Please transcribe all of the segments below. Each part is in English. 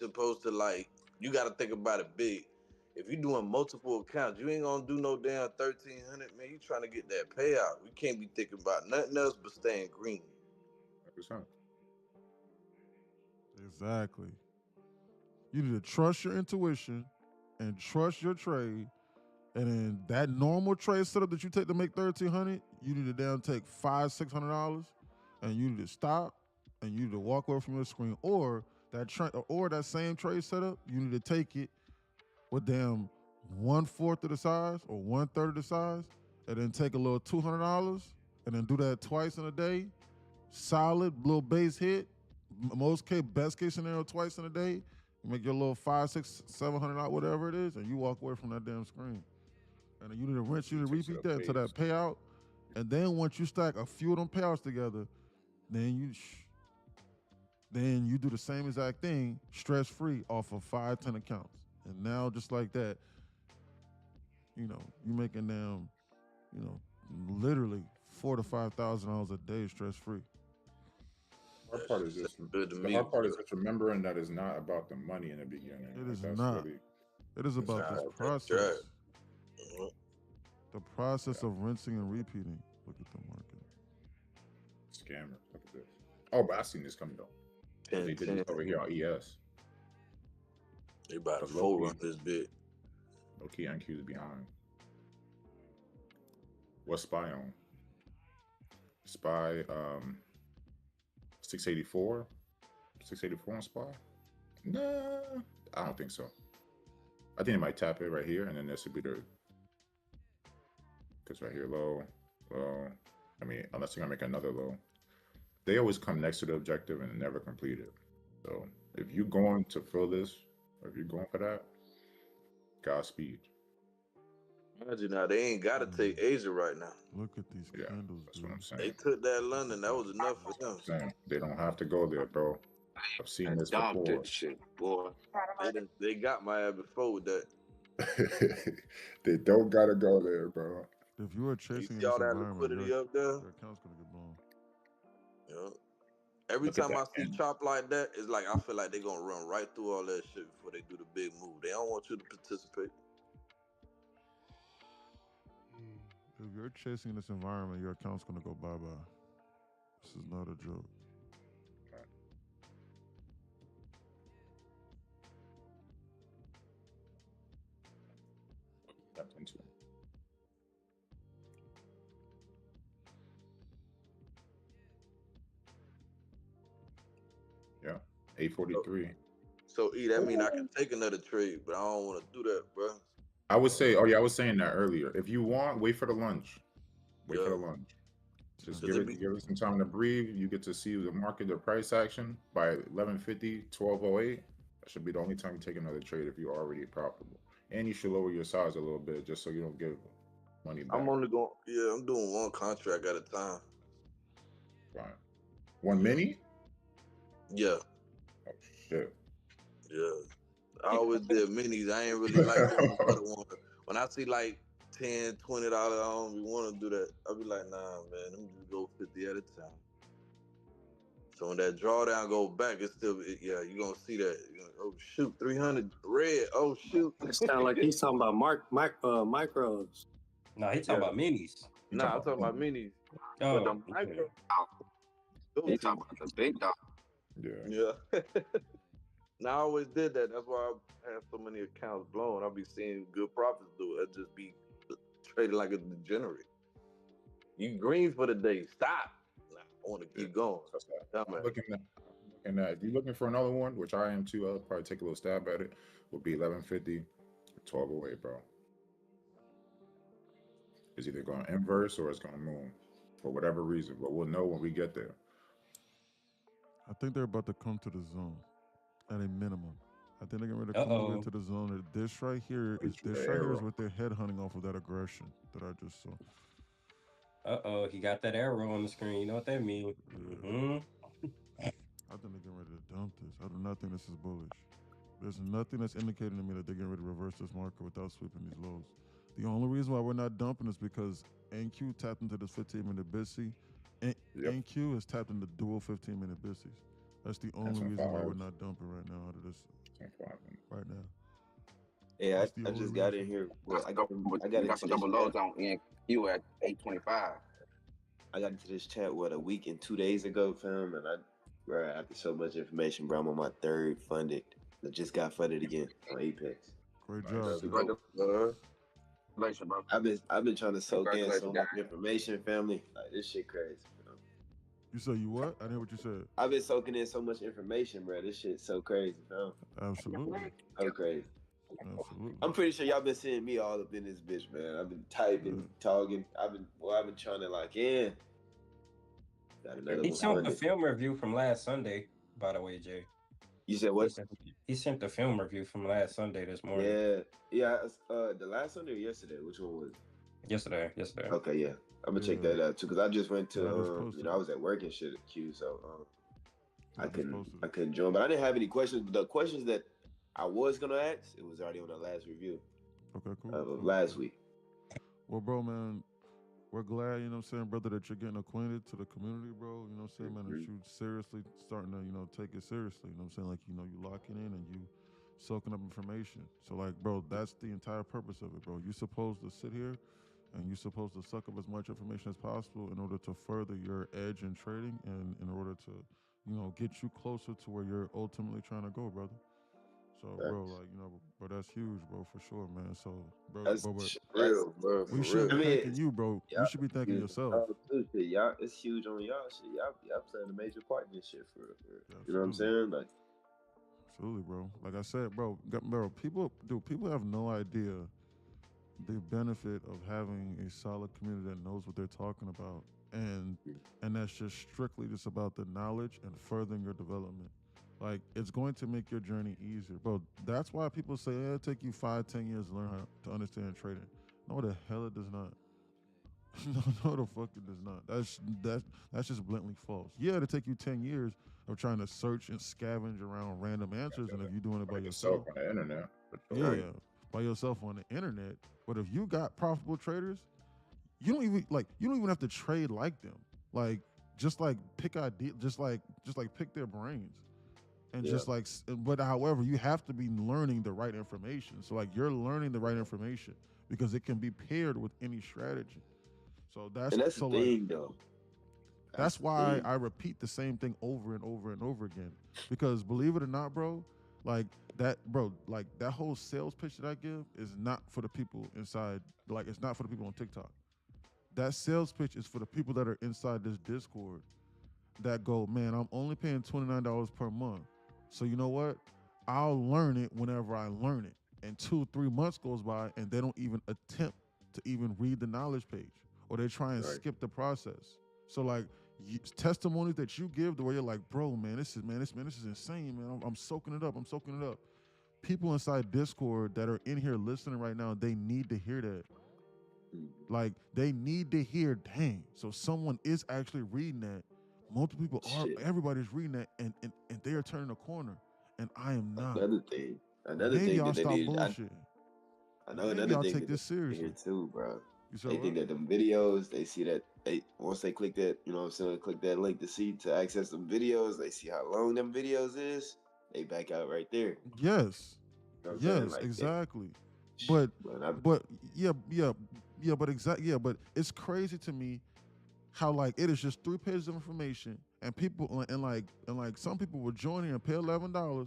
supposed to like you got to think about it big. If you're doing multiple accounts, you ain't gonna do no damn 1,300, man. You trying to get that payout. We can't be thinking about nothing else but staying green. 100%. Exactly. You need to trust your intuition and trust your trade. And then that normal trade setup that you take to make 1,300, you need to down take $500-$600, and you need to stop and you need to walk away from your screen. Or that same trade setup, you need to take it with damn 1/4 of the size or 1/3 of the size, and then take a little $200 and then do that twice in a day. Solid little base hit. Best case scenario, twice in a day. You make your little 5, 6, $700, whatever it is, and you walk away from that damn screen. And then you need to rinse, you need to repeat that until that payout. And then once you stack a few of them payouts together, then you do the same exact thing, stress free, off of 5, 10 accounts. And now just like that, you making them, literally $4,000 to $5,000 a day stress free. Hard part is just the hard part is just remembering that it's not about the money in the beginning. It is not. It is about this process. The process of rinsing and repeating. Look at the market. Scammer. Look at this. Oh, but I seen this coming though. They did this over here on ES. They about to fold on this bit. Low key NQ is behind. What's SPY on? SPY 684? 684 on SPY? Nah, I don't think so. I think it might tap it right here, and then this would be the, because right here, low. I mean, unless they're gonna make another low. They always come next to the objective and never complete it. So if you're going to fill this, or if you're going for that, Godspeed. Imagine now they ain't gotta take Asia right now. Look at these candles. That's what I'm saying. They took that London. That was enough for them. They don't have to go there, bro. I've seen this before. That shit, boy. They got my ass before with that. They don't gotta go there, bro. If you are chasing this that liquidity up there, your account's gonna get blown. Yeah. Every time I see chop like that, it's like I feel like they're gonna run right through all that shit before they do the big move. They don't want you to participate. If you're chasing this environment, your account's gonna go bye-bye. This is not a joke. Tapped into it. Yeah, 843. So that mean I can take another trade, but I don't want to do that, bro. I would say, I was saying that earlier. If you want, wait for the lunch. Wait for the lunch. Just give it some time to breathe. You get to see the market, the price action by 11:50, 12:08. That should be the only time you take another trade if you're already profitable. And you should lower your size a little bit just so you don't give money back. I'm doing one contract at a time. Fine. One mini? Yeah. Oh shit. Yeah. I always did minis. I ain't really like them. When I see like $10, $20, I don't even want to do that. I'll be like, nah, man, let me just go 50 at a time. So when that drawdown go back, it's still, you're going to see that. You're gonna, oh, shoot, 300 red. Oh, shoot. It sound like he's talking about micros. No, he's talking about minis. Nah, I'm talking about minis. Oh, but the micro. He's talking about the big dog. Yeah. Now, I always did that. That's why I have so many accounts blown. I'll be seeing good profits do it. I just be trading like a degenerate. You green for the day. Stop. Nah, I want to keep going. Looking at, if you're looking for another one, which I am too, I'll probably take a little stab at it. Will be 11:50, 12:08, bro. It's either going to inverse or it's going to move for whatever reason, but we'll know when we get there. I think they're about to come to the zone at a minimum. I think they're getting ready to come into the zone. This right here is what they're headhunting off of that aggression that I just saw. He got that arrow on the screen. You know what that means? Yeah. Mm-hmm. I think they're getting ready to dump this. I do not think this is bullish. There's nothing that's indicating to me that they're getting ready to reverse this market without sweeping these lows. The only reason why we're not dumping is because NQ tapped into this 15-minute BISC. NQ has tapped into dual 15-minute BISCs. That's the only reason why we're not dumping right now out of this. Yeah, What's the I order just we got in? in here. Well, I You got got into some this double chat. loads on NQ at 825. I got into this chat a week and 2 days ago, fam, and bro, after so much information, bro, I'm on my third funded. I just got funded again on Apex. Great Nice. job, Jay. Congratulations, bro. I've been trying to soak in so Congratulations, much information, family. Like this shit crazy. You said you what? I didn't hear what you said. I've been soaking in so much information, bro. This shit's so crazy, fam. Absolutely. So crazy. Absolutely. I'm pretty sure y'all been seeing me all up in this bitch, man. I've been typing, talking. I've been trying to lock in. Got another He one sent the funded. film review from last Sunday, by the way, Jay. You said what? He sent the film review from last Sunday this morning. Yeah. The last Sunday or yesterday? Which one was it? Yesterday. Okay, yeah. I'm gonna check that out too, because I just went to I was at work and shit at Q, so I couldn't join. But I didn't have any questions. But the questions that I was gonna ask, it was already on the last review. Okay, cool. Of last week. Well, bro, man, we're glad, you know what I'm saying, brother, that you're getting acquainted to the community, bro. You know what I'm saying, man, that you seriously starting to, take it seriously. You know what I'm saying? Like, you locking in and you soaking up information. So, like, bro, that's the entire purpose of it, bro. You're supposed to sit here and you're supposed to suck up as much information as possible in order to further your edge in trading and in order to, get you closer to where you're ultimately trying to go, brother. So, bro, like, bro, that's huge, bro, for sure, man. So, bro, That's real, bro. we should be thanking you, bro. You should be thanking yourself. Y'all, it's huge on y'all shit. Y'all playing a major part in this shit for you know what I'm saying? Like, absolutely, bro. Like I said, bro, people have no idea the benefit of having a solid community that knows what they're talking about, and that's just strictly just about the knowledge and furthering your development. Like, it's going to make your journey easier, bro. That's why people say it'll take you 5-10 years to learn how to understand trading. No, the hell it does not. No, the fuck it does not. That's just blatantly false. Yeah, it'll take you 10 years of trying to search and scavenge around random answers, and if you're doing it by yourself on the internet. Yeah, by yourself on the internet. But if you got profitable traders, you don't even have to trade like them. Like, just like pick idea, just like pick their brains. And but however, you have to be learning the right information. So, like, you're learning the right information because it can be paired with any strategy. So that's the thing, though. That's why I repeat the same thing over and over and over again. Because believe it or not, bro, like that whole sales pitch that I give is not for the people inside. Like, it's not for the people on TikTok. That sales pitch is for the people that are inside this Discord that go, man, I'm only paying $29 per month. So you know what? I'll learn it whenever I learn it. And 2-3 months goes by and they don't even attempt to even read the knowledge page, or they try and skip the process. So, like, testimonies that you give to where you're like, bro, man, this is insane, man. I'm soaking it up. People inside Discord that are in here listening right now, they need to hear that. Like, they need to hear, dang, so someone is actually reading that. Multiple people everybody's reading that, and they are turning a corner, and I am not. Another thing Maybe that I'll they stop need. bullshit. I know Maybe another I'll thing take this seriously too, bro. They think that the videos, they see that once they click that, you know what I'm saying, click that link to access them videos, they see how long them videos is, they back out right there. Yes. You know yes, like, exactly. But it's crazy to me how, like, it is just 3 pages of information, and people and some people will join here and pay $11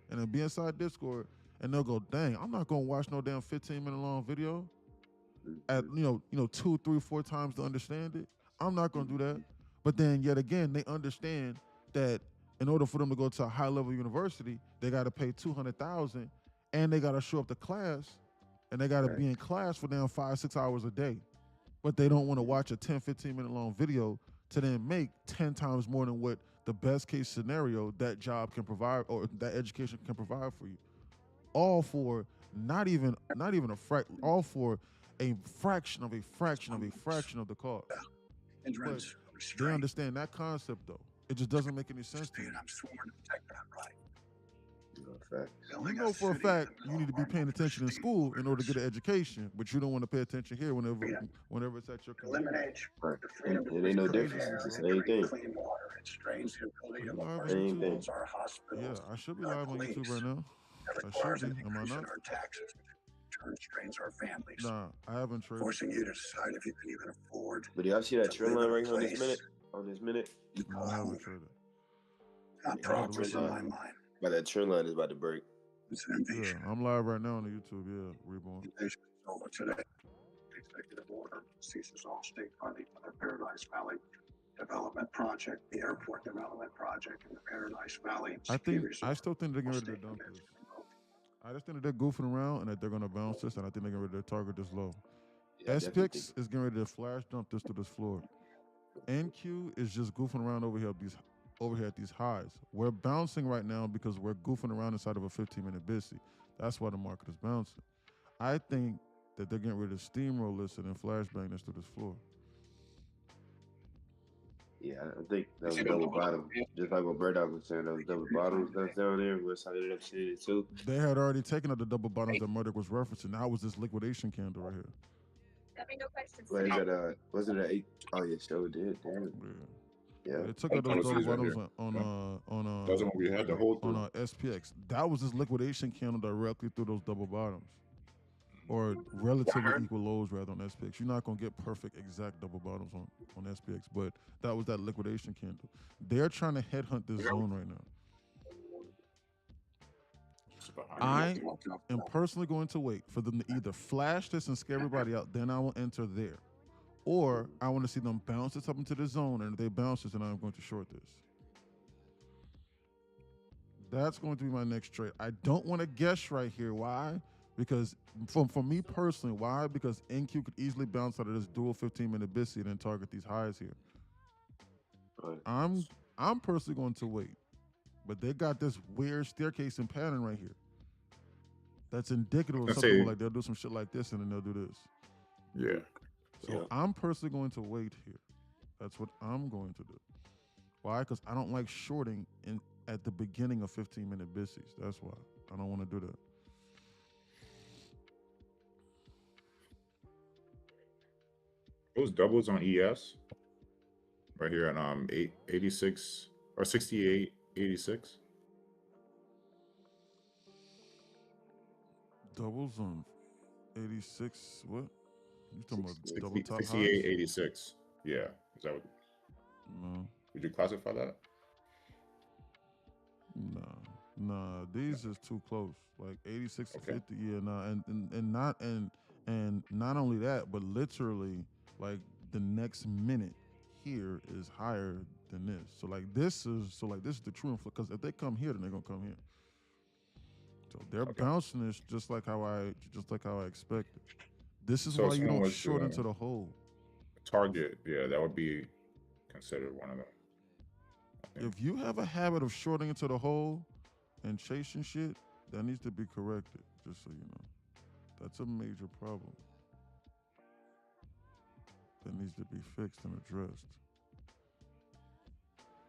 and then be inside Discord, and they'll go, dang, I'm not gonna watch no damn 15-minute long video at 2, 3, 4 times to understand it. I'm not gonna do that. But then yet again, they understand that in order for them to go to a high level university, they gotta pay $200,000 and they gotta show up to class, and they gotta be in class for damn 5-6 hours a day. But they don't want to watch a 10, 15-minute long video to then make 10 times more than what the best case scenario that job can provide or that education can provide for you. All for not even all for a fraction of the cost. But they understand that concept, though. It just doesn't make any sense to me. I'm sworn to protect that right. You know for a fact you need to be paying attention in school in order to get an education, but you don't want to pay attention here whenever it's at your convenience. It ain't no difference. It's the same thing. Clean water. It strains the ability of our same thing. our hospitals. Yeah, I should be live on YouTube right now. I should be. Am I not? Our taxes. turn strains our families, Nah, I haven't traded. forcing you to decide if you can even afford. But y'all see that to trend live line in a right here on this place minute? On this minute? you No, call I haven't home. traded. Not Yeah, progress trend in my line. mind. But that trend line is about to break. It's an Yeah, invasion. I'm live right now on the YouTube. Yeah, Reborn. Invasion is over today. Executive order ceases all state funding for the Paradise Valley Development Project, the airport development project in the Paradise Valley. I Ski think Resort. I still think they're getting All ready to state dump permits this. revoked. I just think that they're goofing around and that they're gonna bounce this, and I think they're getting ready to target this low. Yeah, I definitely think SPX is getting ready to flash dump this to this floor. NQ is just goofing around over here at these highs. We're bouncing right now because we're goofing around inside of a 15-minute BISI. That's why the market is bouncing. I think that they're getting ready to steamroll this and then flashbang this to this floor. Yeah, I think those double bottoms, just like what Bird was saying, those double bottoms that's down there, West Side ended up seeing it too. They had already taken out the double bottoms that Murdoch was referencing. Now it was this liquidation candle right here. Got me no questions. What is that? Wasn't it 8? Oh, yeah, so it did. Damn. Yeah. Yeah. They took out those double Right bottoms here. on That's the one we had the whole through. on SPX. That was this liquidation candle directly through those double bottoms, or relatively equal lows rather on SPX. You're not gonna get perfect exact double bottoms on SPX, but that was that liquidation candle. They're trying to headhunt this zone right now. I am personally going to wait for them to either flash this and scare everybody out, then I will enter there. Or I want to see them bounce this up into the zone, and if they bounce this, then I'm going to short this. That's going to be my next trade. I don't want to guess right here. Why? Because for me personally, why? Because NQ could easily bounce out of this dual 15-minute BISI and then target these highs here. Right. I'm personally going to wait. But they got this weird staircase and pattern right here. That's indicative of something like they'll do some shit like this and then they'll do this. Yeah. So I'm personally going to wait here. That's what I'm going to do. Why? Because I don't like shorting at the beginning of 15-minute BISIs. That's why. I don't want to do that. Those doubles on ES right here at 86 or 68.86. Doubles on 86. What? You talking about 60, double top 68.86. Yeah. Is that what? No. Would you classify that? Nah. These is too close. Like 86 to 50. Yeah, nah. And not only that, but literally like the next minute here is higher than this. So this is the true influence. Because if they come here, then they're gonna come here. So they're bouncing this just like how I expected. This is why you don't short into the hole. Target, yeah, that would be considered one of them. If you have a habit of shorting into the hole and chasing shit, that needs to be corrected, just so you know. That's a major problem that needs to be fixed and addressed.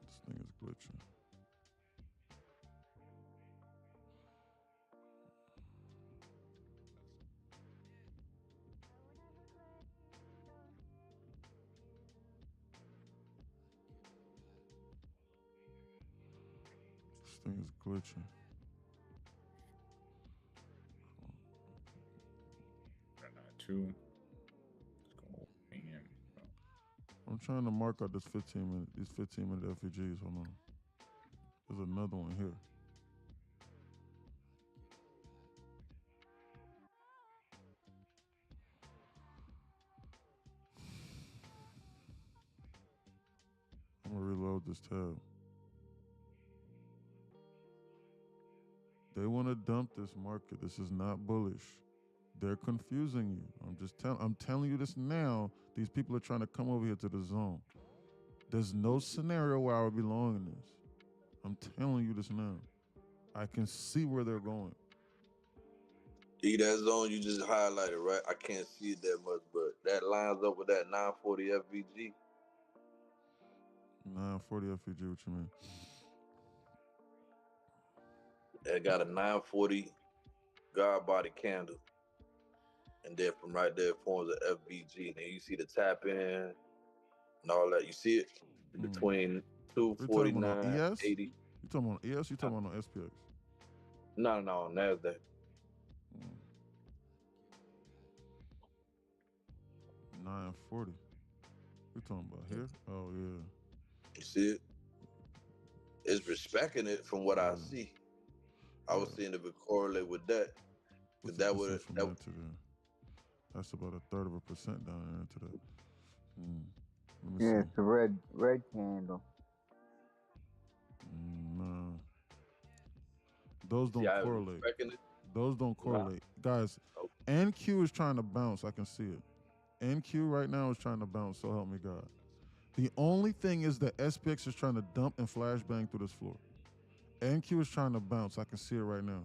This thing is glitching. This thing is glitching. Two. I'm trying to mark out these 15-minute FEGs. Hold on. There's another one here. I'm gonna reload this tab. They want to dump this market. This is not bullish. They're confusing you. I'm telling you this now. These people are trying to come over here to the zone. There's no scenario where I would be long in this. I'm telling you this now. I can see where they're going. That zone you just highlighted, right? I can't see it that much, but that lines up with that 940 FVG. 940 FVG, what you mean? It got a 940 guard body candle. And then from right there it forms an FVG. And then you see the tap in and all that. You see it between 249, 80. You talking about ES? You talking about on SPX? No, NASDAQ. 940. We talking about here? Oh yeah. You see it? It's respecting it from what I see. I was seeing if it correlate with that. What's That the would distance from there to there? That's about 1/3% down there to that. Let me see. It's the red candle. No. Those don't correlate. Those don't correlate. Guys, NQ is trying to bounce. I can see it. NQ right now is trying to bounce, so help me God. The only thing is that SPX is trying to dump and flashbang through this floor. NQ is trying to bounce. I can see it right now.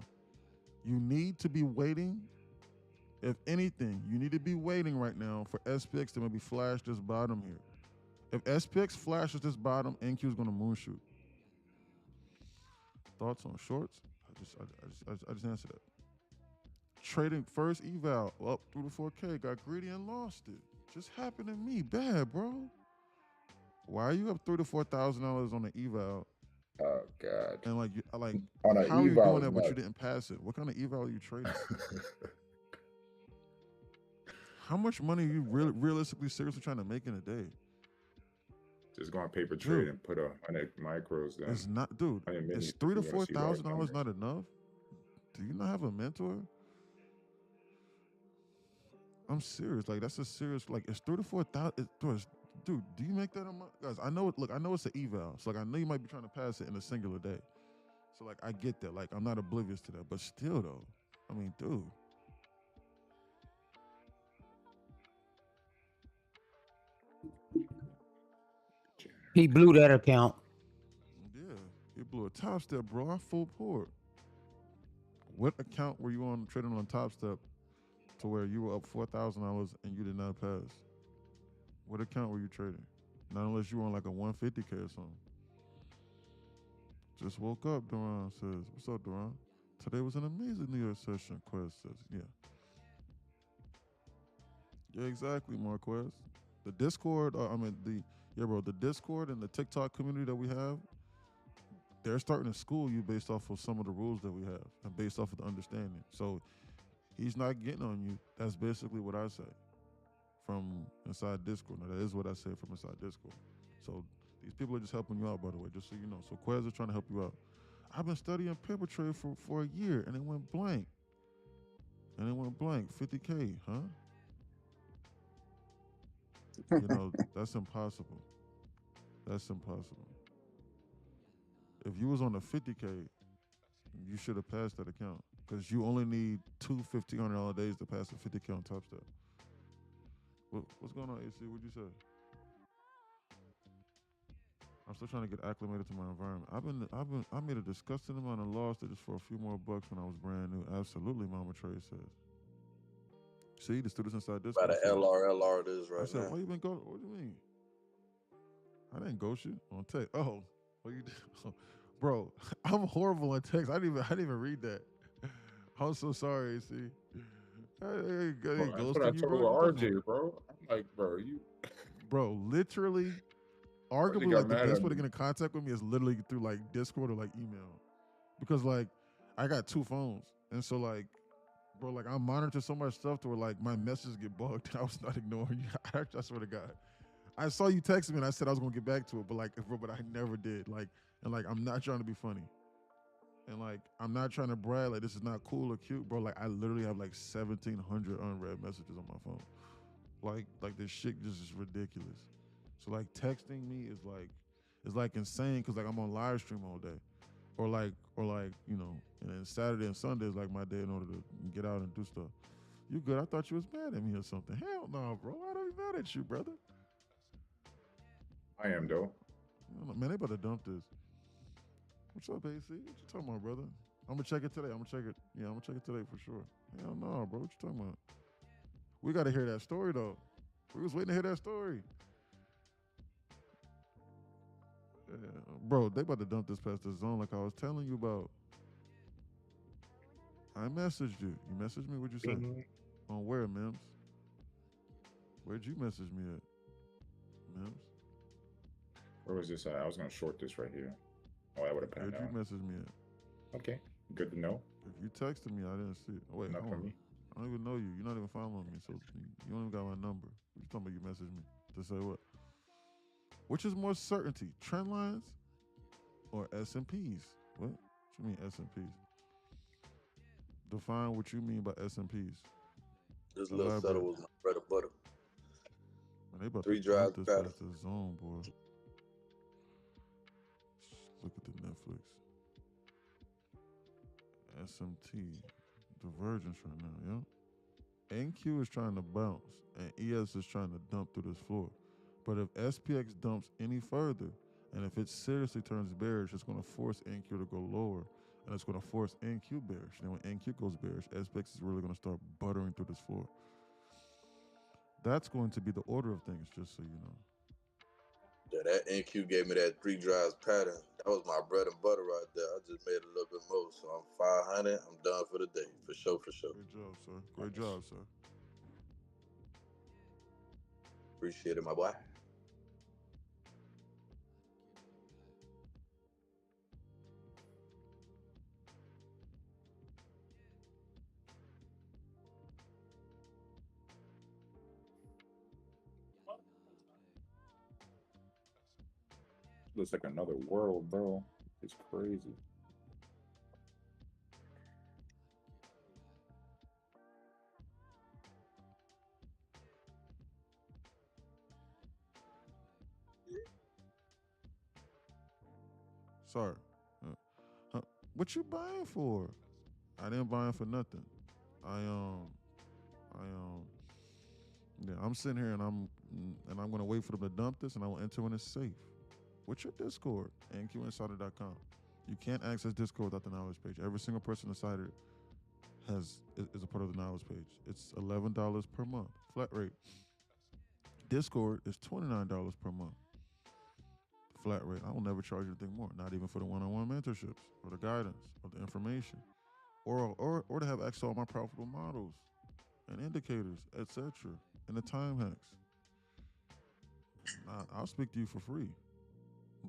You need to be waiting. If anything, you need to be waiting right now for SPX to maybe flash this bottom here. If SPX flashes this bottom, NQ is going to moonshoot. Thoughts on shorts? I just answered that. Trading first eval up through the 4K, got greedy and lost it. Just happened to me, bad, bro. Why are you up $3,000 to $4,000 on the eval? Oh God! And like on how are you doing that, but you didn't pass it? What kind of eval are you trading? How much money are you realistically, seriously trying to make in a day? Just go on paper trade and put 100 micros down. It's not, dude. Is $3,000 to $4,000 not enough? Do you not have a mentor? I'm serious. Like that's a serious. Like it's $3,000 to $4,000. Dude, do you make that amount? Guys, I know. Look, I know it's an eval. So like I know you might be trying to pass it in a singular day. So like I get that. Like I'm not oblivious to that. But still though, I mean, dude. He blew that account. Yeah, he blew a Top Step, bro. I full port. What account were you on trading on Top Step to where you were up $4,000 and you did not pass? What account were you trading? Not unless you were on like a 150K or something. Just woke up, Duran says. What's up, Duran? Today was an amazing New York session, Quest says. Yeah. Yeah, exactly, Marquez. The Discord, the Discord and the TikTok community that we have, they're starting to school you based off of some of the rules that we have and based off of the understanding. So he's not getting on you. That's basically what I say from inside Discord. Now, that is what I say from inside Discord. So these people are just helping you out, by the way, just so you know. So Quez is trying to help you out. I've been studying paper trade for a year, and it went blank. 50K, huh? You know, that's impossible. That's impossible. If you was on a 50K, you should have passed that account because you only need two $1,500 days to pass a 50K on Top Step. What's going on, AC? What'd you say? I'm still trying to get acclimated to my environment. I made a disgusting amount of loss just for a few more bucks when I was brand new. Absolutely, Mama Trey says. See, the students inside this. By the LR it is right now. I said, why you been going? What do you mean? I didn't ghost you on text. Oh, what you did? Bro, I'm horrible on text. I didn't even read that. I'm so sorry, AC. Hey, that's what I told RJ, bro. I'm like, bro, you. Bro, literally, arguably, like the best way to get in contact with me is literally through like Discord or like email, because like I got two phones, and so like, bro, like I monitor so much stuff to where like my messages get bugged. I was not ignoring you. I swear to God. I saw you text me and I said I was gonna get back to it, but I never did. Like, and like I'm not trying to be funny. And like I'm not trying to brag, like this is not cool or cute, bro. Like I literally have like 1,700 unread messages on my phone. Like this shit just is ridiculous. So like texting me is like insane because like I'm on live stream all day. Or like, you know, and then Saturday and Sunday is like my day in order to get out and do stuff. You good? I thought you was mad at me or something. Hell no, bro. I don't be mad at you, brother. I am though. Man, they about to dump this. What's up, AC? What you talking about, brother? I'm gonna check it today. I'm gonna check it. Yeah, I'm gonna check it today for sure. Hell no, bro. What you talking about? We gotta hear that story though. We was waiting to hear that story. Yeah, bro, they about to dump this past the zone like I was telling you about. I messaged you. You messaged me? What'd you say? On where, Mims? Where'd you message me at? Mims? Where was this at? I was gonna short this right here. Oh, I would have panned out. Where'd you message me at? Okay, good to know. If you texted me, I didn't see it. Oh, wait, not hold for on. me. don't even know you. You're not even following me, so you don't even got my number. You talking about you message me to say what? Which is more certainty, trend lines or S&Ps? What you mean S&Ps? Define what you mean by S&Ps. This little setup was my bread and butter. Man, they about 3 to drives dump this pattern. past the zone, boy. Look at the Netflix. SMT. Divergence right now, yeah? NQ is trying to bounce, and ES is trying to dump through this floor. But if SPX dumps any further, and if it seriously turns bearish, it's going to force NQ to go lower, and it's going to force NQ bearish. And when NQ goes bearish, SPX is really going to start buttering through this floor. That's going to be the order of things, just so you know. Yeah, that NQ gave me that 3 drives pattern. That was my bread and butter right there. I just made a little bit more, so I'm 500. I'm done for the day, for sure, for sure. Great job, sir. Great job, sir. Appreciate it, my boy. Looks like another world, bro. It's crazy. Sorry. What you buying for? I didn't buy it for nothing. Yeah, I'm sitting here and I'm gonna wait for them to dump this, and I will enter in a safe. What's your Discord? NQinsider.com. You can't access Discord without the knowledge page. Every single person inside it is a part of the knowledge page. It's $11 per month, flat rate. Discord is $29 per month, flat rate. I will never charge you anything more, not even for the one-on-one mentorships or the guidance or the information, or to have access to all my profitable models and indicators, etc., and the time hacks. I'll speak to you for free.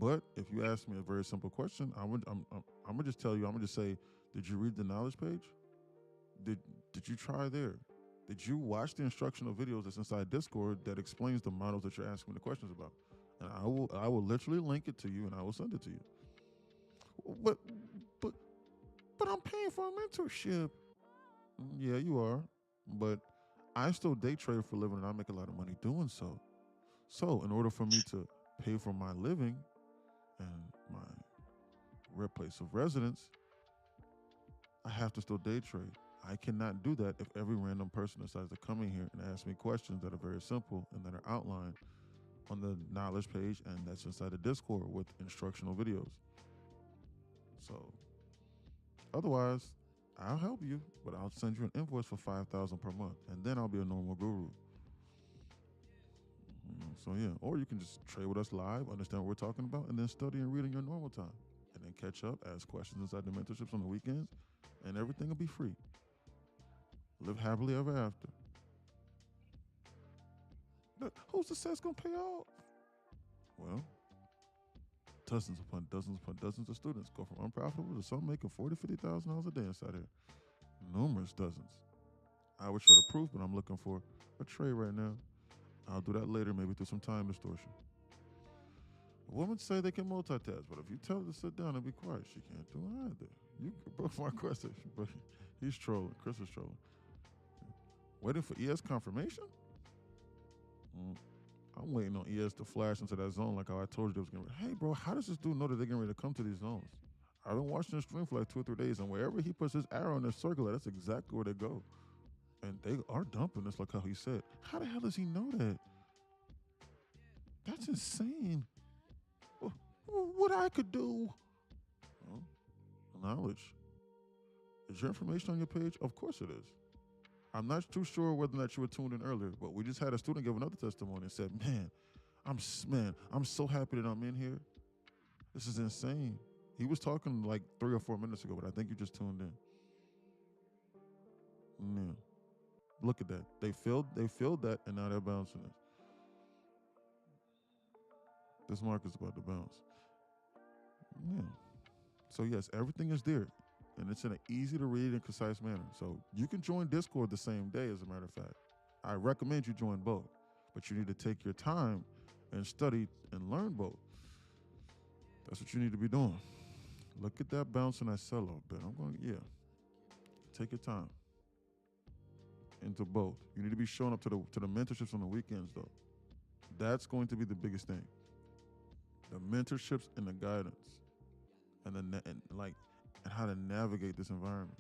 But if you ask me a very simple question, I'm gonna just tell you. I'm gonna just say, did you read the knowledge page? Did you try there? Did you watch the instructional videos that's inside Discord that explains the models that you're asking me the questions about? And I will literally link it to you and I will send it to you. But I'm paying for a mentorship. Yeah, you are. But I still day trade for a living and I make a lot of money doing so. So in order for me to pay for my living and my place of residence, I have to still day trade. I cannot do that if every random person decides to come in here and ask me questions that are very simple and that are outlined on the knowledge page, and that's inside the Discord with instructional videos. So otherwise, I'll help you, but I'll send you an invoice for $5,000 per month, and then I'll be a normal guru. So yeah, or you can just trade with us live, understand what we're talking about, and then study and read in your normal time, and then catch up, ask questions inside the mentorships on the weekends, and everything will be free. Live happily ever after. But who's the set's gonna pay off? Well, dozens upon dozens of students go from unprofitable to some making $40,000, $50,000 a day inside here. Numerous dozens. I would show the proof, but I'm looking for a trade right now. I'll do that later, maybe through some time distortion. Women say they can multitask, but if you tell her to sit down and be quiet, she can't do either. You broke my question, bro. He's trolling. Chris is trolling. Waiting for ES confirmation? I'm waiting on ES to flash into that zone like how I told you they was going to. Hey, bro, how does this dude know that they're getting ready to come to these zones? I've been watching the stream for like 2 or 3 days, and wherever he puts his arrow in the circle, that's exactly where they go. And they are dumping this like how he said. How the hell does he know that? That's insane. What I could do? Well, knowledge. Is your information on your page? Of course it is. I'm not too sure whether or not you were tuned in earlier, but we just had a student give another testimony and said, man, I'm so happy that I'm in here. This is insane. He was talking like 3 or 4 minutes ago, but I think you just tuned in. Yeah. Look at that. They filled that, and now they're bouncing it. This market's about to bounce. Yeah. So yes, everything is there. and it's in an easy to read and concise manner. So you can join Discord the same day, as a matter of fact. I recommend you join both, but you need to take your time and study and learn both. That's what you need to be doing. Look at that bounce and that sell-off bet. Take your time into both. You need to be showing up to the mentorships on the weekends, though. That's going to be the biggest thing. The mentorships and the guidance, and how to navigate this environment.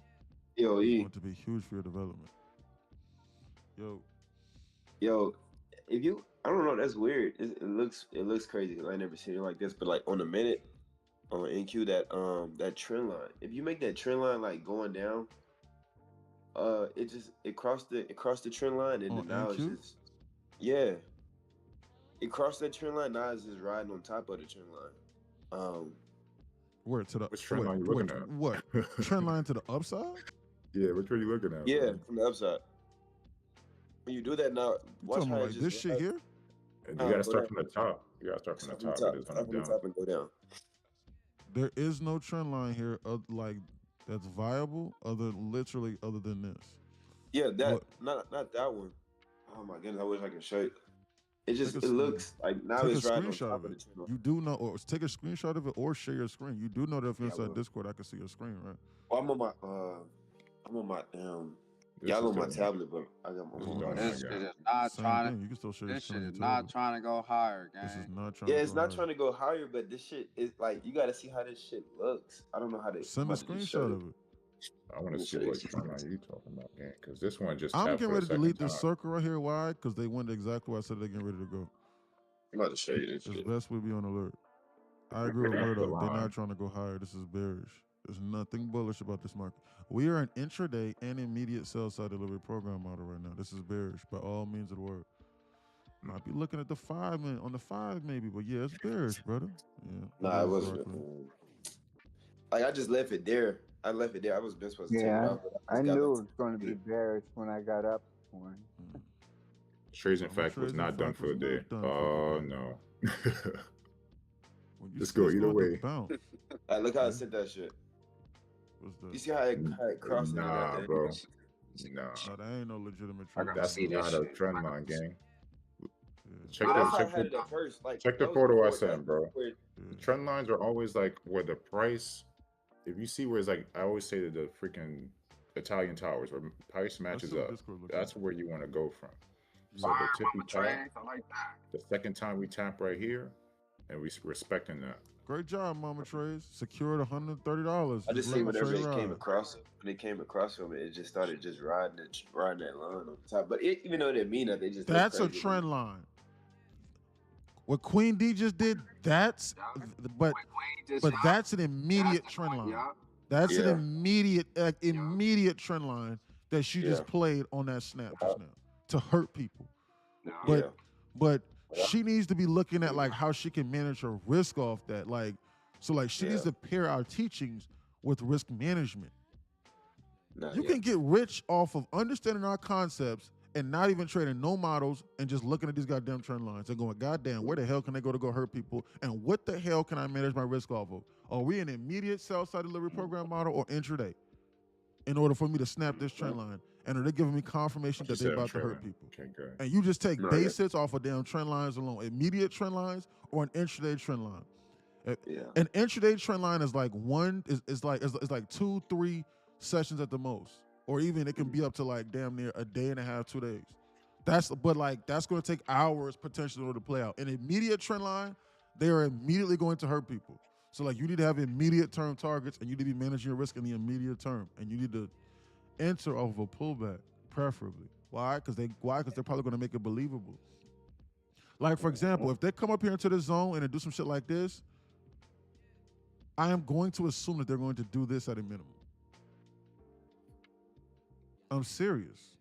Yo, it's going to be huge for your development. Yo, if you, I don't know, that's weird. It looks crazy because I never seen it like this. But like on the minute on NQ, that trend line. If you make that trend line like going down, it crossed the trend line, and now it's just it crossed that trend line. Now it's just riding on top of the trend line. Where to the which trend line you looking at? What trend line to the upside? Yeah, which one you looking at? Yeah, bro? from the upside. When you do that now, watch how like this shit here. And you gotta start from the top. You gotta start from the top. Start from the top and go down. There is no trend line here, like that's viable, literally other than this. Yeah, not that one. Oh my goodness, I wish I could show you. It looks like now it's riding on top of the trend line. You do know, or take a screenshot of it, or share your screen. You do know that if you're inside Discord, I can see your screen, right? Well, I'm on my y'all on my tablet, but I got my. This shit is not trying to. You can still share this shit is not trying to go higher, gang. This is not trying. Yeah, it's not trying to go higher, but this shit is like you got to see how this shit looks. I don't know how to send a screenshot of it. I want to see what trend line you talking about, gang, because this one just. I'm getting ready to delete this circle right here. Why? Because they went exactly where I said they're getting ready to go. I'm about to show you this. It's best we be on alert. I agree with Murdo. They're not trying to go higher. This is bearish. There's nothing bullish about this market. We are an intraday and immediate sell side delivery program model right now. This is bearish by all means of the word. Might be looking at the 5 minute on the 5 maybe, but yeah, it's bearish, brother. Yeah. Nah, it wasn't. Like I just left it there. I left it there. I was best supposed to take it out. I knew it was going to be bearish when I got up this morning. Trades in fact was not done for the day. Oh no. Let's go either way. Look how I sent that shit. You see how it crossed? Nah, bro. Nah. No, that ain't no legitimate trend. That's not a trend line, gang. Check the the photo I sent, bro. The trend lines are always like where the price. If you see where it's like, I always say that the freaking Italian towers where price matches up. That's where you want to go from. So the tippy tap, the second time we tap right here, and we respecting that. Great job, Mama Trays. Secured $130. I just see whenever it came across, when it came across from it, it just started just riding that line on top. But even though it didn't mean that, they just that's a trend line. What Queen D just did, that's an immediate trend line. That's an immediate trend line that she just played on that snap just now to hurt people. But she needs to be looking at like how she can manage her risk off that. She needs to pair our teachings with risk management. You can get rich off of understanding our concepts and not even trading no models and just looking at these goddamn trend lines and going, goddamn, where the hell can I go to go hurt people? And what the hell can I manage my risk off of? Are we an immediate sell-side delivery program model or intraday in order for me to snap this trend line? And are they giving me confirmation that they're about to hurt people? Okay, good. And you just take base hits off of damn trend lines alone, immediate trend lines or an intraday trend line. An intraday trend line is like it's like 2-3 sessions at the most. Or even it can be up to like damn near a day and a half, 2 days. That's going to take hours potentially in order to play out. An immediate trend line, they are immediately going to hurt people. So like you need to have immediate term targets and you need to be managing your risk in the immediate term. And you need to enter off of a pullback, preferably. Why? Because they're probably going to make it believable. Like for example, if they come up here into the zone and they do some shit like this, I am going to assume that they're going to do this at a minimum. I'm serious.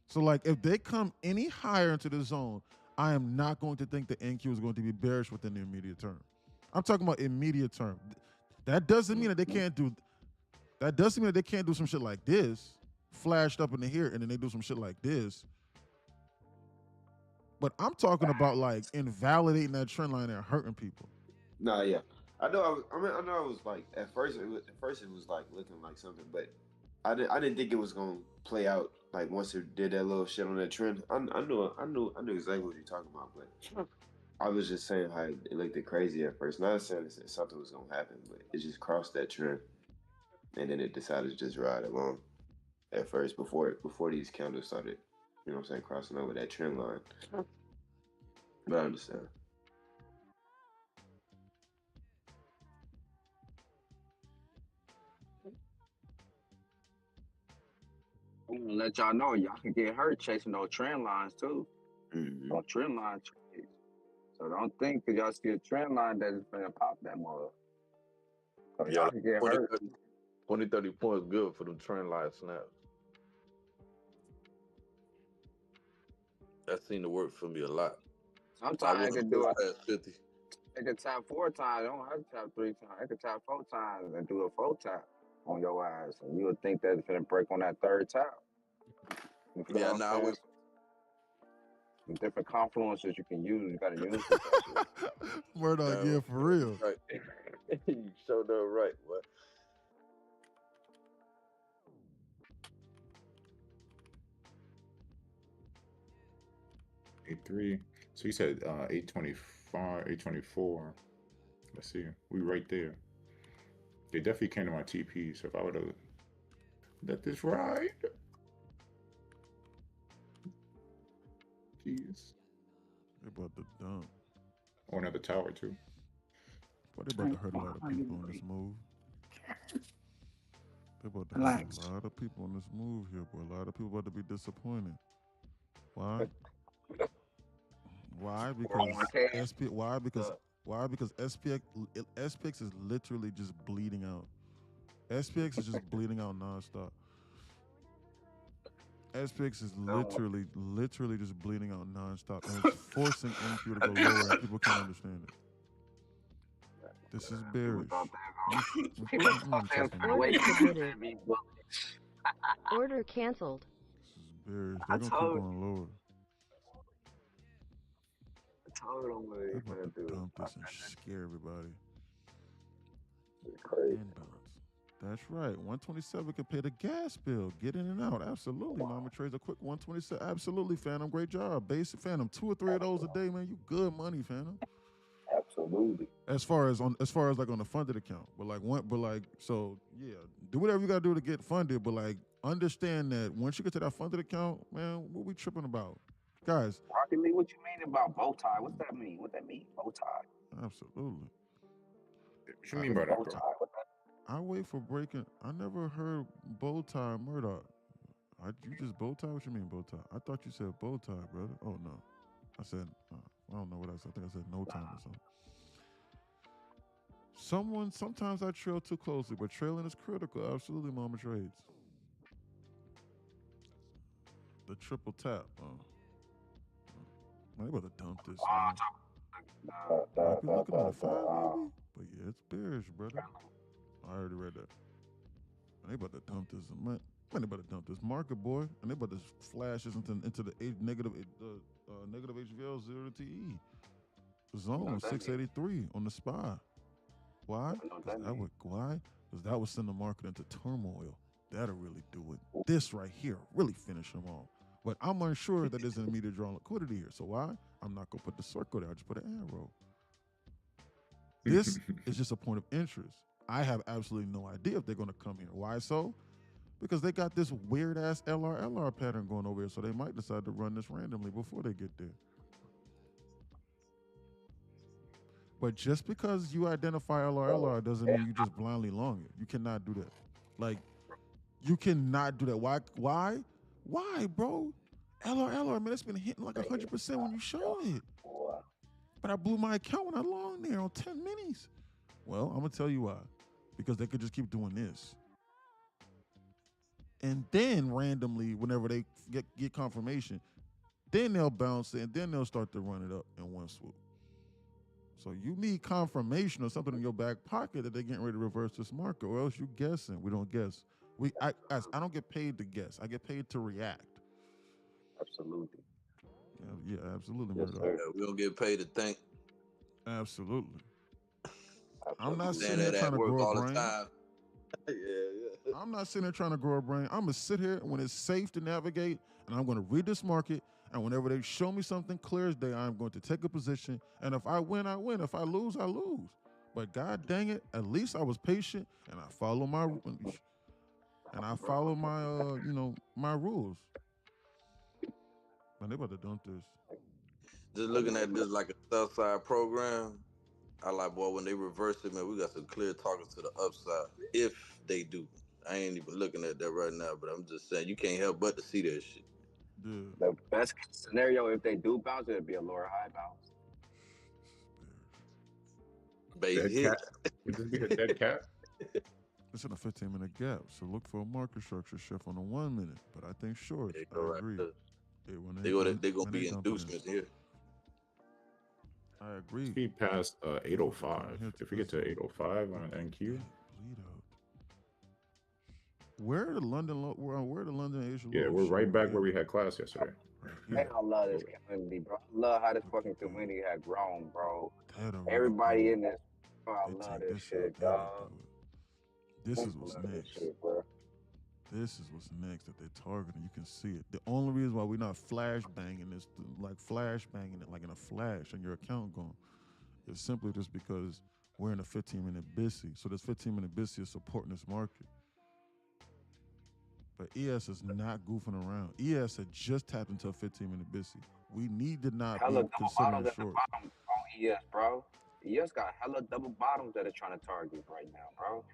So like if they come any higher into the zone, I am not going to think the NQ is going to be bearish within the immediate term. I'm talking about immediate term. That doesn't mean that they can't do some shit like this, flashed up in the here, and then they do some shit like this. But I'm talking about like invalidating that trend line and hurting people. Nah, yeah. I know. I know. I was like at first. It was like looking like something, but I didn't think it was gonna play out like once it did that little shit on that trend. I knew exactly what you're talking about, but I was just saying how it looked crazy at first. Not saying that something was gonna happen, but it just crossed that trend, and then it decided to just ride along at first before these candles started. You know what I'm saying? Crossing over that trend line. But I understand. I'm gonna let y'all know y'all can get hurt chasing those trend lines too. Mm-hmm. On trend line trades. So don't think because y'all see a trend line that it's gonna pop that mother. So Yeah, y'all like can get 20, hurt. 30, 30 points good for them trend line snaps. That seemed to work for me a lot. I Sometimes I wasn't can do it. past 50. I can tap 4 times. I don't have to tap 3 times. I can tap 4 times and do a 4 tap on your ass. And you would think that it's gonna break on that third tap. You feel Yeah, what I'm now I saying? went. The different confluences you can use. You gotta use with that shit. Murdoch, yeah, for real. Right. You showed up right, what? $8.3. So you said 8.25, 8.24. Let's see. We right there. They definitely came to my TP. So if I would have let this ride. Jeez. They about to dump. Or another tower too. But they about to hurt a lot of people on this move. They about to hurt a lot of people on this move here, boy. A lot of people about to be disappointed. Why? Why? Because SP. Why? Because SPX is literally just bleeding out. SPX is just bleeding out nonstop. SPX is literally just bleeding out nonstop, and it's forcing NQ to go lower, and people can't understand it. This is bearish. Order submitted. Order canceled. This is bearish. They're gonna keep going lower. They're about to dump this and scare everybody. And bounce. That's right. 127 can pay the gas bill. Get in and out. Absolutely. Mama trades a quick 127. Absolutely, Phantom. Great job. Basic Phantom. 2 or 3 of those a day, man. You good money, Phantom. Absolutely. As far as like on the funded account. So yeah, do whatever you gotta do to get funded, but like understand that once you get to that funded account, man, what we tripping about? Guys. Rocket Lee, what you mean about bow tie? What's that mean? What that mean? Bow tie. Absolutely. What you mean by that, bro? I wait for breaking. I never heard bow tie Murdoch. You just bow tie? What you mean bow tie? I thought you said bow tie, brother. Oh no. I said, I don't know what I said. I think I said no time or something. Sometimes I trail too closely, but trailing is critical. Absolutely, Mama Trades. The triple tap. Man, they about to dump this, man. Might be looking at a 5, maybe? But yeah, it's bearish, brother. I already read that. And they about to dump this, man. They about to dump this market, boy. And they about to flash this into the negative HVL 0 to TE. Zone 683 on the SPY. Why? Because that would send the market into turmoil. That'll really do it. This right here really finish them off. But I'm unsure that there's an immediate draw liquidity here. So why? I'm not going to put the circle there. I'll just put an arrow. This is just a point of interest. I have absolutely no idea if they're going to come here. Why so? Because they got this weird-ass LR pattern going over here, so they might decide to run this randomly before they get there. But just because you identify LR doesn't mean you just blindly long it. You cannot do that. Like, you cannot do that. Why? Why, bro? LR, man, it's been hitting like 100% when you show it. But I blew my account when I long there on 10 minis. Well, I'm going to tell you why. Because they could just keep doing this. And then randomly, whenever they get confirmation, then they'll bounce it and then they'll start to run it up in one swoop. So you need confirmation or something in your back pocket that they're getting ready to reverse this market, or else you guessing. We don't guess. I don't get paid to guess. I get paid to react. Absolutely. Yeah, absolutely. Yes, yeah, we don't get paid to think. Absolutely. I'm not saying sitting here that trying at to work grow a all the brain. time. Yeah. I'm not sitting there trying to grow a brain. I'm gonna sit here when it's safe to navigate, and I'm gonna read this market. And whenever they show me something clear as day, I'm going to take a position. And if I win, I win. If I lose, I lose. But God dang it, at least I was patient and I follow my my rules. Man, they about to dump this. Just looking at this like a sell side program, I like, boy, when they reverse it, man, we got some clear targets to the upside. If they do. I ain't even looking at that right now, but I'm just saying you can't help but to see that shit. Yeah. The best scenario, if they do bounce, it'd be a lower high bounce. Base hit. Would this be a dead cat? It's in a 15-minute gap, so look for a market structure shift on a 1 minute. But I think shorts. I agree. They're gonna be inducements here. I agree. Speed past 805. If we get to 805 on NQ. Where are the London Asia lows? Yeah, we're right back where we had class yesterday. Man, I love this community, bro. I love how this fucking community had grown, bro. Everybody in this, bro, I love this shit, dog. This is what's next. This is what's next that they're targeting. You can see it. The only reason why we're not flash banging this, like flash banging it like in a flash and your account going, is simply just because we're in a 15-minute BISI. So this 15-minute BISI is supporting this market. But ES is not goofing around. ES had just tapped into a 15-minute BISI. We need to not be considering shorts. On ES, bro. ES got hella double bottoms that are trying to target right now, bro.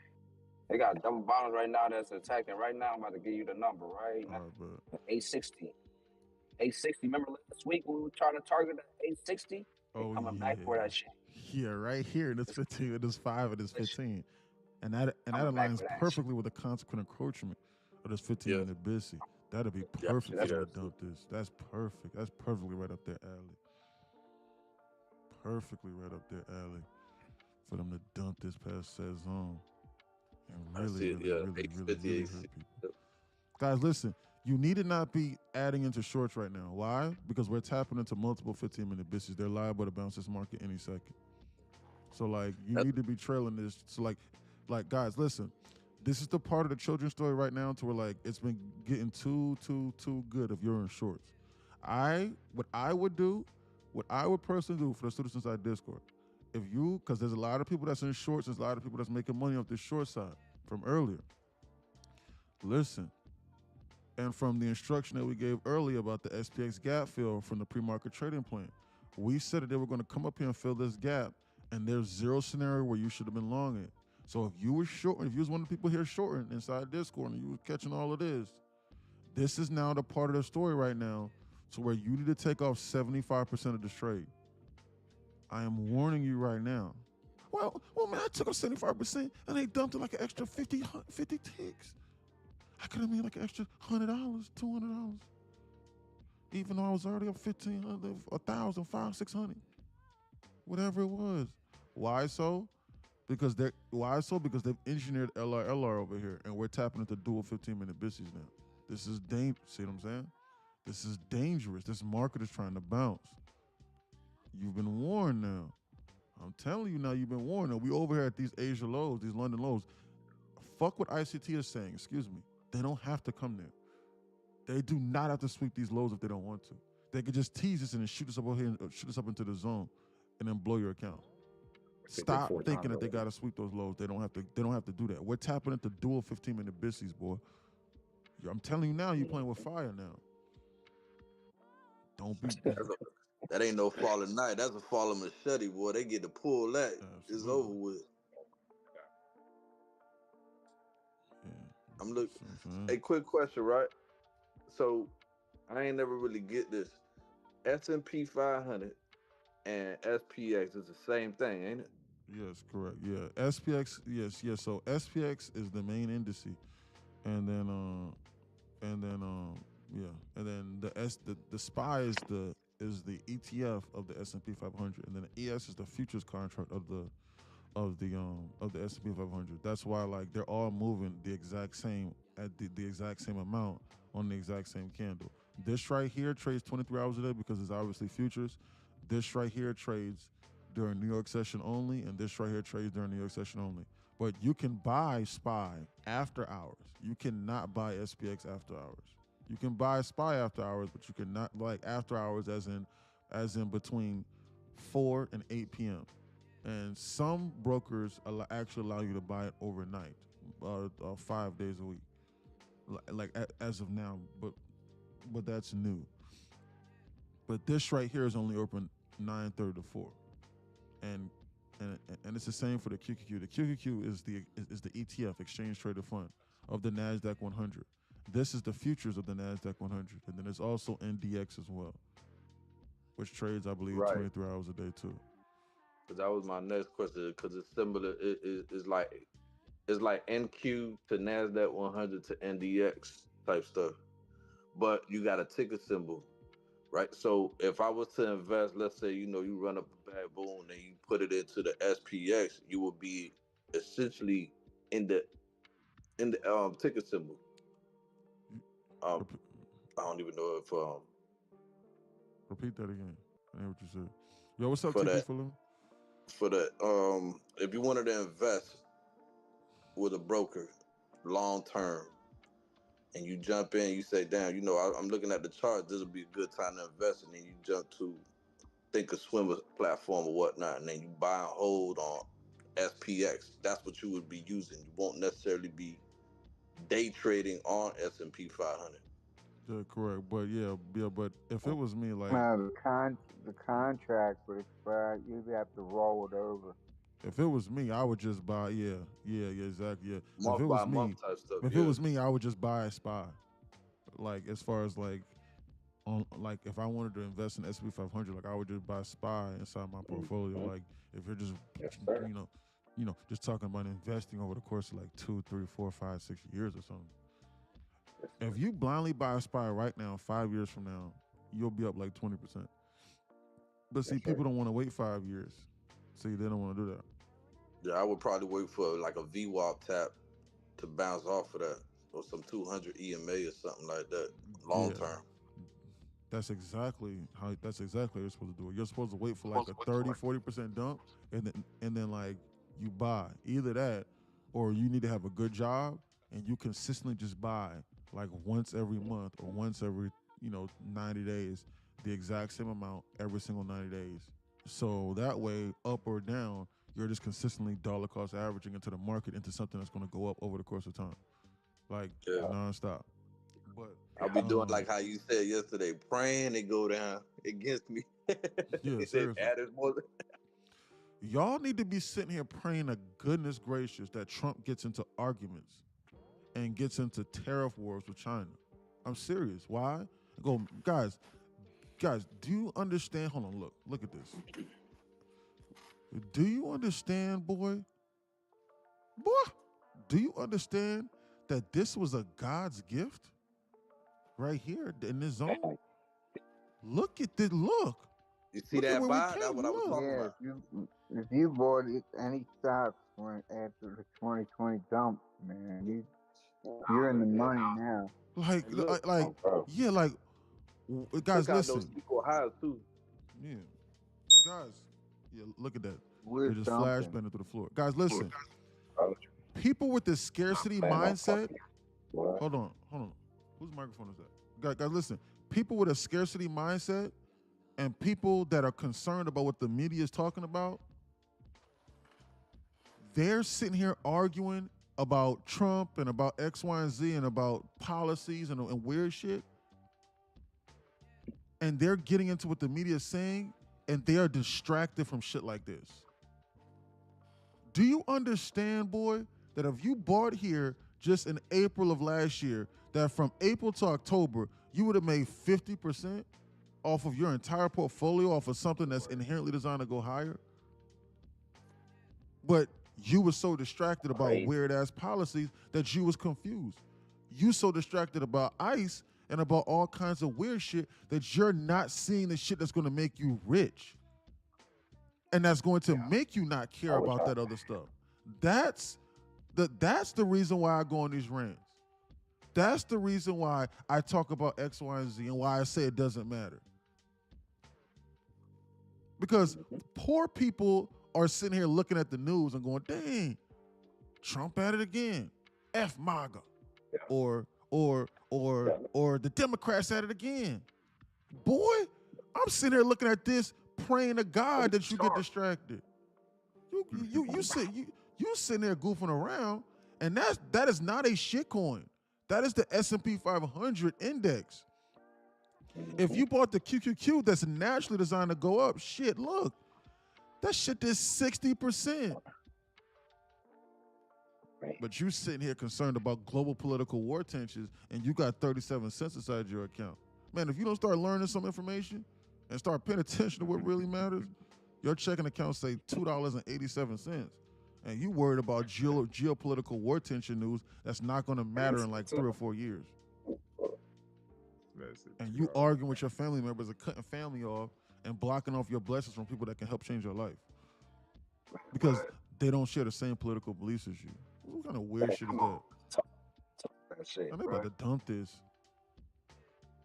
They got double bottoms right now that's attacking. Right now, I'm about to give you the number right now. 860. 860. Remember last week when we were trying to target that 860? Oh, coming back for that shit. Yeah, right here in this 15, in this 5, and this 15. And that aligns perfectly with the consequent encroachment of this 15-minute BISI. That'll be perfect for them to dump this. That's perfect. That's perfectly right up their alley. Perfectly right up their alley for them to dump this past that zone. And really hurt people. Guys, listen, you need to not be adding into shorts right now. Why? Because we're tapping into multiple 15-minute BISIs. They're liable to bounce this market any second. So, like, you need to be trailing this. So, like, guys, listen. This is the part of the children's story right now to where, like, it's been getting too good if you're in shorts. What I would personally do for the Students Inside Discord, because there's a lot of people that's in shorts, there's a lot of people that's making money off this short side from earlier. Listen, and from the instruction that we gave earlier about the SPX gap fill from the pre-market trading plan, we said that they were going to come up here and fill this gap, and there's zero scenario where you should have been long it. So if you were short, if you was one of the people here shorting inside Discord and you were catching all of this is now the part of the story right now to where you need to take off 75% of this trade. I am warning you right now. Well, man, I took off 75% and they dumped it like an extra 50 ticks. I could have made like an extra $100, $200. Even though I was already up $1,500, $1,000, $500, $600. Whatever it was. Why so? Because they've engineered LR over here and we're tapping into dual 15-minute BISIs now. This is dangerous. See what I'm saying? This is dangerous. This market is trying to bounce. You've been warned now. I'm telling you now, you've been warned. Now, we over here at these Asia lows, these London lows. Fuck what ICT is saying, excuse me. They don't have to come there. They do not have to sweep these lows if they don't want to. They could just tease us and shoot us up over here and shoot us up into the zone and then blow your account. Stop thinking that they gotta sweep those lows. They don't have to do that. We're tapping into dual 15-minute BISIs, boy. I'm telling you now, you're playing with fire now. Don't be. That ain't no falling knife. That's a falling machete, boy. They get to pull that. Absolutely. It's over with. Yeah. I'm looking. A quick question, right? So I ain't never really get this. S&P 500 and SPX is the same thing, ain't it? Yes, correct. Yeah, SPX. Yes. So SPX is the main indice, and then the SPY is the ETF of the S&P 500, and then the ES is the futures contract of the S&P 500. That's why, like, they're all moving the exact same at the exact same amount on the exact same candle. This right here trades 23 hours a day because it's obviously futures. This right here trades during New York session only, and this right here trades during New York session only. But you can buy SPY after hours. You cannot buy SPX after hours. You can buy SPY after hours, but you cannot like after hours as in between 4 and 8 p.m. And some brokers actually allow you to buy it overnight, 5 days a week, like as of now. But that's new. But this right here is only open 9:30 to 4, and it's the same for the QQQ. The QQQ is the ETF, exchange traded fund, of the Nasdaq 100. This is the futures of the Nasdaq 100, and then there's also NDX as well, which trades, I believe, 23 hours a day too. Because that was my next question. Because it's similar. It's like NQ to Nasdaq 100 to NDX type stuff, but you got a ticker symbol, right? So if I was to invest, let's say you run up a baboon and you put it into the SPX, you will be essentially in the ticker symbol. I don't even know if repeat that again. I know what you said. Yo, what's up, TP Falloon? For that, if you wanted to invest with a broker long term, and you jump in, you say, "Damn, I'm looking at the chart. This would be a good time to invest." And then you jump to Thinkorswim platform or whatnot, and then you buy and hold on SPX. That's what you would be using. You won't necessarily be day trading on S&P 500. Yeah, correct. But but if it was me, like the contract would expire, you'd have to roll it over. If it was me, I would just buy. Yeah, exactly. Yeah. Month by month type stuff. If it was me, I would just buy a SPY. Like as far as like if I wanted to invest in S&P 500, like I would just buy SPY inside my portfolio. Mm-hmm. Like if you're just just talking about investing over the course of like 2, 3, 4, 5, 6 years or something. If you blindly buy a SPY right now, 5 years from now, you'll be up like 20%. But see, people don't want to wait 5 years. See, they don't want to do that. Yeah, I would probably wait for like a VWAP tap to bounce off of that, or some 200 EMA or something like that, long term. That's exactly how you're supposed to do it. You're supposed to wait for like a 30-40% dump, and then like you buy either that, or you need to have a good job and you consistently just buy like once every month or once every 90 days, the exact same amount every single 90 days. So that way, up or down, you're just consistently dollar cost averaging into the market into something that's going to go up over the course of time, like nonstop. But I'll be doing like how you said yesterday, praying it go down against me. Yeah, seriously. Y'all need to be sitting here praying to goodness gracious that Trump gets into arguments and gets into tariff wars with China. I'm serious. Why? Guys, do you understand? Hold on, look at this. Do you understand, boy? Do you understand that this was a God's gift right here in this zone? Look at this. Look. You see that buy? That's what I was talking about. If you bought any stocks after the 2020 dump, man, you're in the money now. Guys, listen. Those equal highs too. Yeah, guys. Yeah, look at that. They just flash bending through the floor. Guys, listen. People with this scarcity mindset. Hold on. Whose microphone is that? Guys, listen. People with a scarcity mindset and people that are concerned about what the media is talking about, they're sitting here arguing about Trump and about X, Y, and Z and about policies and weird shit. And they're getting into what the media is saying, and they are distracted from shit like this. Do you understand, boy, that if you bought here just in April of last year, that from April to October, you would have made 50% off of your entire portfolio off of something that's inherently designed to go higher? But you were so distracted about weird-ass policies that you was confused. You so distracted about ICE and about all kinds of weird shit that you're not seeing the shit that's going to make you rich. And that's going to make you not care about that other stuff. That's the reason why I go on these rants. That's the reason why I talk about X, Y, and Z and why I say it doesn't matter. Because poor people are sitting here looking at the news and going, dang, Trump at it again. F MAGA. Or the Democrats at it again. Boy, I'm sitting here looking at this, praying to God that you get distracted. You sitting there goofing around, and that is not a shit coin. That is the S&P 500 index. If you bought the QQQ that's naturally designed to go up, shit, look, that shit did 60%. But you sitting here concerned about global political war tensions, and you got 37 cents inside your account. Man, if you don't start learning some information and start paying attention to what really matters, your checking account say $2.87. And you worried about geopolitical war tension news that's not going to matter in like 3 or 4 years. And you arguing with your family members and cutting family off and blocking off your blessings from people that can help change your life. Because they don't share the same political beliefs as you. What kind of weird shit is that? I'm about to dump this.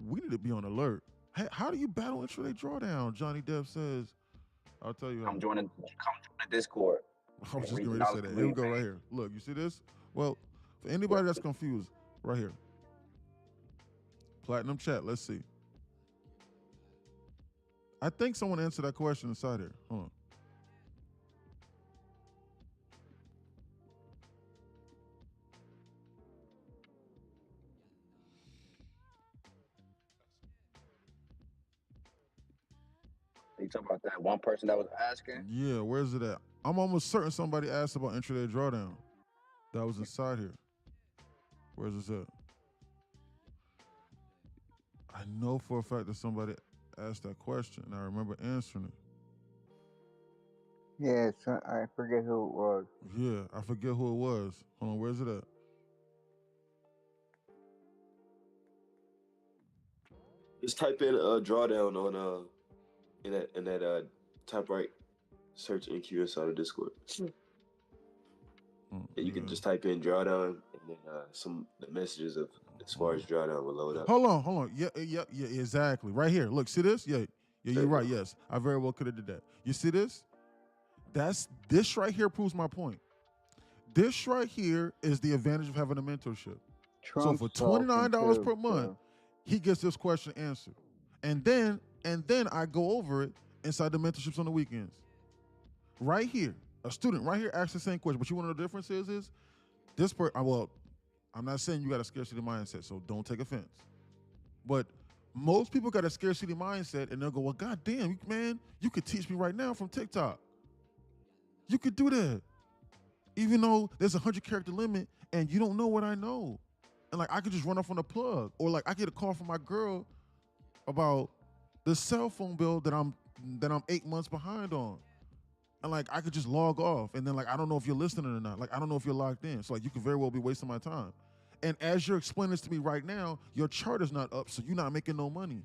We need to be on alert. Hey, how do you battle intraday drawdown? Johnny Depp says. I'll tell you how. Come join the Discord. I was just going to say that. Here we go right here. Look, you see this? Well, for anybody that's confused, right here. Platinum chat, let's see. I think someone answered that question inside here. Hold on. You talking about that one person that was asking? Yeah, where's it at? I'm almost certain somebody asked about intraday drawdown. That was inside here. Where's this at? I know for a fact that somebody asked that question, and I remember answering it. Yeah, I forget who it was. Yeah, I forget who it was. Hold on, where's it at? Just type in drawdown on in that top right search NQ inside of Discord. And you can just type in drawdown, and then the messages of as far as drawdown will load up. Hold on. Yeah, exactly. Right here. Look, see this? Yeah, you're right. Yes, I very well could have did that. You see this? This right here proves my point. This right here is the advantage of having a mentorship. So for $29 per month, he gets this question answered. And then I go over it inside the mentorships on the weekends. Right here, a student right here asks the same question. But you want to know the difference is this well, I'm not saying you got a scarcity mindset, so don't take offense. But most people got a scarcity mindset, and they'll go, well, goddamn, man, you could teach me right now from TikTok. You could do that. Even though there's a 100-character limit, and you don't know what I know. And like, I could just run off on a plug. Or like, I get a call from my girl about the cell phone bill that I'm 8 months behind on. And like, I could just log off. And then like, I don't know if you're listening or not. Like, I don't know if you're logged in. So like, you could very well be wasting my time. And as you're explaining this to me right now, your chart is not up, so you're not making no money.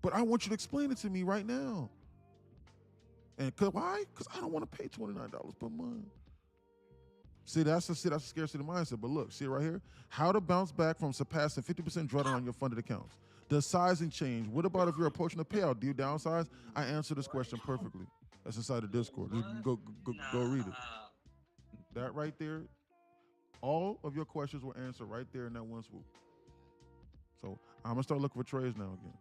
But I want you to explain it to me right now. And why? Because I don't want to pay $29 per month. See, that's a scarcity mindset. But look, see it right here? How to bounce back from surpassing 50% drawdown on your funded accounts. Does sizing change? What about if you're approaching a payout? Do you downsize? I answer this question perfectly. That's inside the Discord. Go read it. That right there, all of your questions were answered right there in that one swoop. So I'm gonna start looking for trades now again.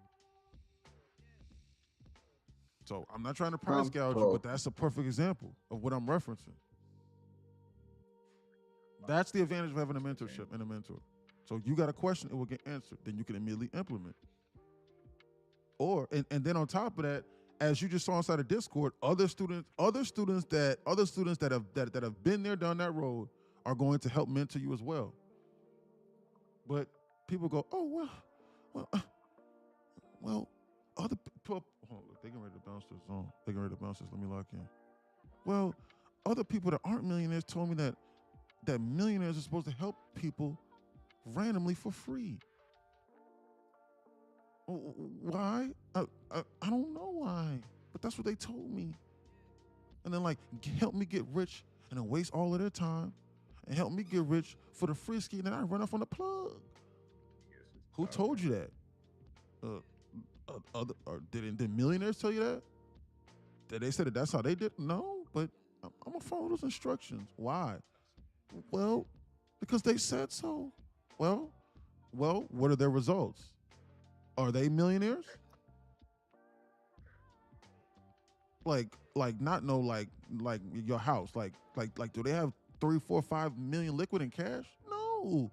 So I'm not trying to price gouge you, but that's a perfect example of what I'm referencing. That's the advantage of having a mentorship and a mentor. So you got a question, it will get answered. Then you can immediately implement. And then on top of that, as you just saw inside of Discord, other students that have been there down that road are going to help mentor you as well. But people go, oh well, other people. Hold on, look, they getting ready to bounce this zone. They getting ready to bounce this. Let me lock in. Well, other people that aren't millionaires told me that millionaires are supposed to help people randomly for free. Why? I don't know why, but that's what they told me. And then like, help me get rich and then waste all of their time and help me get rich for the frisky, and then I run off on the plug. Who told you that? Did millionaires tell you that? They said that that's how they did. No, but I'm gonna follow those instructions. Why? Well, because they said so. Well, what are their results? Are they millionaires? Like not no like your house. Like do they have 3, 4, 5 million liquid in cash? No.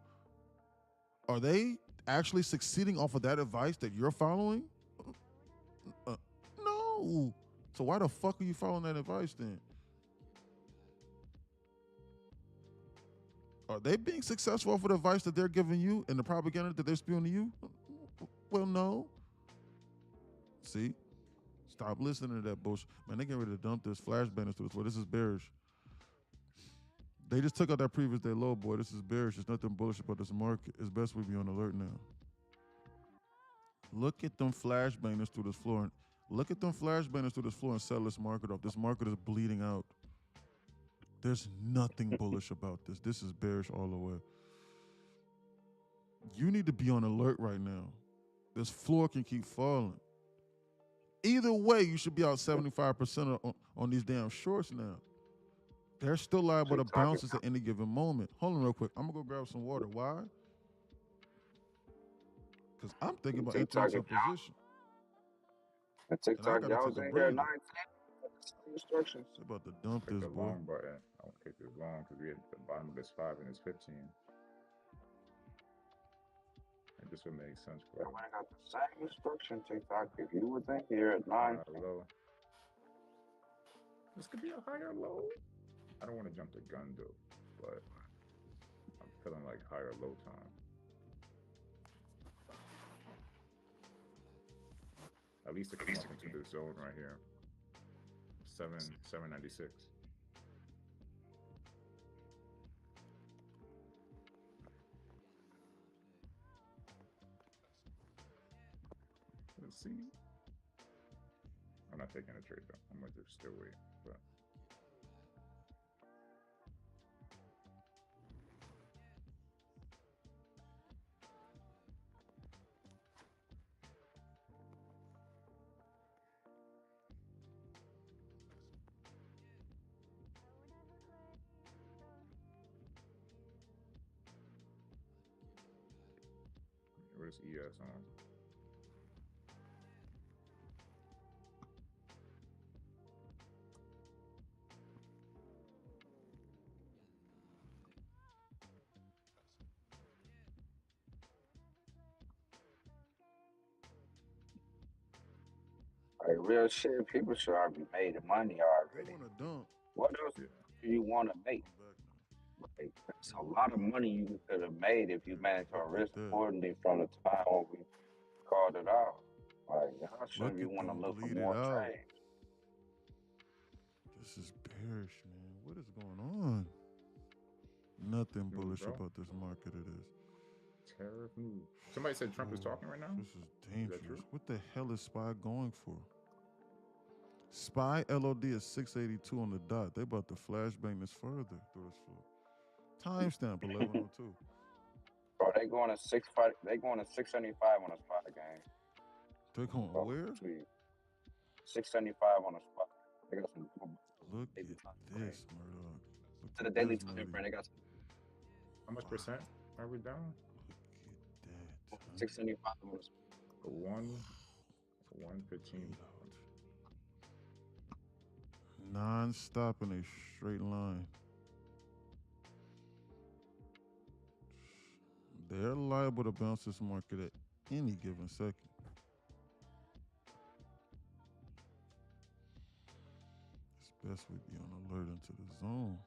Are they actually succeeding off of that advice that you're following? No. So why the fuck are you following that advice then? Are they being successful off of the advice that they're giving you and the propaganda that they're spewing to you? Well, no. See? Stop listening to that bullshit. Man, they getting ready to dump this flashbang through the floor. This is bearish. They just took out that previous day low, boy. This is bearish. There's nothing bullish about this market. It's best we be on alert now. Look at them flashbangers through this floor. Look at them flashbangers through this floor and sell this market off. This market is bleeding out. There's nothing bullish about this. This is bearish all the way. You need to be on alert right now. This floor can keep falling. Either way, you should be out 75% on these damn shorts now. They're still liable to bounces at any given moment. Hold on real quick. I'm going to go grab some water. Why? Because I'm thinking about entering some position. And TikTok, y'all was in here at 9:10. Instructions. They're about to dump this, the boy. long button. I won't take this long because we at the bottom of this 5 and it's 15. And this would make sense for I got the same instruction, TikTok. If you was in here at 9. Low. This could be a higher low. I don't want to jump the gun though, but I'm feeling like higher low time. At least to come up into this zone right here. 796. Let's see. I'm not taking a trade though. I'm gonna just still wait. But where's ES on? Like real shit, people should already made the money already. They want to dump. What else do you want to make? Like, that's a lot of money you could have made if you managed to risk accordingly from the time when we called it out. Like, y'all shouldn't be want to look for more trades. This is bearish, man. What is going on? Nothing bullish about this market. It is. Tariff move. Somebody said Trump is talking right now? This is dangerous. What the hell is SPY going for? SPY LOD is 682 on the dot. They about to flashbang this further through this floor. Timestamp 1102. Bro, they going to 6.5. They going to 675 on a spot game. They're going where? 675 on a spot. They got some. Look at this, Murdoch. To the daily time frame, they got some. How much percent are we down? Look at that. 675 on a spot. 115. Non-stop in a straight line. They're liable to bounce this market at any given second. It's best we be on alert into the zone.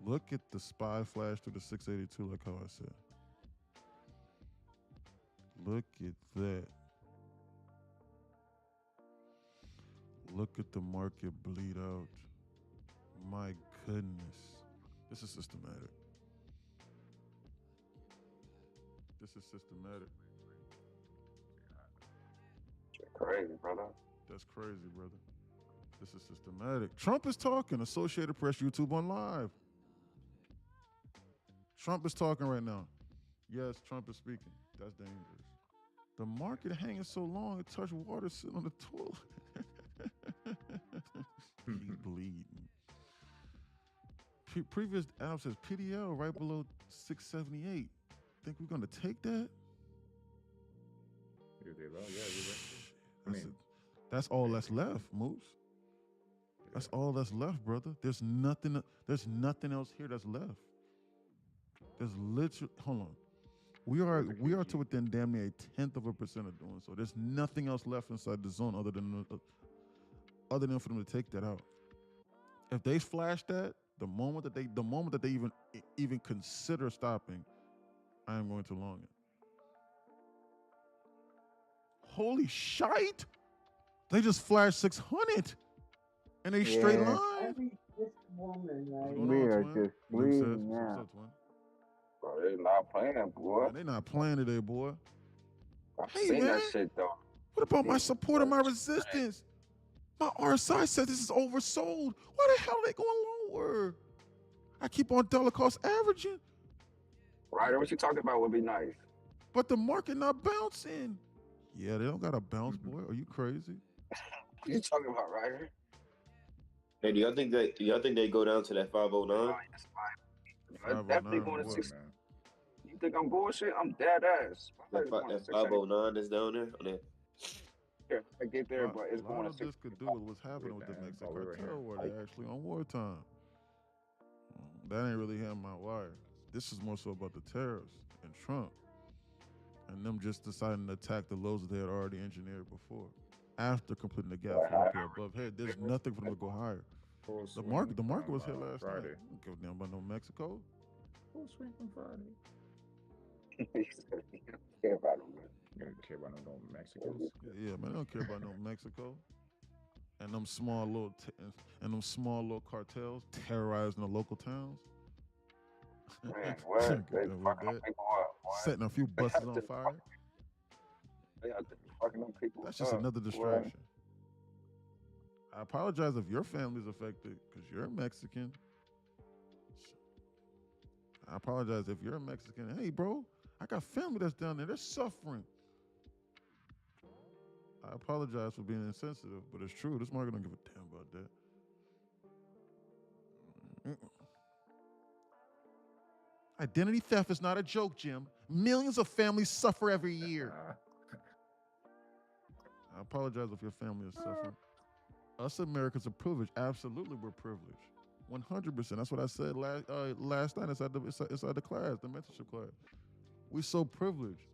Look at the SPY flash through the 682, like how I said. Look at that. Look at the market bleed out. My goodness. This is systematic. This is systematic. Crazy, brother. That's crazy, brother. This is systematic. Trump is talking. Associated Press, YouTube on live. Trump is talking right now. Yes, Trump is speaking. That's dangerous. The market hanging so long, it touched water sitting on the toilet. bleeding. Previous app says PDL right below 678. Think we're gonna take that? That's all that's left, Moose. That's all that's left, brother. There's nothing else here that's left. There's literally, hold on. We are to within damn near 1/10 of a percent of doing so. There's nothing else left inside the zone other than for them to take that out. If they flash that, the moment that they even consider stopping, I am going to long it. Holy shite! They just flashed 600 in a straight line. This woman, right? We are just bleeding now. What's up, Twin? Bro, they're not playing, boy. Man, they not playing today, boy. I've seen that shit, though. What about my support and my resistance? My RSI said this is oversold. Why the hell are they going lower? I keep on dollar cost averaging. Ryder, what you talking about would be nice. But the market not bouncing. Yeah, they don't got to bounce, boy. Are you crazy? What you talking about, Ryder? Hey, do y'all think they go down to that 509? I'm definitely going to 6. You think I'm bullshit? I'm dead ass. That 509 is down there? On there. Here, I get there, but it's going to 6. This could do with what's happening with the Mexican cartel where they're actually on wartime. That ain't really hitting my wire. This is more so about the tariffs and Trump and them just deciding to attack the lows that they had already engineered before. After completing the gap from up here above. Hey, there's nothing for them to go higher. The market was here last Friday. night. I don't give a damn about no Mexico. Full swing from Friday. You don't care about them, man. You don't care about no Mexicans? Yeah, man, they don't care about no Mexico. And them small little cartels terrorizing the local towns. Man, what? They fucking them people up, boy. Setting a few buses on fire. They out there fucking them people. That's just another distraction. I apologize if your family's affected because you're Mexican. I apologize if you're a Mexican. Hey, bro, I got family that's down there. They're suffering. I apologize for being insensitive, but it's true. This market don't give a damn about that. Identity theft is not a joke, Jim. Millions of families suffer every year. I apologize if your family is suffering. Us Americans are privileged. Absolutely, we're privileged. 100%. That's what I said last night inside the class, the mentorship class. We're so privileged.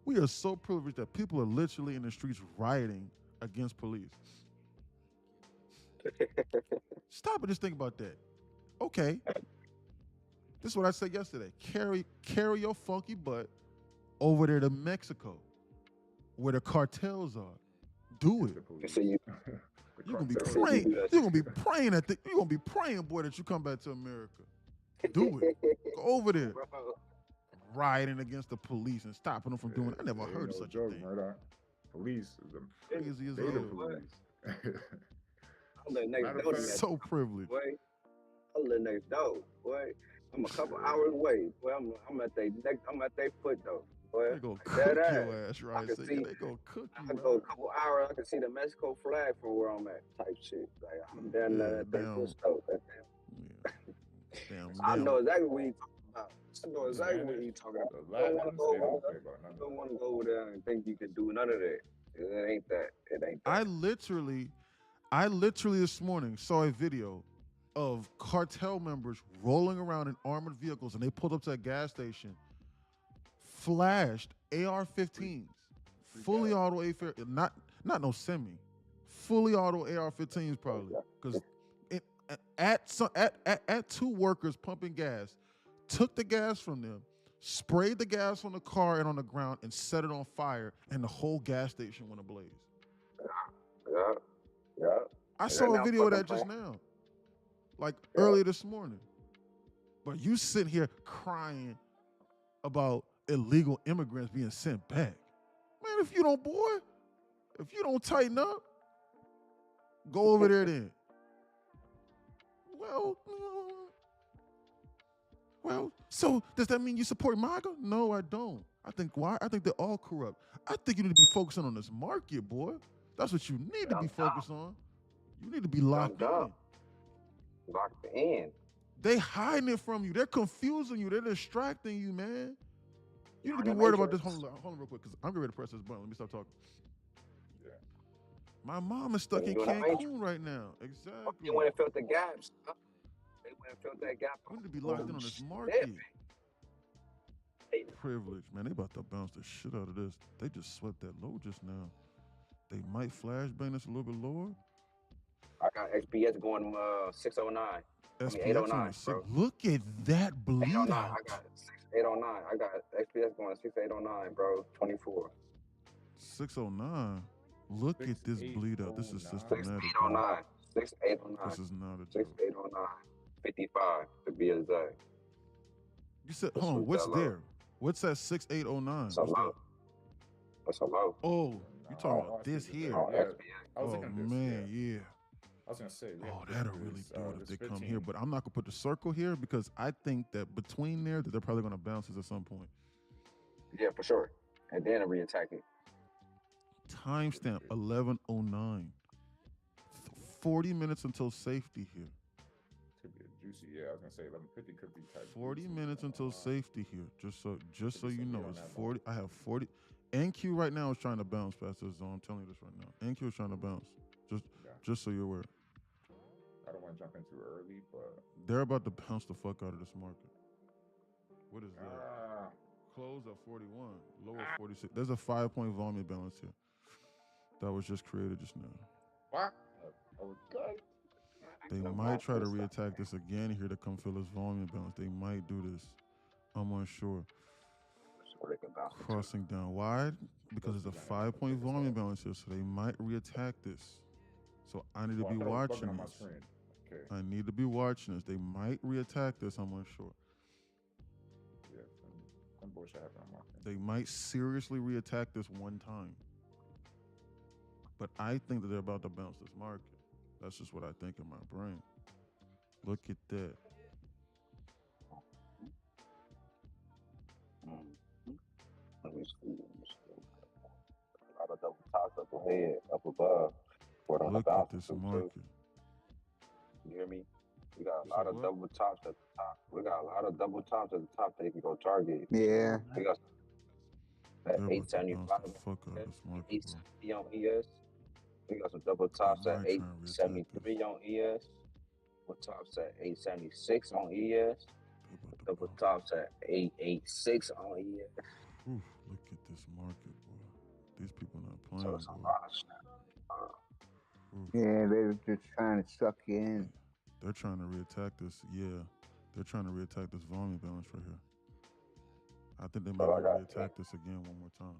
We are so privileged that people are literally in the streets rioting against police. Stop and just think about that. Okay. This is what I said yesterday. Carry your funky butt over there to Mexico, where the cartels are. Do it. You're gonna be praying. You're gonna be praying you're gonna be praying, boy, that you come back to America. Do it. Go over there. Rioting against the police and stopping them from doing it. I never heard of such a thing. Right? Police is crazy as hell. So privileged. Boy, I live next door, boy. I'm a couple hours away. Boy, I'm at their foot though. Boy, they gonna cook your ass, right? They gonna cook you. I go a couple hours. I can see the Mexico flag from where I'm at. Type shit. Like I'm down there at their footstove. I know exactly what he's talking about. I know exactly what he's talking about. I don't want to go over there and think you can do none of that. It ain't that. I literally this morning saw a video of cartel members rolling around in armored vehicles, and they pulled up to a gas station, flashed AR-15s, fully auto not no semi, fully auto AR-15s probably, because at two workers pumping gas, took the gas from them, sprayed the gas on the car and on the ground, and set it on fire, and the whole gas station went ablaze. Yeah. I saw a video of that just now, earlier this morning. But you sitting here crying about illegal immigrants being sent back. Man, if you don't tighten up, go over there then. Well, so does that mean you support MAGA? No, I don't. I think they're all corrupt. I think you need to be focusing on this market, boy. That's what you need to be focused on. You need to be locked in. Locked in. They hiding it from you. They're confusing you. They're distracting you, man. You need to be worried about this. Hold on real quick, because I'm getting ready to press this button. Let me stop talking. Yeah. My mom is stuck in Cancun right now. Exactly. They went and filled the gaps. They went and filled that gap. We need to be locked in on this market. Privilege, man. They about to bounce the shit out of this. They just swept that low just now. They might flashbang this a little bit lower. I got XPS going 609. SPX 809, bro. Look at that bleed out. I got 6809. I got XPS going 6809, bro. 24. 609. Look at this bleed out. This is systematic. 6809. 6809. This is not a joke. 6809. 55 to be exact. You said, hold on, what's there? What's that 6809? That's a low. That's a low. Oh, you talking about this here? Oh, man, yeah. I was gonna say, oh, that'll really do it if they come here. But I'm not gonna put the circle here because I think that between there that they're probably gonna bounce us at some point. Yeah, for sure. And then a reattack it. Timestamp 1109. 40 minutes until safety here. Could be a juicy. Yeah, I was gonna say 1150 could be tight. 40 minutes until safety here. Just so you know, it's 40. I have 40. NQ right now is trying to bounce past this zone. I'm telling you this right now. NQ is trying to bounce. Just so you're aware. I don't want to jump in too early, but they're about to bounce the fuck out of this market. What is that? Close at 41, lower 46. There's a 5-point volume balance here that was just created just now. What? Okay. They might try to reattack this again here to come fill this volume balance. They might do this. I'm unsure. Crossing down wide because there's a 5-point volume balance here, so they might reattack this. So I need to be watching this. Okay. I need to be watching this. They might reattack this. I'm unsure. Yeah, some bullshit happened on my screen. They might seriously reattack this one time. But I think that they're about to bounce this market. That's just what I think in my brain. Look at that. Let me see. A lot of double tops up ahead, up above. Look at this market. You hear me? We got a lot of double tops at the top. We got a lot of double tops at the top that you can go target. Yeah. We got that 875 870 on ES. We got some double tops at 873 on ES. Double tops at 876 on ES. Double tops at 886 on ES. Oof, look at this market, boy. These people not playing. So it's a lot of snap. Yeah, they're just trying to suck you in. They're trying to reattack this. Yeah, they're trying to reattack this volume balance right here. I think they might reattack this again one more time.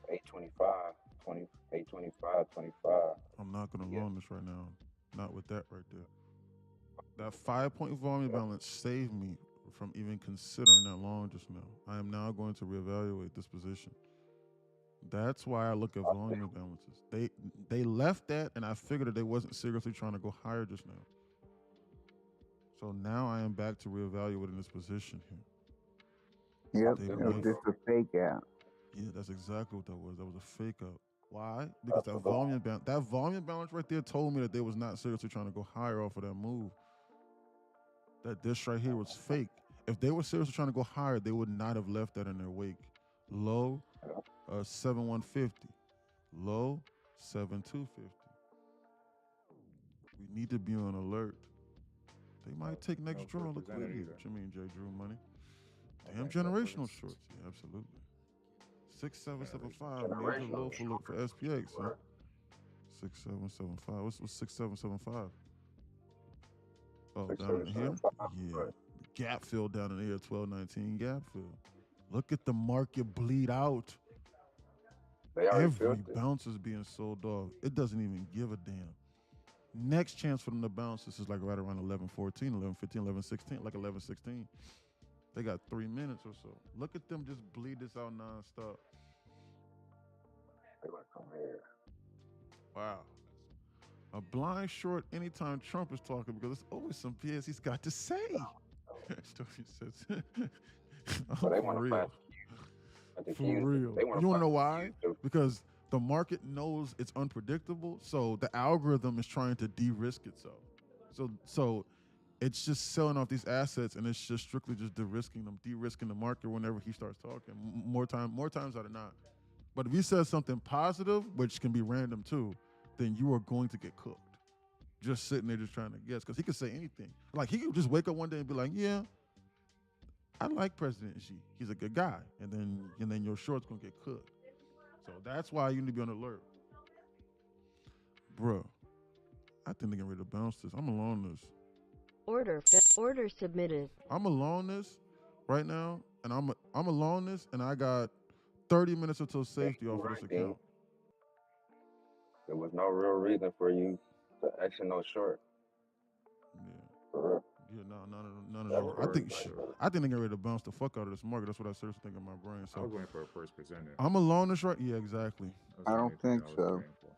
825, 20, 825, 25. I'm not going to long this right now. Not with that right there. That 5-point volume balance saved me from even considering that long just now. I am now going to reevaluate this position. That's why I look at volume imbalances. They left that, and I figured that they wasn't seriously trying to go higher just now. So now I am back to reevaluating this position here. Yep, it was just a fake out. Yeah, that's exactly what that was. That was a fake out. Why? Because that volume balance right there told me that they was not seriously trying to go higher off of that move. That this right here was fake. If they were seriously trying to go higher, they would not have left that in their wake. Low, 7150. Low, 7250. We need to be on alert. They might take next draw liquidity. What you mean, J. Drew money? Damn generational shorts. Yeah, absolutely. 6775. Major low for SPX, huh? 6775. What's 6775? Oh, down in here? Yeah. Gap fill down in here, 1219 gap fill. Look at the market bleed out. Every bounce is being sold off. It doesn't even give a damn. Next chance for them to bounce, this is like right around 1114, 1115, 1116, like 1116. They got 3 minutes or so. Look at them just bleed this out nonstop. They might come here. Wow. A blind short anytime Trump is talking because there's always some BS he's got to say. Stuff he says. But they want to real. For real. You want to know why? Because the market knows it's unpredictable, so the algorithm is trying to de-risk itself. So it's just selling off these assets, and it's just strictly just de-risking the market whenever he starts talking. More times out of not. But if he says something positive, which can be random too, then you are going to get cooked. Just sitting there just trying to guess, because he could say anything. Like he could just wake up one day and be like, "Yeah, I like President Xi. He's a good guy," and then your short's gonna get cooked. So that's why you need to be on alert, bro. I think they're getting ready to bounce this. I'm alone this. Order submitted. I'm alone this right now, and I'm alone this, and I got 30 minutes until safety off of this account. There was no real reason for you to action no short. Yeah. Yeah, no. I think they're getting ready to bounce the fuck out of this market. That's what I seriously think in my brain. So I was waiting for a first presenter. I'm alone this right. Yeah, exactly. I don't think so. Yeah,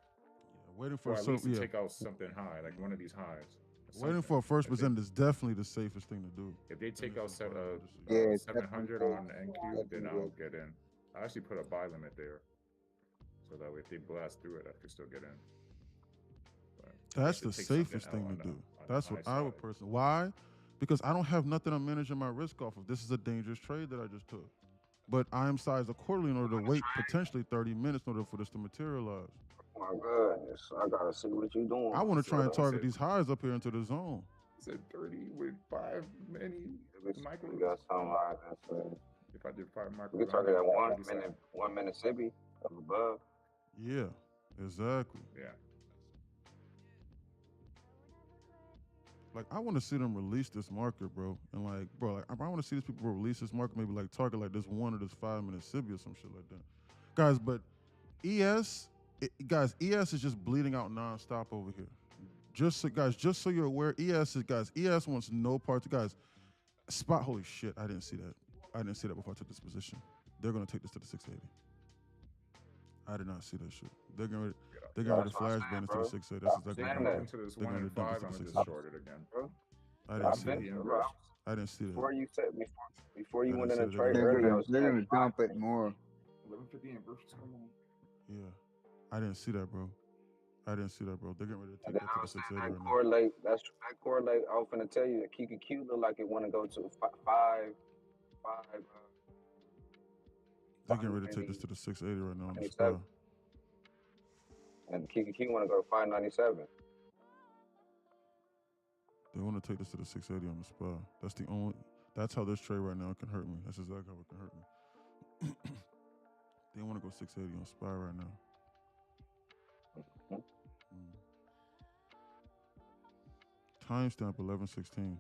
waiting for at least to take out something high, like one of these highs. Waiting for a first presenter is definitely the safest thing to do. If they take out 700 on NQ, then I'll get in. I actually put a buy limit there, so that way if they blast through it, I can still get in. But that's the safest thing to do. That's what I would personally. Why? Because I don't have nothing I'm managing my risk off of. This is a dangerous trade that I just took. But I am sized accordingly in order to wait potentially 30 minutes in order for this to materialize. Oh my goodness, I gotta see what you're doing. I want to try and target these highs up here into the zone. Said 30 with 5 many micros. We got some highs. If I did 5 micros, we can target that 1 minute Sibi up above. Yeah, exactly. Yeah. Like, I want to see them release this market, bro. And like, bro, like, I want to see these people release this market, maybe like target like this 1 or this 5 minute Sibi or some shit like that. Guys, but ES is just bleeding out nonstop over here. Just so you're aware, ES wants no parts. Guys, spot, holy shit, I didn't see that. I didn't see that before I took this position. They're gonna take this to the 680. I did not see that shit. They're gonna ready to flash ban into the 680. That's exactly what they're into this going 1 to and dump 5. this to I'm the just 680. shorted again. I didn't see that. I didn't see that. Before you went in the trade earlier, they're gonna dump it more. 1150 inversions, come on. Yeah, I didn't see that, bro. They're getting ready to take that to the 680 right now. That correlate. I was finna tell you that QQQ look like it want to go to 5. They're getting ready to take this to the 680 right now on the spot. And QQQ want to go to 597. They want to take this to the 680 on the spot. That's how this trade right now can hurt me. That's exactly how it can hurt me. They want to go 680 on spot right now. Timestamp 11:16.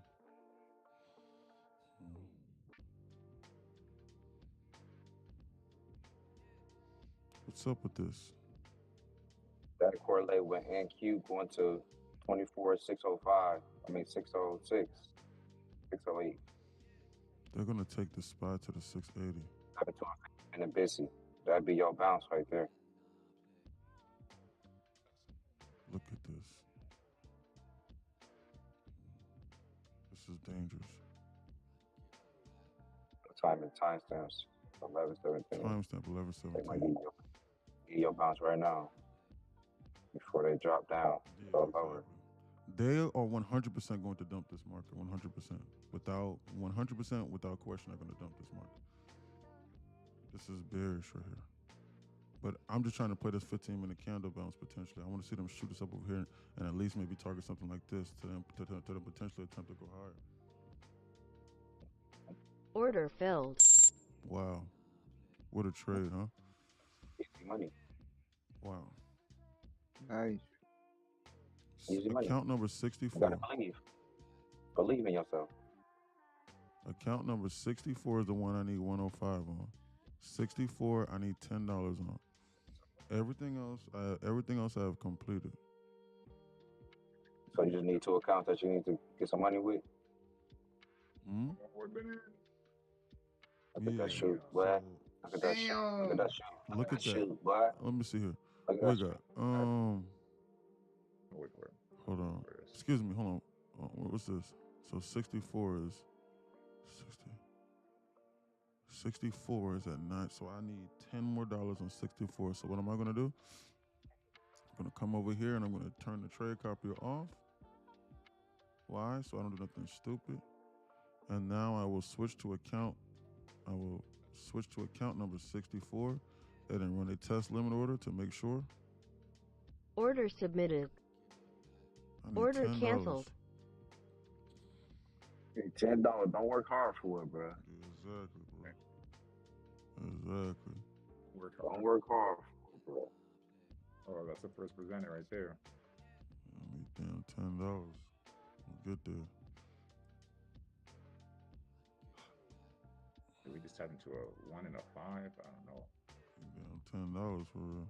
What's up with this? That correlate with NQ going to 24,605. I mean 606, 608. They're gonna take the spot to the 680. And a busy. That'd be your bounce right there. Look at this. This is dangerous. Timestamps 11:17. Timestamp 11:17. Get your bounce right now before they drop down. Yeah, exactly. They are 100% going to dump this market. 100%. Without question, they're going to dump this market. This is bearish right here. But I'm just trying to play this 15-minute candle bounce potentially. I want to see them shoot us up over here and at least maybe target something like this to them potentially attempt to go higher. Order filled. Wow. What a trade, huh? Easy money. Wow. Nice. Easy money. Account number 64. You gotta believe in yourself. Account number 64 is the one I need 105 on. 64, I need $10 on. Everything else I have completed. So you just need 2 accounts that you need to get some money with? Look at that shoot, boy. Look at that shoot. Look at that shoot. Look at that. Shoot, boy. Let me see here. Look at We that got, Wait for it. hold on. Excuse me, hold on. What's this? So 64 is 60. 64 is at 9, so I need $10 more on 64. So what am I gonna do? I'm gonna come over here and I'm gonna turn the trade copier off. Why? So I don't do nothing stupid. And now I will switch to account. I will switch to account number 64 and then run a test limit order to make sure. Order submitted. Order $10. canceled. Hey, $10. Don't work hard for it, bro. Exactly, bro. Exactly. Don't work hard for it, bro. Oh, that's the first presenter right there. I need damn $10. We'll get there. We just tapped into a 1 and a 5. I don't know. Damn $10 for real.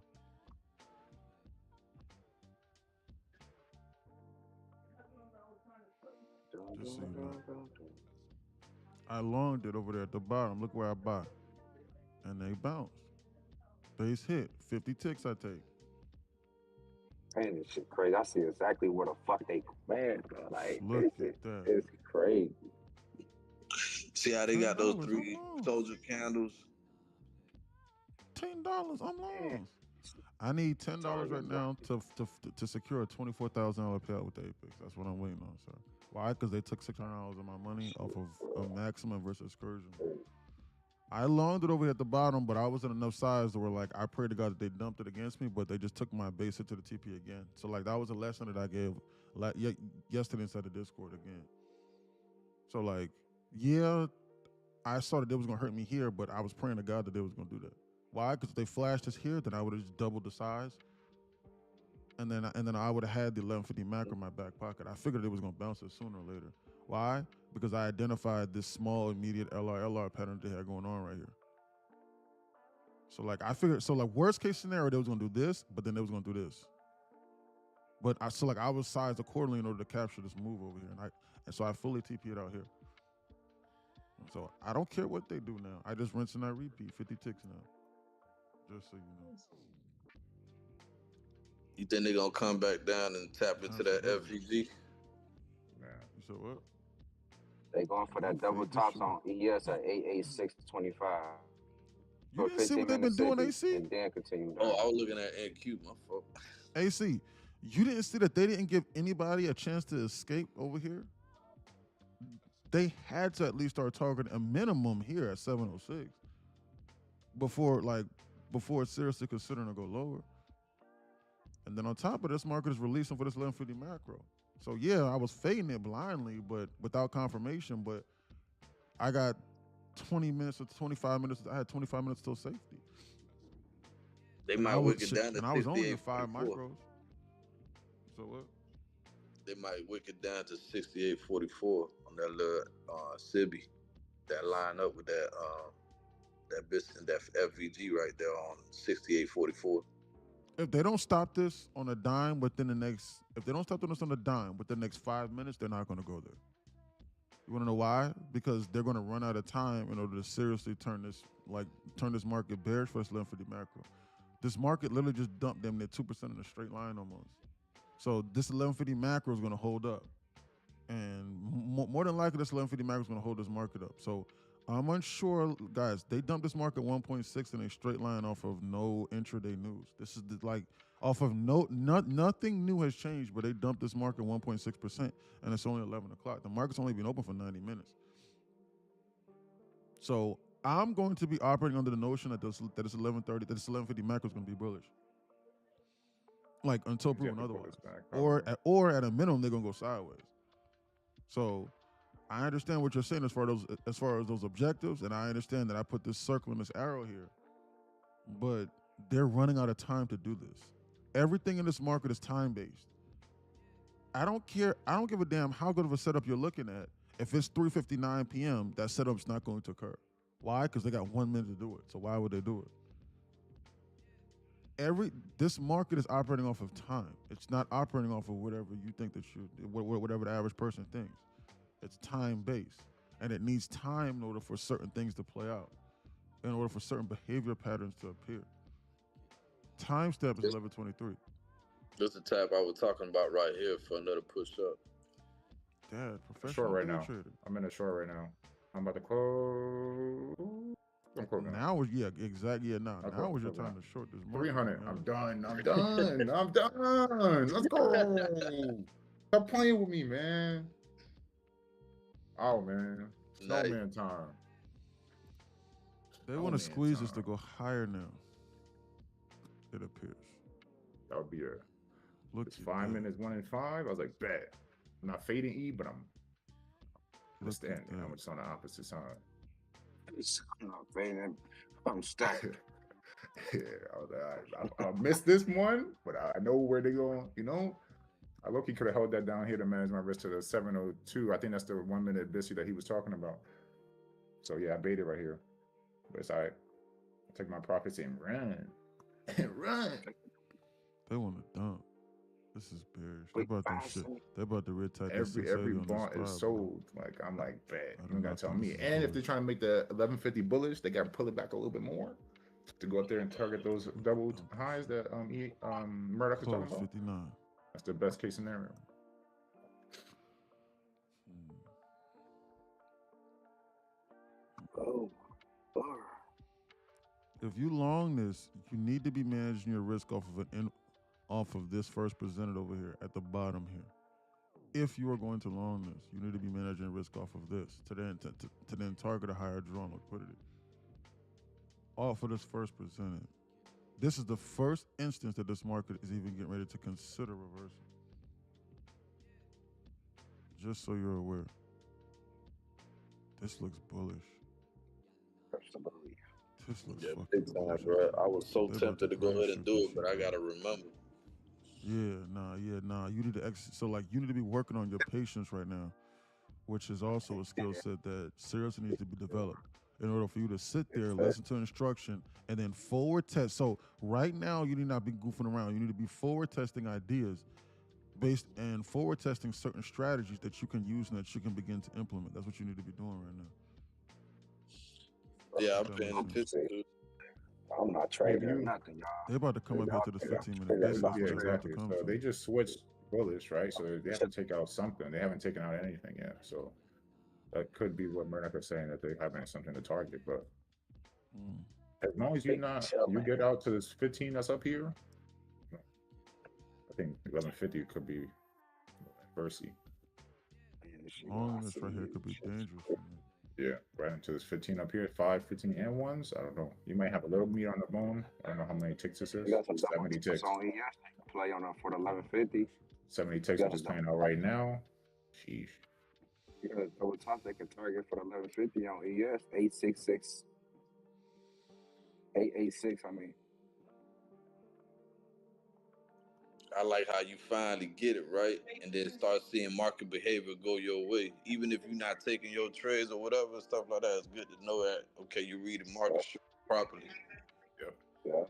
Just so you know. I longed it over there at the bottom. Look where I buy. And they bounced. Base hit. 50 ticks I take. Man, this shit crazy. I see exactly where the fuck they man, bro. Like, look at that. It's crazy. See how they got those 3 soldier candles? $10. I'm lost. I need $10 right now to secure a $24,000 payout with the Apex. That's what I'm waiting on, sir. Why? Because they took $600 of my money off of a maximum versus excursion. I longed it over at the bottom, but I wasn't enough size to where, like, I pray to God that they dumped it against me, but they just took my base hit to the TP again. So, like, that was a lesson that I gave yesterday inside the Discord again. So, like, yeah, I saw that they was going to hurt me here, but I was praying to God that they was going to do that. Why? Because if they flashed us here, then I would have just doubled the size. And then I would have had the 1150 macro in my back pocket. I figured it was going to bounce it sooner or later. Why? Because I identified this small immediate LR pattern they had going on right here. So like I figured, so like worst case scenario, they was going to do this, but then they was going to do this. But I was sized accordingly in order to capture this move over here. And so I fully TP'd out here. So I don't care what they do now. I just rinse and I repeat 50 ticks now. Just so you know. You think they're gonna come back down and tap into that FVG? Yeah. You said what? They going for that double tops on ES at 88625. You didn't see what they've been doing, AC? And then continue. Oh, I was looking at NQ, my fault. AC, you didn't see that they didn't give anybody a chance to escape over here? They had to at least start targeting a minimum here at 706 before seriously considering to go lower. And then on top of this, market is releasing for this 1150 macro. So yeah, I was fading it blindly, but without confirmation. But I got 20 minutes or 25 minutes. I had 25 minutes till safety. They might wick it down to 68.44. And I was only in 5 micros. So what? They might wick it down to 68.44 on that little Sibby. That line up with that FVG right there on 68.44. If they don't stop this on a dime within the next, if they don't stop this on a dime within the next 5 minutes, they're not going to go there. You want to know why? Because they're going to run out of time in order to seriously turn this market bearish for this 1150 macro. This market literally just dumped them near 2% in a straight line almost. So this 1150 macro is going to hold up, and more than likely this 1150 macro is going to hold this market up. So I'm unsure, guys. They dumped this market 1.6 in a straight line off of no intraday news. This is off of nothing new has changed, but they dumped this market 1.6%, and it's only 11 o'clock. The market's only been open for 90 minutes. So I'm going to be operating under the notion that it's 11:30, that this 1150 macro is going to be bullish, like until proven otherwise, or at a minimum they're going to go sideways. So I understand what you're saying as far as those objectives, and I understand that I put this circle and this arrow here, but they're running out of time to do this. Everything in this market is time-based. I don't care. I don't give a damn how good of a setup you're looking at. If it's 3:59 p.m., that setup's not going to occur. Why? Because they got 1 minute to do it. So why would they do it? This market is operating off of time. It's not operating off of whatever you think whatever the average person thinks. It's time-based, and it needs time in order for certain things to play out, in order for certain behavior patterns to appear. Time step is 11:23. This is the tab I was talking about right here for another push-up. Dad, professional short right day now. trader. I'm in a short right now. I'm about to close. Now was exactly. Yeah, now was your time to short this market. 300. I'm done. I'm done. Let's go. Stop playing with me, man. Oh man, snowman time. They want to squeeze us to go higher now. It appears. That would be it's 5 minutes, 1 and 5. I was like, bet. I'm not fading E, but I'm understanding how much on the opposite side. I'm not fading. I'm stacked. Yeah, I was like, I missed this one, but I know where they're going. You know, I look, he could have held that down here to manage my risk to the 702. I think that's the 1 minute BISI that he was talking about. So yeah, I baited right here. But it's all right. I take my profits and run. Run. They want to dump. This is bearish. They about to shit. They about to retake every bond is sold. Like I'm like, bad. You gotta tell me. And if they're trying to make the 1150 bullish, they gotta pull it back a little bit more to go up there and target those double highs that Murdoch is talking about. 59. That's the best case scenario. Oh, if you long this, you need to be managing your risk off of this first presented over here at the bottom here. If you are going to long this, you need to be managing risk off of this to then target a higher draw on liquidity. Off of this first presented. This is the first instance that this market is even getting ready to consider reversal. Just so you're aware. This looks bullish. This looks fucking big time, bro. I was so tempted to go ahead and do it, but I gotta remember. Yeah, nah. You need to so like you need to be working on your patience right now, which is also a skill set that seriously needs to be developed in order for you to sit there, listen to instruction, and then forward test. So right now, you need not be goofing around. You need to be forward testing ideas based and forward testing certain strategies that you can use and that you can begin to implement. That's what you need to be doing right now. Yeah, I'm paying attention to. I'm not trading nothing, y'all. They're about to come up here to this 15-minute. Yeah, exactly. So they just switched bullish, right? So they have to take out something. They haven't taken out anything yet. So that could be what Murdoch is saying, that they haven't something to target. But as long as you get out to this 15 that's up here, I think 1150 could be Versi. Long this right here could be dangerous. Yeah, right into this 15 up here, 5, 15, and 1s. I don't know. You might have a little meat on the bone. I don't know how many ticks this is. 70 ticks. Play on for the 1150. 70 ticks are just playing out right now. Sheesh. You got a double top they can target for the 1150 on ES. 866. 886, I mean. I like how you finally get it right and then start seeing market behavior go your way. Even if you're not taking your trades or whatever, stuff like that, it's good to know that, okay, you're reading market properly. Yeah.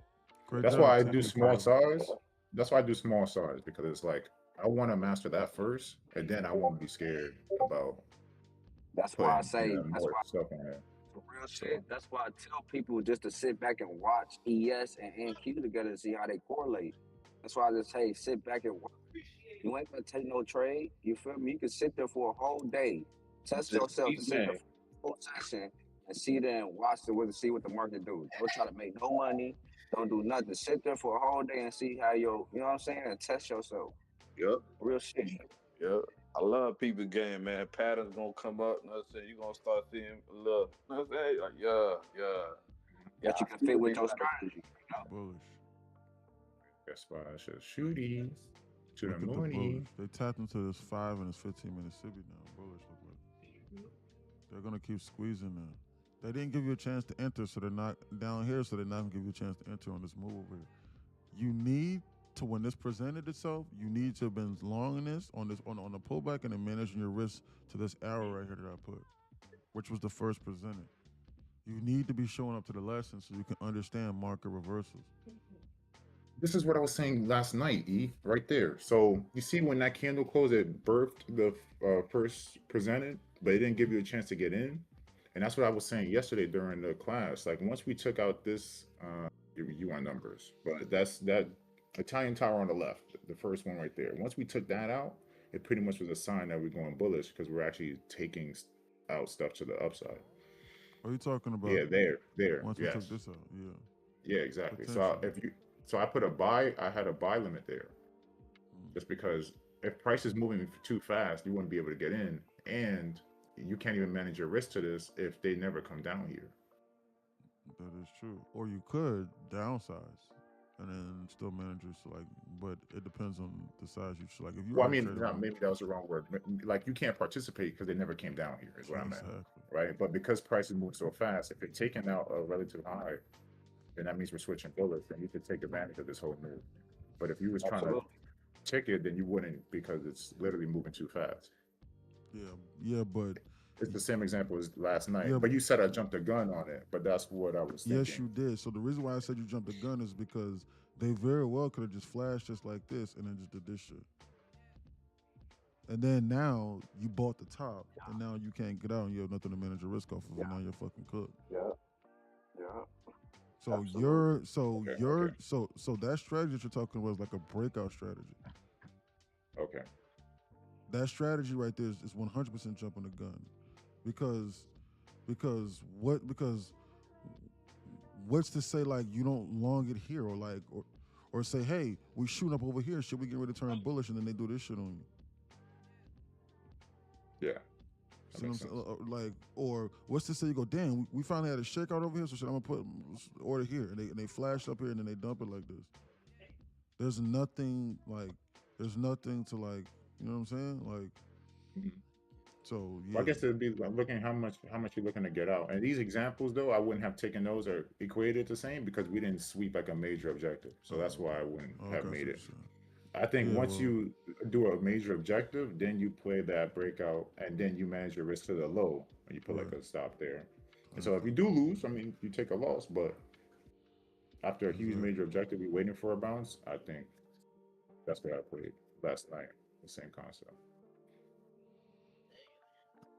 That's why I do small size. That's why I do small size, because it's like, I want to master that first, and then I won't be scared about That's why I say, that's more why, stuff on it. for real shit, that's why I tell people just to sit back and watch ES and NQ together to see how they correlate. That's why I just say sit back and watch. You ain't gonna take no trade. You feel me? You can sit there for a whole day, test yourself, to sit there for a whole session, and see there and watch see what the market do. Don't try to make no money. Don't do nothing. Sit there for a whole day and see how you know what I'm saying, and test yourself. Yep. Real shit. Yep. I love people game, man. Patterns gonna come up. You know what I'm saying? You're gonna start seeing a little, you know what I'm saying? Like, yeah. That you can fit with your strategy. Bullish. That's why I should shooties to the Look at morning. They tapped into this 5 and this 15-minute Sibi now. Bullish. They're gonna keep squeezing now. They didn't give you a chance to enter, so they're not down here, so they're not gonna give you a chance to enter on this move over here. You need to, when this presented itself, you need to have been long in this on the pullback and then managing your risk to this arrow right here that I put, which was the first presented. You need to be showing up to the lesson so you can understand market reversals. This is what I was saying last night, E, right there. So you see when that candle closed, it birthed the first presented, but it didn't give you a chance to get in. And that's what I was saying yesterday during the class. Like once we took out this, you want numbers, but that's that Italian tower on the left, the first one right there. Once we took that out, it pretty much was a sign that we're going bullish because we're actually taking out stuff to the upside. Are you talking about? Yeah, there. Once we took this out, yeah. Yeah, exactly. So I put a buy. I had a buy limit there, just because if price is moving too fast, you wouldn't be able to get in, and you can't even manage your risk to this if they never come down here. That is true. Or you could downsize and then still manage it. So like, but it depends on the size you like. If you well, I mean, maybe that was the wrong word. Like you can't participate because they never came down here. Is what I meant, right? But because prices move so fast, if you're taking out a relative high, then that means we're switching bullets, and you could take advantage of this whole move. But if you was trying to tick it, then you wouldn't because it's literally moving too fast. Yeah, but it's the same example as last night. Yeah, but you said I jumped the gun on it, but that's what I was thinking. Yes, you did. So the reason why I said you jumped the gun is because they very well could have just flashed just like this and then just did this shit. And then now you bought the top, and now you can't get out, and you have nothing to manage your risk off of, and now you're fucking cooked. Yeah. So so that strategy that you're talking about is like a breakout strategy. Okay. That strategy right there is 100% jumping the gun, because what's to say like you don't long it here or say, hey, we shooting up over here, should we get ready to turn bullish, and then they do this shit on you? Yeah. See what I'm saying? Like, or what's to say you go, damn, we finally had a shakeout over here, so shit, I'm gonna put order here, and they flash up here, and then they dump it like this. There's nothing to like, you know what I'm saying? Like, so yeah. Well, I guess it'd be like looking how much you're looking to get out. And these examples though, I wouldn't have taken those or equated the same because we didn't sweep like a major objective. So that's why I wouldn't have made it. I think once you do a major objective, then you play that breakout, and then you manage your risk to the low, and you put like a stop there. And so if you do lose, I mean, you take a loss. But after a huge major objective, you're waiting for a bounce. I think that's what I played last night. The same concept.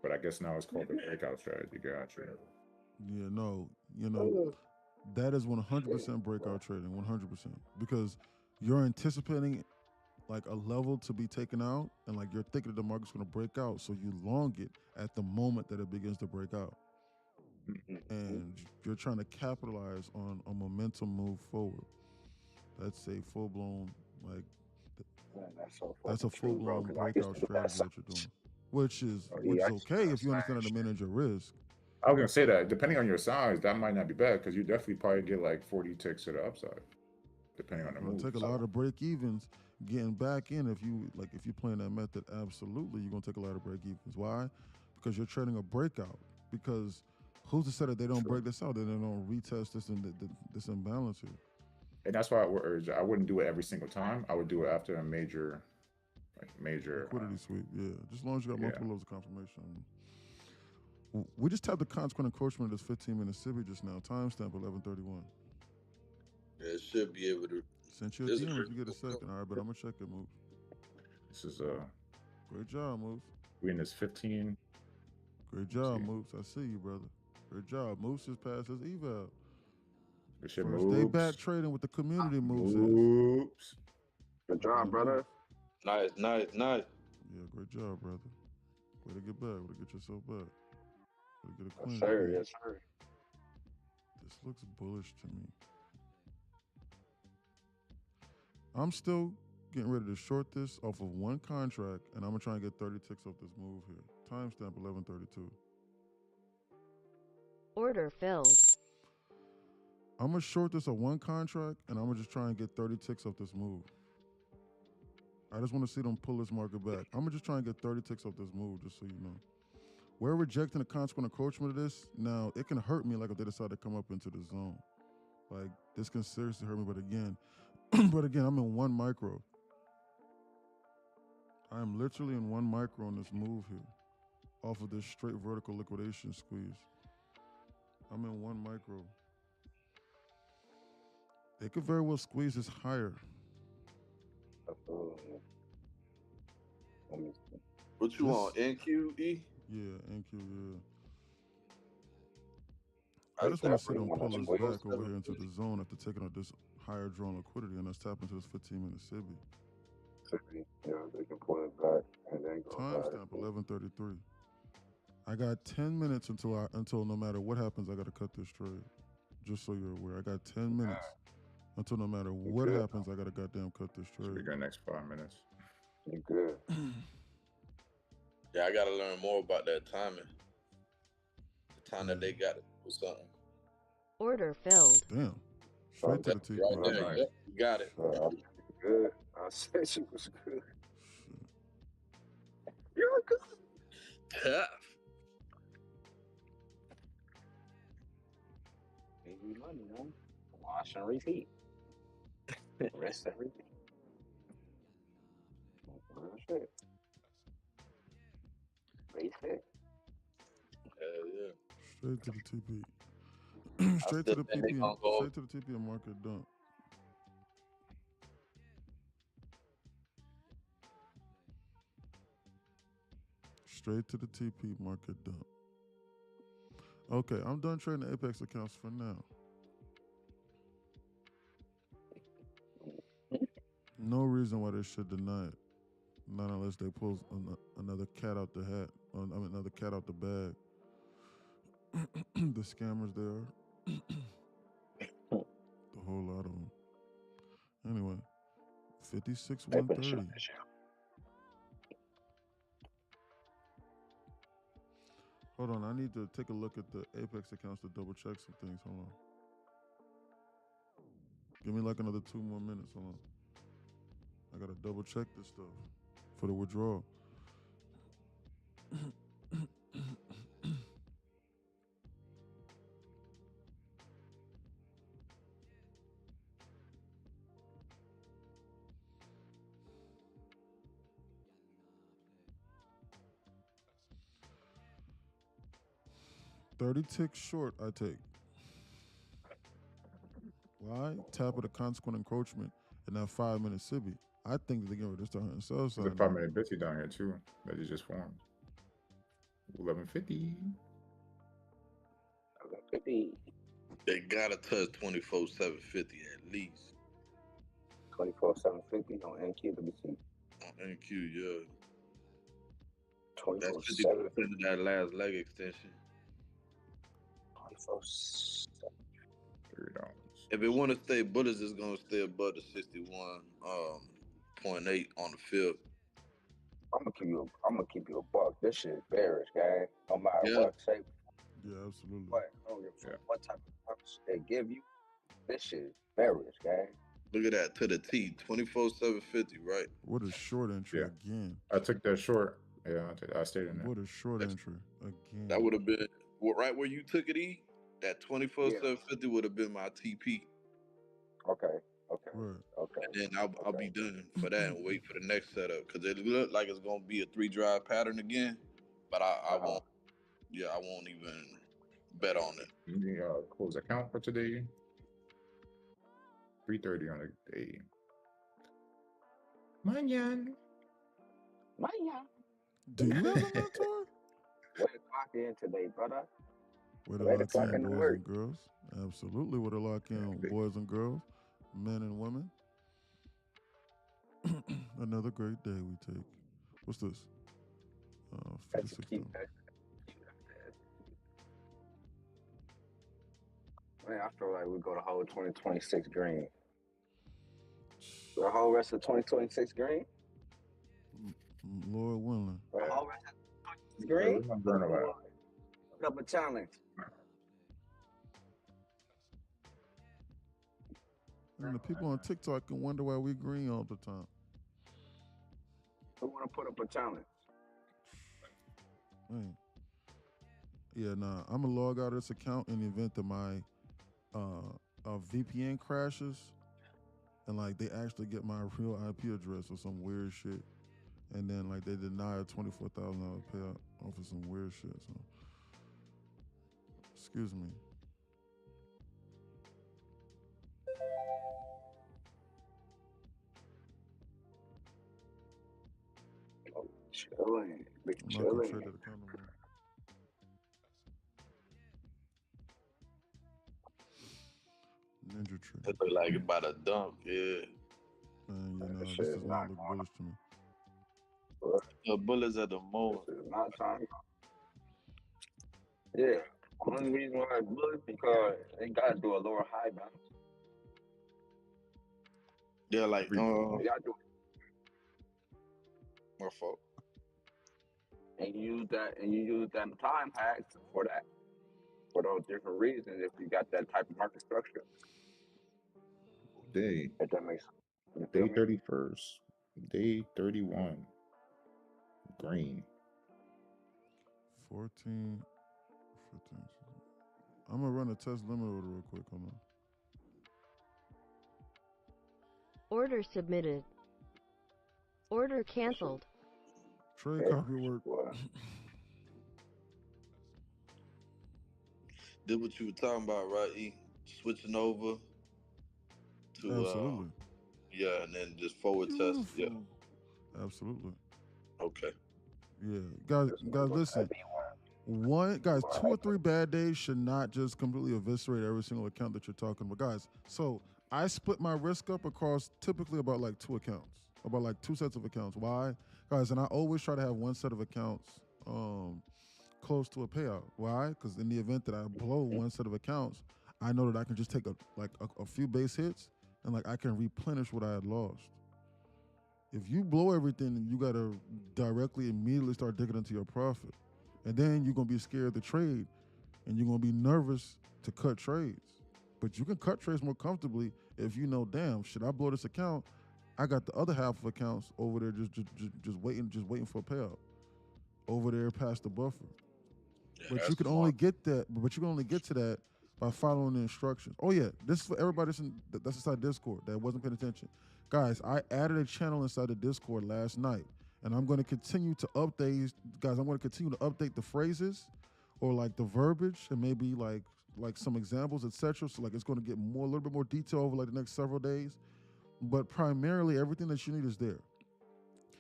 But I guess now it's called the breakout strategy. Gotcha. Yeah, no, you know, that is 100% breakout trading, 100%, because you're anticipating like a level to be taken out, and like you're thinking that the market's going to break out, so you long it at the moment that it begins to break out, and you're trying to capitalize on a momentum move forward. That's a full blown that's a full blown breakout strategy that you're doing, which is okay if you understand how to manage your risk. I was gonna say that depending on your size, that might not be bad because you definitely probably get like 40 ticks to the upside, depending on the move. Take a lot of break evens getting back in. If you're playing that method, absolutely you're gonna take a lot of break evens. Why? Because you're trading a breakout. Because who's to say that they don't break this out, that they don't retest this imbalance here? And that's why I would urge. I wouldn't do it every single time. I would do it after a major liquidity sweep. Yeah, just as long as you got multiple levels of confirmation. We just tapped the consequent encroachment of this 15-minute SIBI just now. Timestamp 11:31. Yeah, it should be able to. Sent you a DM if you get a second. All right, but I'm gonna check it, Moves. This is great job, Moves. We in this 15. Great job, Moves. I see you, brother. Great job. Moves just passed his eval. First day back trading with the community moves. Oops. Good job, brother. Nice. Yeah, great job, brother. Way to get back. Way to get yourself back. Way to get a queen. Yes, sir. This looks bullish to me. I'm still getting ready to short this off of one contract, and I'm going to try and get 30 ticks off this move here. Timestamp 11:32. Order filled. I'm going to short this on one contract, and I'm going to just try and get 30 ticks off this move. I just want to see them pull this market back. I'm going to just try and get 30 ticks off this move, just so you know. We're rejecting the consequent encroachment of this. Now, it can hurt me like if they decide to come up into the zone. Like, this can seriously hurt me, but again, I'm in 1 micro. I am literally in 1 micro on this move here, off of this straight vertical liquidation squeeze. I'm in 1 micro. They could very well squeeze this higher. What you want, NQE? Yeah, NQ, yeah. I just want to see them pull us back over here into the zone after taking out this higher drawn liquidity, and let's tap into this 15-minute SIBI. Yeah, they can pull it back and then go Timestamp 11:33. I got 10 minutes until no matter what happens, I got to cut this trade. Just so you're aware, I got 10 minutes until no matter what happens, I got to goddamn cut this trade. Should we go next 5 minutes? You good? Yeah, I got to learn more about that timing. The time that they got it or something. Order filled. Damn. Straight to the TP. Right there. Nice. Yep, you got it. Good. I said she was good. You're good. Tough. Give you money, man. Wash and repeat. Rest and repeat. Real shit. Basic. Hell yeah. Straight to the TP. Straight to the PP. Straight to the TP and market dump. Straight to the TP market dump. Okay, I'm done trading the Apex accounts for now. No reason why they should deny it. Not unless they pull another cat out the hat. Another cat out the bag. The scammers there. The whole lot of them. Anyway, 56 130. Hold on, I need to take a look at the Apex accounts to double check some things. Hold on. Give me like another 2 more minutes. Hold on. I gotta double check this stuff for the withdrawal. $30 ticks short, I take. Why? Tap of the consequent encroachment in that 5-minute SIBI. I think that they're going to start hunting sell side. There's a 5-minute Bitsy down here too that just formed. 1150. 1150. They gotta touch 24,750 at least. 24,750 on NQ. Let me see. On NQ, yeah. 24/7. That's 50% of that last leg extension. 24/7. $3. If it want to stay bullets, it's gonna stay above the 61.8 on the field. I'm gonna keep you a buck. This shit bearish, gang. No matter what shape. Yeah, absolutely. What? I don't give a fuck what type of punch they give you. This shit bearish, gang. Look at that to the T, 24,750, right? What a short entry again. I took that short. Yeah, I stayed in there. What a short entry again. That would have been right where you took it, E. That 24,750 would have been my TP. Okay. Right. Okay. And then I'll be done for that and wait for the next setup because it looked like it's gonna be a 3-drive pattern again, but I won't. Yeah, I won't even bet on it. Let me close account for today. 3:30 on the day. Mañana. Do you have a mentor? Way to clock in today, brother. Way to lock in, boys and girls. Absolutely, way to lock in, boys and girls, men and women. Another great day we take. What's this? 56. Man, I feel like we go the whole 2026 green. The whole rest of 2026 green? Lord willing. The whole rest of 2026 green? Look up a challenge. And the people on TikTok can wonder why we green all the time. Who want to put up a challenge? Man. Yeah, nah. I'm going to log out of this account in the event that my VPN crashes and like they actually get my real IP address or some weird shit. And then like they deny a $24,000 payout off of some weird shit. So, excuse me. Chilling. Big I'm not gonna chilling. trade that account no more. Ninja tree. It look like about a dunk, yeah. Man, you know, this does not look bullish to me. The bullets at the moment. This is not time. Yeah. Only reason why it's bullish because they gotta do a lower high bounce. Yeah, like They gotta do my fault. and you use that time hacks for that. For those different reasons if you got that type of market structure. Day. If that makes sense. You feel Day me? 31st. Day 31. Green. 14, 15. I'm gonna run a test limit order real quick. Hold on. Order submitted. Order canceled. Trade copy work. Did what you were talking about, right? E? Switching over to Absolutely. Yeah, and then just forward test. Yeah. Absolutely. Okay. Yeah, guys, listen. 2 or 3 bad days should not just completely eviscerate every single account that you're talking about, guys. So I split my risk up across typically about like 2 accounts, about like 2 sets of accounts. Why, guys? And I always try to have one set of accounts close to a payout. Why? Because in the event that I blow one set of accounts, I know that I can just take a few base hits and like I can replenish what I had lost. If you blow everything, you gotta directly immediately start digging into your profit. And then you're gonna be scared to trade and you're gonna be nervous to cut trades. But you can cut trades more comfortably if you know, damn, should I blow this account? I got the other half of accounts over there just waiting for a payout. Over there past the buffer. Yeah, but you can only get that, but you can only get to that by following the instructions. Oh yeah, this is for everybody that's inside Discord that wasn't paying attention. Guys, I added a channel inside the Discord last night, and I'm going to continue to update. Guys, I'm going to continue to update the phrases, or like the verbiage, and maybe like some examples, etc. So like it's going to get a little bit more detail over like the next several days. But primarily, everything that you need is there.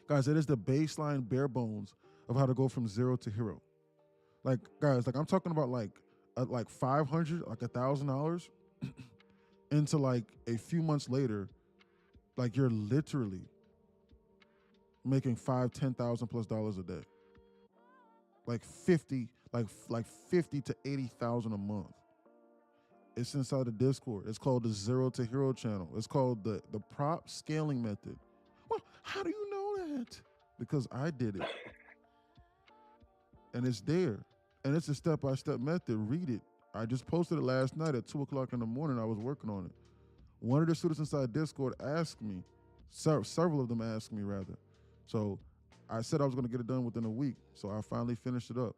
Guys, it is the baseline bare bones of how to go from 0 to hero. Like guys, like I'm talking about like $500, like $1,000 into like a few months later, like you're literally making $5,000-$10,000 plus a day. Like 50 to 80,000 a month. It's inside the Discord. It's called the 0 to Hero channel. It's called the prop scaling method. Well, how do you know that? Because I did it. And it's there. And it's a step-by-step method. Read it. I just posted it last night at 2 o'clock in the morning. I was working on it. One of the students inside Discord asked me, several of them asked me rather. So I said I was going to get it done within a week. So I finally finished it up.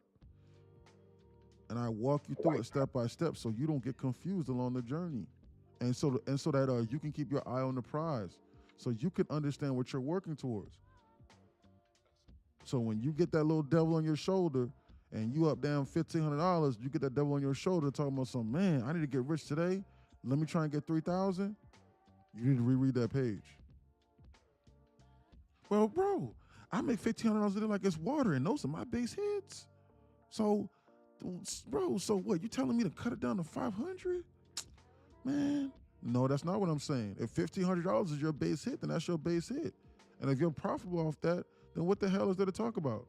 And I walk you through it step by step so you don't get confused along the journey. And so that you can keep your eye on the prize. So you can understand what you're working towards. So when you get that little devil on your shoulder and you up down $1,500, you get that devil on your shoulder talking about something, man, I need to get rich today. Let me try and get 3,000. You need to reread that page. Well, bro, I make $1,500 a day like it's water, and those are my base hits. So, bro, so what? You telling me to cut it down to 500? Man, no, that's not what I'm saying. If $1,500 is your base hit, then that's your base hit. And if you're profitable off that, then what the hell is there to talk about?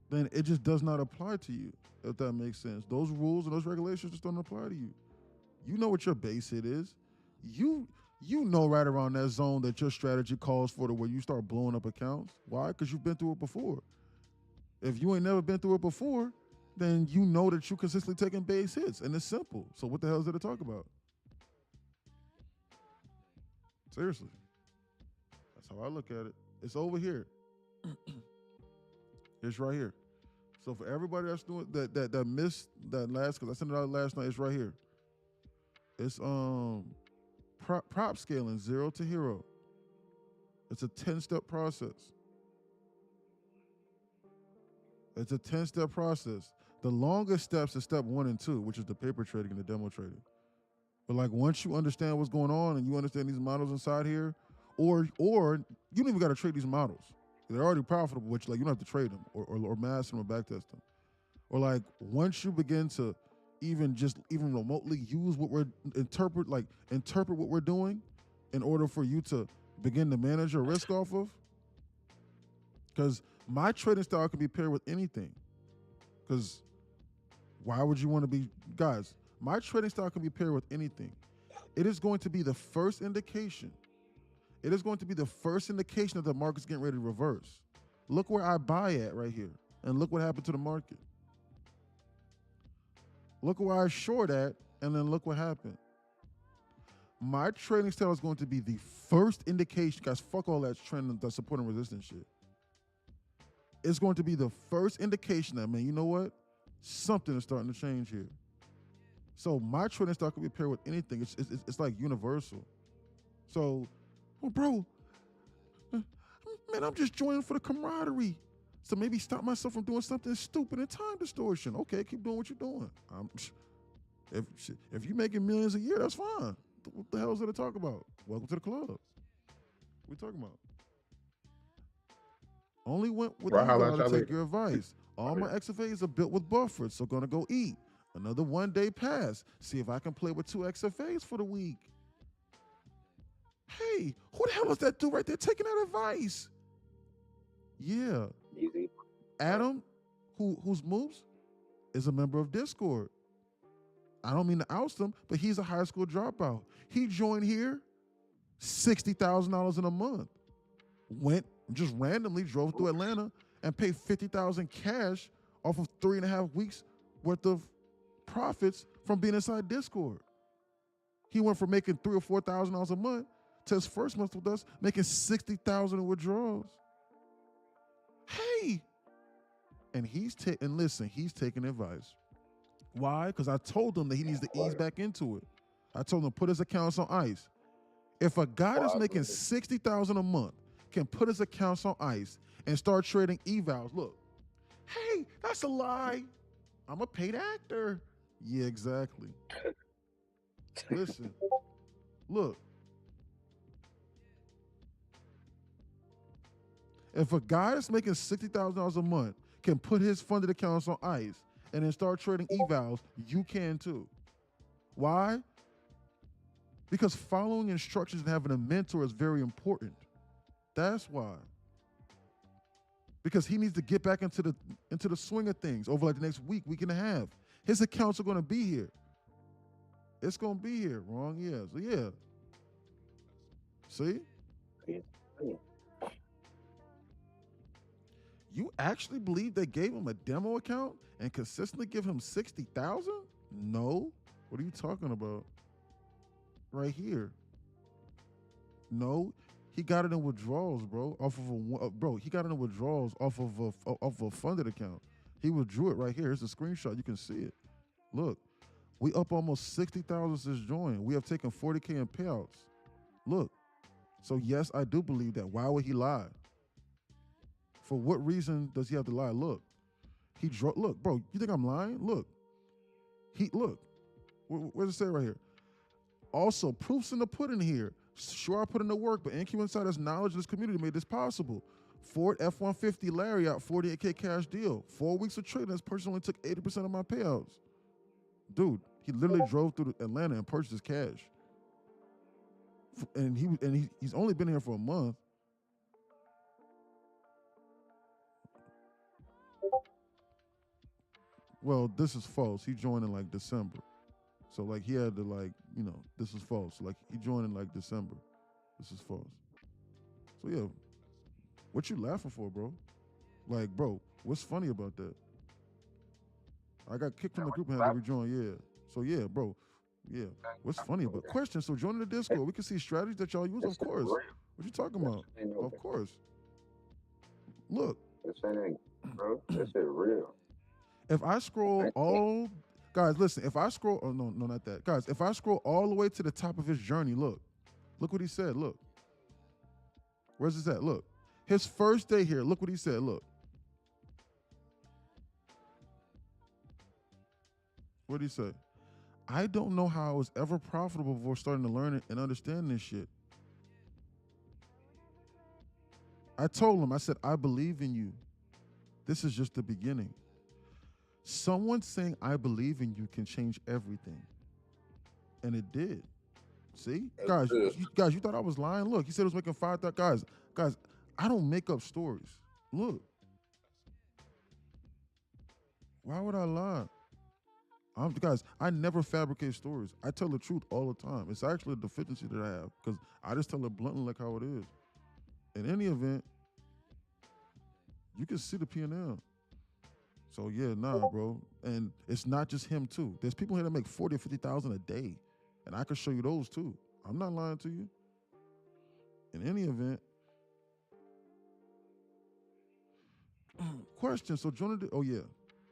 Then it just does not apply to you, if that makes sense. Those rules and those regulations just don't apply to you. You know what your base hit is. You know right around that zone that your strategy calls for to where you start blowing up accounts. Why? Because you've been through it before. If you ain't never been through it before, then you know that you're consistently taking base hits, and it's simple. So what the hell is there to talk about? Seriously. That's how I look at it. It's over here. It's right here. So for everybody that's doing that missed that last, because I sent it out last night, it's right here. It's prop scaling 0 to hero. It's a 10-step process. It's a 10-step process. The longest steps is step 1 and 2, which is the paper trading and the demo trading. But like once you understand what's going on and you understand these models inside here, or you don't even got to trade these models. They're already profitable, which like you don't have to trade them or master them or backtest them. Or like once you begin to even remotely use what we're interpret what we're doing in order for you to begin to manage your risk off of. Because my trading style can be paired with anything. Because Why would you want to be, guys? My trading style can be paired with anything. It is going to be the first indication. It is going to be the first indication that the market's getting ready to reverse. Look where I buy at right here, and look what happened to the market. Look where I short at, and then look what happened. My trading style is going to be the first indication, guys, fuck all that trend, that support and resistance shit. It's going to be the first indication that, man, you know what? Something is starting to change here. So my trading style can be paired with anything. It's like universal. So, well, bro, man, I'm just joining for the camaraderie. So maybe stop myself from doing something stupid and time distortion. Okay, keep doing what you're doing. If you're making millions a year, that's fine. What the hell is there to talk about? Welcome to the club. What we talking about? Only went with eval to take your advice. All my XFAs are built with buffers, so gonna go eat. Another 1 day pass. See if I can play with 2 XFAs for the week. Hey, who the hell is that dude right there taking that advice? Yeah. Easy. Adam, whose moves, is a member of Discord. I don't mean to oust him, but he's a high school dropout. He joined here, $60,000 in a month. Went, just randomly drove through Atlanta and paid $50,000 cash off of 3.5 weeks worth of profits from being inside Discord. He went from making $3,000 or $4,000 a month to his first month with us making $60,000 in withdrawals. Hey, and he's taking advice. Why? Because I told him that he needs to ease back into it. I told him to put his accounts on ice. If a guy that's making $60,000 a month can put his accounts on ice and start trading evals, look, hey, that's a lie. I'm a paid actor. Yeah, exactly. Listen, look. If a guy that's making $60,000 a month can put his funded accounts on ice and then start trading evals, you can too. Why? Because following instructions and having a mentor is very important. That's why. Because he needs to get back into the swing of things over like the next week and a half. His accounts are going to be here. It's going to be here. Wrong, yeah. So yeah. See? You actually believe they gave him a demo account and consistently give him 60,000? No. What are you talking about? Right here. No, he got it in withdrawals, bro. He got it in withdrawals off of a funded account. He withdrew it right here. Here's a screenshot. You can see it. Look, we up almost 60,000 since joining. We have taken 40K in payouts. Look. So yes, I do believe that. Why would he lie? For what reason does he have to lie? Look, look, bro, you think I'm lying? Look, where's it say right here? Also, proofs in the pudding here. Sure, I put in the work, but NQ Insider's knowledge of this community made this possible. Ford F-150 Lariat, 48K cash deal. 4 weeks of trading, this person only took 80% of my payouts. Dude, he literally drove through Atlanta and purchased his cash. And he's only been here for a month. Well, this is false. He joined in like December. So like he had to this is false. Like he joined in like December. This is false. So yeah, what you laughing for, bro? Like, bro, what's funny about that? I got kicked from the group and had to rejoin, yeah. So yeah, bro, yeah. What's funny about question? So joining the Discord, we can see strategies that y'all use, of course. What you talking about? Of course. Look. This ain't, bro. This is real. If I scroll all, guys, listen, if I scroll, oh, no, not that. Guys, if I scroll all the way to the top of his journey, look what he said, look. Where's this at? Look. His first day here, look what he said, look. What did he say? I don't know how I was ever profitable before starting to learn it and understand this shit. I told him, I said, I believe in you. This is just the beginning. Someone saying I believe in you can change everything. And it did. See? Guys, you thought I was lying? Look, he said he was making 5,000. Guys, I don't make up stories. Look. Why would I lie? Guys, I never fabricate stories. I tell the truth all the time. It's actually a deficiency that I have because I just tell it bluntly like how it is. In any event, you can see the P&L. So yeah, nah, bro. And it's not just him too. There's people here that make 40 or 50,000 a day. And I can show you those too. I'm not lying to you. In any event, question. So join oh yeah.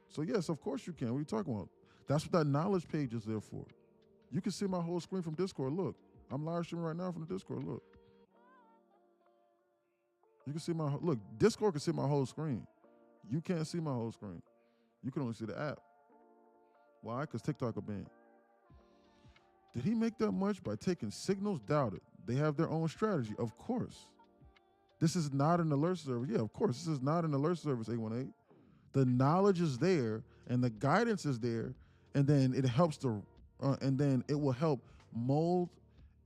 So yes, of course you can. What are you talking about? That's what that knowledge page is there for. You can see my whole screen from Discord. Look, I'm live streaming right now from the Discord. Look. You can see look, Discord can see my whole screen. You can't see my whole screen. You can only see the app. Why? Because TikTok are banned. Did he make that much by taking signals? Doubt it. They have their own strategy, of course. This is not an alert service. Yeah, of course, this is not an alert service, 818. The knowledge is there and the guidance is there, and then it helps and then it will help mold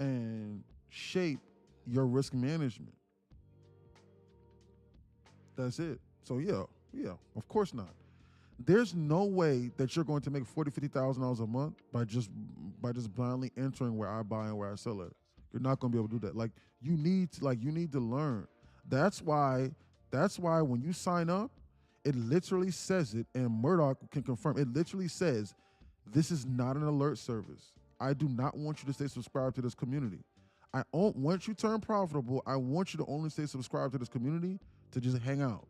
and shape your risk management. That's it. So yeah, of course not. There's no way that you're going to make $40,000, $50,000 a month by just blindly entering where I buy and where I sell it. You're not going to be able to do that. Like you need to learn. That's why when you sign up, it literally says it, and Murdoch can confirm. It literally says, this is not an alert service. I do not want you to stay subscribed to this community. Once you turn profitable, I want you to only stay subscribed to this community to just hang out.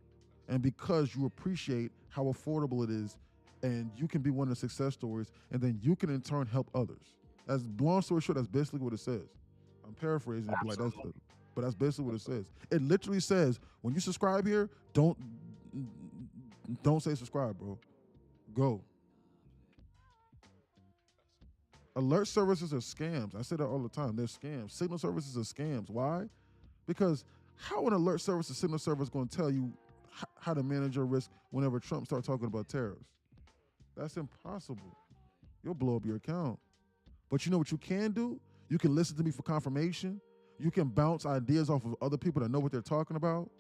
And because you appreciate how affordable it is, and you can be one of the success stories, and then you can in turn help others. As long story short, that's basically what it says. I'm paraphrasing it, but that's basically what it says. It literally says, when you subscribe here, don't say subscribe, bro. Go. Alert services are scams. I say that all the time. They're scams. Signal services are scams. Why? Because how an alert service or signal service is going to tell you how to manage your risk whenever Trump starts talking about tariffs? That's impossible. You'll blow up your account. But you know what you can do? You can listen to me for confirmation. You can bounce ideas off of other people that know what they're talking about.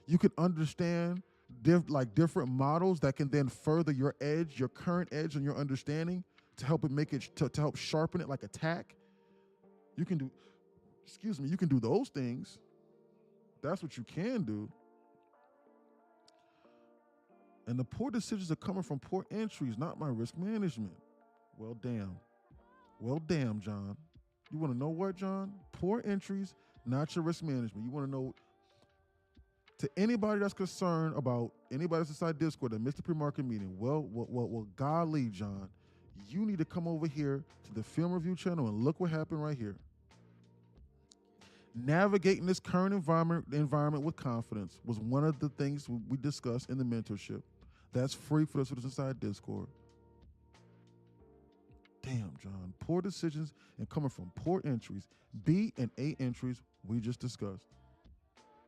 You can understand different models that can then further your edge, your current edge and your understanding to help it make it, to help sharpen it like a tack. You can do those things. That's what you can do. And the poor decisions are coming from poor entries, not my risk management. Well, damn, John. You want to know what, John? Poor entries, not your risk management. You want to know, to anybody that's concerned about anybody that's inside Discord that missed the pre-market meeting, well, golly, John, you need to come over here to the Film Review channel and look what happened right here. Navigating this current environment with confidence was one of the things we discussed in the mentorship. That's free for those inside Discord. Damn, John. Poor decisions and coming from poor entries. B and A entries we just discussed.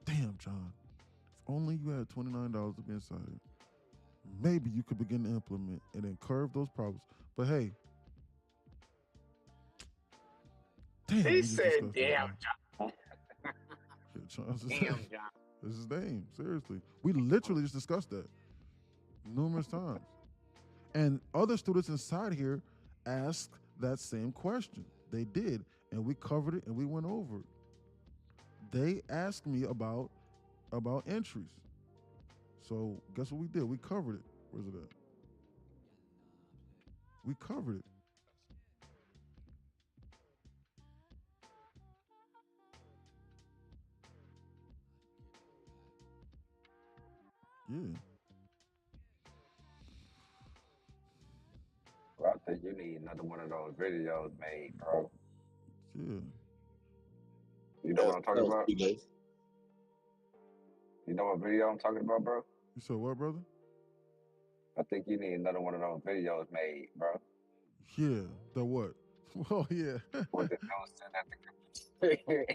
Damn, John. If only you had $29 to be inside it. Maybe you could begin to implement and then curve those problems. But hey. Damn. He said, damn, John. Damn, John. This is name. Seriously. We literally just discussed that numerous times. And other students inside here asked that same question. They did. And we covered it and we went over it. They asked me about entries. So guess what we did? We covered it. Where's it at? We covered it. Yeah. Well, I think you need another one of those videos made, bro. Yeah. You know what I'm talking about? You know what video I'm talking about, bro? You said what, brother? I think you need another one of those videos made, bro. Yeah. The what? Oh, yeah. What the news said at the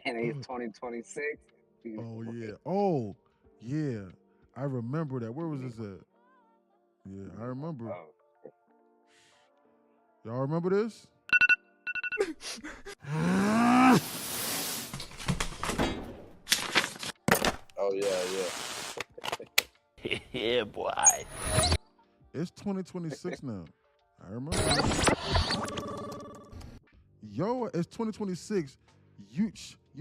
and it's 2026. Oh, yeah. Oh, yeah. I remember that. Where was this at? Yeah, I remember. Y'all remember this? Oh, yeah. Yeah, boy. It's 2026 now. I remember. Yo, it's 2026. You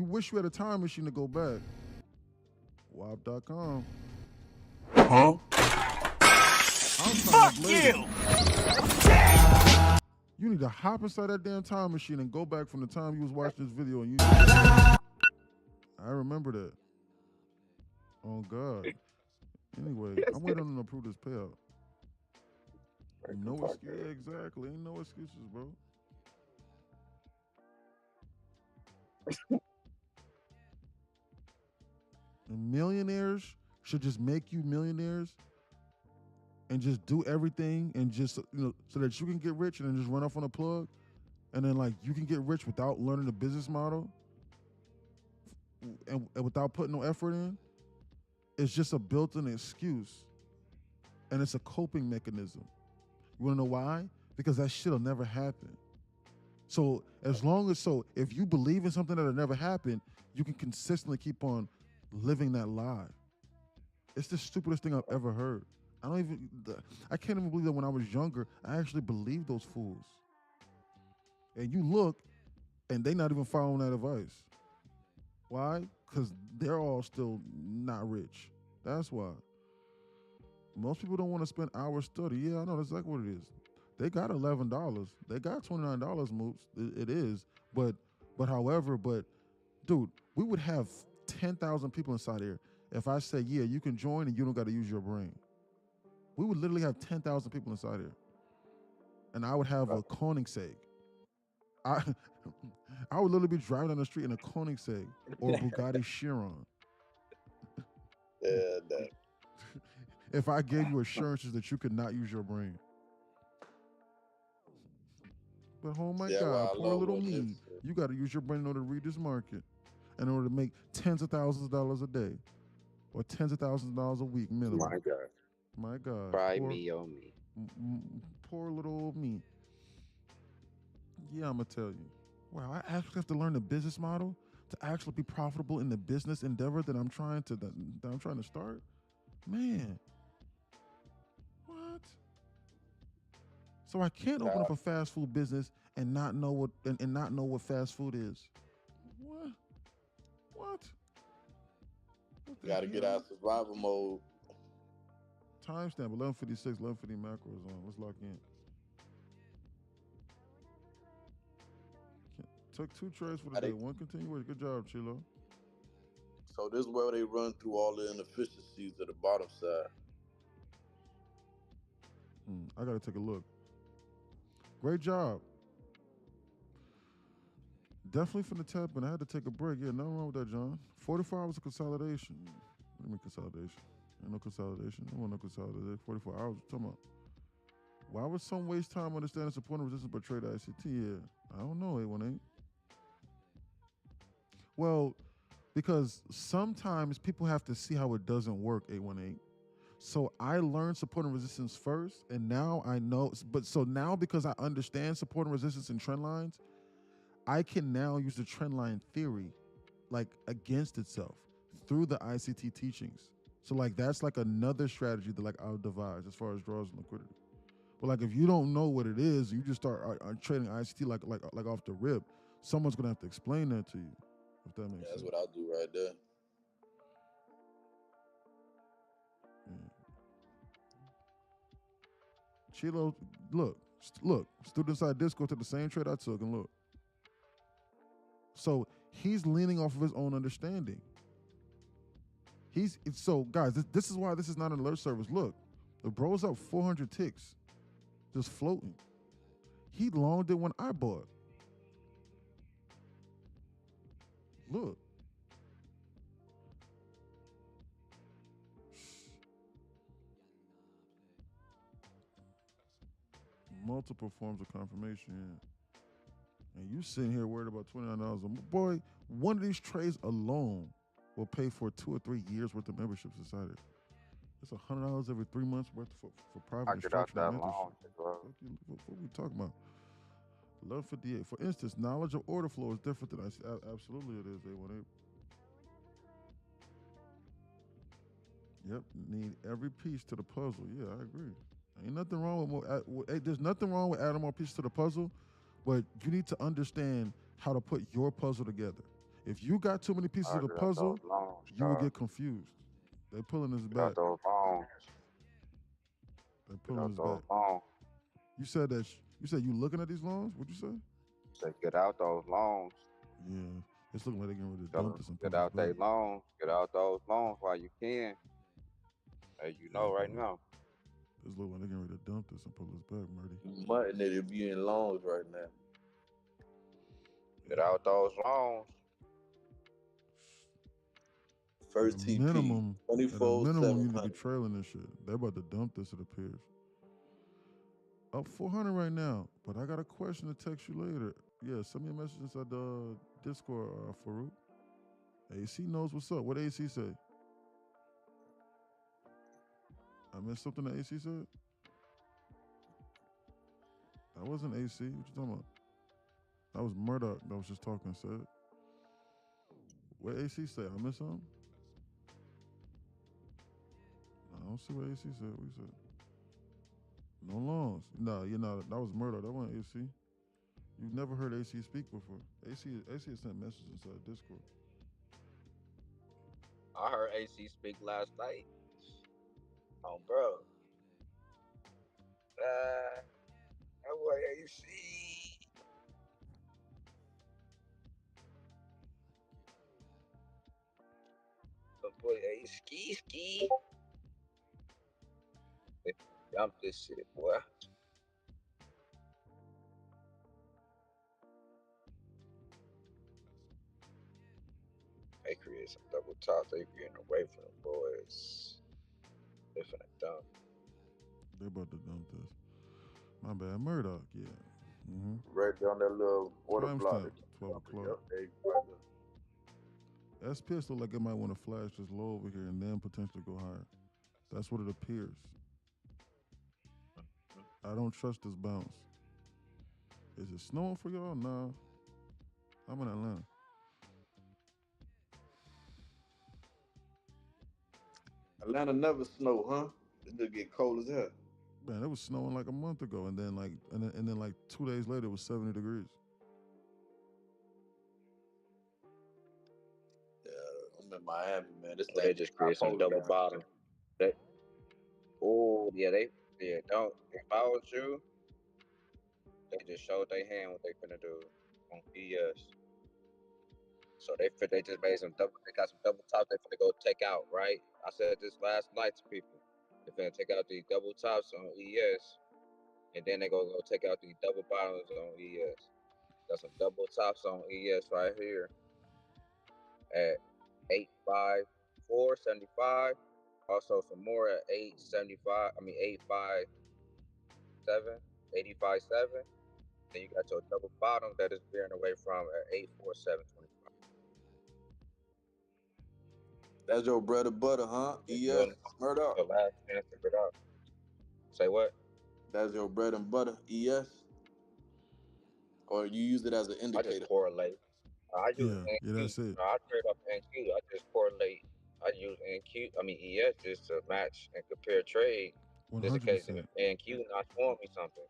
wish you had a time machine to go back. WAP.com. Huh? Fuck you! You need to hop inside that damn time machine and go back from the time you was watching this video and you. I remember that. Oh God. Anyway, I'm waiting on them to approve this payout. No excuses. Yeah, exactly. Ain't no excuses, bro. And millionaires should just make you millionaires and just do everything and just, so that you can get rich and then just run off on a plug. And then, like, you can get rich without learning the business model and without putting no effort in. It's just a built-in excuse. And it's a coping mechanism. You want to know why? Because that shit'll never happen. So if you believe in something that'll never happen, you can consistently keep on living that lie. It's the stupidest thing I've ever heard. I can't even believe that when I was younger, I actually believed those fools. And you look, and they not even following that advice. Why? Because they're all still not rich. That's why. Most people don't want to spend hours studying. Yeah, I know that's exactly what it is. They got $11. They got $29 moops. It is. But dude, we would have 10,000 people inside here if I say, yeah, you can join and you don't got to use your brain. We would literally have 10,000 people inside here. And I would have a Koenigsegg. I would literally be driving down the street in a Koenigsegg or a Bugatti Chiron. Yeah, that. If I gave you assurances that you could not use your brain. But oh my God, poor little me. You got to use your brain in order to read this market, in order to make tens of thousands of dollars a day, or tens of thousands of dollars a week minimum. My God. My God. Try me, oh me. Poor little old me. Yeah, I'm gonna tell you. Wow, I actually have to learn the business model to actually be profitable in the business endeavor that I'm trying to start. Man. What? So I can't open up a fast food business and not know what fast food is. What? You gotta get out of survival mode. Timestamp 11:56, 11:50 macros on. Let's lock in. Took 2 trades for the day. 1 continuation. Good job, Chilo. So this is where they run through all the inefficiencies of the bottom side. I gotta take a look. Great job. Definitely from the tap, and I had to take a break. Yeah, nothing wrong with that, John. 44 hours of consolidation. What do you mean consolidation? Ain't no consolidation. I want no consolidation. 44 hours. What you talking about? Why would some waste time understanding support and resistance but trade ICT? Yeah, I don't know, 818. Well, because sometimes people have to see how it doesn't work, 818. So I learned support and resistance first, and now I know. But so now because I understand support and resistance and trend lines, I can now use the trend line theory, like against itself, through the ICT teachings. So like that's like another strategy that like I'll devise as far as draws and liquidity. But like if you don't know what it is, you just start trading ICT like off the rip. Someone's gonna have to explain that to you, if that makes sense. That's what I'll do right there. Chilo, look, student side Discord took the same trade I took, and look. So he's leaning off of his own understanding. So guys, this is why this is not an alert service. Look, the bro's up 400 ticks, just floating. He longed it when I bought. Look. Multiple forms of confirmation, yeah. And you sitting here worried about $29 a month. Boy, one of these trades alone will pay for 2 or 3 years worth of membership society. It's $100 every 3 months worth for private instruction and mentorship. What are we talking about? 1158. For instance, knowledge of order flow is different than I see. Absolutely it is, 818. Yep, need every piece to the puzzle. Yeah, I agree. Ain't nothing wrong with more. There's nothing wrong with adding more pieces to the puzzle, but you need to understand how to put your puzzle together. If you got too many pieces of the puzzle, you will get confused. They pulling this back. Those loans. They pulling this back. You said that. You said you looking at these loans. What'd you say? Say get out those loans. Yeah, it's looking like they're getting ready to dump this and pull Get out this they back. loans. Get out those loans while you can. As you know, right now. It's looking like they're getting ready to dump this and pull this back, Murdy. Mutton it if you in loans right now. Get out those loans. First TP, minimum, 24/7. You need to be trailing this shit. They're about to dump this, it appears. Up 400 right now, but I got a question to text you later. Yeah, send me a message inside the Discord, Farouk. AC knows what's up. What AC say? I missed something that AC said? That wasn't AC. What you talking about? That was Murdoch that was just talking, said. What AC say? I missed something? I don't see what AC said. What you said? No loans. No, that was Murdoch. That wasn't AC. You've never heard AC speak before. AC has sent messages inside Discord. I heard AC speak last night. Oh, bro. That boy AC. The boy ski. Dump this shit, boy. They create some double top. They getting away from the boys. They finna dump. They about to dump this. My bad. Murdoch, yeah. Mm-hmm. Right down that little water block. 12 o'clock. Yep, SPS look like it might want to flash this low over here and then potentially go higher. That's what it appears. I don't trust this bounce. Is it snowing for y'all? Nah. I'm in Atlanta. Atlanta never snow, huh? It just get cold as hell. Man, it was snowing like a month ago, and then like 2 days later, it was 70 degrees. Yeah, I'm in Miami, man. They just create some double bottom. Don't. If I was you, they just showed their hand what they finna do on ES. So they just made some double. They got some double tops. They finna go take out, right? I said this last night to people. They finna take out these double tops on ES, and then they go take out these double bottoms on ES. Got some double tops on ES right here at 854.75. Also some more at 875. I mean 857, 85.7. Then you got your double bottom that is veering away from at 847.25. That's your bread and butter, huh? ES, Murdoch. The last chance to get out. Say what? That's your bread and butter, ES? Or you use it as an indicator? I just correlate. I use NQ. That's it. I trade off NQ. I just correlate. I use ES just to match and compare trade. 100%. Just in case NQ not showing me something.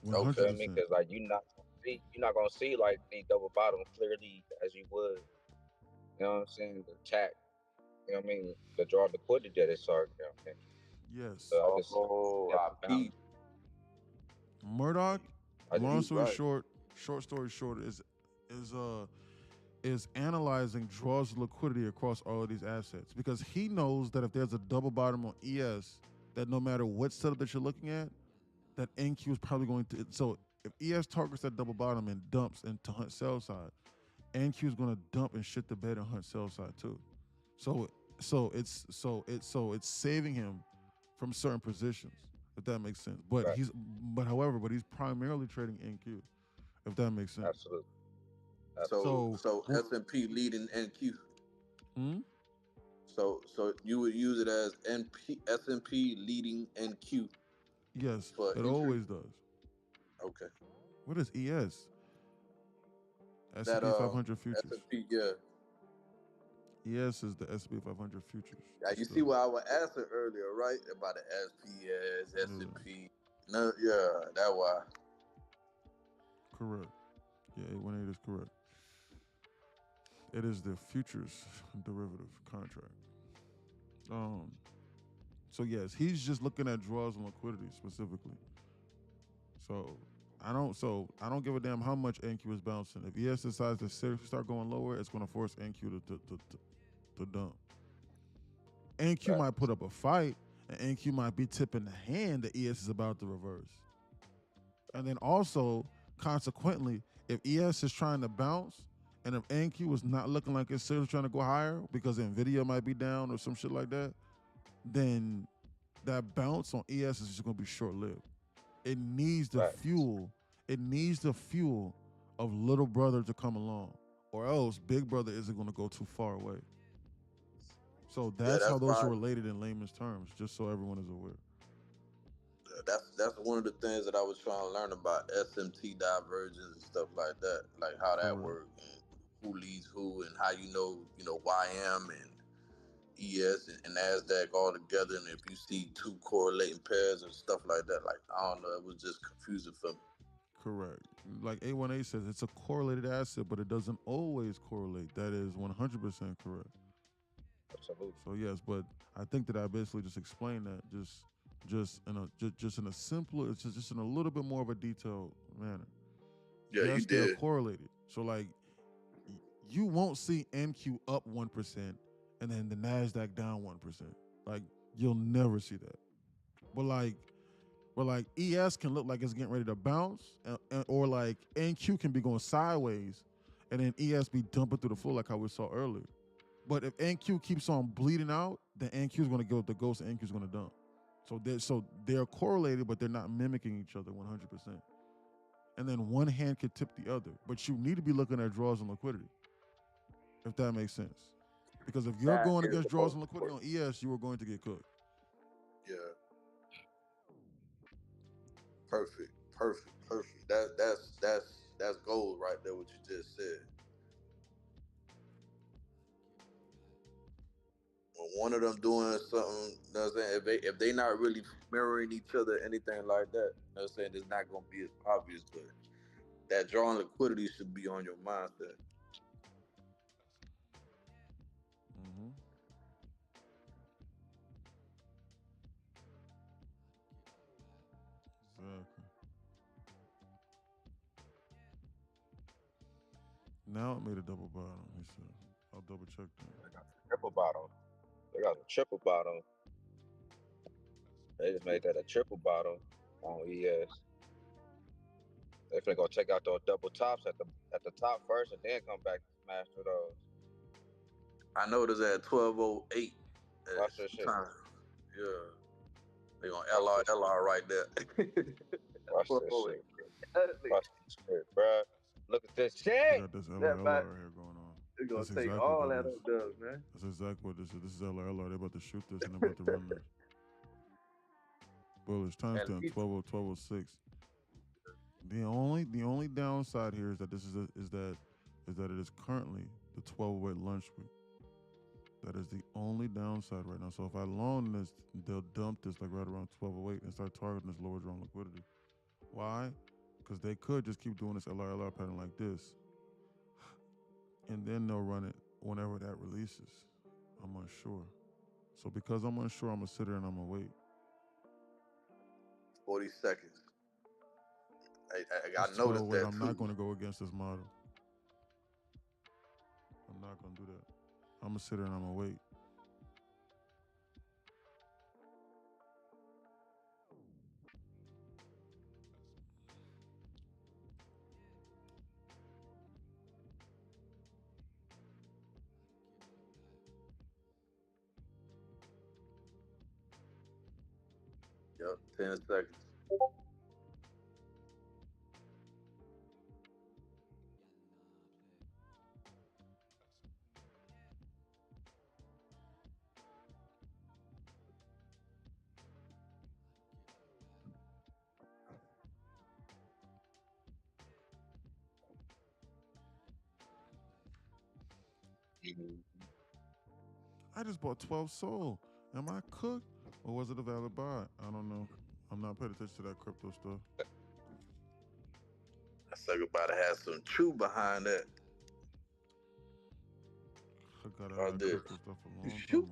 100%. Because like you're not gonna see like these double bottoms clearly as you would. You know what I'm saying? The attack. You know what I mean? The draw liquidity that it's starting. You know what I mean? Yes. So Murdoch, long story short story short, is analyzing draws liquidity across all of these assets because he knows that if there's a double bottom on ES, that no matter what setup that you're looking at, that NQ is probably going to. So if ES targets that double bottom and dumps into hunt sell side, NQ is going to dump and shit the bed and hunt sell side too. So it's saving him from certain positions, if that makes sense. But right. he's primarily trading NQ, if that makes sense. Absolutely. So S&P leading NQ. Hmm? So you would use it as S&P leading NQ. Yes, it always does. Okay. What is ES? S&P 500 futures. S&P, yeah. ES is the S&P 500 futures. Yeah, you see what I was asking earlier, right? About the SPS, S&P. No, yeah, that why. Correct. Yeah, 818 is correct. It is the futures derivative contract. So yes, he's just looking at draws and liquidity specifically. So I don't give a damn how much NQ is bouncing. If ES decides to seriously start going lower, it's going to force NQ to dump. NQ might put up a fight, and NQ might be tipping the hand that ES is about to reverse. And then also, consequently, if ES is trying to bounce, and if NQ is not looking like it's seriously trying to go higher because NVIDIA might be down or some shit like that, then that bounce on ES is just going to be short-lived. It needs the fuel. It needs the fuel of little brother to come along, or else big brother isn't going to go too far away. So that's how those are related in layman's terms, just so everyone is aware. That's one of the things that I was trying to learn about SMT divergence and stuff like that, like how that works and who leads who and how you know YM and ES and NASDAQ all together, and if you see two correlating pairs and stuff like that, like I don't know, it was just confusing for me. Correct. Like 818 says, it's a correlated asset, but it doesn't always correlate. That is 100% correct. Absolutely. So yes, but I think that I basically just explained that just in a simpler, it's just in a little bit more of a detailed manner. Yeah, yes, you did. They're correlated. So like, you won't see NQ up 1% and then the NASDAQ down 1%. Like, you'll never see that. But like ES can look like it's getting ready to bounce, or like NQ can be going sideways, and then ES be dumping through the floor like how we saw earlier. But if NQ keeps on bleeding out, then NQ is going to go with the ghost, and NQ is going to dump. So they're correlated, but they're not mimicking each other 100%. And then one hand could tip the other, but you need to be looking at draws and liquidity, if that makes sense. Because if you're going against draws and liquidity on ES, you are going to get cooked. Yeah. Perfect. That's gold right there. What you just said. When one of them doing something, you know what I'm saying? If they not really mirroring each other, anything like that, you know what I'm saying? It's not gonna be as obvious, but that drawing liquidity should be on your mindset. Mm-hmm. Exactly. Now it made a double bottom, he said. I'll double check that. They got the triple bottom. They got a triple bottom. They just made that a triple bottom on ES. They finna go check out those double tops at the top first, and then come back and smash through those. I noticed at 12:08. Watch this shit. Yeah, they gonna LR right there. Watch this shit. Watch this shit, bro. Look at this shit. We got this LR here going on. They're gonna take all that up there, man. That's exactly what this is. This is LR. They're about to shoot this and they're about to run this. Bullish timestamp 12:06. The only downside here is that it is currently the 12-way lunch week. That is the only downside right now. So if I long this, they'll dump this like right around 12:08 and start targeting this lower drawn liquidity. Why? Because they could just keep doing this LR pattern like this, and then they'll run it whenever that releases. I'm unsure. So because I'm unsure, I'm gonna sit there and I'm gonna wait. 40 seconds. I noticed that I'm too. not going to go against this model. I'm not going to do that. I'm going to sit there and I'm going to wait. Yep, 10 seconds. I just bought 12 Soul. Am I cooked? Or was it a valid buy? I don't know. I'm not paying attention to that crypto stuff. That sucker about to have some truth behind that. I got out of crypto stuff a long time ago.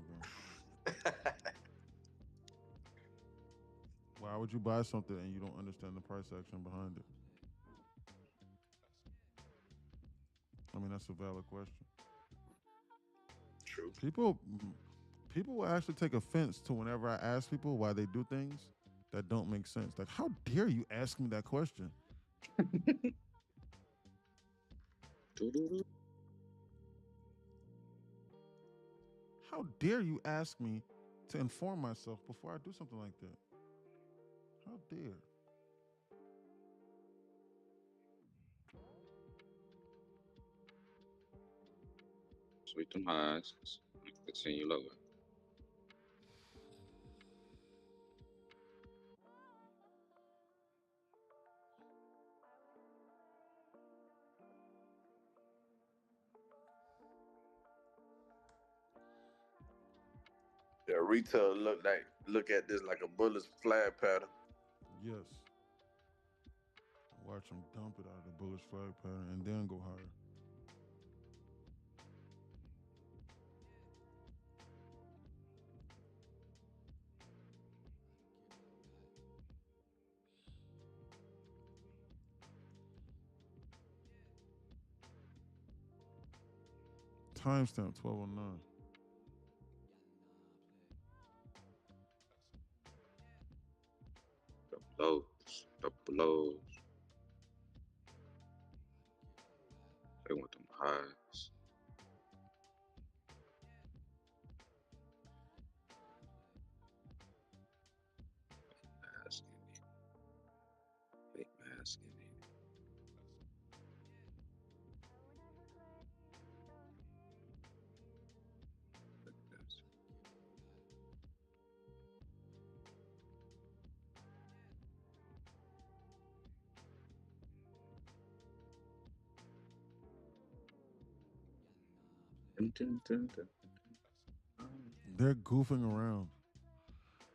Why would you buy something and you don't understand the price action behind it? I mean, that's a valid question. True. People will actually take offense to whenever I ask people why they do things that don't make sense. Like, how dare you ask me that question? How dare you ask me to inform myself before I do something like that? How dare? Sweep them highs. Continue lower. Yeah, retail look at this like a bullet's flag pattern. Yes. Watch them dump it out of the bullish flag pattern and then go higher. Timestamp 1209. The blows. They want them highs. Mask in it. Fake mask in it. They're goofing around.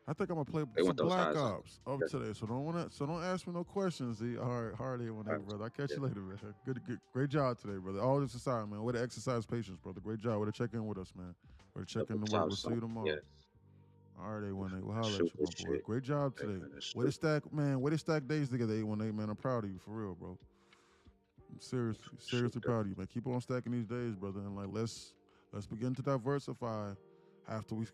I think I'm gonna play some Black Ops up today, so don't ask me no questions. Z. All right, Hardy one day, brother. I'll catch you later, man. Good, great job today, brother. All this aside, man. Way to exercise patience, brother. Great job. Way to check in with us, man. Way to check in the work. We'll see you tomorrow. Yes. All right, A18. We'll holler at you, my boy. Great job today. Way to stack, man. Way to stack days together, A18, man. I'm proud of you, for real, bro. I'm seriously proud of you, man. Keep on stacking these days, brother. And like, let's begin to diversify after we,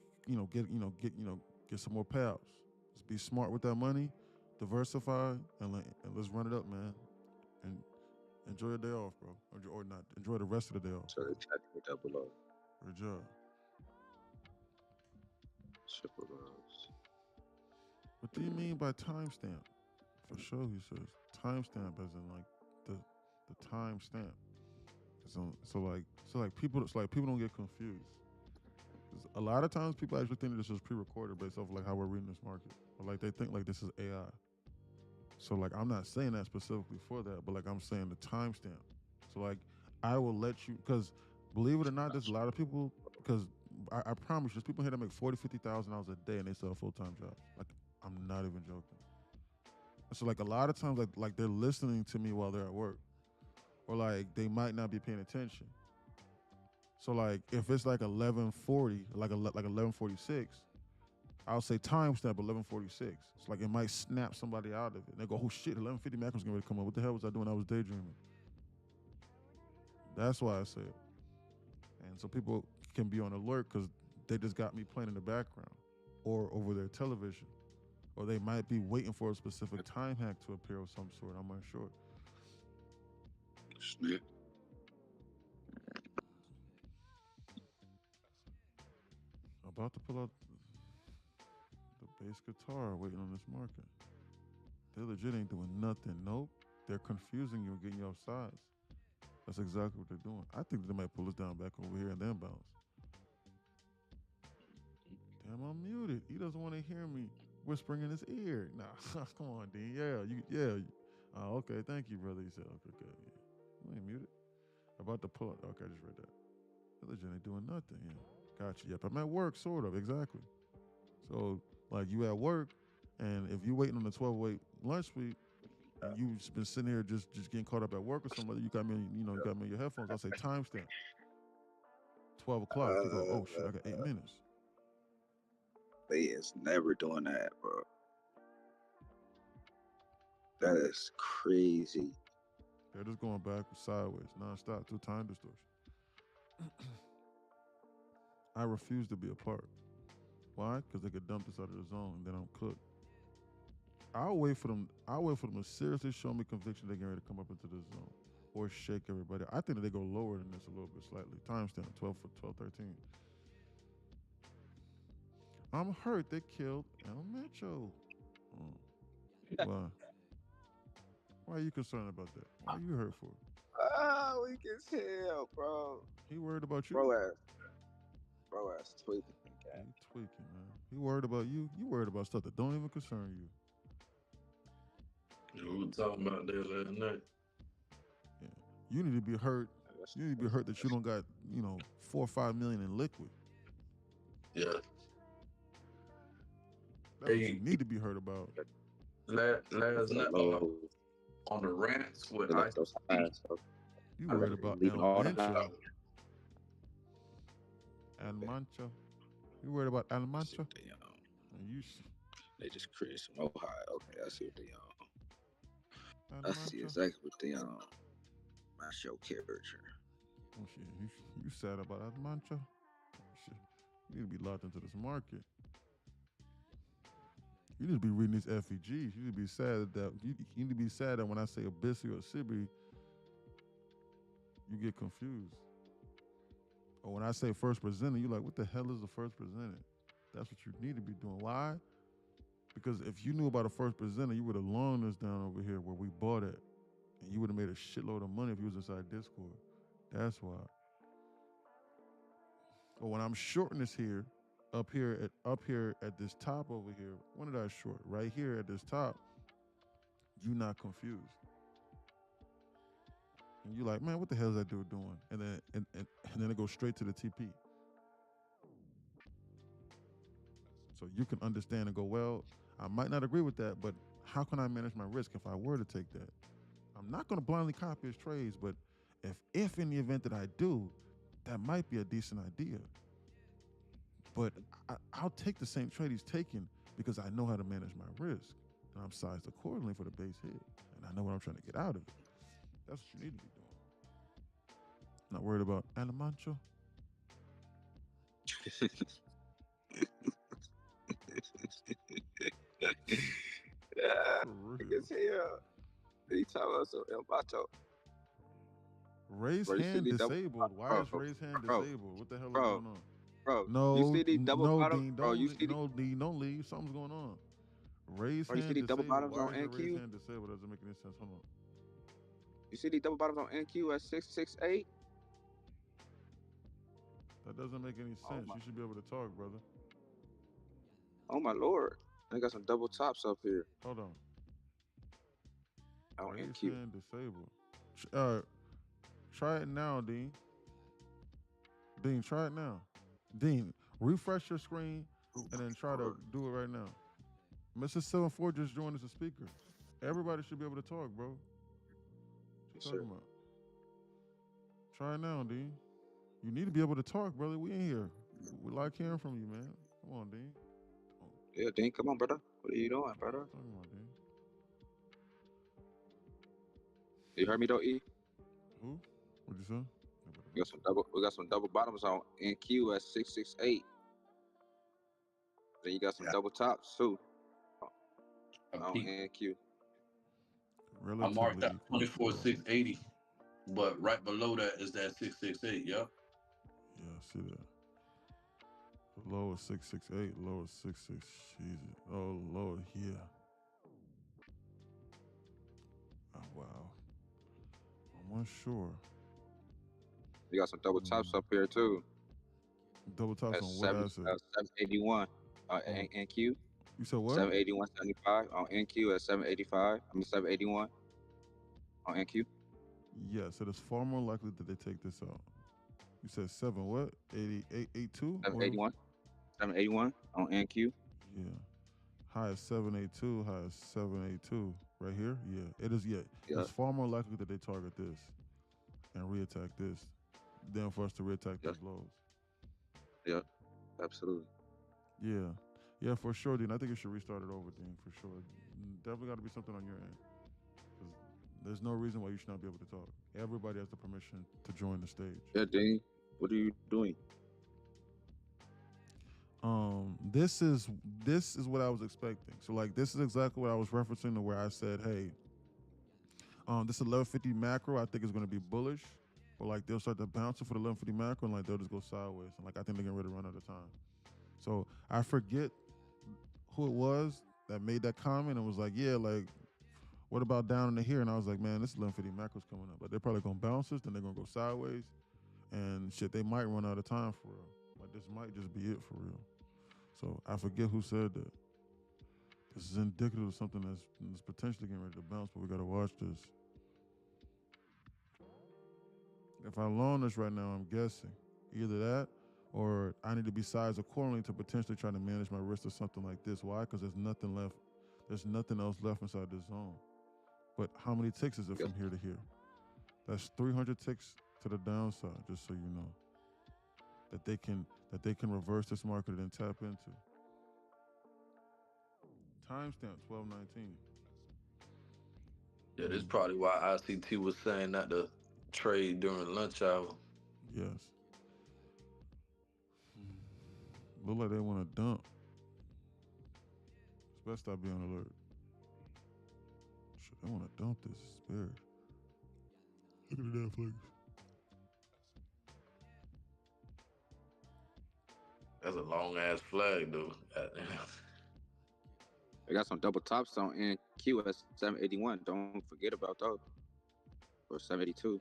get some more pals. Let's be smart with that money, diversify, and let's run it up, man. And enjoy your day off, bro. Or not. Enjoy the rest of the day off. So they tried to double low. Good job. Triple lows. What do you mean by timestamp? For sure, he says timestamp as in like the timestamp. So like people don't get confused. A lot of times people actually think that this is pre-recorded based off like how we're reading this market, or like they think like this is AI. So like I'm not saying that specifically for that, but like I'm saying the timestamp. So like I will let you, because believe it or not, there's a lot of people, because I promise you, there's people here that make $40,000-$50,000 a day and they still have full-time jobs. Like I'm not even joking. So like a lot of times like they're listening to me while they're at work, or like they might not be paying attention. So like if it's like 11:40, like 11:46, I'll say timestamp 11:46. It's like it might snap somebody out of it. And they go, oh shit, 11:50 Macron's getting ready to come up. What the hell was I doing? I was daydreaming. That's why I say it. And so people can be on alert because they just got me playing in the background or over their television. Or they might be waiting for a specific time hack to appear of some sort. I'm unsure. Snap. About to pull out the bass guitar, waiting on this market. They legit ain't doing nothing. Nope. They're confusing you and getting you off sides. That's exactly what they're doing. I think they might pull us down back over here and then bounce. Damn, I'm muted. He doesn't want to hear me whispering in his ear. Nah, come on, D. Yeah. Oh, okay, thank you, brother. He said, okay, good. Yeah. You ain't muted. About to pull it. Okay, I just read that. They legit ain't doing nothing. Yeah. Gotcha. Yep, I'm at work, sort of, exactly. So, like, you at work, and if you waiting on the 12:08 lunch week, and you've been sitting here just getting caught up at work or something, you got me, you got me in your headphones. I'll say timestamp 12 o'clock. You go, oh shit, I got 8 minutes. They is never doing that, bro. That is crazy. They're just going backwards, sideways, nonstop through time distortion. I refuse to be a part. Why? Because they could dump this out of the zone and then I'm cooked. I'll wait for them to seriously show me conviction they're getting ready to come up into this zone or shake everybody. I think that they go lower than this a little bit slightly. Timestamp 12:13. I'm hurt they killed El Macho. Why? Why are you concerned about that? Why are you hurt for? Oh, we can tell, bro. He worried about you? Bro ass tweaking. Yeah, he tweaking, man. He worried about you. You worried about stuff that don't even concern you. Yeah, we were talking about that last night. Yeah. You need to be hurt. You need to be hurt that you don't got, 4 or 5 million in liquid. Yeah. That's what you need to be hurt about. Last night on the rants with you worried about El Mancho. El Mancho. You worried about El Mancho? They just create some Ohio. Okay, I see what they on. I see exactly what they on. My show character. Oh shit, you sad about El Mancho? Oh, shit. You need to be locked into this market. You need to be reading these FEGs. You need to be sad that you need to be sad that when I say Abyssi or Sibi, you get confused. Or when I say first presented, you're like, what the hell is the first presented? That's what you need to be doing. Why? Because if you knew about a first presenter, you would have loaned us down over here where we bought it. And you would have made a shitload of money if you was inside Discord. That's why. But when I'm shorting this here, up here at this top over here, when did I short? Right here at this top, you not confused. And you like, man, what the hell is that dude doing? And then it goes straight to the TP. So you can understand and go, well, I might not agree with that, but how can I manage my risk if I were to take that? I'm not going to blindly copy his trades, but if in the event that I do, that might be a decent idea. But I'll take the same trade he's taking because I know how to manage my risk. And I'm sized accordingly for the base hit. And I know what I'm trying to get out of it. That's what you need to be doing. Not worried about Alamancho. Niggas here. He talking about some El Macho. Raise hand disabled. Why is raise hand disabled? What the hell is going on? Bro, no, you see these double bottoms? Dean, bro, you see Dean, don't leave. Something's going on. Raise bro, you hand see these double bottoms Why on is NQ? Raise hand disabled doesn't make any sense. Hold on. You see these double bottoms on NQ at 668? That doesn't make any sense. You should be able to talk, brother. Oh my lord. I got some double tops up here. Hold on. On Raise NQ. hand disabled. Try it now, Dean. Dean, try it now. Dean, refresh your screen and then try to do it right now. Mr. 74 just joined as a speaker. Everybody should be able to talk, bro. What you talking about? Try it now, Dean. You need to be able to talk, brother. We in here. We like hearing from you, man. Come on, Dean. Yeah, Dean, come on, brother. What are you doing, brother? Come on, Dean. You heard me though, E? Who? What'd you say? We got some double bottoms on NQ at 668. Then you got some double tops too. On NQ. I marked that 24,680, but right below that is that 668. Yep. Yeah, I see that. The low is 668, low is 66. Jesus. Oh, low here. Oh, wow. I'm unsure. You got some double tops up here too. Double tops on what asset? 781 on NQ. You said what? 781.75 on NQ at 785. I mean 781 on NQ. Yes, it is far more likely that they take this out. You said 7 what? 8882? 781. 781 on NQ. Yeah. High as 782, high as 782. Right here? Yeah. It is, yeah. It's far more likely that they target this and reattack this than for us to reattack these lows. Yeah, absolutely. Yeah. Yeah, for sure, Dean. I think you should restart it over, Dean, for sure. Definitely got to be something on your end. There's no reason why you should not be able to talk. Everybody has the permission to join the stage. Yeah, Dean. What are you doing? This is what I was expecting. So like this is exactly what I was referencing to where I said, hey, this 1150 macro I think is going to be bullish, but like they'll start to bounce it for the 1150 macro and like they'll just go sideways and like I think they're getting ready to run out of time. So I forget who it was that made that comment and was like, yeah, like what about down in here? And I was like, man, this 1150 macro's coming up. Like they're probably gonna bounce this, then they're gonna go sideways, and shit, they might run out of time for real. Like this might just be it for real. So I forget who said that. This is indicative of something that's potentially getting ready to bounce, but we gotta watch this. If I long this right now, I'm guessing either that or I need to be sized accordingly to potentially try to manage my risk or something like this. Why? Because there's nothing left. There's nothing else left inside this zone. But how many ticks is it from here to here? That's 300 ticks to the downside, just so you know. That they can reverse this market and tap into. Timestamp 1219. Yeah, this is probably why ICT was saying not to trade during lunch hour. Yes. Look like they want to dump. It's best I be on alert. Shit, they want to dump this. It's weird. Look at the Netflix. That's a long ass flag, though. They got some double tops on NQ at 781. Don't forget about those. Or 782.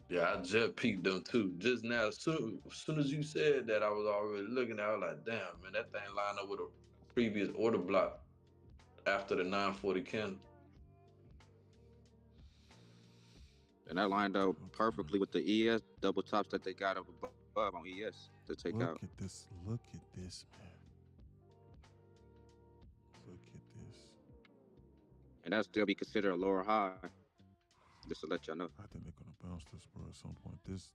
Yeah, I just peeked them too. Just now, as soon as you said that, I was already looking at it. I was like, damn, man, that thing lined up with a previous order block after the 940 candle. And that lined up perfectly with the ES double tops that they got up above on ES to take out. Look at this, man. Look at this. And that still be considered a lower high. Just to let y'all know. I think they're gonna bounce this, bro. At some point, this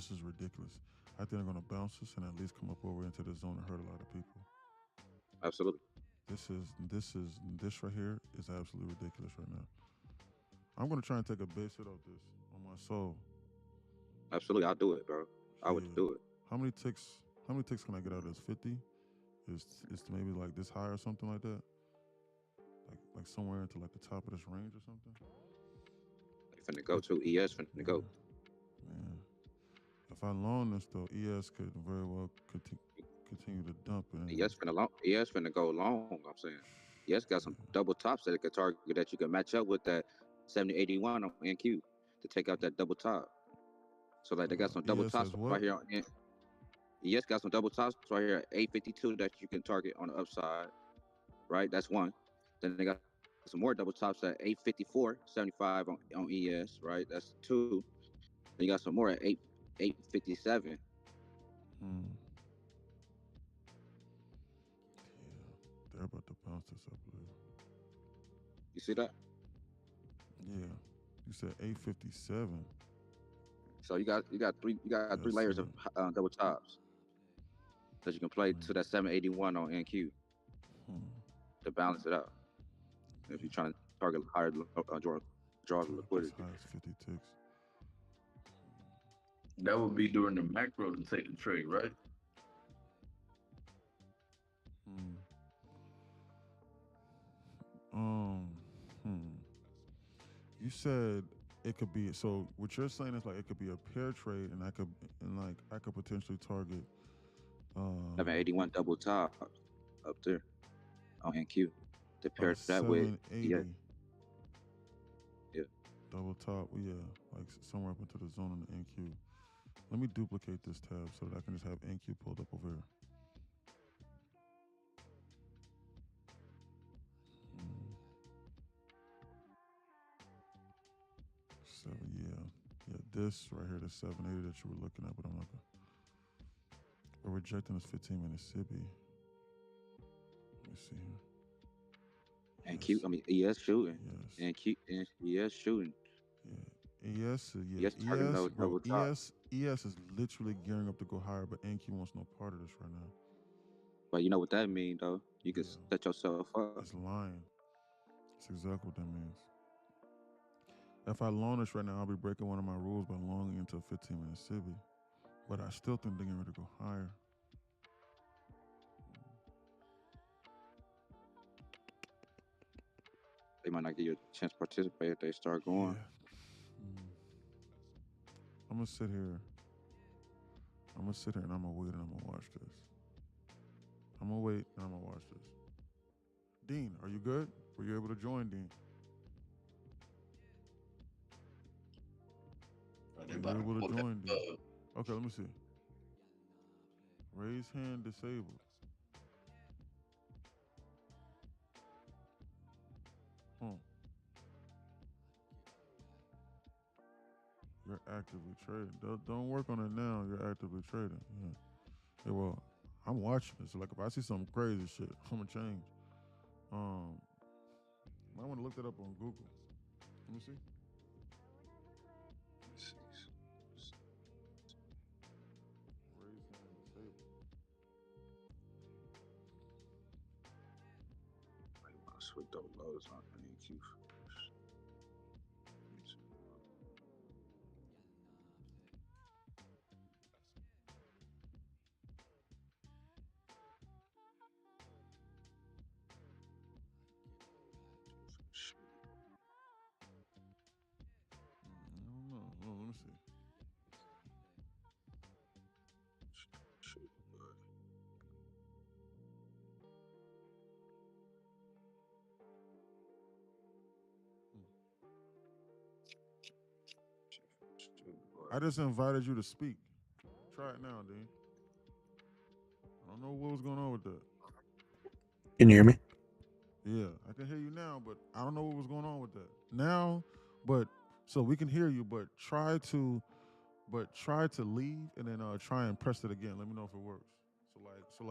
is ridiculous. I think they're gonna bounce this and at least come up over into the zone and hurt a lot of people. Absolutely. This right here is absolutely ridiculous right now. I'm gonna try and take a base hit off this on my soul. Absolutely, I'll do it, bro. I would do it. How many ticks can I get out of this? 50? Is maybe like this high or something like that? Like somewhere into like the top of this range or something? Finna go to ES finna go. Man. If I long this though, ES could very well continue to dump it. ES finna go long, I'm saying. ES got some double tops that it could target that you can match up with that 7081 on NQ to take out that double top. So like they got some double tops right here on ES got some double tops right here at 852 that you can target on the upside. Right? That's one. Then they got some more double tops at 854.75 on ES, right? That's two. Then you got some more at 857. Yeah, they're about to bounce this up a little. You see that? Yeah. You said 857. So you got three layers of double tops that you can play to that 781 on NQ to balance it out. If you're trying to target higher draw the liquidity. As high as 50 ticks. That would be during the macro to take the trade, right? You said it could be, so what you're saying is like it could be a pair trade and I could potentially target 781 double top up there on NQ. To pair that with yeah. Double top, yeah, like somewhere up into the zone on the NQ. Let me duplicate this tab so that I can just have NQ pulled up over here. So yeah, this right here, the 780 that you were looking at, but I'm not gonna. We're rejecting this 15-minute Sibby. Let me see here. And Q, I mean ES shooting. Yes. And Q and ES shooting. Yeah. ES, ES targeting ES, those bro. double top. ES is literally gearing up to go higher, but NQ wants no part of this right now. But you know what that means, though. You can set yourself up. It's lying. That's exactly what that means. If I long this right now, I'll be breaking one of my rules by longing into a 15-minute Sibby. But I still think they're getting ready to go higher. They might not give you a chance to participate if they start going. Yeah. I'm gonna sit here. And I'm gonna wait and I'm gonna watch this. I'm gonna wait and I'm gonna watch this. Dean, are you good? Were you able to join, Dean? Were you able to join, Dean? Okay, let me see. Raise hand disabled. You're actively trading. Don't work on it now. You're actively trading. Yeah, well, I'm watching it. So like, if I see some crazy shit, I'm gonna change. Might want to look that up on Google. Let me see. Raise hand disabled. I want to switch those lows on NQ first. I don't know. Oh, let me see. I just invited you to speak. Try it now, Dean. I don't know what was going on with that. Can you hear me? Yeah, I can hear you now, but I don't know what was going on with that. Now, but so we can hear you, but try to leave and then try and press it again. Let me know if it works. So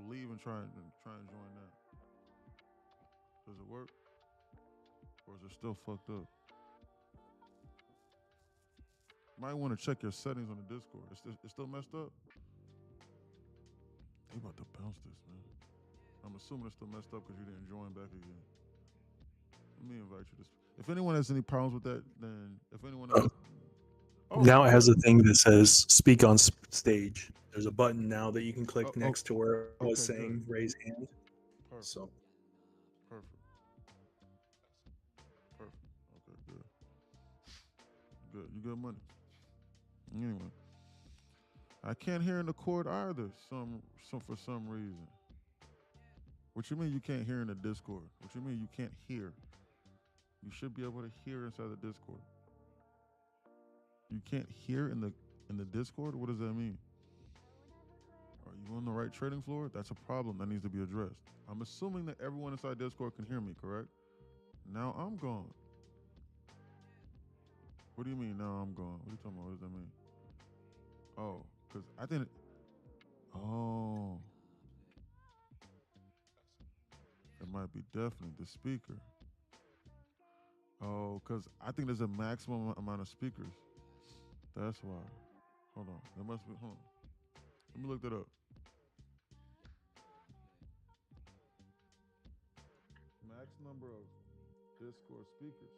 leave and try and join now. Does it work? Or is it still fucked up? Might want to check your settings on the Discord. It's still messed up. They about to bounce this, man. I'm assuming it's still messed up because you didn't join back again. Let me invite you to. If anyone has any problems with that, then if anyone else. Now it has a thing that says "Speak on stage." There's a button now that you can click next to where it was saying "Raise hand." Perfect. So. Perfect. Okay, good. Good. You good money. Anyway, I can't hear in the cord either. For some reason. What you mean you can't hear in the Discord? What you mean you can't hear? You should be able to hear inside the Discord. You can't hear in the Discord? What does that mean? Are you on the right trading floor? That's a problem that needs to be addressed. I'm assuming that everyone inside Discord can hear me, correct? Now I'm gone. What do you mean now I'm gone? What are you talking about? What does that mean? Oh, because I think. Oh. It might be definitely the speaker. Oh, because I think there's a maximum amount of speakers. That's why. Hold on. There must be. Hold on. Let me look that up. Max number of Discord speakers.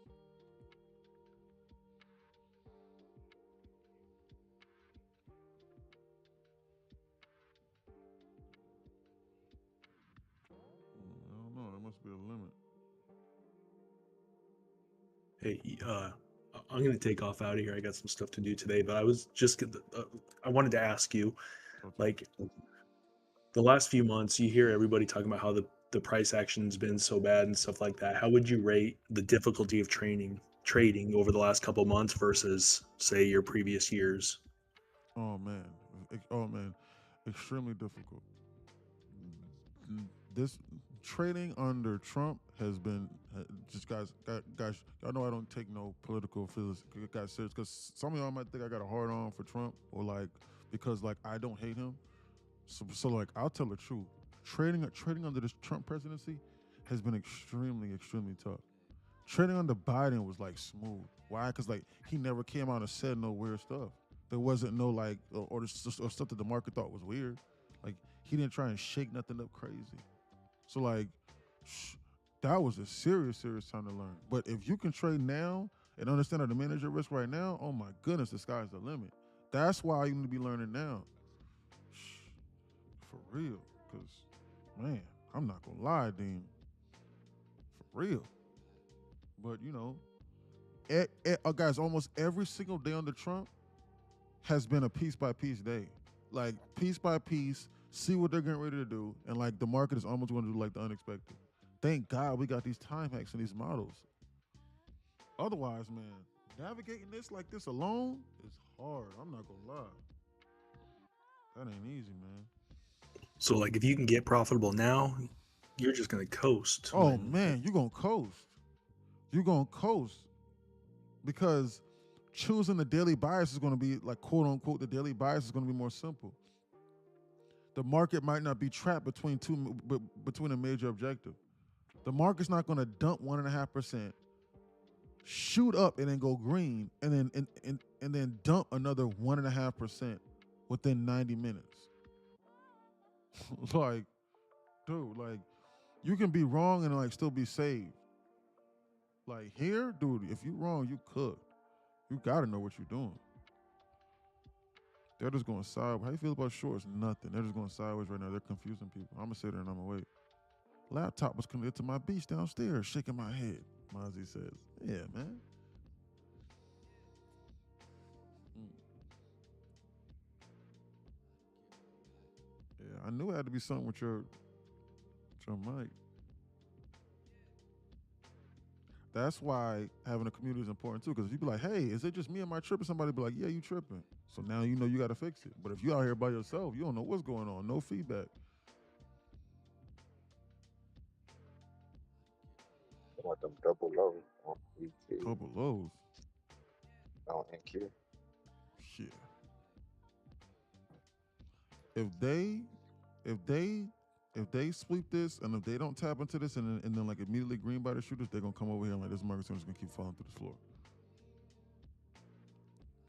I don't know. There must be a limit. Hey, I'm gonna take off out of here. I got some stuff to do today, but I was just I wanted to ask you, like, the last few months, you hear everybody talking about how the price action's been so bad and stuff like that. How would you rate the difficulty of trading over the last couple months versus, say, your previous years? Oh man, extremely difficult. This trading under Trump has been just guys. Y'all know I don't take no political feelings. Guys, serious because some of y'all might think I got a hard on for Trump or like because like I don't hate him. So like I'll tell the truth. Trading under this Trump presidency has been extremely tough. Trading under Biden was like smooth. Why? Because like he never came out and said no weird stuff. There wasn't no like or stuff that the market thought was weird. Like he didn't try and shake nothing up crazy. So like that was a serious time to learn. But if you can trade now and understand how to manage your risk right now, oh my goodness, the sky's the limit. That's why you need to be learning now. For real. Because, man, I'm not going to lie, Dean. For real. But, you know, guys, almost every single day under Trump has been a piece by piece day. Like, piece by piece, see what they're getting ready to do. And, like, the market is almost going to do, like, the unexpected. Thank God we got these time hacks and these models. Otherwise, man, navigating this like this alone is hard. I'm not going to lie. That ain't easy, man. So, like, if you can get profitable now, you're just going to coast. Oh, man, you're going to coast. You're going to coast. Because choosing the daily bias is going to be, like, quote unquote, the daily bias is going to be more simple. The market might not be trapped between a major objective. The market's not going to dump 1.5%, shoot up and then go green, and then dump another 1.5% within 90 minutes. Like, dude, like, you can be wrong and like still be saved. Like here, dude, if you wrong, you cooked. You gotta know what you're doing. They're just going sideways. How you feel about shorts? Nothing. They're just going sideways right now. They're confusing people. I'm gonna sit there and I'm gonna wait. Laptop was connected to my beach downstairs, shaking my head. Mozzie says, "Yeah, man." Yeah, I knew it had to be something with your mic. That's why having a community is important too. Because if you be like, "Hey, is it just me? Am I tripping?" Somebody be like, "Yeah, you tripping." So now you know you got to fix it. But if you out here by yourself, you don't know what's going on. No feedback. I want them double lows on EQ. Double lows. On NQ. Shit. If they sweep this and if they don't tap into this and then like immediately green by the shooters, they're gonna come over here and like this market's gonna keep falling through the floor.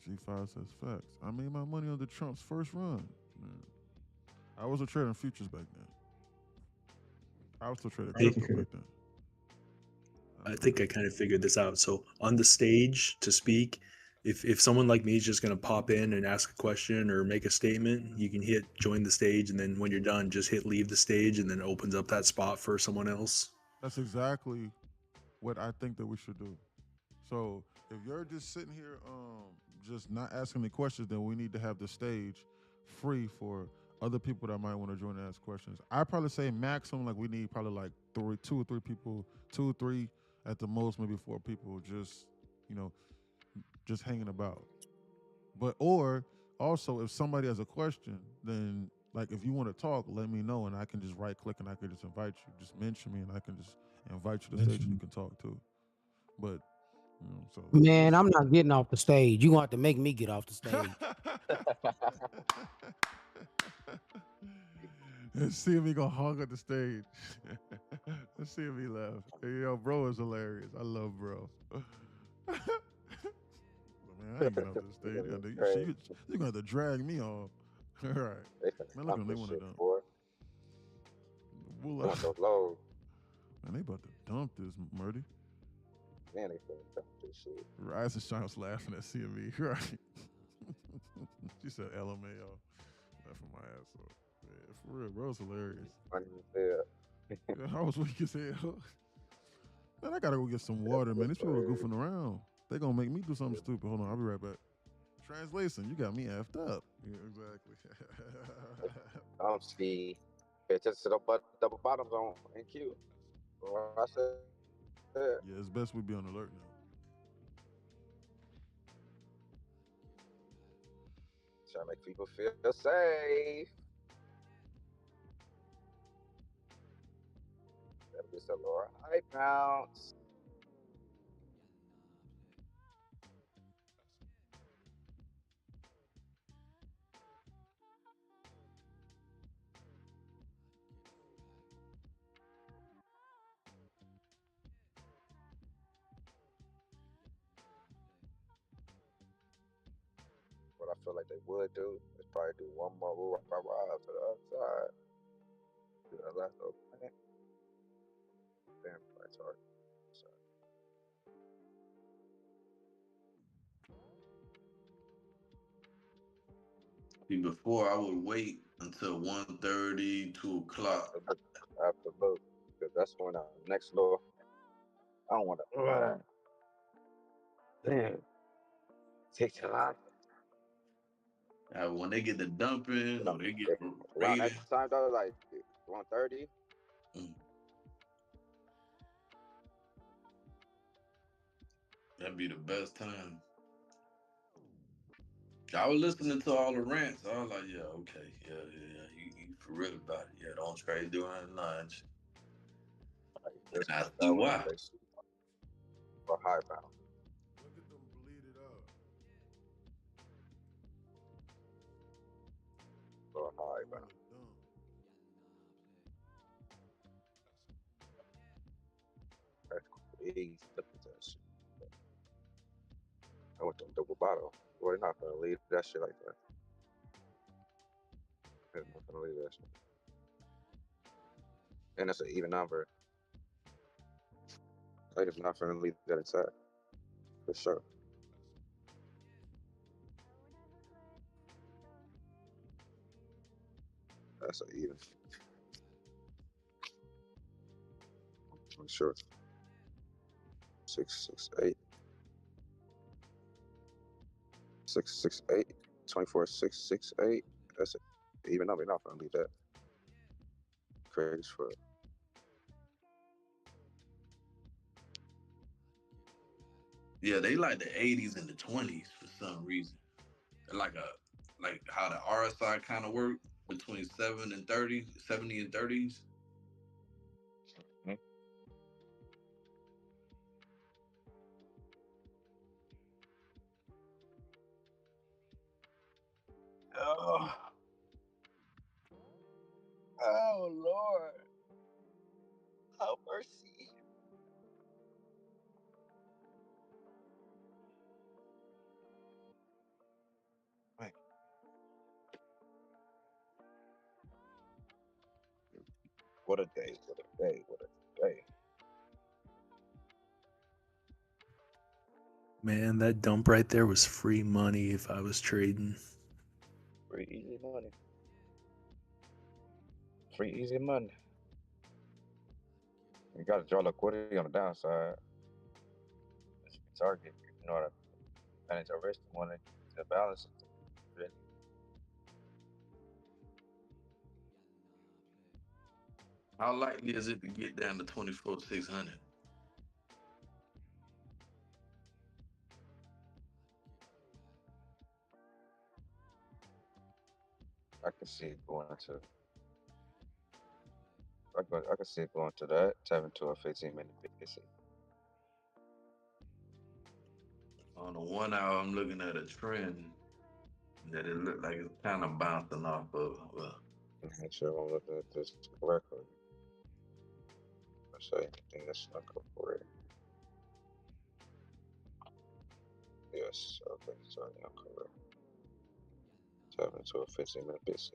G5 says facts. I made my money on the Trump's first run. Man. I was a trader in futures back then. I was still trading crypto back then. I think I kind of figured this out. So on the stage to speak, if someone like me is just going to pop in and ask a question or make a statement, you can hit join the stage, and then when you're done, just hit leave the stage, and then it opens up that spot for someone else. That's exactly what I think that we should do. So if you're just sitting here just not asking any questions, then we need to have the stage free for other people that might want to join and ask questions. I'd probably say maximum, like we need probably like 2 or 3 people, 2 or 3 at the most, maybe 4 people just, just hanging about. But, or also if somebody has a question, then like if you want to talk, let me know and I can just right click and I can just invite you. Just mention me and I can just invite you to the stage and you can talk too. But, so. Man, I'm not getting off the stage. You want to make me get off the stage. Let's see if he gonna hog at the stage. Let's see if he laugh. Hey, yo, bro is hilarious. I love bro. Man, I ain't getting off the stage. You're gonna have to drag me off. All right. Man, look at them. They want to dump. Man, they about to dump this, Murdy. Man, they finna dump this shit. Rise and Shine was laughing at CME. Right. She said LMAO. Laughing my ass off. Yeah, for real, bro's hilarious. Funny as hell. I was weak as hell. Man, I gotta go get some water, man. These people are goofing around. They gonna make me do something stupid. Hold on, I'll be right back. Translation, you got me effed up. Yeah, exactly. See, pay attention to the double bottoms on NQ. I said. Yeah, it's best we be on alert now. Trying to make people feel safe. It's a lower high bounce. What I feel like they would do is probably do one more rah to the upside. Do the last opening. Damn, price hard. See, before I would wait until 1:30, 2 o'clock. Absolutely. Because that's when our next low. I don't want to. Damn. Take your life. When they get the dumping or they get Around rated. that time, though, like 1:30. That'd be the best time. I was listening to all the rants. I was like, yeah, okay, yeah. You for real about it. Yeah, don't trade during lunch. And I see why. For high bound. Look at them bleed it up. For high bound. That's crazy. Look at that shit. I went to double bottle. Boy, you're not gonna leave that shit like that. They're not gonna leave that shit. And that's an even number. Like it's not gonna leave that inside. For sure. That's an even. I'm sure. 668. 668. 24, 668. That's an even number. You're not gonna leave that. Crazy for it. Yeah, they like the 80s and the 20s for some reason. Like how the RSI kind of work between 70 and 30s. Mm-hmm. Oh Lord. Have mercy. Right. What a day, what a day, what a day. Man, that dump right there was free money if I was trading. Free easy money. Free easy money. You gotta draw liquidity on the downside. If you can target, you know how to manage your risk and want to balance it. How likely is it to get down to 24,600? I can see it going to. I can see it going to that. Tapping to a 15-minute BTC. On the 1 hour, I'm looking at a trend that it looked like it's kind of bouncing off of. Make sure I'm looking at this correctly. I say anything that's not correct. Yes, okay, sorry, I'm correct. Tapping to a 15-minute BTC.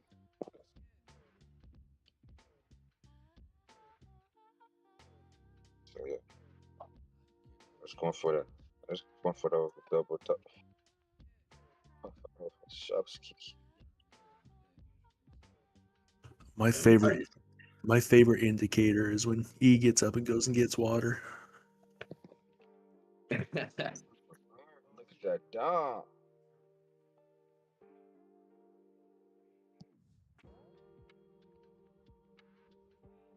So yeah, let's going for the. Let's going for the double top. Shops. My favorite indicator is when E gets up and goes and gets water. Look at that dump.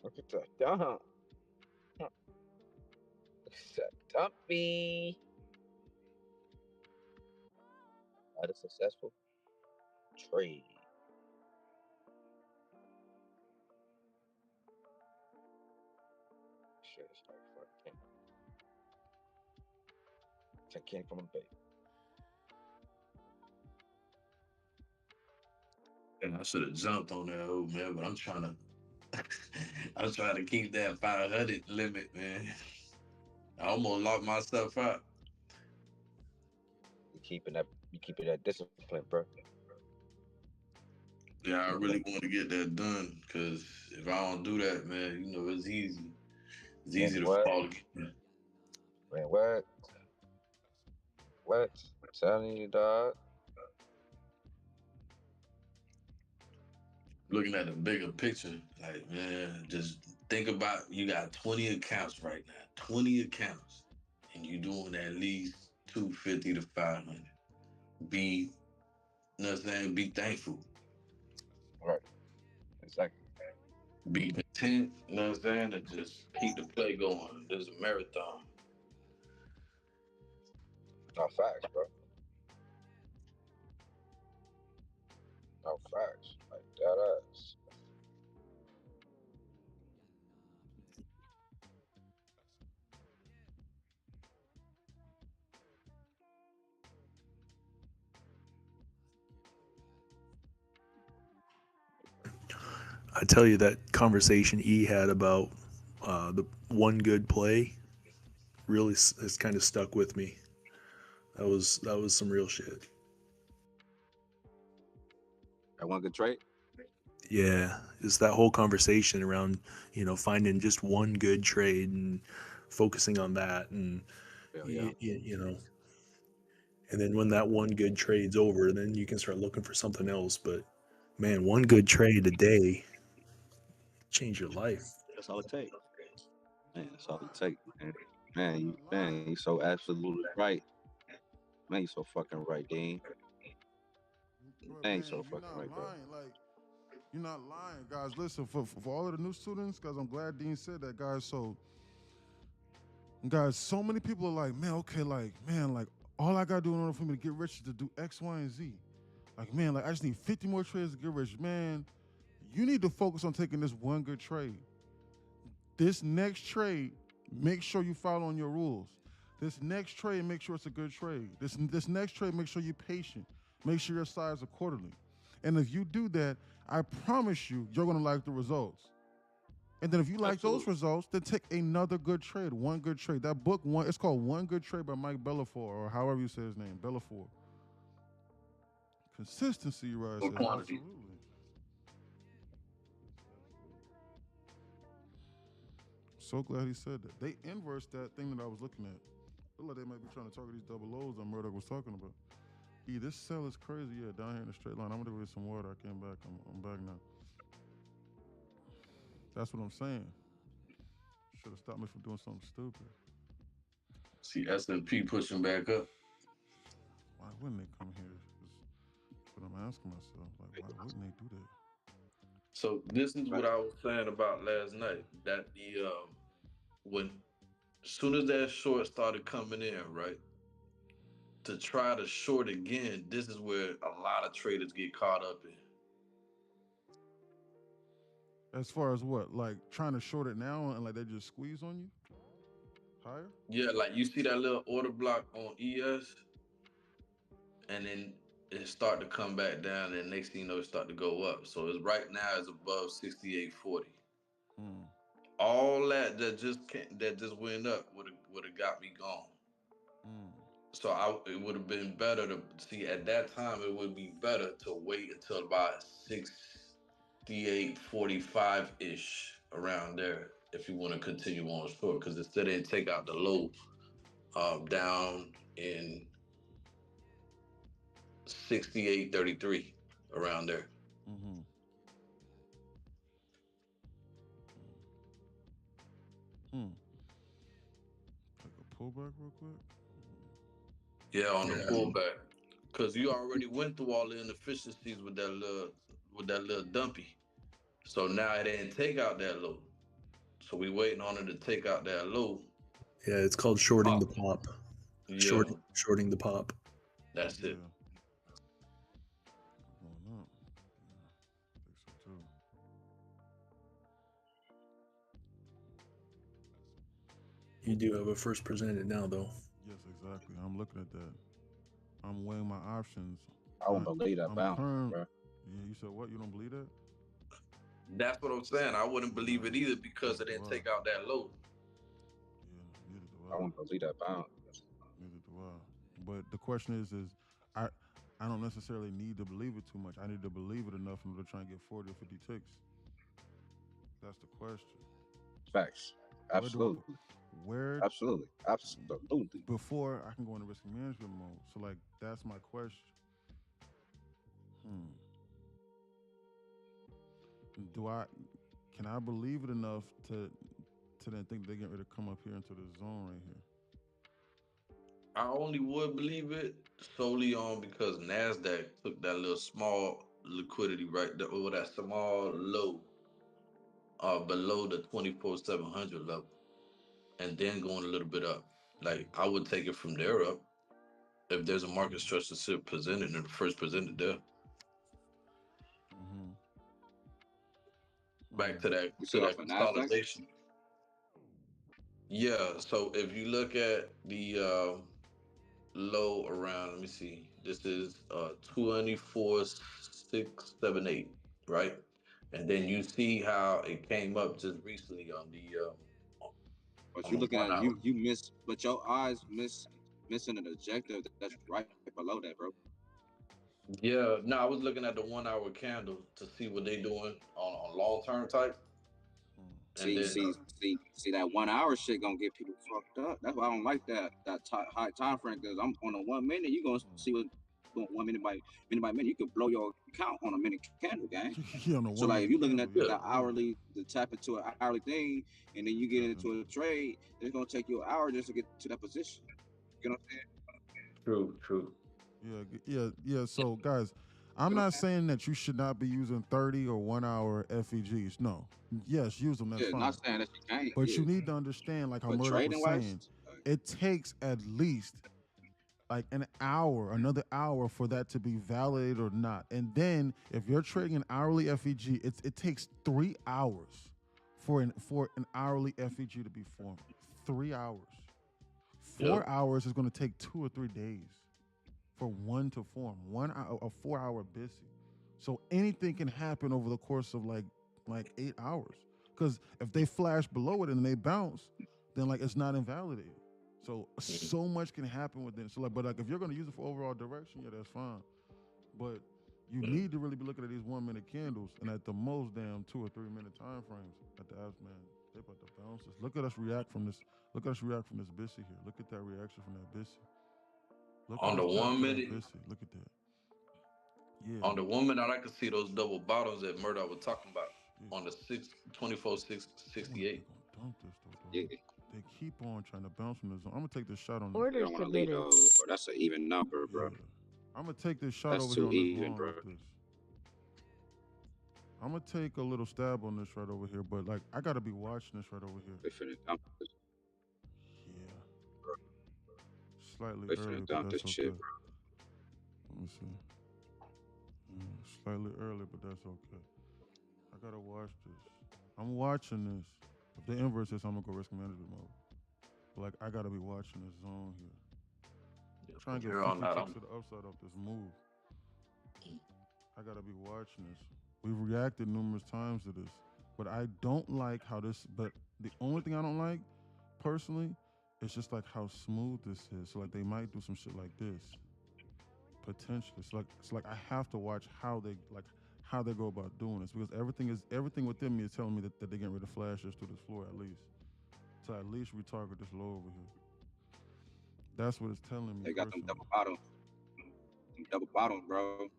Look at that dump. Look at that dumpy. Had a successful trade. shit. It's like fuck. Can't from the bay. And I should have jumped on that old man, but I'm trying to I'm trying to keep that 500 limit, man. I almost locked myself out. You keeping that discipline, bro. Yeah, I really want to get that done because if I don't do that, man, you know, it's easy. It's easy to what? fall again. Man, what? What? I'm telling you, dog. Looking at the bigger picture, like, man, just think about you got 20 accounts right now, 20 accounts, and you doing at least 250 to 500. Be, you know what I'm saying? Be thankful. Right. Exactly. Be content, you know what I'm saying? And just keep the play going. There's a marathon. No facts, bro. No facts. Like that ass. I tell you, that conversation E had about the one good play really has kind of stuck with me. That was some real shit. That one good trade. Yeah, it's that whole conversation around, finding just one good trade and focusing on that, and Yeah. you know, and then when that one good trade's over, then you can start looking for something else. But man, one good trade a day change your life. That's all it takes. Man, that's all it takes, man. Man, you so absolutely right. Man, you so fucking right, Dean. But Man, you man, so you're fucking not right, bro. lying. Like, you're not lying, guys. Listen, for all of the new students, guys, I'm glad Dean said that, guys. So, guys, so many people are like, man, okay, like, man, like, all I gotta do in order for me to get rich is to do X, Y, and Z. Like, man, like, I just need 50 more trades to get rich. Man, you need to focus on taking this one good trade. This next trade, make sure you follow on your rules. This next trade, make sure it's a good trade. This next trade, make sure you're patient. Make sure you're sized accordingly. And if you do that, I promise you're gonna like the results. And then if you like those results, then take another good trade, one good trade. That book, it's called One Good Trade by Mike Bellafor, or however you say his name, Bellafor. Consistency, right? Says, Quantity. absolutely. So glad he said that. They inversed that thing that I was looking at. Look like they might be trying to target these double O's that Murdoch was talking about. This cell is crazy. Yeah, down here in the straight line. I'm gonna go get some water. I came back. I'm back now. That's what I'm saying. Should have stopped me from doing something stupid. See S&P pushing back up. Why wouldn't they come here? That's what I'm asking myself. Like, why wouldn't they do that? So this is what I was saying about last night. That when as soon as that short started coming in, right? To try to short again, this is where a lot of traders get caught up in. As far as what? Like trying to short it now and like they just squeeze on you? Higher? Yeah, like you see that little order block on ES, and then it start to come back down, and next thing you know, it start to go up. So it's right now it's above 68.40. All that just went up would have got me gone. So it would have been better to see at that time. It would be better to wait until about 68.45 ish around there if you want to continue on short, because it still didn't take out the low down in 68.33 around there. Take a pullback real quick. Yeah, on the pullback, because you already went through all the inefficiencies with that little dumpy. So now it didn't take out that low. So we waiting on it to take out that low. Yeah, it's called shorting the pop. Yeah. Shorting the pop. That's it. Going up. Yeah, I think so too. You do have a first presented now, though. Yes, exactly. I'm looking at that. I'm weighing my options. I won't believe that bounce, bro. Yeah, you said what? You don't believe that? That's what I'm saying. I wouldn't believe it either because it didn't take out that low. Yeah, neither do I won't believe that bounce. Neither do I. But the question is I don't necessarily need to believe it too much. I need to believe it enough in order to try and get 40 or 50 ticks. That's the question. Facts. Absolutely. Absolutely. Before I can go into risk management mode. So like that's my question. Can I believe it enough to then think they're getting ready to come up here into the zone right here? I only would believe it solely on because NASDAQ took that little small liquidity right there, or that small low below the 24,700 level, and then going a little bit up. Like I would take it from there up if there's a market structure still presented and first presented there. Back to that consolidation. Yeah, so if you look at the low around, let me see, this is 24,678, right? And then you see how it came up just recently on the but you're looking at you miss, but your eyes missing an objective that's right below that, bro. Yeah, no, I was looking at the 1 hour candle to see what they doing on long term type. See, that 1 hour shit gonna get people fucked up. That's why I don't like that high time frame, because I'm on a 1 minute. You gonna see what doing 1 minute by minute. You could blow your account on a minute candle, gang. So like if you're looking at the hourly, to tap into an hourly thing, and then you get into a trade, it's gonna take you an hour just to get to that position. You know what I'm saying? True. Yeah. So guys, I'm not saying that you should not be using 30 or 1 hour FEGs. No. Yes, use them. That's fine. Not saying that you can't. But you need to understand, like how Murdoch was saying, it takes at least like another hour for that to be validated or not. And then if you're trading an hourly FEG, it takes 3 hours for an hourly FEG to be formed. 3 hours. 4 hours is going to take 2 or 3 days for one to form. 1 hour, a 4 hour busy. So anything can happen over the course of like 8 hours. Because if they flash below it and they bounce, then like it's not invalidated. So much can happen within. So like, but like if you're gonna use it for overall direction, yeah, that's fine. But you need to really be looking at these 1 minute candles and at the most 2 or 3 minute time frames. At the apps, man, they about to bounce us. Look at us react from this. Look at us react from this Bissy here. Look at that reaction from that Bissy. On the 1 minute. Look at that. Yeah. On the 1 minute, I can see those double bottoms that Murdoch was talking about. On the 24,668. Yeah. They keep on trying to bounce from the zone. I'm gonna take this shot on Order you don't want to lead that's an even number, bro. Yeah. I'm gonna take this shot that's over too here on even, this bro. like this. I'm gonna take a little stab on this right over here, but like I gotta be watching this right over here. Yeah. Slightly early, but that's okay. Let me see. Slightly early, but that's okay. I gotta watch this. I'm watching this. If they inverse this, I'm gonna go risk management mode. But like I gotta be watching this zone here. Trying to get 50 ticks to the upside off this move. I gotta be watching this. We've reacted numerous times to this, but I don't like how this. But the only thing I don't like, personally, is just like how smooth this is. So like they might do some shit like this, potentially. It's like I have to watch how they go about doing this, because everything within me is telling me that they're getting rid of flashes through this floor at least. To at least retarget this low over here. That's what it's telling me. They got them double bottoms, bro.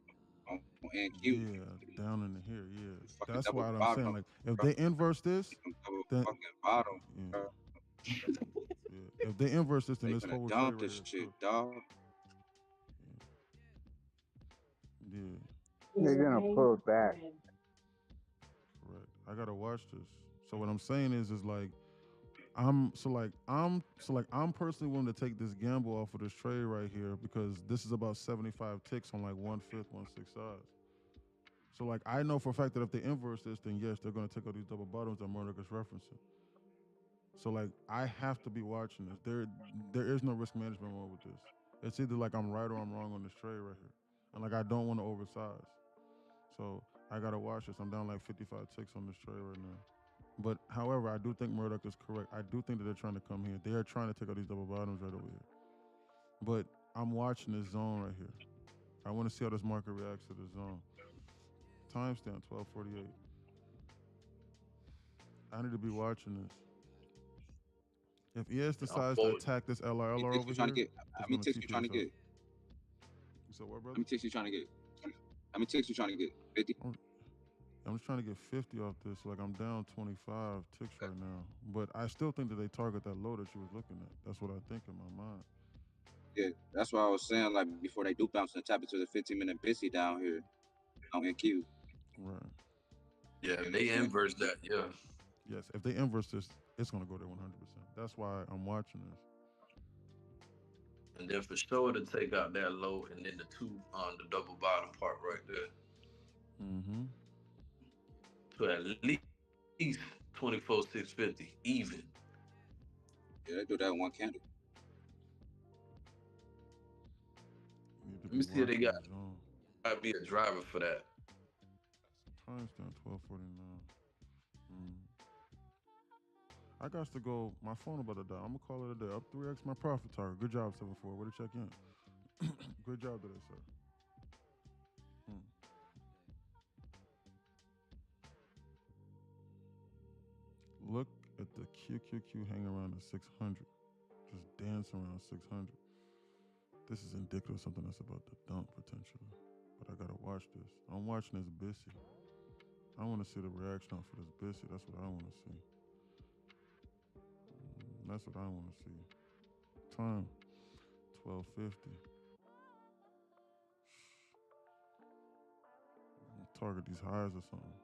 On NQ. Yeah, down in here, yeah. That's why I'm saying, like, if they inverse this, then bottom, yeah. If they inverse this, then this forward dump this shit, dog. Yeah. They're gonna pull back. Correct. I gotta watch this. So what I'm saying is like, I'm personally willing to take this gamble off of this trade right here, because this is about 75 ticks on like 1/5, 1/6 odds. So like I know for a fact that if they inverse this, then yes, they're gonna take out these double bottoms that Murdoch is referencing. So like I have to be watching this. There is no risk management mode with this. It's either like I'm right or I'm wrong on this trade right here, and like I don't want to oversize. So I gotta watch this. I'm down like 55 ticks on this trade right now. But however, I do think Murdoch is correct. I do think that they're trying to come here. They are trying to take out these double bottoms right over here. But I'm watching this zone right here. I want to see how this market reacts to this zone. Timestamp 12:48. I need to be watching this. If ES decides to attack this LR over here, how many ticks you trying to get? You said what, brother? How many ticks you trying to get? How many ticks you trying to get? 50? I'm just trying to get 50 off this. Like I'm down 25 ticks right now. But I still think that they target that low that you was looking at. That's what I think in my mind. Yeah, that's why I was saying, like, before they do bounce and tap into the 15-minute busy down here on NQ. Right. Yeah, if they inverse that, yeah. Yes, if they inverse this, it's going to go there 100%. That's why I'm watching this. And then for sure to take out that low and then the two on the double bottom part right there. Mm-hmm. To at least 24,650 even. Yeah, they do that in one candle. Let me see if they got might be a driver for that. Timestamp 12:49. I got to go. My phone about to die. I'm gonna call it a day. Up 3x my profit target. Good job, 7-4. Way to check in. Great job today, sir. Look at the QQQ hang around the 600. Just dance around 600. This is indicative of something that's about to dump potentially. But I gotta watch this. I'm watching this Bissy. I want to see the reaction off of this Bissy. That's what I want to see. That's what I want to see. Time 12:50. Target these highs or something.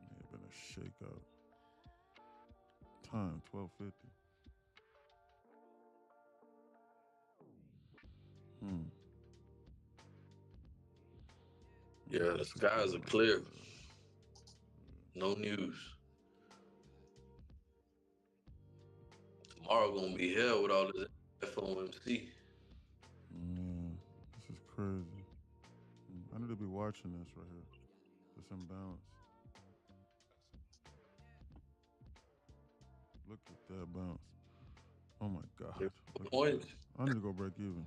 May have been a shakeout. Time 12:50. Yeah, the skies are clear. No news. Tomorrow gonna be hell with all this FOMC. Man, this is crazy. I need to be watching this right here. This imbalance. Look at that bounce. Oh my God. I need to go break even.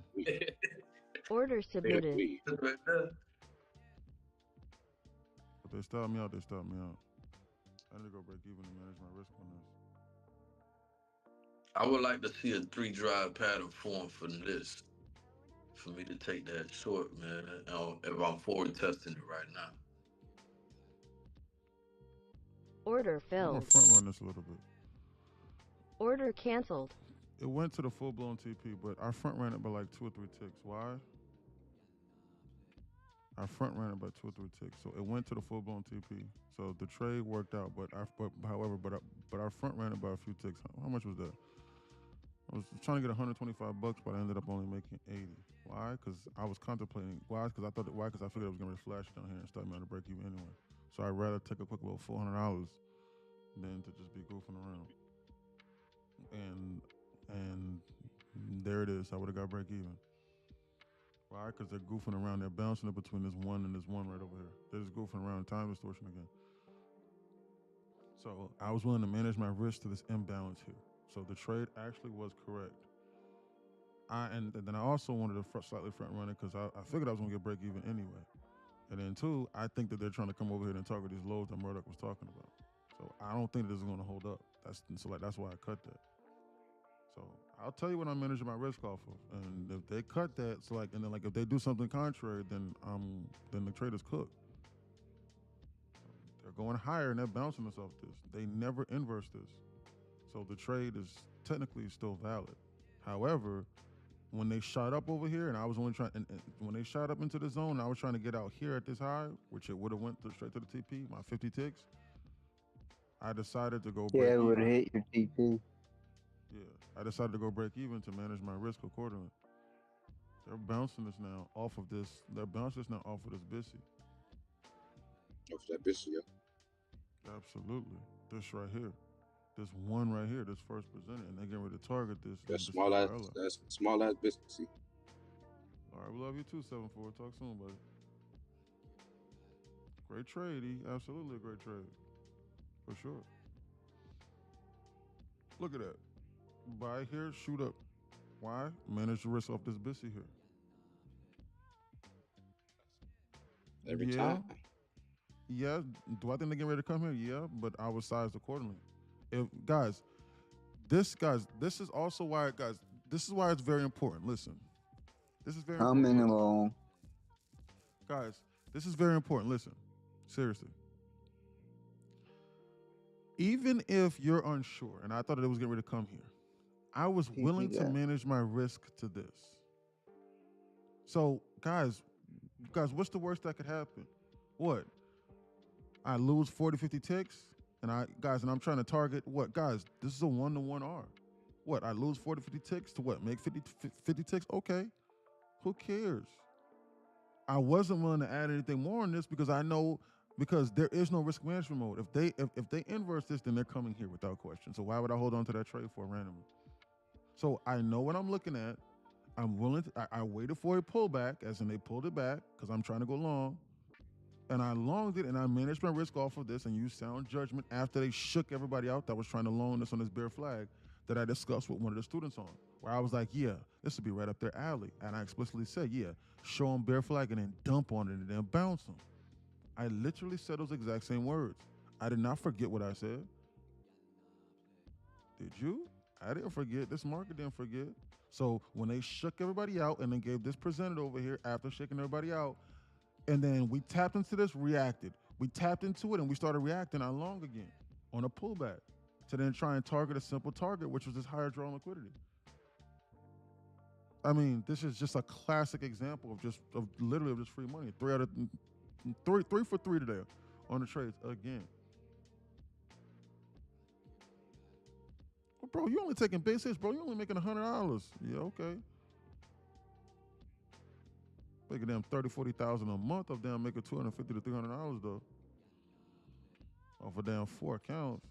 Order submitted. But they stopped me out. I need to go break even and manage my risk on this. I would like to see a 3-drive pattern form for this. For me to take that short, man. If I'm forward testing it right now. Order I'm gonna filled. front run this a little bit. Order canceled. It went to the full-blown TP, but I front ran it by like 2 or 3 ticks. Why? I front ran it by 2 or 3 ticks, so it went to the full-blown TP. So the trade worked out, but I front ran it by a few ticks. How much was that? I was trying to get $125, but I ended up only making 80. Why? Because I was contemplating. Why? Because I figured I was gonna flash down here and start me on the break even anyway. So I'd rather take a quick little $400 than to just be goofing around. And there it is. I would have got break even. Why? Because they're goofing around. They're bouncing it between this one and this one right over here. They're just goofing around. Time distortion again. So I was willing to manage my risk to this imbalance here. So the trade actually was correct. And then I also wanted to slightly front run it because I figured I was going to get break even anyway. And then two, I think that they're trying to come over here and target these lows that Murdoch was talking about. So I don't think this is going to hold up. That's why I cut that. So I'll tell you what I'm managing my risk off of. And if they cut that, if they do something contrary, then the trade is cooked. They're going higher and they're bouncing us off this. They never inverse this. So the trade is technically still valid. However, when they shot up over here, and I was only trying, and when they shot up into the zone, I was trying to get out here at this high, which it would have went straight to the TP, my 50 ticks. I decided to go break even. Yeah, it would have hit your TP. Yeah, I decided to go break even to manage my risk accordingly. They're bouncing this now off of this. They're bouncing this now off of this Bissy. Of that bitch, yeah. Absolutely. This right here. This one right here, this first presented, and they getting ready to target this. That small ass biscuit. All right, we love you too, 7-4. Talk soon, buddy. Great trade, E. Absolutely a great trade. For sure. Look at that. Buy here, shoot up. Why? Manage the risk off this Bissy here. Every time. Yeah. Do I think they're getting ready to come here? Yeah, but I was sized accordingly. If guys, this is also why, guys, this is why it's very important. Listen. This is very important. I'm in alone. Guys, this is very important. Listen. Seriously. Even if you're unsure, and I thought it was getting ready to come here, I was willing to manage my risk to this. So, guys, what's the worst that could happen? What? I lose 40, 50 ticks, and I'm trying to target what? Guys, this is a 1-to-1 R. What? I lose 40, 50 ticks to what? Make 50 ticks? Okay. Who cares? I wasn't willing to add anything more on this because I know, because there is no risk management mode. If they inverse this, then they're coming here without question. So why would I hold on to that trade for randomly? So I know what I'm looking at. I'm willing to, I waited for a pullback, as in they pulled it back because I'm trying to go long. And I longed it, and I managed my risk off of this and used sound judgment after they shook everybody out that was trying to long this on this bear flag that I discussed with one of the students on, where I was like, yeah, this would be right up their alley. And I explicitly said, yeah, show them bear flag and then dump on it and then bounce them. I literally said those exact same words. I did not forget what I said. Did you? I didn't forget. This market didn't forget. So when they shook everybody out and then gave this presented over here after shaking everybody out, and then we tapped into this, reacted. We tapped into it and we started reacting on long again on a pullback to then try and target a simple target, which was this higher draw on liquidity. I mean, this is just a classic example of literally just free money. Three for three today on the trades again. Well, bro, you only taking base hits, bro. You only making $100. Yeah, okay. Making them 30, 40,000 a month of them making $250 to $300 though. Off of damn 4 accounts.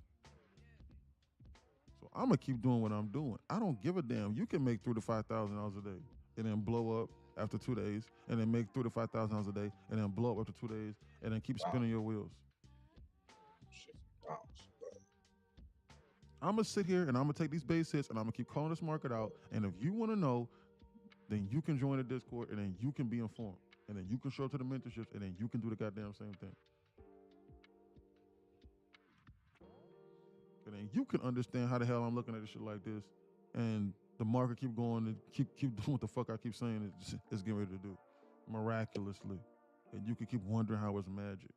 So I'm gonna keep doing what I'm doing. I don't give a damn. You can make $3,000 to $5,000 a day and then blow up after 2 days, and then make $3,000 to $5,000 a day and then blow up after 2 days, and then keep spinning your wheels. I'm gonna sit here and I'm gonna take these base hits and I'm gonna keep calling this market out. And if you want to know, then you can join the Discord and then you can be informed. And then you can show up to the mentorships and then you can do the goddamn same thing. And then you can understand how the hell I'm looking at this shit like this. And the market keep going and keep doing what the fuck I keep saying it's getting ready to do. Miraculously. And you can keep wondering how it's magic.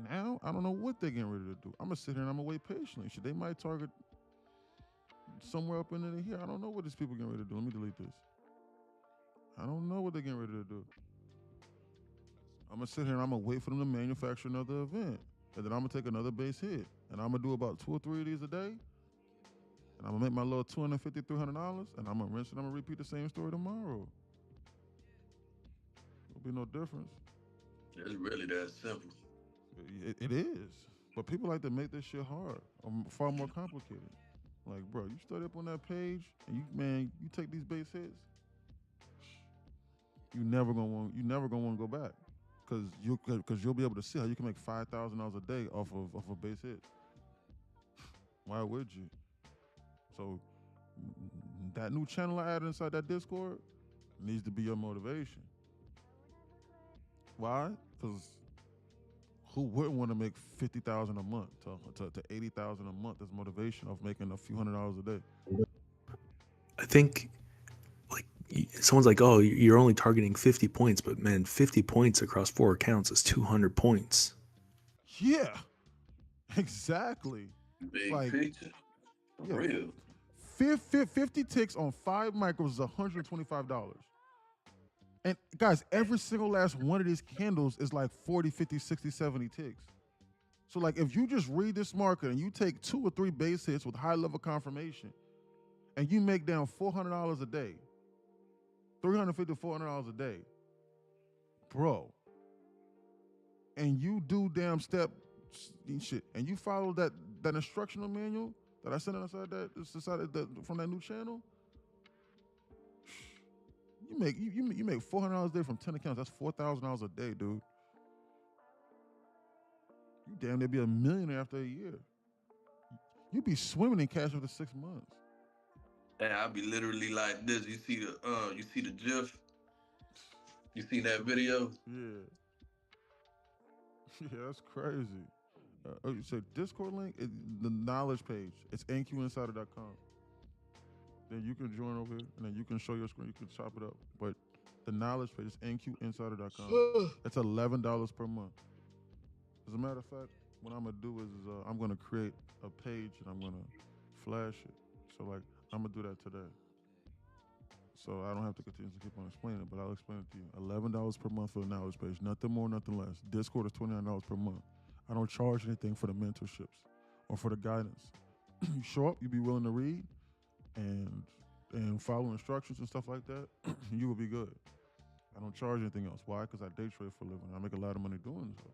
Now, I don't know what they're getting ready to do. I'm gonna sit here and I'm gonna wait patiently. Shit, they might target somewhere up in here. I don't know what these people getting ready to do. Let me delete this. I don't know what they're getting ready to do. I'm gonna sit here and I'm gonna wait for them to manufacture another event. And then I'm gonna take another base hit. And I'm gonna do about 2 or 3 of these a day. And I'm gonna make my little $250, $300, and I'm gonna rinse and I'm gonna repeat the same story tomorrow. There'll be no difference. It's really that simple. It is. But people like to make this shit hard, or far more complicated. Like, bro, you study up on that page, and you take these base hits. You never gonna want to go back, because you'll be able to see how you can make $5,000 a day off of a base hit. Why would you? So that new channel I added inside that Discord needs to be your motivation. Why? Because who wouldn't want to make $50,000 a month to $80,000 a month as motivation of making a few $100s a day? I think, like, someone's like, oh, you're only targeting 50 points, but man, 50 points across 4 accounts is 200 points. Yeah, exactly. Big picture. Yeah, Real. 50 ticks on 5 micros is $125. And guys, every single last one of these candles is like 40, 50, 60, 70 ticks. So like if you just read this market and you take 2 or 3 base hits with high level confirmation and you make down $400 a day, $350 to $400 a day, bro, and you do damn step shit, and you follow that instructional manual that I sent inside from that new channel, you make $400 a day from 10 accounts. That's $4,000 a day, dude. You damn near be a millionaire after a year. You be swimming in cash after 6 months. And I'll be literally like this. You see the GIF? You see that video? Yeah. Yeah, that's crazy. So Discord link, the knowledge page. It's nqinsider.com. Then you can join over here, and then you can show your screen. You can chop it up. But the knowledge page is nqinsider.com. It's $11 per month. As a matter of fact, what I'm gonna do is I'm gonna create a page and I'm gonna flash it. So like I'm gonna do that today. So I don't have to continue to keep on explaining it, but I'll explain it to you. $11 per month for the knowledge page, nothing more, nothing less. Discord is $29 per month. I don't charge anything for the mentorships or for the guidance. You show up, you be willing to read and follow instructions and stuff like that, you will be good. I don't charge anything else. Why? Because I day trade for a living. I make a lot of money doing so.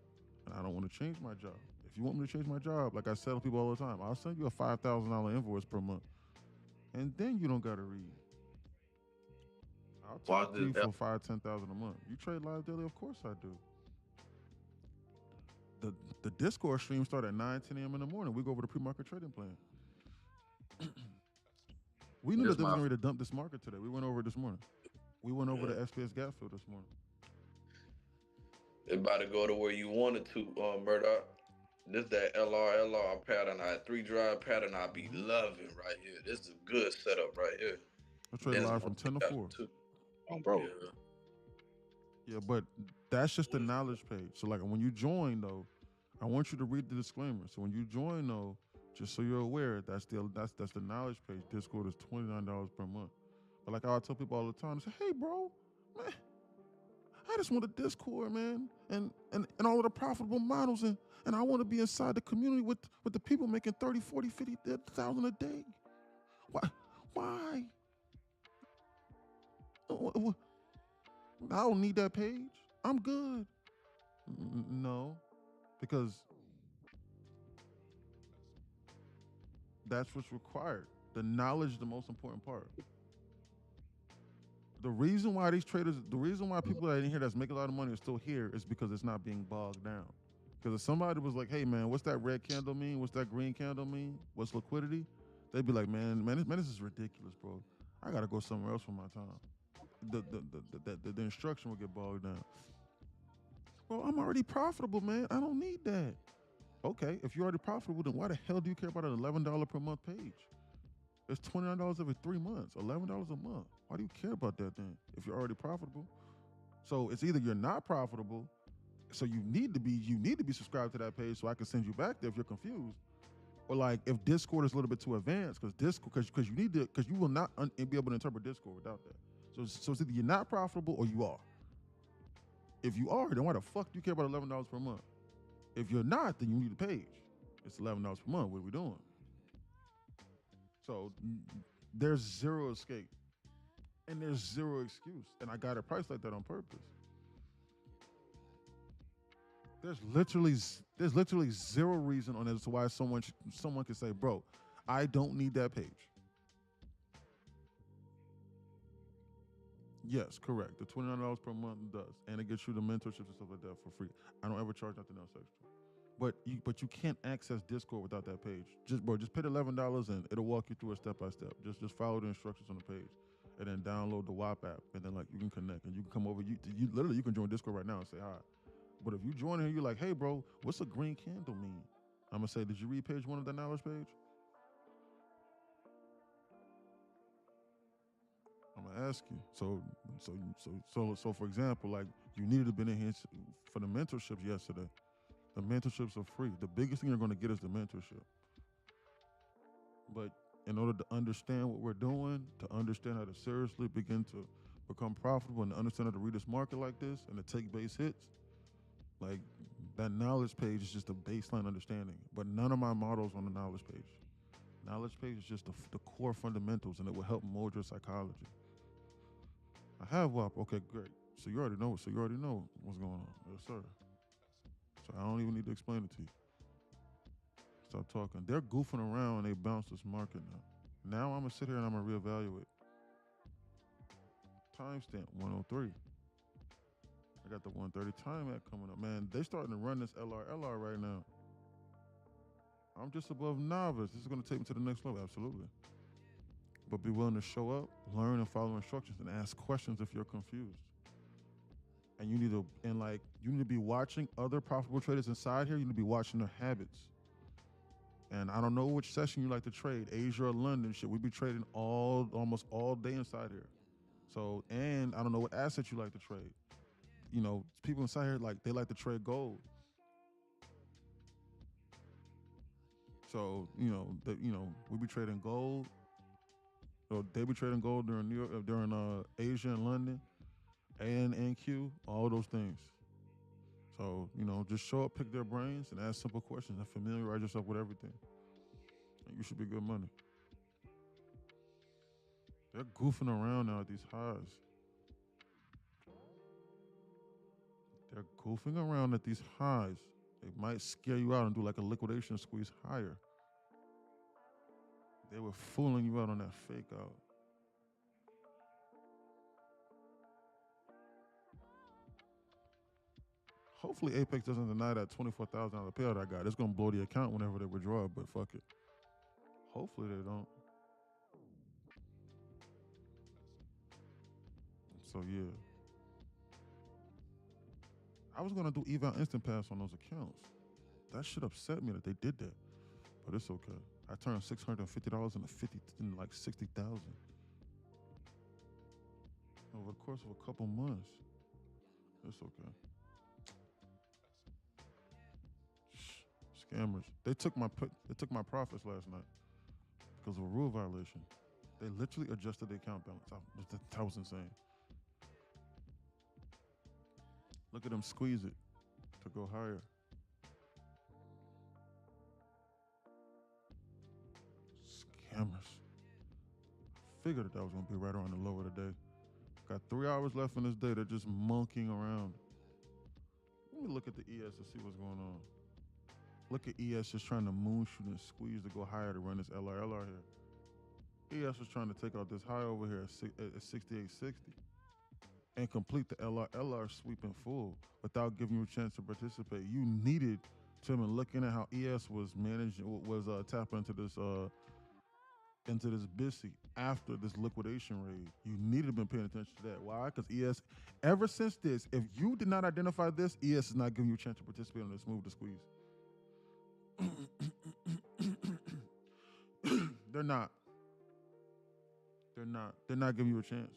And I don't want to change my job. If you want me to change my job, like I tell people all the time, I'll send you a $5,000 invoice per month. And then you don't got to read. I'll talk to you for $5,000, $10,000 a month. You trade live daily? Of course I do. The Discord stream start at 9, 10 a.m. in the morning. We go over the pre-market trading plan. We knew that they was going to dump this market today. We went over it this morning. We went over the SPS gap fill this morning. It about to go to where you wanted to, Murdoch. This that LR pattern, 3-drive pattern I be loving right here. This is a good setup right here. I trade live from 10 to 4. Oh, bro. Yeah, but that's just the knowledge page. So like when you join though, I want you to read the disclaimer. So when you join though, just so you're aware, that's the knowledge page. Discord is $29 per month. But like I tell people all the time, I say, hey bro, man, I just want a Discord, man, and all of the profitable models, and I want to be inside the community with the people making 30, 40, 50,000 a day. Why? I don't need that page. I'm good. No, because that's what's required. The knowledge is the most important part. The reason why people that are in here that's making a lot of money are still here is because it's not being bogged down. Because if somebody was like, hey man, what's that red candle mean? What's that green candle mean? What's liquidity? They'd be like, man, this is ridiculous, bro. I gotta go somewhere else for my time. The instruction will get bogged down. Well, I'm already profitable, man. I don't need that. Okay, if you're already profitable, then why the hell do you care about an $11 per month page? It's $29 every 3 months, $11 a month. Why do you care about that then if you're already profitable? So it's either you're not profitable, so you need to be subscribed to that page so I can send you back there if you're confused. Or like if Discord is a little bit too advanced, because you will not be able to interpret Discord without that. So it's either you're not profitable or you are. If you are, then why the fuck do you care about $11 per month? If you're not, then you need a page. It's $11 per month. What are we doing? So there's zero escape and there's zero excuse. And I got it priced like that on purpose. There's literally zero reason on as to why someone can say, bro, I don't need that page. Yes, correct. The $29 per month does. And it gets you the mentorships and stuff like that for free. I don't ever charge nothing else extra. But you can't access Discord without that page. Just pay the $11 and it'll walk you through it step by step. Just follow the instructions on the page, and then download the WAP app, and then like you can connect and you can come over. You literally you can join Discord right now and say hi. But if you join here, you're like, hey bro, what's a green candle mean? I'm gonna say, did you read page 1 of that knowledge page? I'm gonna ask you. So for example, like you needed to be in here for the mentorships yesterday. The mentorships are free. The biggest thing you're going to get is the mentorship. But in order to understand what we're doing, to understand how to seriously begin to become profitable and to understand how to read this market like this and to take base hits, like that knowledge page is just a baseline understanding. But none of my models on the knowledge page. Knowledge page is just the core fundamentals, and it will help mold your psychology. I have WAP. Okay, great. So you already know. what's going on. Yes, sir. So I don't even need to explain it to you. Stop talking. They're goofing around and they bounce this market now. Now I'm gonna sit here and I'm gonna reevaluate. Timestamp 103. I got the 130 time at coming up. Man, they starting to run this LR right now. I'm just above novice. This is gonna take me to the next level, absolutely. But be willing to show up, learn and follow instructions, and ask questions if you're confused. And you need to be watching other profitable traders inside here. You need to be watching their habits. And I don't know which session you like to trade, Asia or London. Shit, we be trading almost all day inside here. So, and I don't know what assets you like to trade. You know, people inside here they like to trade gold. So, we be trading gold. So they be trading gold during Asia and London, and Q, all those things. So, just show up, pick their brains, and ask simple questions and familiarize yourself with everything. And you should be good money. They're goofing around now at these highs. They're goofing around at these highs. They might scare you out and do like a liquidation squeeze higher. They were fooling you out on that fake out. Hopefully Apex doesn't deny that $24,000 payout I got. It's going to blow the account whenever they withdraw it, but fuck it. Hopefully they don't. So yeah. I was going to do eval instant pass on those accounts. That shit upset me that they did that. But it's okay. I turned $650 into like 60,000 over the course of a couple months. It's okay. Scammers. They took my profits last night because of a rule violation. They literally adjusted the account balance. That was insane. Look at them squeeze it to go higher. Scammers. Figured that was going to be right around the low of the day. Got 3 hours left in this day. They're just monkeying around. Let me look at the ES to see what's going on. Look at ES just trying to moonshoot and squeeze to go higher to run this LR here. ES was trying to take out this high over here at 68.60 and complete the LR sweep in full without giving you a chance to participate. You needed to have been looking at how ES was tapping into this BISI after this liquidation raid. You needed to have been paying attention to that. Why? Because ES, ever since this, if you did not identify this, ES is not giving you a chance to participate on this move to squeeze. They're not giving you a chance.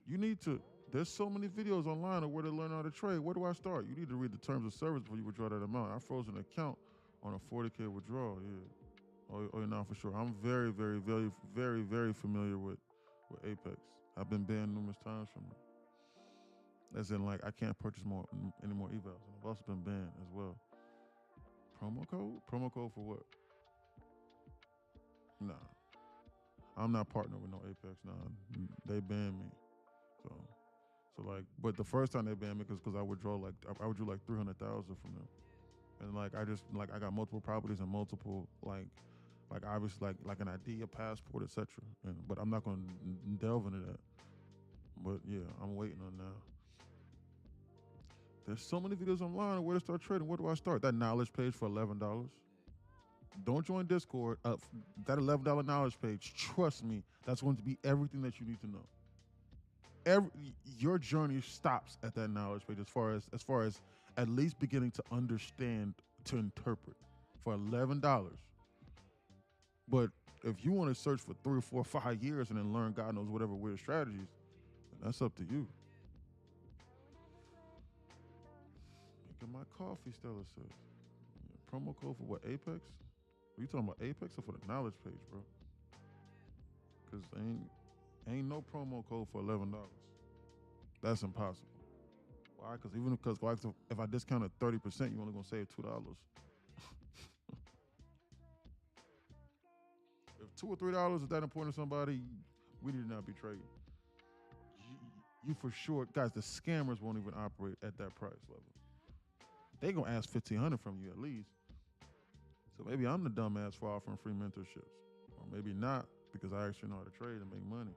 You need to, there's so many videos online of where to learn how to trade. Where do I start? You need to read the terms of service before you withdraw that amount. I froze an account on a 40K withdrawal, yeah. Oh, no, for sure. I'm very, very, very, very, very familiar with Apex. I've been banned numerous times from it. As in, I can't purchase any more evals. And I've also been banned as well. Promo code? Promo code for what? Nah. I'm not partnered with no Apex. Nah. They banned me. So but the first time they banned me because I withdrew like 300,000 from them. And I got multiple properties and multiple obviously like an ID, a passport, etc. But I'm not going to delve into that. But yeah, I'm waiting on now. There's so many videos online on where to start trading. Where do I start? That knowledge page for $11. Don't join Discord. That $11 knowledge page, trust me, that's going to be everything that you need to know. Your journey stops at that knowledge page as far as at least beginning to understand, to interpret for $11. But if you want to search for 3 or 4 or 5 years and then learn God knows whatever weird strategies, then that's up to you. Making my coffee, Stella says. Yeah, promo code for what, Apex? Are you talking about Apex or for the knowledge page, bro? Because ain't no promo code for $11. That's impossible. Why? Because if I discounted 30%, you're only gonna save $2. If $2 or $3 is that important to somebody, we need to not be trading. You for sure, guys. The scammers won't even operate at that price level. they gonna ask 1,500 from you at least. So maybe I'm the dumbass for offering free mentorships, or maybe not because I actually know how to trade and make money.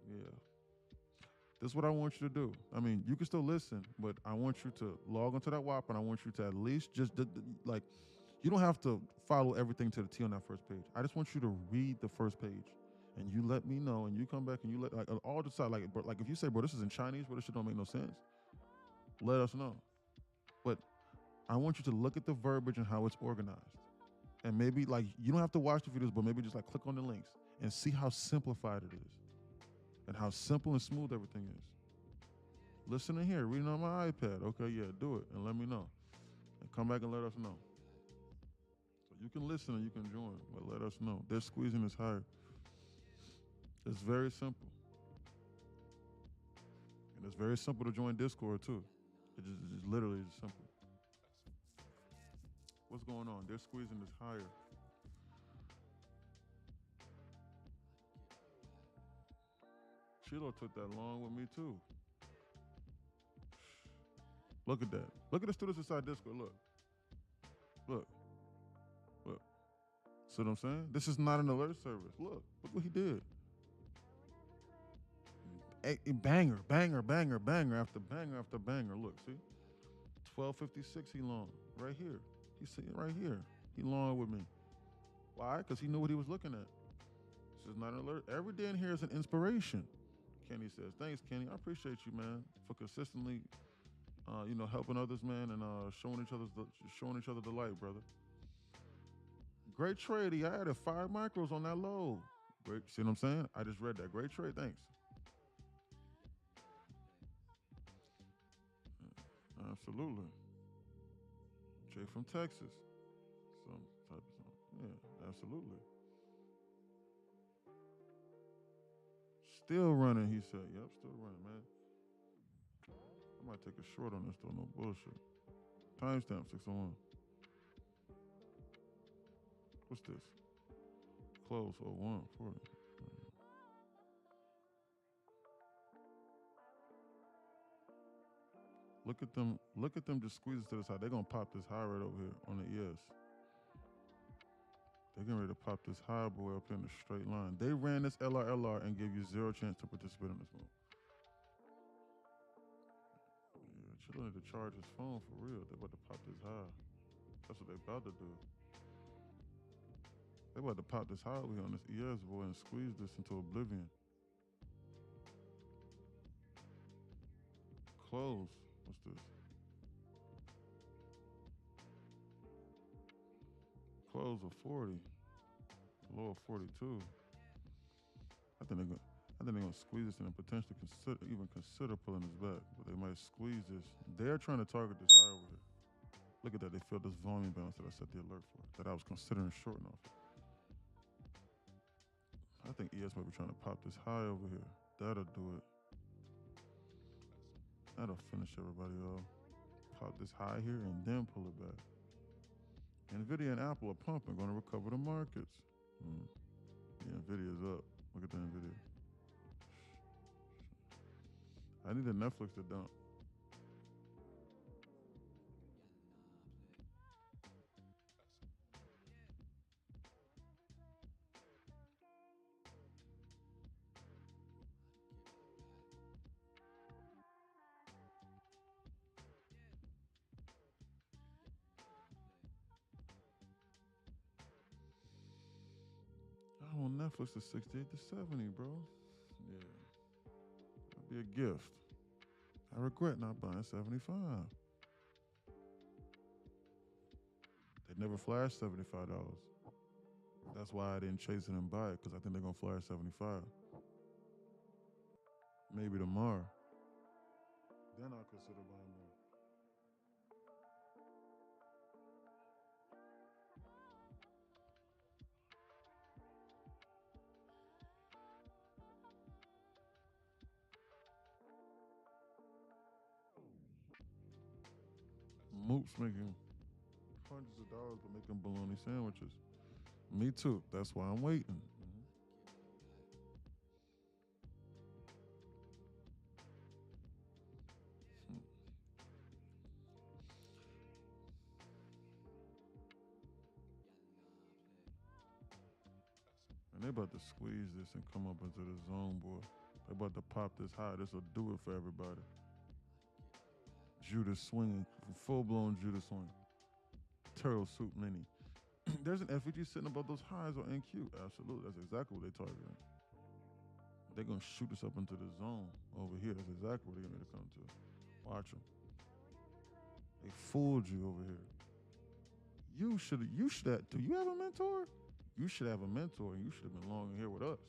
Yeah. This is what I want you to do. I mean, you can still listen, but I want you to log onto that WAP, and I want you to at least just like, you don't have to follow everything to the T on that first page. I just want you to read the first page, and you let me know, and you come back and you let like all the side like if you say, bro, this is in Chinese, bro, this shit don't make no sense. Let us know. But I want you to look at the verbiage and how it's organized, and maybe like you don't have to watch the videos, but maybe just like click on the links and see how simplified it is. And how simple and smooth everything is. Listen in here, reading on my iPad. Okay, yeah, do it and let me know. And come back and let us know. So you can listen and you can join, but let us know. They're squeezing this higher. It's very simple. And it's very simple to join Discord too. It's literally just simple. What's going on? They're squeezing this higher. Chilo took that long with me too. Look at that. Look at the students inside Discord. Look. Look. Look. See what I'm saying? This is not an alert service. Look. Look what he did. Banger, banger, banger, banger after banger after banger. Look, see? 1256 he long. Right here. He's sitting right here. He long with me. Why? Because he knew what he was looking at. This is not an alert. Every day in here is an inspiration. Kenny says, thanks, Kenny. I appreciate you, man, for consistently helping others, man, and showing each other the light, brother. Great trade. He added 5 micros on that low. Great. See what I'm saying? I just read that. Great trade. Thanks. Absolutely. Jay from Texas. Some type of song. Yeah, absolutely. Still running, he said. Yep, still running, man. I might take a short on this though, no bullshit. Timestamp 601. What's this? Close 01 40. Look at them just squeeze to the side. They're gonna pop this high right over here on the ES. They're getting ready to pop this high boy up in the straight line. They ran this LR and gave you 0 chance to participate in this move. Yeah, Chilla need to charge his phone for real. They're about to pop this high. That's what they're about to do. They're about to pop this high over here on this ES boy and squeeze this into oblivion. Close. What's this? Close of 40. Low of 42. I think they're gonna squeeze this and potentially consider pulling this back, but they might squeeze this. They're trying to target this high over here. Look at that, they feel this volume balance that I set the alert for, that I was considering shorting off. I think ES might be trying to pop this high over here. That'll do it. That'll finish everybody off. Pop this high here and then pull it back. NVIDIA and Apple are pumping, gonna recover the markets. Yeah, NVIDIA's up. Look at the NVIDIA. I need a Netflix to dump. I want Netflix to 68 to 70, bro. Yeah. That'd be a gift. I regret not buying 75. They never flashed $75. That's why I didn't chase it and buy it, because I think they're gonna flash 75. Maybe tomorrow. Then I'll consider buying more. Mook's making hundreds of dollars for making bologna sandwiches. Me too. That's why I'm waiting. And they about to squeeze this and come up into the zone, boy. They about to pop this high. This will do it for everybody. Judas swinging, full-blown Judas swing. Turtle Soup Mini. There's an FEG sitting above those highs on NQ. Absolutely, that's exactly what they're targeting. They're gonna shoot us up into the zone over here. That's exactly what they're gonna come to. Watch them. They fooled you over here. You should have. Do you have a mentor? You should have a mentor, and you should have been long here with us.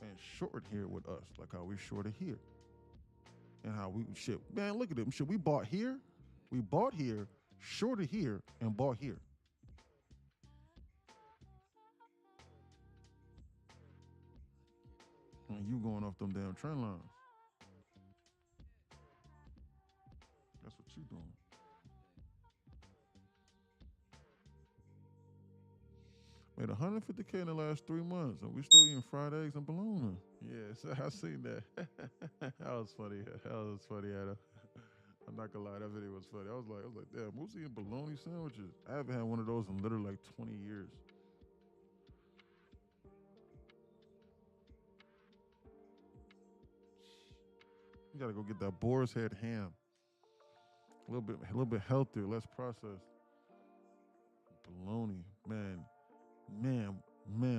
And short here with us, like how we shorted here. And how we shit. Man, look at them. Shit, we bought here, shorted here, and bought here. And you going off them damn trend lines. That's what you doing. Made 150K in the last 3 months, and we still eating fried eggs and bologna. Yeah, so I seen that. That was funny. Adam. I'm not gonna lie, that video was funny. I was like, damn, who's eating bologna sandwiches? I haven't had one of those in literally like 20 years. You gotta go get that boar's head ham. A little bit healthier, less processed. Bologna, man,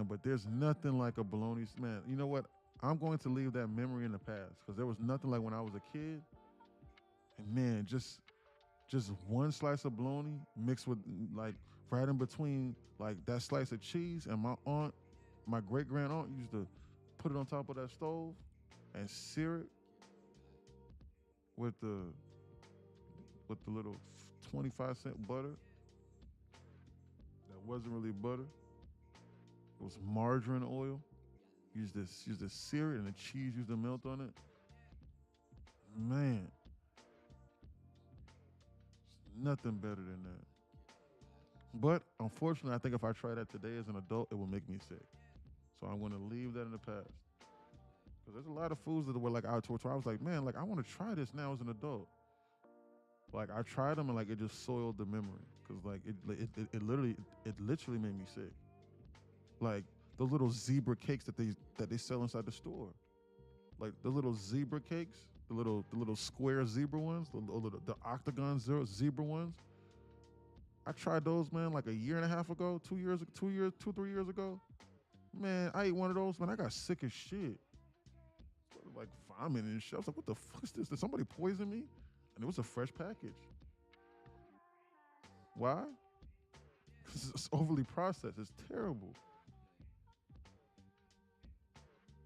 but there's nothing like a bologna, man. You know what? I'm going to leave that memory in the past because there was nothing like when I was a kid. And man, just one slice of bologna mixed with like right in between like that slice of cheese, and my great grand aunt used to put it on top of that stove and sear it with the little 25-cent butter. That wasn't really butter. It was margarine oil. Used to sear it, and the cheese used to melt on it. Man, nothing better than that. But unfortunately, I think if I try that today as an adult, it will make me sick. So I'm going to leave that in the past. Because there's a lot of foods that were like out to where I was like, man, like I want to try this now as an adult. Like I tried them and like it just soiled the memory. Because like it literally made me sick. Like those little zebra cakes that they sell inside the store. Like the little zebra cakes, the little square zebra ones, the octagon zebra ones. I tried those, man, like a year and a half ago, 3 years ago. Man, I ate one of those, man. I got sick as shit. Started like vomiting and shit. I was like, what the fuck is this? Did somebody poison me? And it was a fresh package. Why? Because it's overly processed. It's terrible.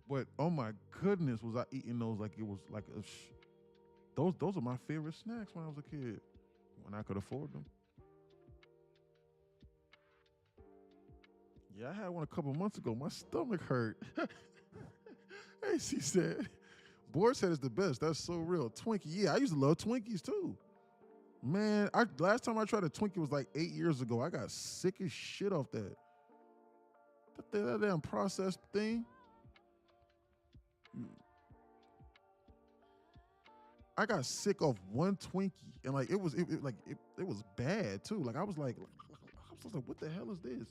But oh my goodness, was I eating those like it was like those are my favorite snacks when I was a kid, when I could afford them. Yeah, I had one a couple months ago. My stomach hurt. Hey, she said, Boar's Head is the best. That's so real. Twinkie, yeah, I used to love Twinkies too. Man, last time I tried a Twinkie was like 8 years ago. I got sick as shit off that. That damn processed thing. I got sick off one Twinkie, and like it was bad too. Like I was like, what the hell is this?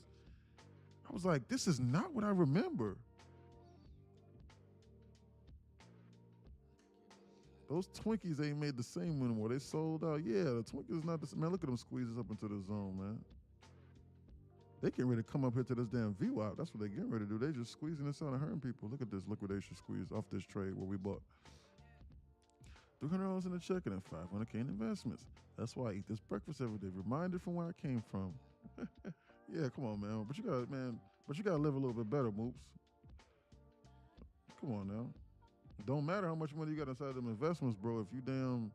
I was like, this is not what I remember. Those Twinkies ain't made the same anymore. They sold out. Yeah, the Twinkies not the same. Man, look at them squeezes up into the zone, man. They getting ready to come up here to this damn VWAP. That's what they getting ready to do. They just squeezing this out and hurting people. Look at this liquidation squeeze off this trade where we bought $300 in the checking and $500K in investments. That's why I eat this breakfast every day. Reminded from where I came from. Yeah, come on, man. But you gotta live a little bit better, Moops. Come on now. Don't matter how much money you got inside them investments, bro. If you damn,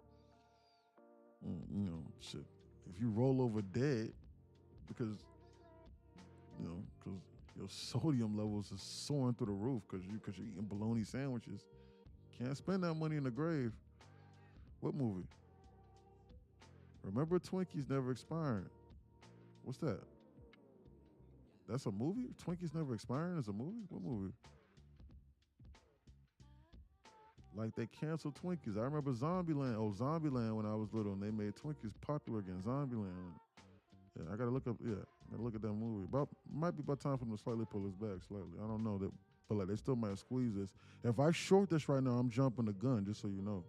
shit. If you roll over dead because your sodium levels is soaring through the roof because you're eating bologna sandwiches, can't spend that money in the grave. What movie? Remember, Twinkies never expiring. What's that? That's a movie? Twinkies never expiring is a movie? What movie? Like they canceled Twinkies. I remember Zombieland. Oh, Zombieland when I was little, and they made Twinkies popular again. Zombieland. Yeah, I gotta look up. Yeah, Man, look at that movie. Might be about time for them to slightly pull his back slightly. I don't know that, but like they still might squeeze this. If I short this right now, I'm jumping the gun. Just so you know.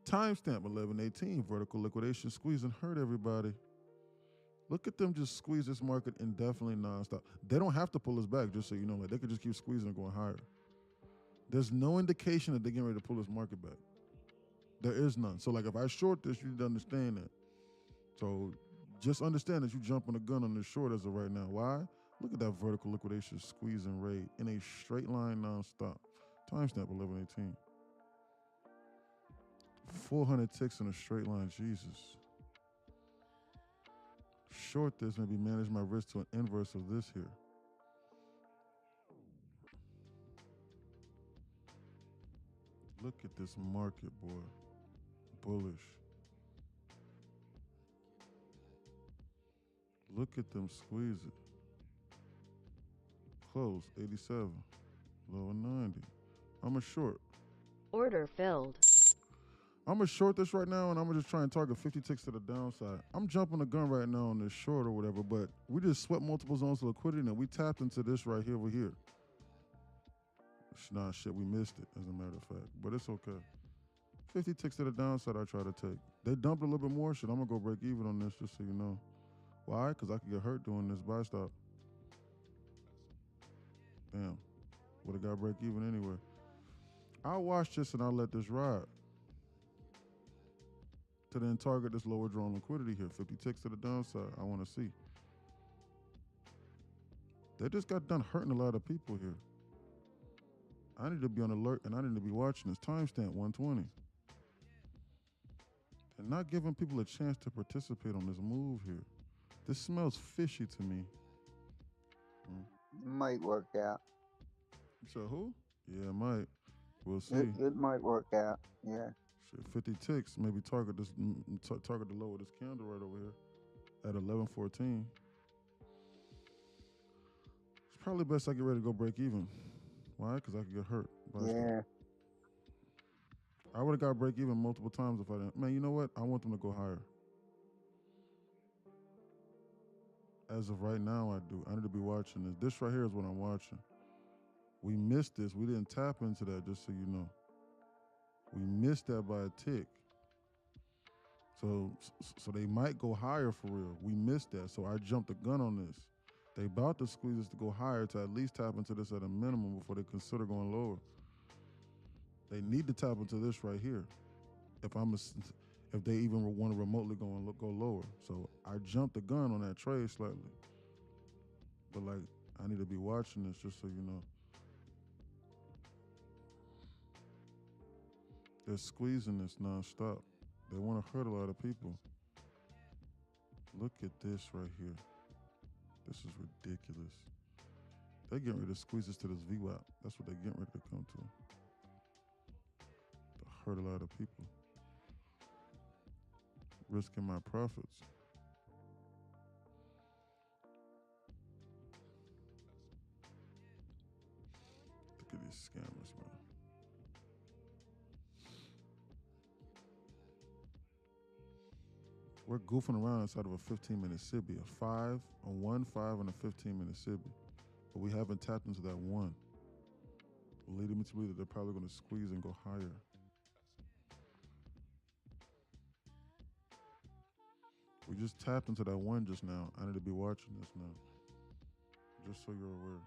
Timestamp 11:18. Vertical liquidation squeeze and hurt everybody. Look at them just squeeze this market indefinitely nonstop. They don't have to pull us back, just so you know. Like they could just keep squeezing and going higher. There's no indication that they're getting ready to pull this market back. There is none. So like if I short this, you need to understand that. So just understand that you're jumping a gun on this short as of right now. Why? Look at that vertical liquidation squeeze and raid in a straight line nonstop. Timestamp 11:18. 400 ticks in a straight line. Jesus. Short this, maybe manage my risk to an inverse of this here. Look at this market, boy. Bullish. Look at them squeeze it. Close, 87. Lower 90. I'm a short. Order filled. I'm gonna short this right now, and I'm gonna just try and target 50 ticks to the downside. I'm jumping the gun right now on this short or whatever, but we just swept multiple zones of liquidity, and we tapped into this right here over here. Nah, shit, we missed it, as a matter of fact, but it's okay. 50 ticks to the downside I try to take. They dumped a little bit more shit. I'm gonna go break even on this, just so you know. Why? Because I could get hurt doing this buy stop. Damn, would have got break even anyway. I'll watch this and I'll let this ride. To then target this lower drawn liquidity here. 50 ticks to the downside. I want to see. They just got done hurting a lot of people here. I need to be on alert and I need to be watching this. Timestamp 120. And not giving people a chance to participate on this move here. This smells fishy to me. It might work out. So who? Yeah, it might. We'll see. It might work out. Yeah. Shit, 50 ticks. Maybe target this. Target the low of this candle right over here at 11:14. It's probably best I get ready to go break even. Why? Because I could get hurt. Yeah. I would have got break even multiple times if I didn't. Man, you know what? I want them to go higher. As of right now, I do. I need to be watching this. This right here is what I'm watching. We missed this. We didn't tap into that, just so you know. We missed that by a tick. So they might go higher for real. We missed that. So I jumped the gun on this. They about to squeeze us to go higher to at least tap into this at a minimum before they consider going lower. They need to tap into this right here. If they even want to remotely go lower. So I jumped the gun on that trade slightly. But like, I need to be watching this just so you know. They're squeezing this nonstop. They want to hurt a lot of people. Look at this right here. This is ridiculous. They're getting ready to squeeze us to this VWAP. That's what they're getting ready to come to. To hurt a lot of people. Risking my profits. Look at these scammers, man. We're goofing around inside of a 15-minute SIBI, a 5, a 1, 5, and a 15-minute SIBI. But we haven't tapped into that 1. Leading me to believe that they're probably going to squeeze and go higher. We just tapped into that 1 just now. I need to be watching this now. Just so you're aware.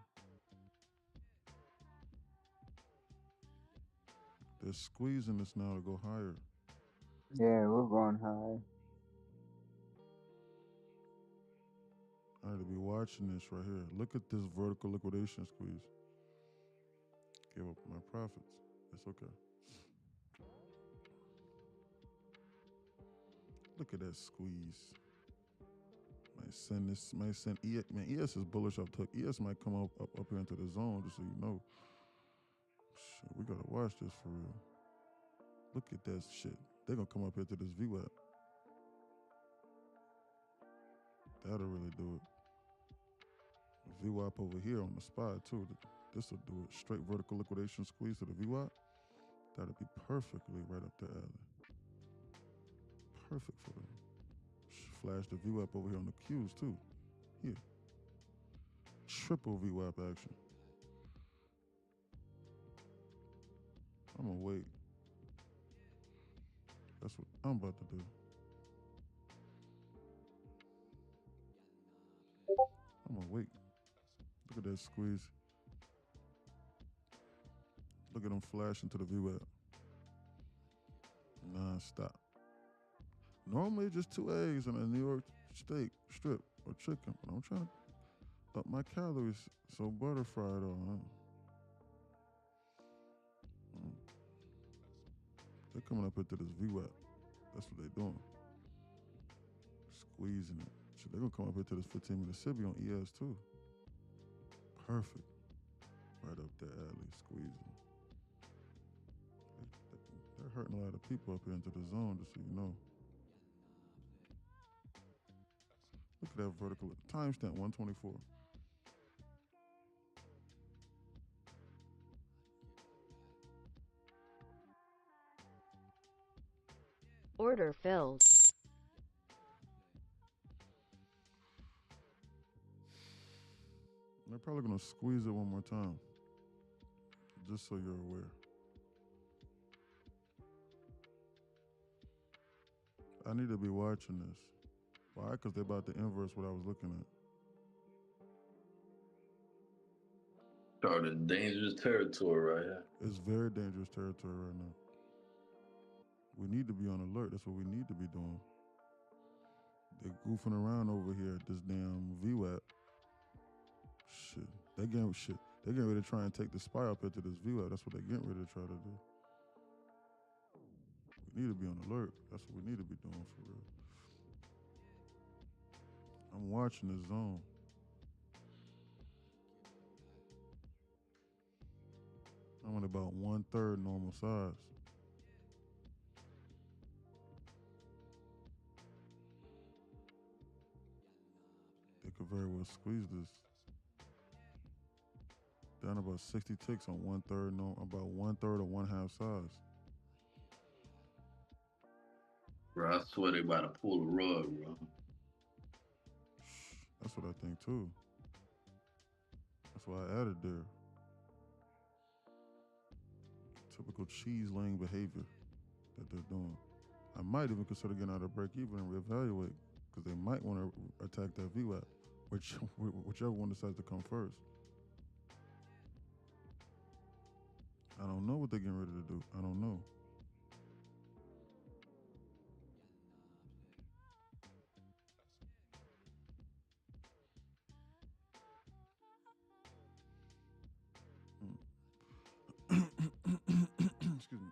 They're squeezing this now to go higher. Yeah, we're going high. I need to be watching this right here. Look at this vertical liquidation squeeze. Give up my profits. It's okay. Look at that squeeze. Might send ES. Man, ES is bullish up top. ES might come up here into the zone, just so you know. Shit, we gotta watch this for real. Look at that shit. They're gonna come up here to this VWAP. That'll really do it. VWAP over here on the spot too. This will do it. Straight vertical liquidation squeeze to the VWAP. That'll be perfectly right up the alley. Perfect for them. flash the VWAP over here on the Qs too. Here. Triple VWAP action. I'm gonna wait. That's what I'm about to do. I'm gonna wait. Look at that squeeze. Look at them flash into the VWAP. Non-stop. Normally just 2 eggs and a New York steak strip or chicken, but I'm trying to up my calories, so butter fried on. They're coming up into this VWAP. That's what they're doing. Squeezing it. So they're gonna come up into this 15-minute Sibi on ES too. Perfect. Right up there, alley, squeezing. They're hurting a lot of people up here into the zone, just so you know. Look at that vertical. Timestamp 124. Order filled. They're probably gonna squeeze it one more time, just so you're aware. I need to be watching this. Why? Because they're about to inverse what I was looking at. Started dangerous territory right here. It's very dangerous territory right now. We need to be on alert. That's what we need to be doing. They're goofing around over here at this damn VWAP. Shit. They're getting ready to try and take the SPY up into this VWAP. That's what they're getting ready to try to do. We need to be on alert. That's what we need to be doing for real. I'm watching this zone. I'm at about 1/3 normal size. They could very well squeeze this. Down about 60 ticks on 1/3, about 1/3 or 1/2 size. Bro, I swear they about to pull the rug, bro. That's what I think too. That's why I added there. Typical cheese laying behavior that they're doing. I might even consider getting out of break even and reevaluate, because they might want to attack that VWAP, whichever one decides to come first. I don't know what they're getting ready to do. I don't know. Excuse me.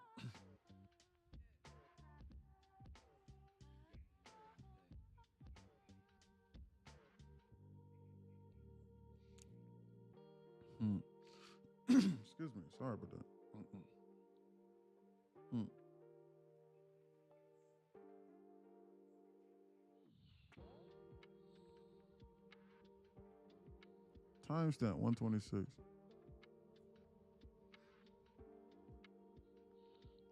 Excuse me. Sorry about that. Timestamp 126.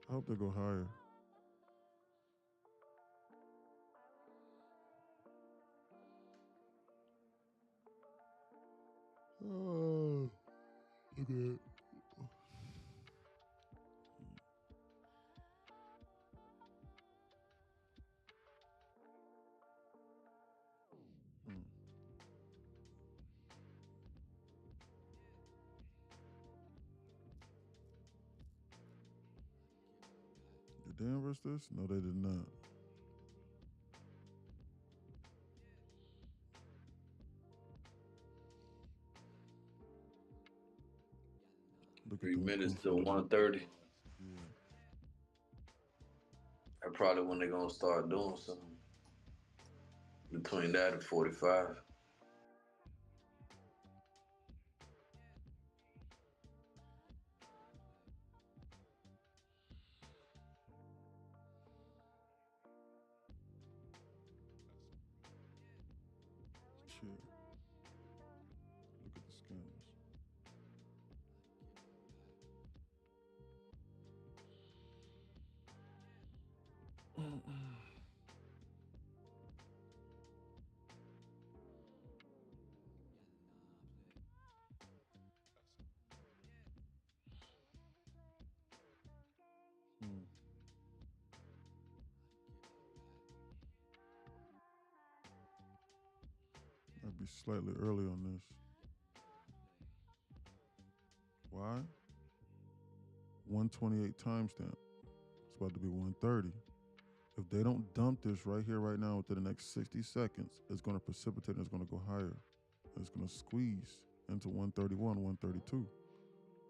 I hope they go higher. Oh, look at it. Did they inverse this? No, they did not. Look 3 minutes till 1:30. Yeah. That's probably when they're gonna start doing something. Between that and 45. Shit. Look at the scans. be slightly early on this. Why? 128 timestamp. It's about to be 130. If they don't dump this right here, right now, within the next 60 seconds, it's going to precipitate and it's going to go higher. It's going to squeeze into 131, 132.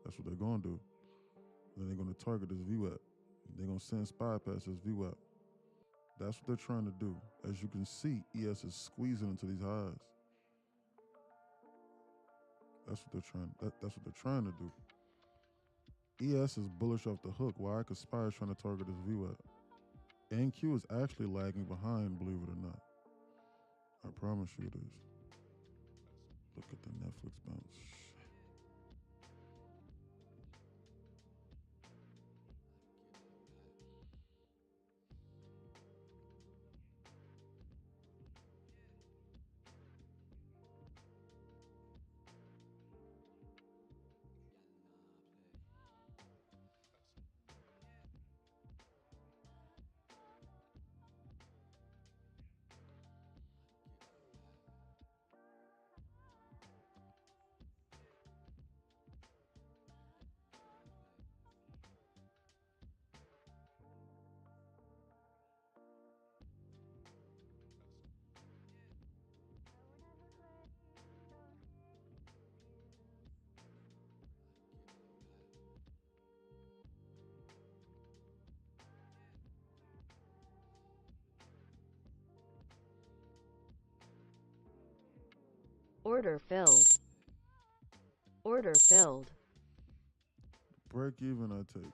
That's what they're going to do. Then they're going to target this VWAP. They're going to send SPY past this VWAP. That's what they're trying to do. As you can see, ES is squeezing into these highs. That's what they're trying to do. ES is bullish off the hook. Why? Because SPY is trying to target this VWAP. NQ is actually lagging behind, believe it or not. I promise you it is. Look at the Netflix bounce. Order filled. Order filled. Break even I take.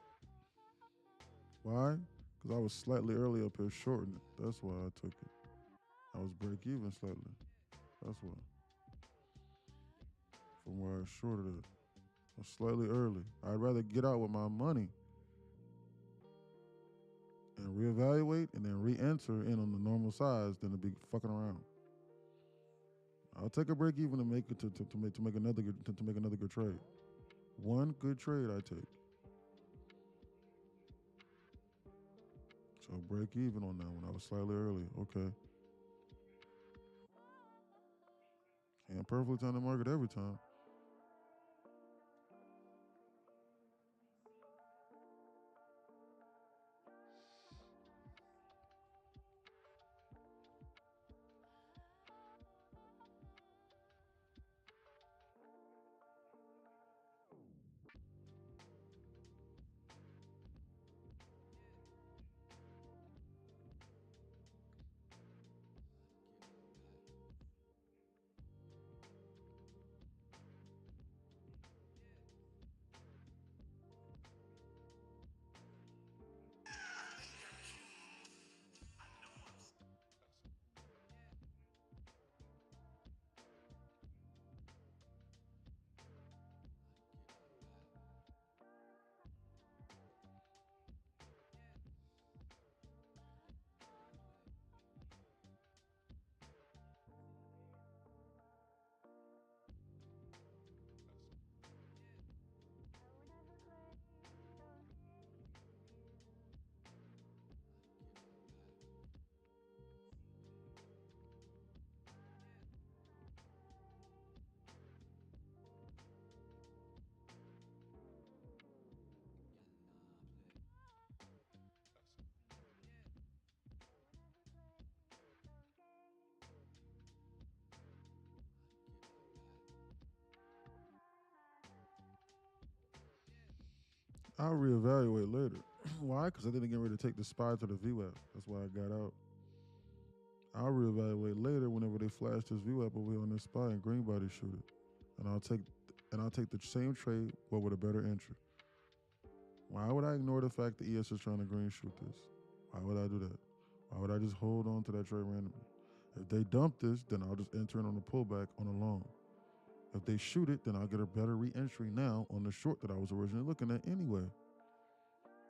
Why? Because I was slightly early up here shorting it. That's why I took it. I was break even slightly. That's why. From where I shorted it. I was slightly early. I'd rather get out with my money and reevaluate and then re-enter in on the normal size than to be fucking around. I'll take a break even to make it to make another good trade. One good trade I take. So break even on that one. I was slightly early. Okay. Can't perfectly time the market every time. I'll reevaluate later. Why? Because I didn't get ready to take the SPY to the VWAP. That's why I got out. I'll reevaluate later whenever they flash this VWAP over here on this SPY and green body shoot it. And I'll take the same trade but with a better entry. Why would I ignore the fact that ES is trying to green shoot this? Why would I do that? Why would I just hold on to that trade randomly? If they dump this, then I'll just enter in on the pullback on a long. If they shoot it, then I'll get a better re-entry now on the short that I was originally looking at anyway.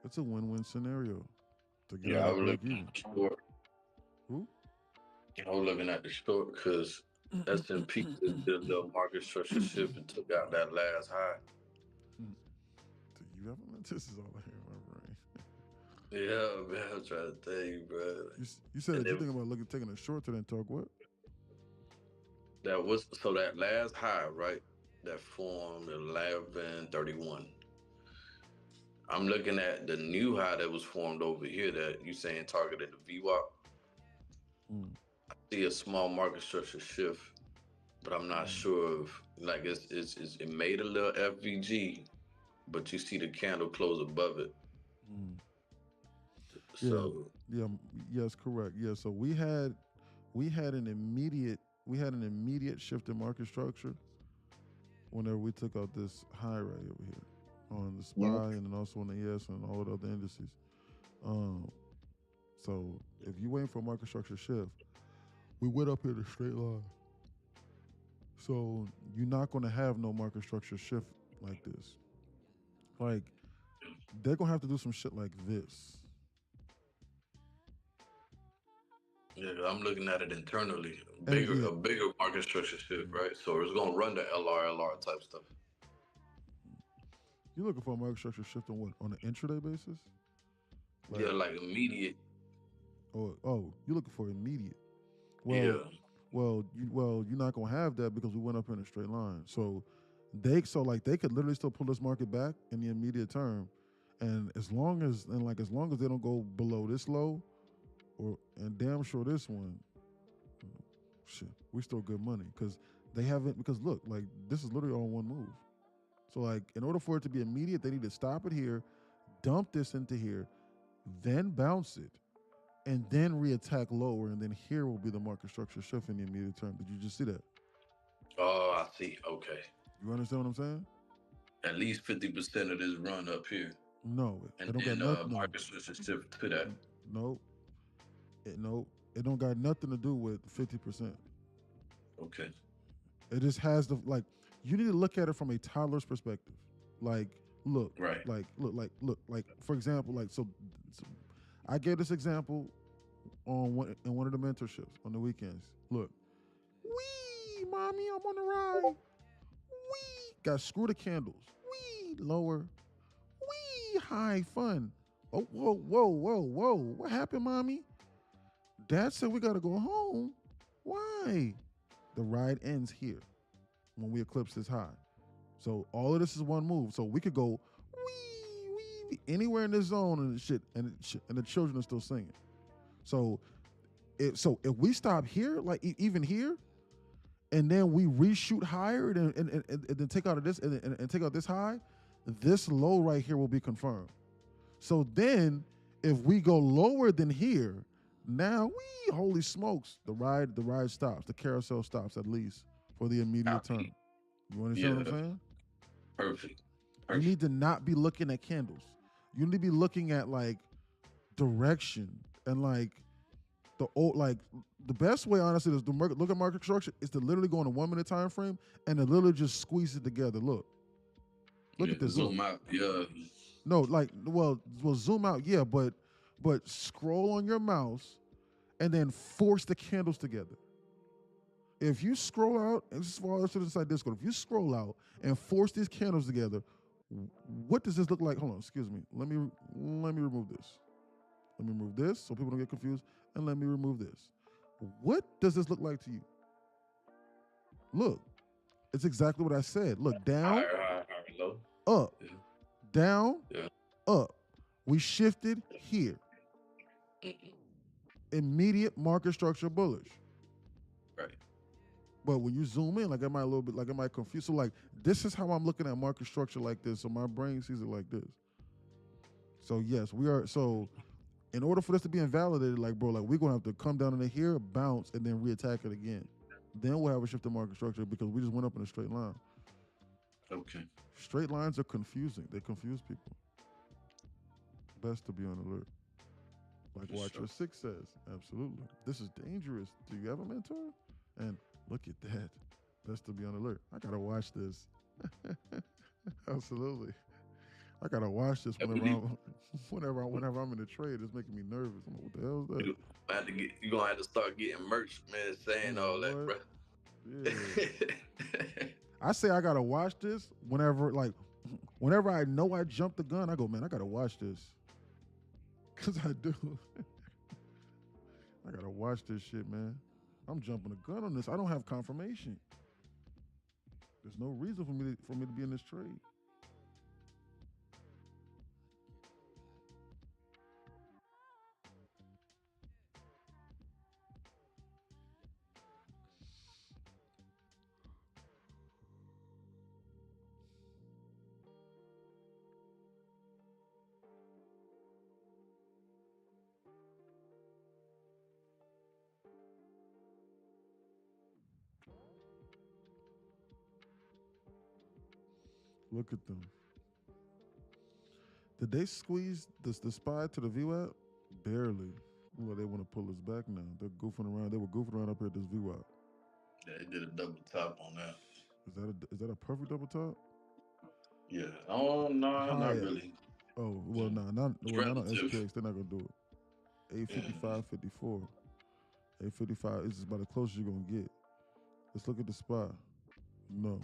It's a win-win scenario to get out of break even. Who? I was looking at the short because S&P did a little market structure shift and took out that last high. Do you ever? This is all I hear in my brain. Yeah, man, I'm trying to tell you, bro. You said that you think about taking a short to then talk what? that last high, right? That formed 1131. I'm looking at the new high that was formed over here that you saying targeted the VWAP. I see a small market structure shift, but I'm not sure if like it made a little FVG, but you see the candle close above it. So yes, correct. Yeah, so we had an immediate shift in market structure whenever we took out this high right over here on the SPY and then also on the ES and all the other indices. So if you're waiting for a market structure shift, we went up here to straight line. So you're not going to have no market structure shift like this. Like, they're going to have to do some shit like this. Yeah, I'm looking at it internally. A bigger market structure shift, right? So it's going to run the LR type stuff. You looking for a market structure shift on what? On an intraday basis? Like immediate. Oh, you're looking for immediate. Well, you're not gonna have that because we went up in a straight line. So they could literally still pull this market back in the immediate term, and as long as they don't go below this low, and damn sure this one, shit, we still good money because they haven't. Because look, like this is literally all one move. So like in order for it to be immediate, they need to stop it here, dump this into here, then bounce it, and then reattack lower, and then here will be the market structure shift in the immediate term. Did you just see that? Oh, I see. Okay. You understand what I'm saying? At least 50% of this run up here. No, and then market structure shift to that. No, it don't got nothing to do with 50%. Okay. It just has you need to look at it from a toddler's perspective. Like, look, right. Like, for example, so I gave this example in one of the mentorships on the weekends. Look, wee, mommy, I'm on the ride. Wee, got screw the candles. Wee, lower. Wee, high, fun. Oh, whoa. What happened, mommy? Dad said we gotta go home. Why? The ride ends here when we eclipse this high. So all of this is one move. So we could go wee anywhere in this zone and shit, and the children are still singing. So if we stop here, like even here, and then we reshoot higher and then take out of this and take out this high, this low right here will be confirmed. So then if we go lower than here, now holy smokes, the ride stops, the carousel stops at least for the immediate term. You understand what I'm saying? Perfect. You need to not be looking at candles. You need to be looking at like direction and like the best way, honestly, is to look at market structure is to literally go on a 1 minute time frame and to literally just squeeze it together. Look at this. Zoom out. Yeah. No, well, zoom out. Yeah, but scroll on your mouse and then force the candles together. If you scroll out, and this is for all the inside Discord, if you scroll out and force these candles together, what does this look like? Hold on, excuse me. Let me remove this. Let me remove this so people don't get confused, and let me remove this. What does this look like to you? Look, it's exactly what I said. Look, down, higher, low. Up, down, up. We shifted here. Immediate market structure bullish. Right. But when you zoom in, am I confused? So like, this is how I'm looking at market structure like this. So my brain sees it like this. So yes, we are. So in order for this to be invalidated, we're going to have to come down into here, bounce, and then reattack it again. Then we'll have a shift in market structure because we just went up in a straight line. Okay. Straight lines are confusing. They confuse people. Best to be on alert. Like Watch Your Six says. Absolutely. This is dangerous. Do you have a mentor? And look at that. Best to be on alert. I got to watch this. Absolutely. I got to watch this whenever I'm in a trade. It's making me nervous. I'm like, what the hell is that? You're going to have to start getting merch, man, saying all that, bro. Yeah. I say I got to watch this whenever I know I jumped the gun, I go, man, I got to watch this. Because I do. I got to watch this shit, man. I'm jumping the gun on this. I don't have confirmation. There's no reason for me to be in this trade. Look at them. Did they squeeze the SPY to the VWAP? Barely. Well, they want to pull us back now. They're goofing around. They were goofing around up here at this VWAP. Yeah, they did a double top on that. Is that a perfect double top? Yeah. Oh no, not really. Oh well, not on SPX. They're not gonna do it. 855, 54. 855 is about the closest you're gonna get. Let's look at the SPY. No.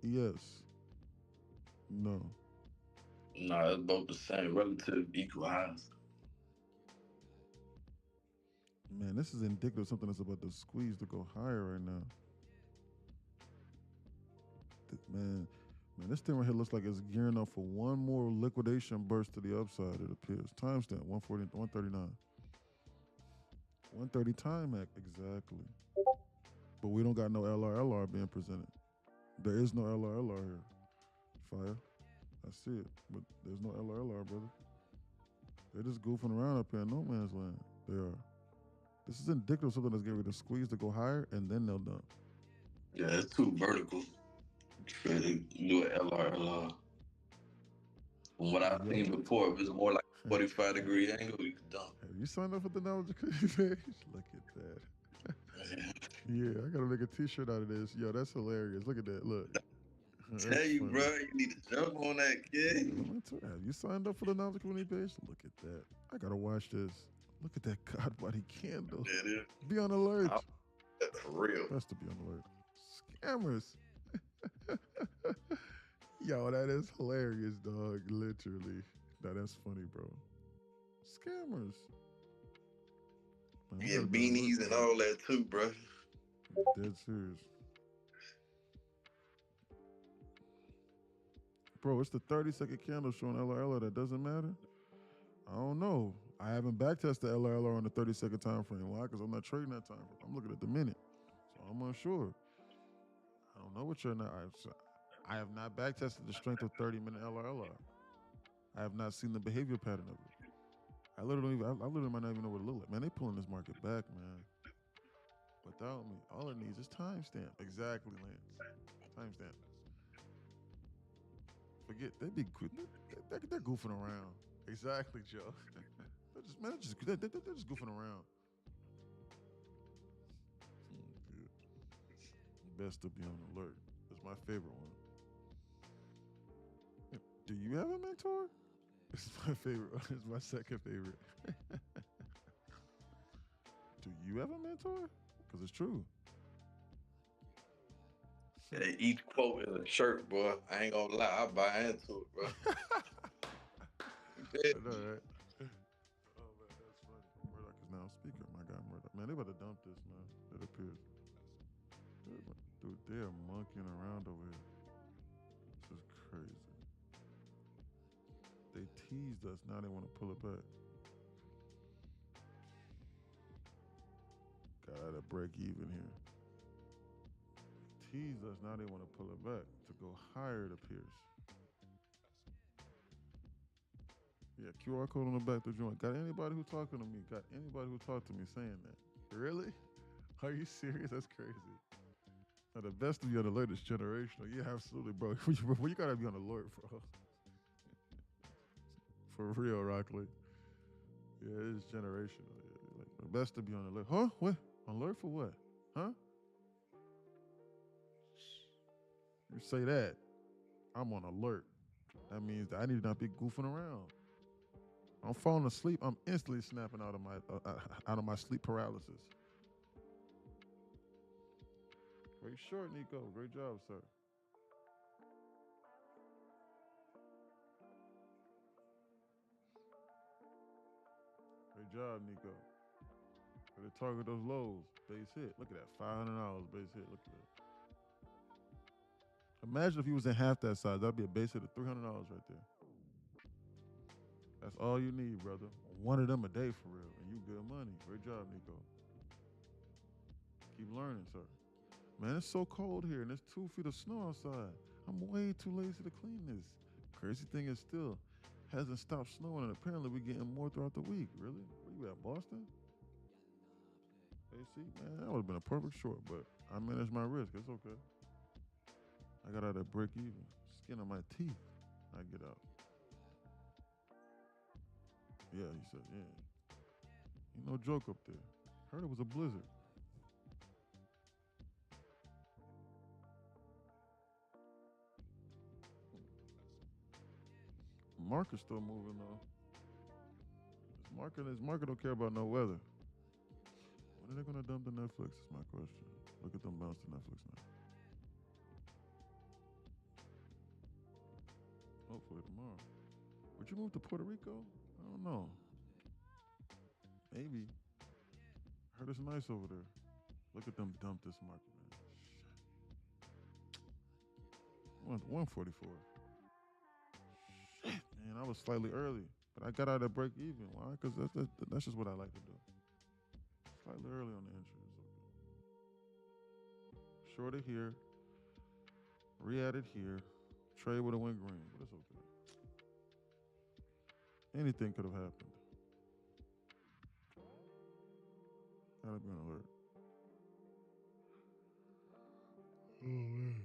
Yes. No. Nah, it's both the same, relative equal highs. Man, this is indicative of something that's about to squeeze to go higher right now. Man, this thing right here looks like it's gearing up for one more liquidation burst to the upside, it appears. Timestamp, 139. 130 time hack, exactly. But we don't got no LR being presented. There is no LR here. Fire. I see it, but there's no LR, brother. They're just goofing around up here in no man's land. They are. This is indicative of something that's getting ready to squeeze to go higher, and then they'll dump. Yeah, it's too vertical. They do an LR. From what I've seen before, if it's more like a 45-degree angle, you can dump. Have you signed up for the knowledge equity page? Look at that. Yeah, I gotta make a t-shirt out of this. Yo, that's hilarious. Look at that. Look. Tell you, bro, you need to jump on that, kid. Have you signed up for the knowledge equity page? Look at that. I gotta watch this. Look at that God body candle. Be on alert. That's for real. Best to be on alert. Scammers. Yo, that is hilarious, dog. Literally. That's funny, bro. Scammers. Man, yeah, beanies and all that too, bro. Dead serious. Bro, it's the 30-second candle showing LRL. That doesn't matter? I don't know. I haven't backtested LRL on the 30-second time frame. Why? Because I'm not trading that time frame. I'm looking at the minute. So I'm unsure. I don't know what you're not. I have not backtested the strength of 30-minute LRLR. I have not seen the behavior pattern of it. I literally might not even know what it look like. Man, they pulling this market back, man. Without me, all it needs is timestamp. Exactly, Lance. Timestamp. Forget they're goofing around. Exactly, Joe. they're just goofing around. Best to be on alert. That's my favorite one. Do you have a mentor? It's my favorite. It's my second favorite. Do you have a mentor? Because it's true. Yeah, each quote is a shirt, bro. I ain't gonna lie, I buy into it, bro. I know, right? Oh man, that's funny. Murdoch is now a speaker. My guy Murdoch. Man, they about to dump this, man. It appears. Dude, they are monkeying around over here. This is crazy. They teased us. Now they want to pull it back. Gotta break even here. They teased us. Now they want to pull it back to go higher, it appears. Yeah, QR code on the back to join. Got anybody who talking to me? Got anybody who talked to me saying that? Really? Are you serious? That's crazy. Now, the best to be on alert is generational. Yeah, absolutely, bro. You gotta be on alert, bro. For real, Rockley. Yeah, it's generational. Yeah, like, the best to be on alert. Huh? What? On alert for what? Huh? You say that, I'm on alert. That means that I need to not be goofing around. I'm falling asleep. I'm instantly snapping out of my sleep paralysis. Great short, Nico. Great job, sir. Great job, Nico. Gotta target those lows. Base hit. Look at that. $500 base hit. Look at that. Imagine if you was in half that size. That'd be a base hit of $300 right there. That's all you need, brother. One of them a day for real. And you good money. Great job, Nico. Keep learning, sir. Man, it's so cold here and there's 2 feet of snow outside. I'm way too lazy to clean this. Crazy thing is still hasn't stopped snowing and apparently we're getting more throughout the week. Really? Where you at, Boston? AC? Man, that would have been a perfect short, but I managed my risk. It's okay. I got out at break even. Skin on my teeth. I get out. Yeah, he said, yeah. Ain't no joke up there. Heard it was a blizzard. Market's still moving though. This market don't care about no weather. When are they gonna dump the Netflix is my question. Look at them bounce to Netflix now. Hopefully tomorrow. Would you move to Puerto Rico? I don't know. Maybe. Heard it's nice over there. Look at them dump this market, man. Shit. 144. Shit, man, I was slightly early, but I got out at break even. Why? Because that's just what I like to do. Slightly early on the entry. It's okay. Shorted here. Re-added here. Trade would have went green, but it's okay. Anything could have happened. Gotta be on alert. Oh, man.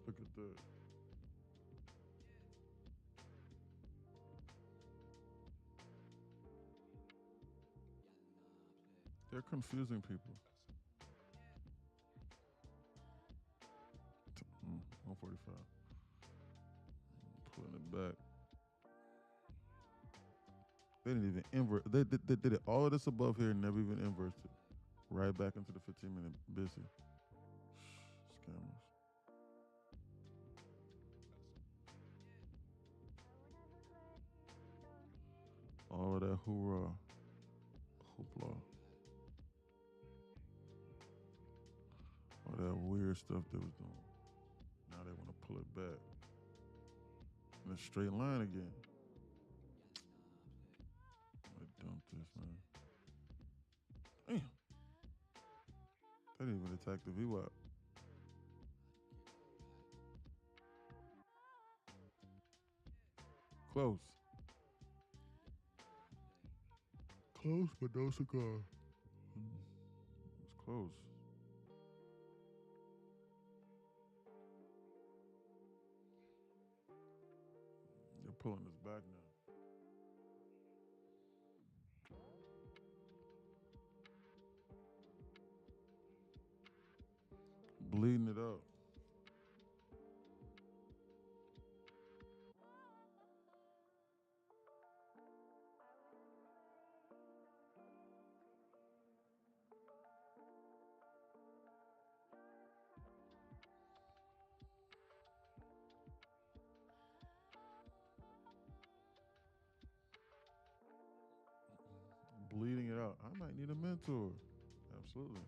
Look at that. They're confusing people. 145. Pulling it back. They didn't even invert. They did it. All of this above here never even inverted it. Right back into the 15-minute busy. Scammers. All of that hoorah. Hoopla. All that weird stuff they was doing. Now they want to pull it back. In a straight line again. I dumped this, man. Damn. They didn't even attack the VWAP. Close. Close, but no cigar. It's close. They're pulling us back now. Bleeding it up. Bleeding it out. I might need a mentor. Absolutely.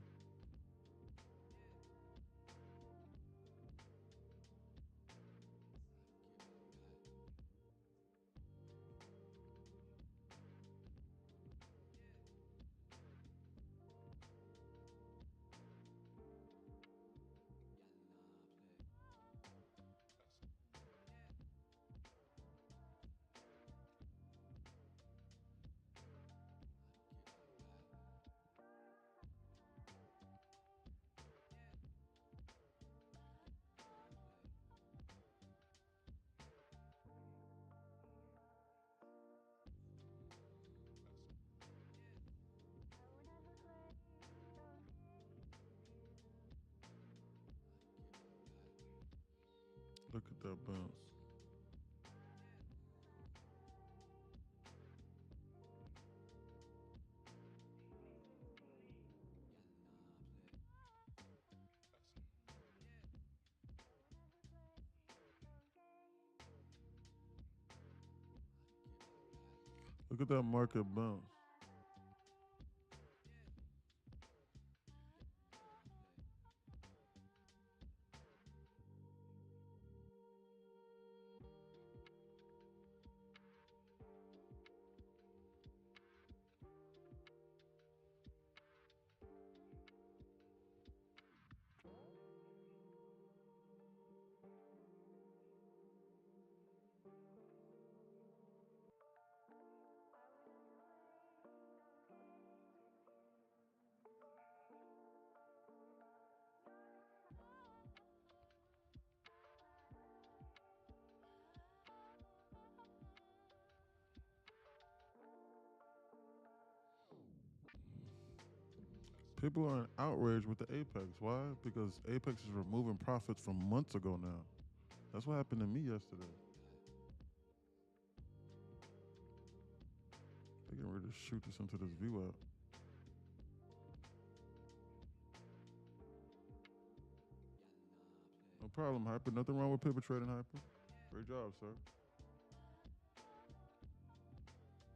Look at that bounce. Look at that market bounce. People are outraged with the Apex. Why? Because Apex is removing profits from months ago now. That's what happened to me yesterday. They're getting ready to shoot this into this view out. No problem, Hyper. Nothing wrong with paper trading, Hyper. Great job, sir.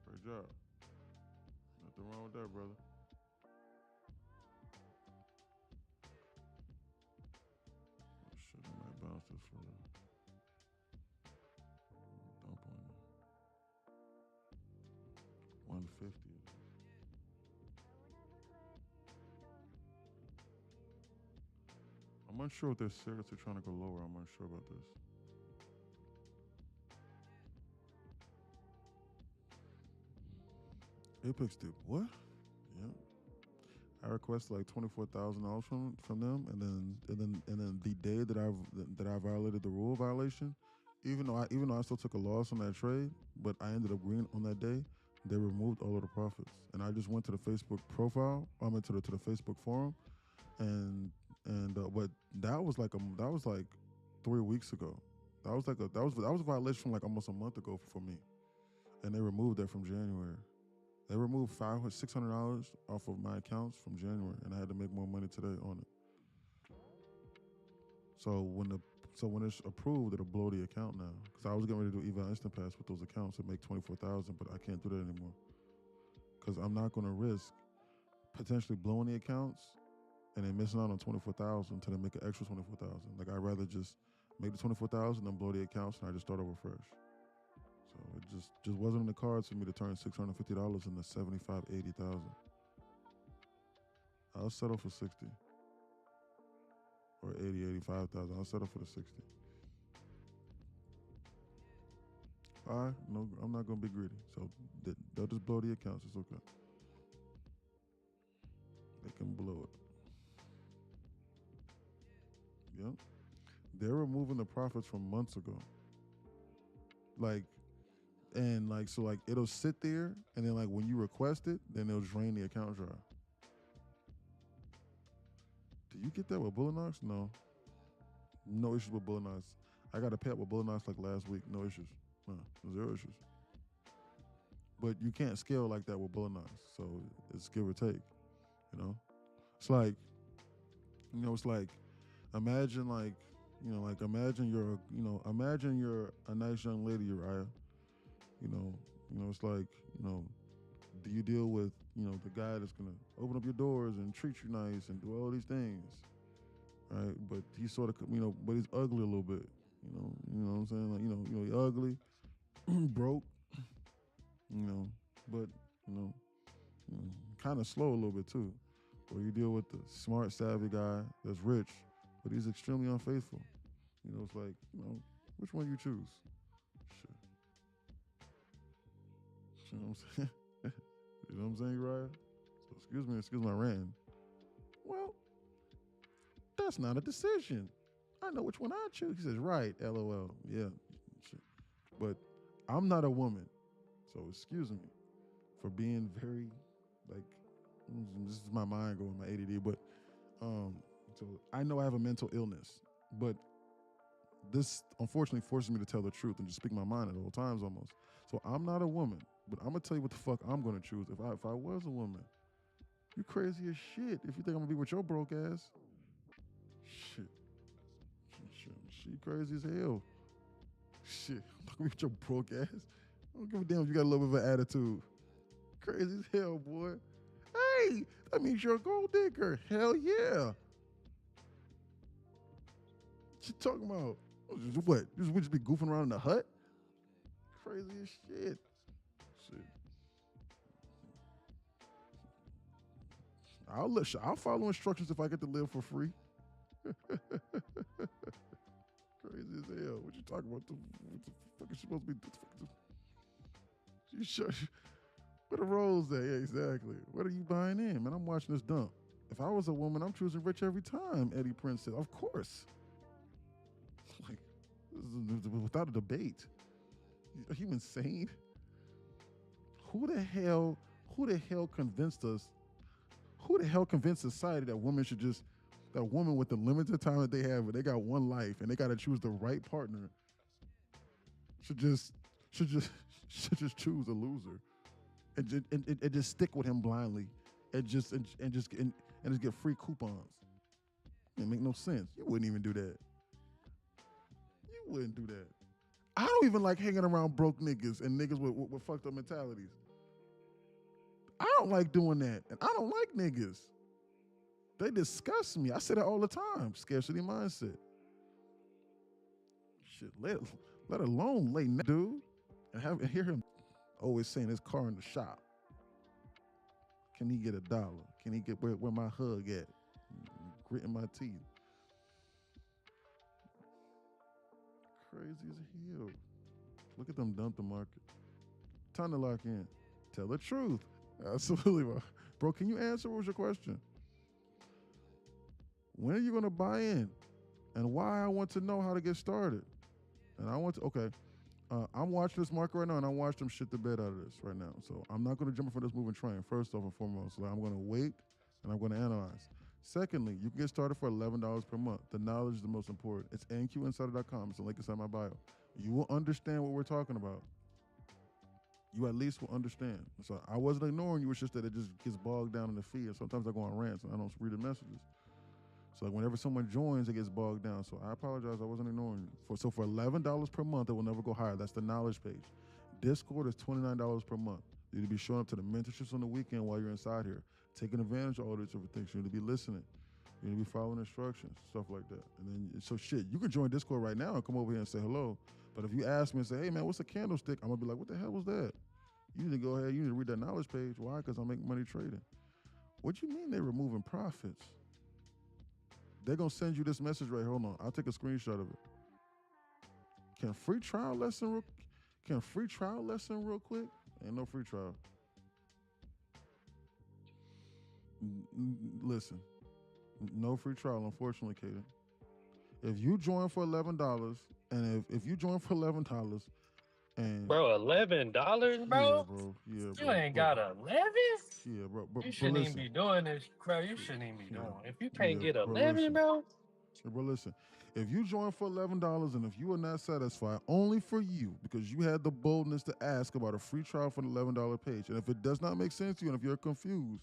Great job. Nothing wrong with that, brother. Oh, shit, I might bounce this for you. Dump on you. 150. I'm unsure if they're seriously trying to go lower. I'm unsure about this. Apex did what? Yeah. I requested like $24,000 from them, and then the day that I violated the rule violation, even though I still took a loss on that trade, but I ended up green on that day. They removed all of the profits, and I just went to the Facebook profile. I went to the Facebook forum, but that was like 3 weeks ago. That was a violation from like almost a month ago for me, and they removed that from January. They removed $600 off of my accounts from January, and I had to make more money today on it. So when it's approved, it'll blow the account now. Because I was getting ready to do eval instant pass with those accounts and make $24,000, but I can't do that anymore. Because I'm not going to risk potentially blowing the accounts and then missing out on $24,000 to then make an extra $24,000. Like I'd rather just make the $24,000 and blow the accounts, and I just start over fresh. So it just wasn't in the cards for me to turn $650 into $75,000-$80,000. I'll settle for 60 or 85,000. I'll settle for the 60. All right, no, I'm not gonna be greedy. So they'll just blow the accounts. It's okay. They can blow it. Yep. They're removing the profits from months ago. So it'll sit there, and then like when you request it, then it'll drain the account dry. Do you get that with Bullinox? No. No issues with Bullinox. I got to pay up with Bullinox like last week. No issues. No, 0 issues. But you can't scale like that with Bullinox, so it's give or take. You know, it's like, imagine you're a nice young lady, Uriah. It's like, do you deal with, the guy that's gonna open up your doors and treat you nice and do all these things, right? But he's sort of, but he's ugly a little bit, you know what I'm saying? Like, he's ugly, broke, but, kind of slow a little bit too. Or you deal with the smart, savvy guy that's rich, but he's extremely unfaithful. It's like, which one you choose? Shit. You know what I'm saying? You know what I'm saying, Uriah? So excuse my rant. Well, that's not a decision. I know which one I choose. He says, right, LOL. Yeah. Shit. But I'm not a woman. So excuse me for being very, this is my mind going, my ADD, but so I know I have a mental illness, but this unfortunately forces me to tell the truth and just speak my mind at all times almost. So I'm not a woman, but I'm gonna tell you what the fuck I'm gonna choose if I was a woman. You crazy as shit if you think I'm gonna be with your broke ass. Shit. She crazy as hell. Shit, I'm not gonna be with your broke ass. I don't give a damn if you got a little bit of an attitude. Crazy as hell, boy. Hey, that means you're a gold digger. Hell yeah. What you talking about? What? We just be goofing around in the hut? Crazy as shit. I'll follow instructions if I get to live for free. Crazy as hell. What you talking about? What the fuck is she supposed to be? You sure? Where the rolls at? Yeah, exactly. What are you buying in, man? I'm watching this dump. If I was a woman, I'm choosing rich every time, Eddie Prince said. Of course. Like, without a debate. Are you insane? Who the hell convinced us? Who the hell convinced society that women should just, that women with the limited time that they have, they got one life and they got to choose the right partner, should just choose a loser and just stick with him blindly and just get free coupons? It make no sense. You wouldn't even do that. You wouldn't do that. I don't even like hanging around broke niggas and niggas with fucked up mentalities. I don't like doing that. And I don't like niggas. They disgust me. I say that all the time. Scarcity mindset. Shit, let alone lay dude and hear him always saying his car in the shop. Can he get $1? Can he get where my hug at? Gritting my teeth. Crazy as hell. Look at them dump the market. Time to lock in. Tell the truth. Absolutely, bro. Can you answer? What was your question? When are you gonna buy in? And why? I want to know how to get started. And I want to, okay. I'm watching this market right now, and I watched them shit the bed out of this right now. So I'm not going to jump in for this moving train, first off and foremost. So I'm going to wait, and I'm going to analyze. Secondly, you can get started for $11 per month. The knowledge is the most important. It's nqinsider.com. It's a link inside my bio. You will understand what we're talking about. You at least will understand. So I wasn't ignoring you. It's just that it just gets bogged down in the feed. And sometimes I go on rants, and I don't read the messages. So like whenever someone joins, it gets bogged down. So I apologize. I wasn't ignoring you. So for $11 per month, it will never go higher. That's the knowledge page. Discord is $29 per month. You need to be showing up to the mentorships on the weekend while you're inside here, taking advantage of all these different things. You need to be listening. You need to be following instructions, stuff like that. And then, so shit, you can join Discord right now and come over here and say hello. But if you ask me and say, hey man, what's a candlestick? I'm gonna be like, what the hell was that? You need to go ahead, you need to read that knowledge page. Why? Because I make money trading. What you mean they're removing profits? They're gonna send you this message right. Hold on, I'll take a screenshot of it. Can free trial lesson real quick? Ain't no free trial. Listen, no free trial, unfortunately, Kaden. If you join for $11, and if you join for $11, and bro, $11, bro? Yeah, bro. You ain't got 11? Yeah, bro. You shouldn't even be doing this, bro. You shouldn't even be doing it. If you can't get 11, bro. Bro, listen. If you join for $11 and if you are not satisfied, only for you, because you had the boldness to ask about a free trial for the $11 page, and if it does not make sense to you and if you're confused,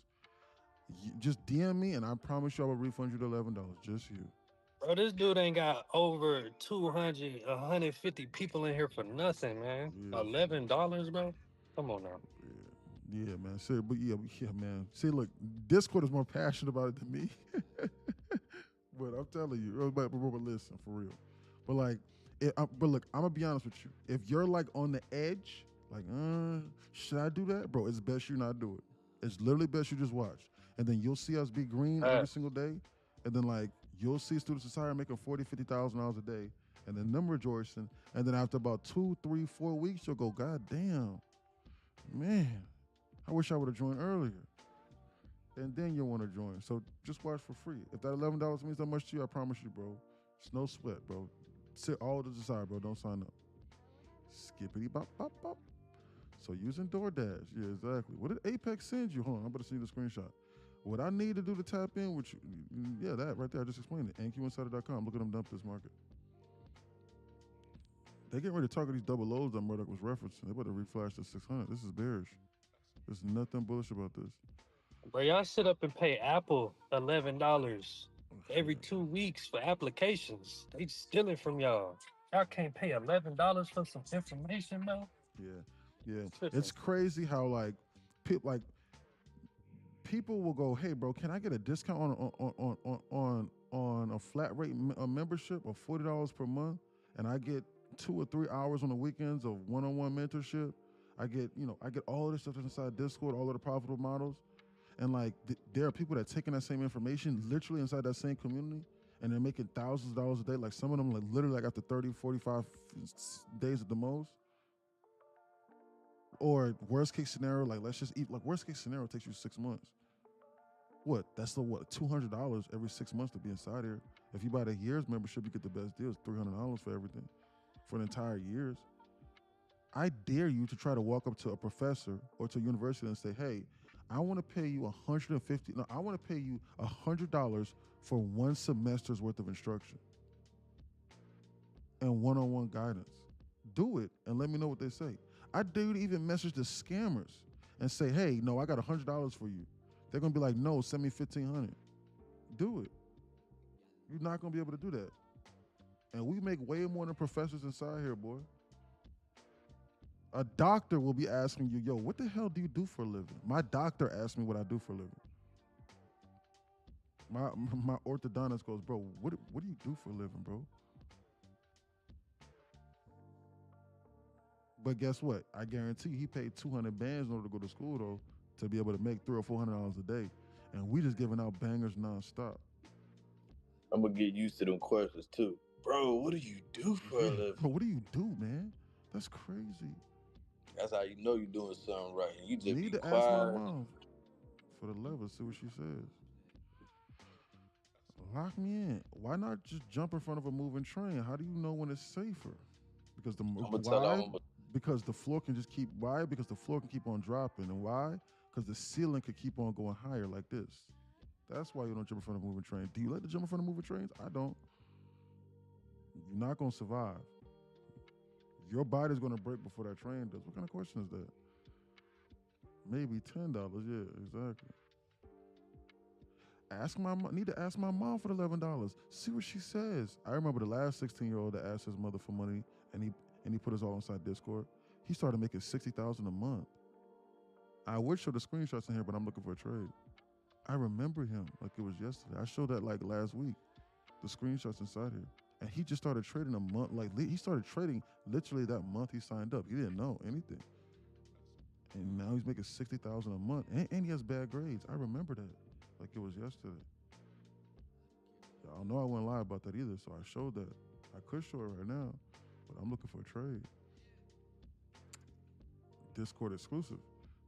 just DM me and I promise you I will refund you the $11. Just you. Bro, this dude ain't got over 200, 150 people in here for nothing, man. $11, bro? Come on now. Yeah, man. See, but yeah, man. See, look, Discord is more passionate about it than me. But I'm telling you, but listen, for real. But like, but look, I'm gonna be honest with you. If you're like on the edge, like, should I do that, bro? It's best you not do it. It's literally best you just watch, and then you'll see us be green every single day, and then like you'll see students society making $40,000, $50,000 a day, and then them rejoicing, and then after about 2, 3, 4 weeks, you'll go, God damn, man, I wish I would have joined earlier. And then you'll want to join. So just watch for free. If that $11 means that much to you, I promise you, bro. It's no sweat, bro. Sit all to the side, bro. Don't sign up. Skippity bop, bop, bop. So using DoorDash. Yeah, exactly. What did Apex send you? Hold on, I'm about to see the screenshot. What I need to do to tap in with you, yeah, that right there, I just explained it. nqinsider.com. Look at them dump this market. They getting ready to target these double lows that Murdoch was referencing. They about to reflash to 600. This is bearish. There's nothing bullish about this. Bro, y'all sit up and pay Apple $11 every 2 weeks for applications. They stealing from y'all. Y'all can't pay $11 for some information, though. Yeah. It's crazy how people will go, hey, bro, can I get a discount on a flat rate membership of $40 per month, and I get 2 or 3 hours on the weekends of one-on-one mentorship? I get all of this stuff inside Discord, all of the profitable models. And there are people that are taking that same information literally inside that same community, and they're making thousands of dollars a day. Like some of them, literally after 30, 45 days at the most. Or worst case scenario, let's just eat. Worst case scenario takes you 6 months. That's $200 every 6 months to be inside here. If you buy the year's membership, you get the best deals, $300 for everything, for an entire year's. I dare you to try to walk up to a professor or to a university and say, hey, I want to pay you I want to pay you $100 for 1 semester's worth of instruction and one-on-one guidance. Do it and let me know what they say. I dare you to even message the scammers and say, hey, no, I got $100 for you. They're going to be like, no, send me $1,500. Do it. You're not going to be able to do that. And we make way more than professors inside here, boy. A doctor will be asking you, yo, what the hell do you do for a living? My doctor asked me what I do for a living. My orthodontist goes, bro, what do you do for a living, bro? But guess what? I guarantee you he paid 200 bands in order to go to school, though, to be able to make $300 or $400 a day. And we just giving out bangers nonstop. I'm going to get used to them questions, too. Bro, what do you do for a living? Bro, what do you do, man? That's crazy. That's how you know you're doing something right. You just need be to quiet. Ask my mom for the level, see what she says. Lock me in. Why not just jump in front of a moving train? How do you know when it's safer? Because because the floor can just keep because the floor can keep on dropping. And why? Because the ceiling could keep on going higher like this. That's why you don't jump in front of a moving train. Do you like to jump in front of moving trains? I don't. You're not gonna survive. Your body's gonna break before that train does. What kind of question is that? Maybe $10. Yeah, exactly. Need to ask my mom for the $11. See what she says. I remember the last 16-year-old that asked his mother for money, and he put us all inside Discord. He started making $60,000 a month. I would show the screenshots in here, but I'm looking for a trade. I remember him like it was yesterday. I showed that last week, the screenshots inside here. And he just started trading a month. He started trading literally that month he signed up. He didn't know anything. And now he's making $60,000 a month. And he has bad grades. I remember that like it was yesterday. Y'all know I wouldn't lie about that either, so I showed that. I could show it right now, but I'm looking for a trade. Discord exclusive.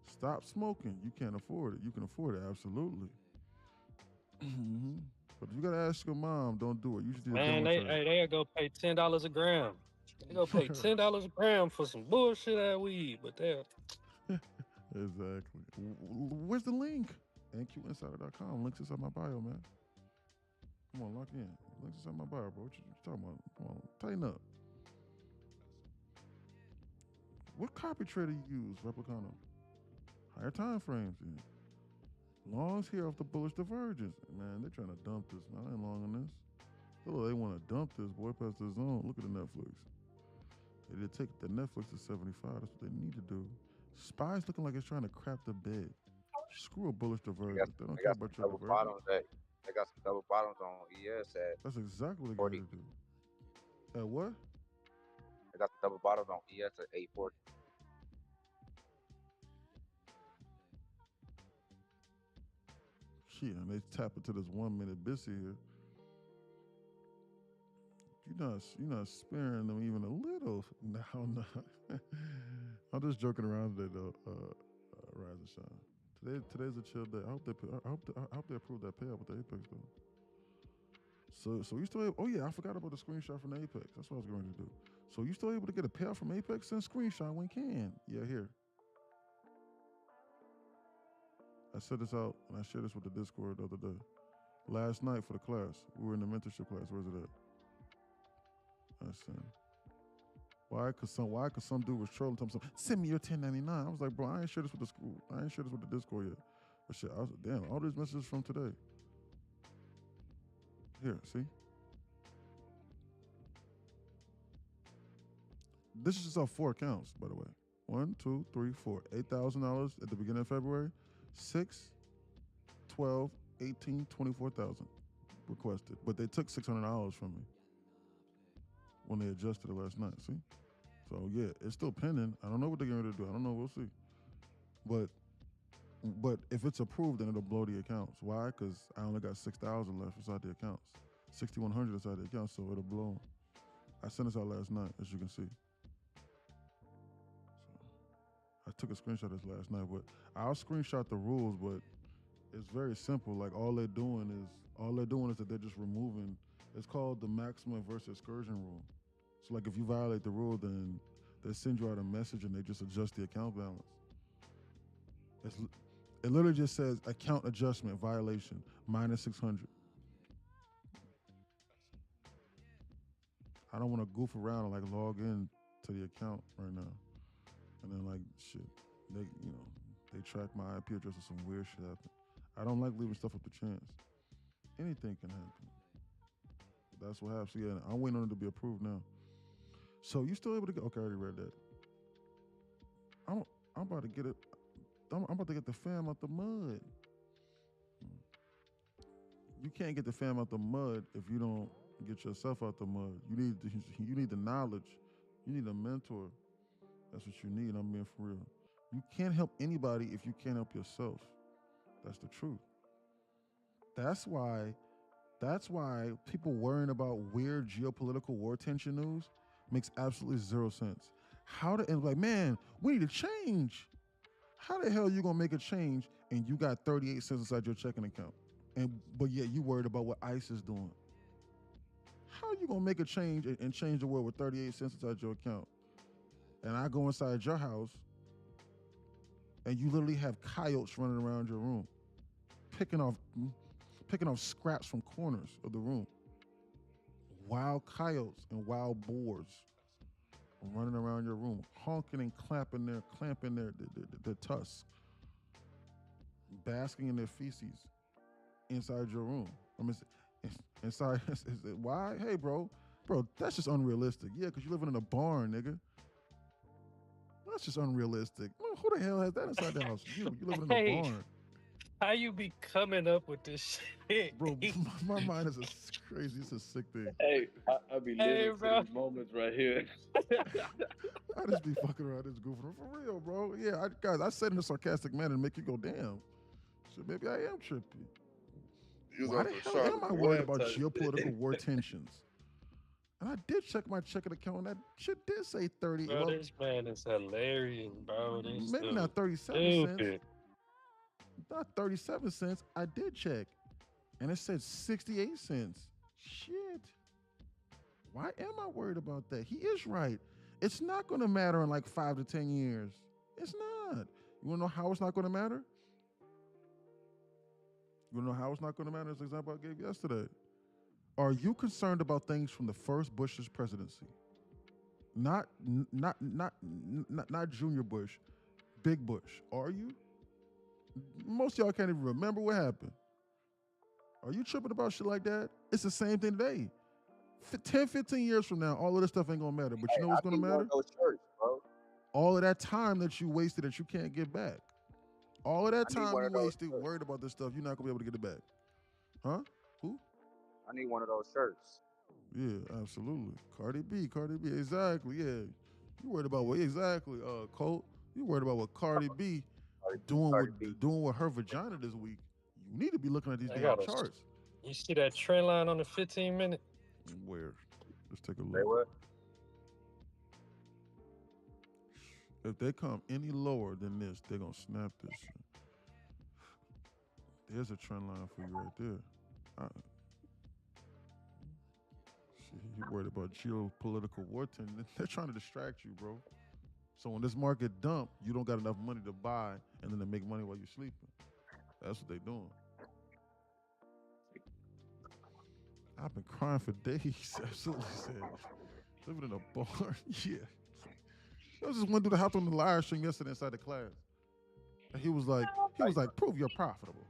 Stop smoking. You can't afford it. You can afford it, absolutely. Mm-hmm. But you gotta ask your mom. Don't do it. You should do they go pay $10 a gram. They go pay $10 a gram for some bullshit ass weed, but they're exactly. Where's the link? NQinsider.com. Links inside my bio, man. Come on, lock in. Links inside my bio, bro. What you talking about? Come on, tighten up. What copy trader you use, Replicano? Higher time frames. Yeah. Longs here off the bullish divergence. Man, they're trying to dump this, man. I ain't long on this. Oh, they want to dump this, boy, past the zone. Look at the Netflix. They did take the Netflix to 75. That's what they need to do. SPY's looking like it's trying to crap the bed. Screw a bullish divergence. They don't care about your divergence. They got some double bottoms on ES at. That's exactly what they got to do. At what? They got some double bottoms on ES at 840. Shit, and they tap into this 1 minute busy here. You're not sparing them even a little. No. I'm just joking around today, though. Rise and shine. Today's a chill day. I hope they approve that payout with the Apex though. So you still able, oh yeah, I forgot about the screenshot from the Apex. That's what I was going to do. So you still able to get a payout from Apex? Send screenshot when you can. Yeah, here. I set this out and I shared this with the Discord the other day. Last night for the class. We were in the mentorship class. Where's it at? I send. Why? Cause some dude was trolling. Telling me, send me your 1099. I was like, bro, I ain't share this with the school. I ain't share this with the Discord yet. But shit, I was damn. All these messages from today. Here, see. This is just off 4 accounts, by the way. 1, 2, 3, 4. $8,000 at the beginning of February. 6, 12, 18, 24,000 requested. But they took $600 from me when they adjusted it last night. See? So yeah, it's still pending. I don't know what they're going to do. I don't know. We'll see. But if it's approved, then it'll blow the accounts. Why? Because I only got 6,000 left inside the accounts. 6,100 inside the accounts, so it'll blow. I sent this out last night, as you can see. I took a screenshot of this last night, but I'll screenshot the rules, but it's very simple. Like all they're doing is that they're just removing, it's called the maximum versus excursion rule. So like if you violate the rule, then they send you out a message and they just adjust the account balance. It literally just says account adjustment violation, minus 600. I don't want to goof around and like log in to the account right now. And then like shit, they track my IP address or some weird shit happen. I don't like leaving stuff up to chance. Anything can happen. But that's what happens. So yeah, I'm waiting on it to be approved now. So you still able to get? Okay, I already read that. I'm about to get it. I'm about to get the fam out the mud. You can't get the fam out the mud if you don't get yourself out the mud. You need the knowledge. You need a mentor. That's what you need. I'm being for real. You can't help anybody if you can't help yourself. That's the truth. That's why people worrying about weird geopolitical war tension news makes absolutely zero sense. Like, man, we need to change. How the hell are you gonna make a change and you got 38 cents inside your checking account? But yet you worried about what ICE is doing. How are you gonna make a change and change the world with 38 cents inside your account? And I go inside your house and you literally have coyotes running around your room, picking off scraps from corners of the room. Wild coyotes and wild boars running around your room, honking and clamping their tusks, basking in their feces inside your room. I mean, inside. Why? Hey, bro, that's just unrealistic. Yeah, because you're living in a barn, nigga. That's just unrealistic. Well, who the hell has that inside the house? You living in a barn. How you be coming up with this shit? Bro, my mind is crazy. It's a sick thing. Hey, I be living for these moments right here. I just be fucking around this goofing. For real, bro. Yeah, guys, I said in a sarcastic manner to make you go, damn. So maybe I am trippy. Why the hell am I worried about geopolitical war tensions? And I did check my checking account, and that shit did say 30. Bro, this man is hilarious, bro. Maybe not 37 cents. Not 37 cents. I did check. And it said 68 cents. Shit. Why am I worried about that? He is right. It's not going to matter in like 5 to 10 years. It's not. You want to know how it's not going to matter? You want to know how it's not going to matter? That's the example I gave yesterday. Are you concerned about things from the first Bush's presidency? Not Junior Bush, Big Bush. Are you? Most of y'all can't even remember what happened. Are you tripping about shit like that? It's the same thing today. 10, 15 years from now, all of this stuff ain't gonna matter. But you know what's gonna matter? Those shirts, bro. All of that time that you wasted that you can't get back. All of that time you wasted worried about this stuff, you're not gonna be able to get it back. Huh? Who? I need one of those shirts. Yeah, absolutely. Cardi B, exactly. Yeah, you worried about what exactly? Colt, you worried about what Cardi B doing with her vagina this week? You need to be looking at these damn charts. You see that trend line on the 15-minute? Where? Let's take a look. Say what? If they come any lower than this, they're gonna snap this shit. There's a trend line for you right there. You worried about geopolitical war tension. They're trying to distract you, bro. So when this market dump, you don't got enough money to buy and then to make money while you're sleeping. That's what they're doing. I've been crying for days. Absolutely sad. Living in a barn. Yeah. There was this one dude that hopped on the live stream yesterday inside the class. And he was like, prove you're profitable.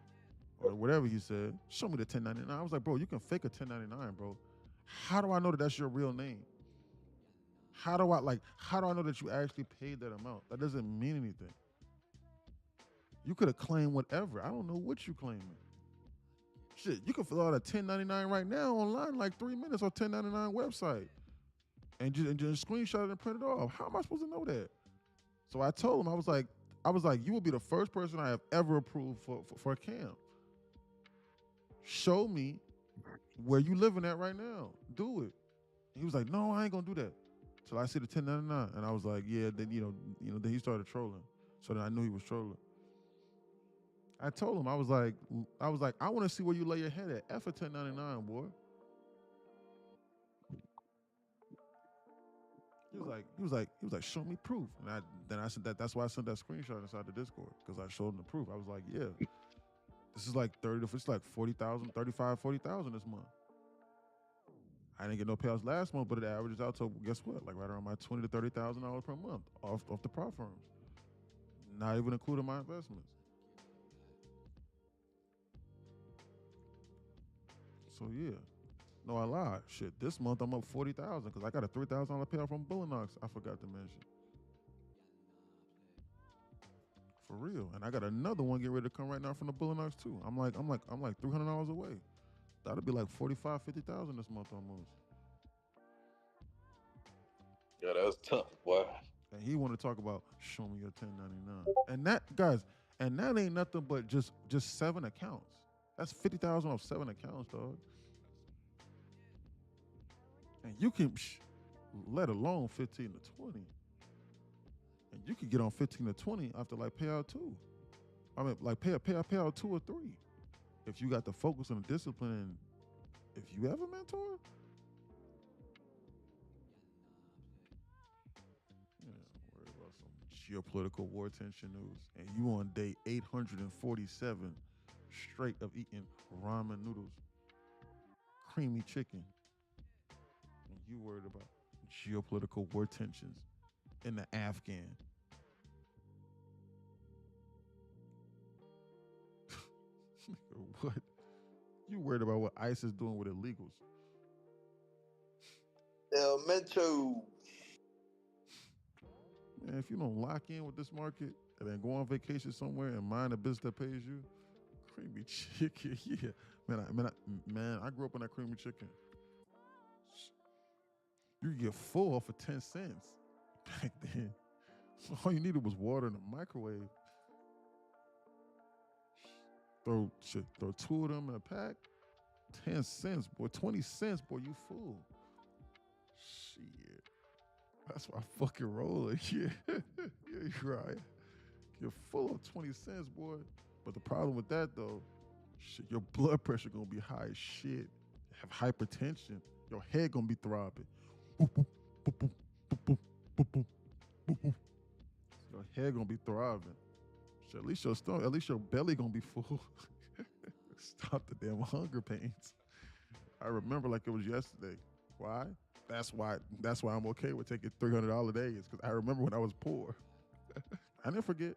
Or whatever he said. Show me the 1099. I was like, bro, you can fake a 1099, bro. How do I know that that's your real name? How do I know that you actually paid that amount? That doesn't mean anything. You could have claimed whatever. I don't know what you claiming. Shit, you can fill out a 1099 right now online, like 3 minutes on 1099 website. And just screenshot it and print it off. How am I supposed to know that? So I told him, I was like, you will be the first person I have ever approved for a camp. Show me where you living at right now. Do it. He was like, no, I ain't gonna do that. Till I see the 1099. And I was like, yeah, then then he started trolling. So then I knew he was trolling. I told him, I was like, I want to see where you lay your head at. F a 1099, boy. He was like, show me proof. And I said that's why I sent that screenshot inside the Discord, because I showed him the proof. I was like, yeah, this is like 40,000, 35, 40,000 this month. I didn't get no payouts last month, but it averages out to, guess what? Like right around my $20,000 to $30,000 per month off the prop firms. Not even including my investments. So yeah. No, I lied. Shit, this month I'm up 40,000 because I got a $3,000 payout from Bullinox. I forgot to mention. For real. And I got another one getting ready to come right now from the Bullinox too. I'm like $300 away. That'll be like 45,000, 50,000 this month almost. Yeah, that's tough, boy. And he want to talk about show me your 1099. And that, guys, that ain't nothing but just 7 accounts. That's 50,000 off 7 accounts, dog. And you can, let alone 15 to 20. And you can get on 15 to 20 after like payout 2. I mean, like payout 2 or 3. If you got the focus and the discipline, if you have a mentor, worry about some geopolitical war tension news. And you on day 847 straight of eating ramen noodles, creamy chicken. And you worried about geopolitical war tensions in the Afghan. What? You worried about what ICE is doing with illegals? Mentor. Man, if you don't lock in with this market and then go on vacation somewhere and mind a business that pays you, creamy chicken, yeah. Man, I grew up on that creamy chicken. You could get full for 10 cents back then. All you needed was water in the microwave. Throw 2 of them in a pack. 10 cents, boy. 20 cents, boy. You fool. Shit. That's why I fucking rolling. Yeah. Yeah, you're right. You're full of 20 cents, boy. But the problem with that, though, shit, your blood pressure gonna be high as shit. Have hypertension. Your head gonna be throbbing. Your head gonna be throbbing. Shit, at least your belly gonna be full. Stop the damn hunger pains. I remember like it was yesterday. Why? That's why I'm okay with taking $300 days, because I remember when I was poor. I didn't forget.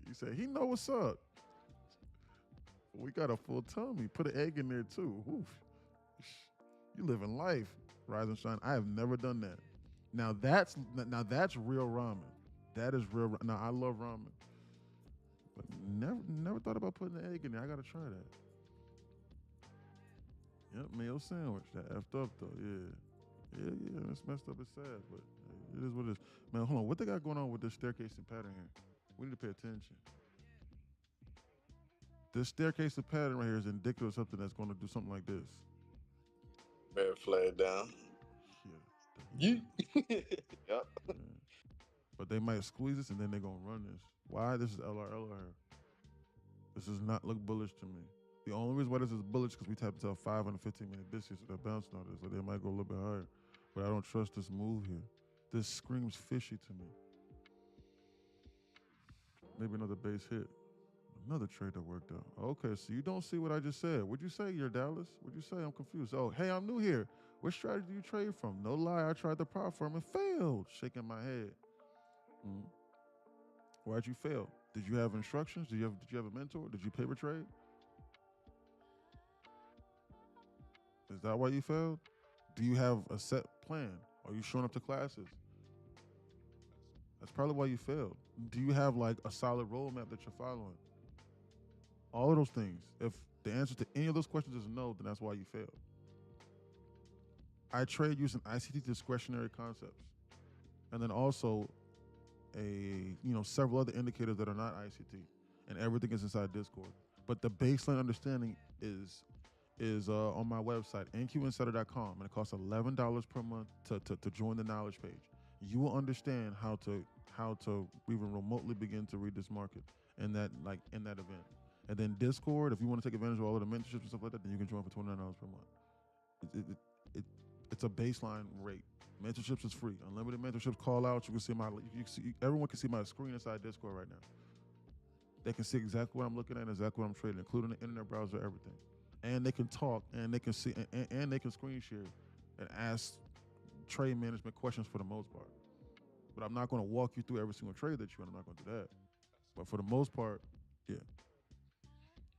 You say, he know what's up. We got a full tummy. Put an egg in there too. Oof. You living life, Rise and Shine. I have never done that. Now that's real ramen. That is real. Now I love ramen, but never thought about putting an egg in there. I gotta try that. Yep, mayo sandwich. That effed up though. Yeah. It's messed up. It's sad, but it is what it is. Man, hold on. What they got going on with this staircase and pattern here? We need to pay attention. This staircase and pattern right here is indicative of something that's going to do something like this. Bear flag down. Yeah. Yep. Yeah. But they might squeeze this and then they're going to run this. Why? This is LRL here. This does not look bullish to me. The only reason why this is bullish is because we tapped into a 5 and a 15-minute biscuit, so they're bouncing on this. So they might go a little bit higher. But I don't trust this move here. This screams fishy to me. Maybe another base hit. Another trade that worked out. Okay, so you don't see what I just said. What'd you say, you're Dallas? What'd you say? I'm confused. Oh, hey, I'm new here. What strategy do you trade from? No lie, I tried the prop firm and failed. Shaking my head. Why'd you fail? Did you have instructions? Did you have a mentor? Did you paper trade? Is that why you failed? Do you have a set plan? Are you showing up to classes? That's probably why you failed. Do you have like a solid roadmap that you're following? All of those things. If the answer to any of those questions is no, then that's why you failed. I trade using ICT discretionary concepts. And then also several other indicators that are not ICT. And everything is inside Discord. But the baseline understanding is on my website, nqinsider.com, and it costs $11 per month to join the knowledge page. You will understand how to even remotely begin to read this market in that event. And then Discord, if you want to take advantage of all of the mentorships and stuff like that, then you can join for $29 per month. It's a baseline rate. Mentorships is free. Unlimited mentorships, call out. You can see everyone can see my screen inside Discord right now. They can see exactly what I'm looking at, exactly what I'm trading, including the internet browser, everything. And they can talk, and they can see, and they can screen share and ask trade management questions for the most part. But I'm not going to walk you through every single trade that you want. I'm not going to do that. But for the most part, yeah.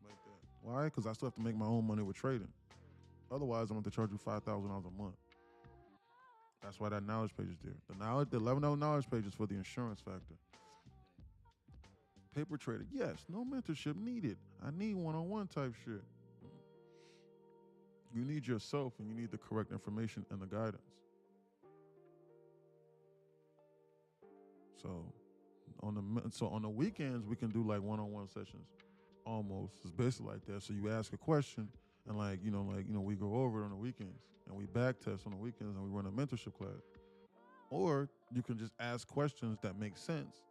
Like that. Why? Because I still have to make my own money with trading. Otherwise, I'm going to charge you $5,000 a month. That's why that knowledge page is there. The $11 knowledge page is for the insurance factor. Paper trader, yes, no mentorship needed. I need one-on-one type shit. You need yourself, and you need the correct information and the guidance. So on the weekends, we can do like one-on-one sessions. Almost. It's basically like that. So you ask a question, and we go over it on the weekends, and we back test on the weekends, and we run a mentorship class. Or you can just ask questions that make sense,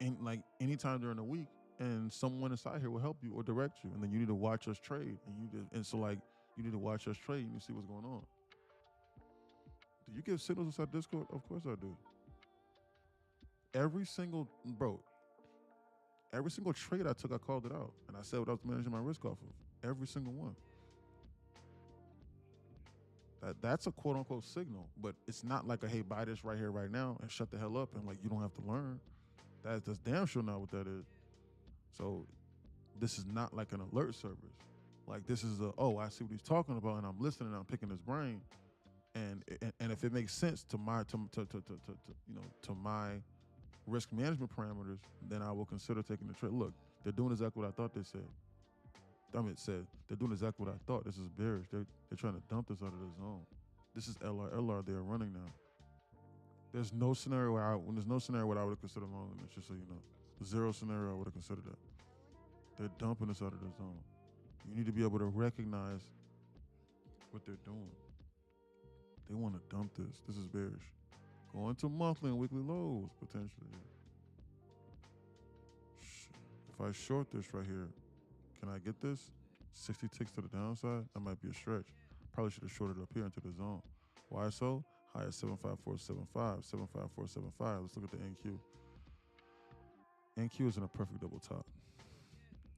and like anytime during the week, and someone inside here will help you or direct you, and then you need to watch us trade, you need to watch us trade and you see what's going on. Do you give signals inside Discord? Of course I do. Every single trade I took, I called it out. And I said what I was managing my risk off of. Every single one. That's a quote unquote signal, but it's not like a, hey, buy this right here, right now, and shut the hell up and like you don't have to learn. That's damn sure not what that is. So this is not like an alert service. Like this is I see what he's talking about and I'm listening and I'm picking his brain. And if it makes sense to my risk management parameters, then I will consider taking the trade. Look, they're doing exactly what I thought they said. They're doing exactly what I thought. This is bearish. They're trying to dump this out of the zone. This is LR they're running now. There's no scenario where I would have considered long limits, just so you know. Zero scenario I would have considered that. They're dumping this out of the zone. You need to be able to recognize what they're doing. They want to dump this. This is bearish. Going to monthly and weekly lows, potentially. If I short this right here, can I get this? 60 ticks to the downside? That might be a stretch. Probably should have shorted up here into the zone. Why so? High at 75475, 75475. Let's look at the NQ. NQ is in a perfect double top.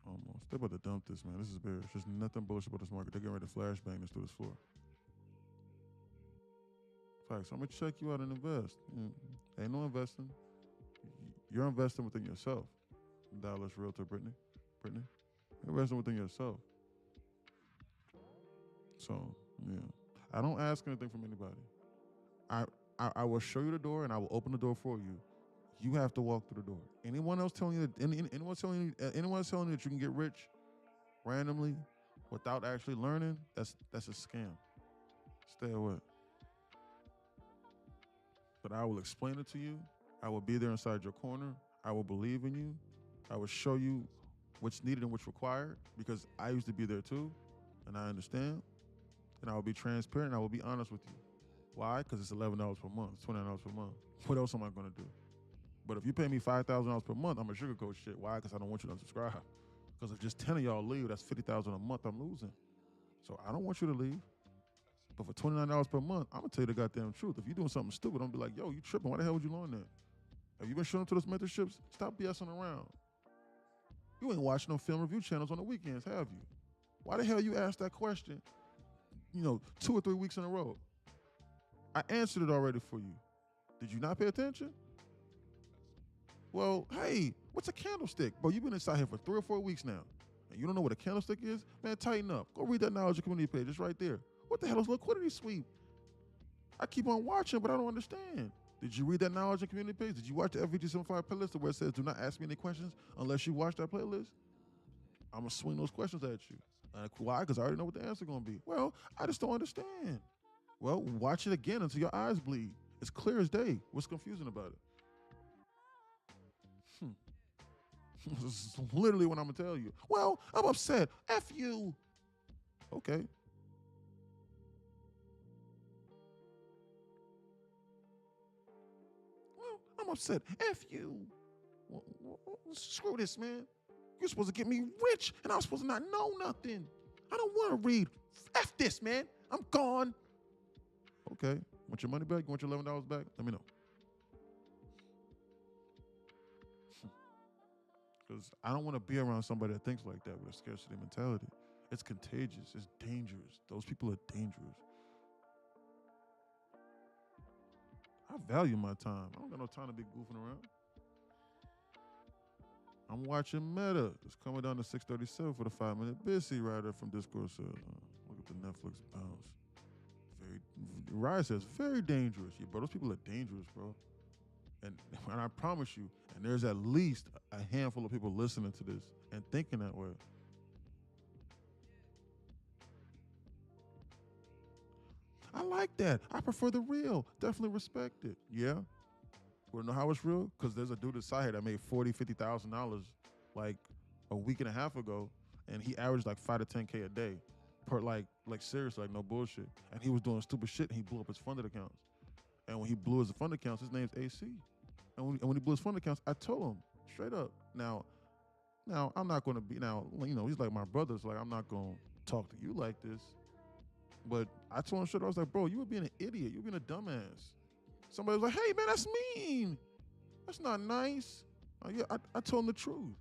Almost. They're about to dump this, man. This is bearish. There's nothing bullish about this market. They're getting ready to flashbang this through this floor. Facts. I'm going to check you out and invest. Ain't no investing. You're investing within yourself. Dallas Realtor Brittany. You're investing within yourself. So, yeah. I don't ask anything from anybody. I will show you the door and I will open the door for you. You have to walk through the door. Anyone else telling you that anyone telling you that you can get rich randomly without actually learning, that's a scam. Stay away. But I will explain it to you. I will be there inside your corner. I will believe in you. I will show you what's needed and what's required because I used to be there too, and I understand. And I will be transparent and I will be honest with you. Why? Because it's $11 per month, it's $29 per month. What else am I going to do? But if you pay me $5,000 per month, I'm a sugarcoat shit. Why? Because I don't want you to unsubscribe. Because if just 10 of y'all leave, that's $50,000 a month I'm losing. So I don't want you to leave. But for $29 per month, I'm going to tell you the goddamn truth. If you're doing something stupid, I'm going to be like, yo, you tripping. Why the hell would you learn that? Have you been showing up to those mentorships? Stop BSing around. You ain't watching no film review channels on the weekends, have you? Why the hell you ask that question, 2 or 3 weeks in a row? I answered it already for you. Did you not pay attention? Well, hey, what's a candlestick? Bro, you've been inside here for 3 or 4 weeks now. And you don't know what a candlestick is? Man, tighten up. Go read that knowledge and community page. It's right there. What the hell is liquidity sweep? I keep on watching, but I don't understand. Did you read that knowledge and community page? Did you watch the FVG75 playlist where it says, do not ask me any questions unless you watch that playlist? I'm going to swing those questions at you. Why? Because I already know what the answer going to be. Well, I just don't understand. Well, watch it again until your eyes bleed. It's clear as day. What's confusing about it? This is literally what I'm going to tell you. Well, I'm upset. F you. Okay. Well, I'm upset. F you. Screw this, man. You're supposed to get me rich, and I'm supposed to not know nothing. I don't want to read. F this, man. I'm gone. Okay. Want your money back? You want your $11 back? Let me know. Because I don't want to be around somebody that thinks like that with a scarcity mentality. It's contagious. It's dangerous. Those people are dangerous. I value my time. I don't got no time to be goofing around. I'm watching Meta. It's coming down to 637 for the 5-minute busy rider from Discord. So look at the Netflix bounce. Ryan says, very dangerous. Yeah, bro, those people are dangerous, bro. And I promise you, and there's at least a handful of people listening to this and thinking that way. I like that. I prefer the real. Definitely respect it. Yeah. Want to know how it's real? Because there's a dude inside here that made $40,000, $50,000 like a week and a half ago, and he averaged like 5 to 10K a day per like seriously, like no bullshit. And he was doing stupid shit, and he blew up his funded accounts. And when he blew his funded accounts, his name's AC. And when he blew his funded accounts, I told him straight up. Now I'm not going to be he's like my brother, so like I'm not going to talk to you like this. But I told him straight up, I was like, bro, you were being an idiot. You were being a dumbass. Somebody was like, hey, man, that's mean. That's not nice. I told him the truth.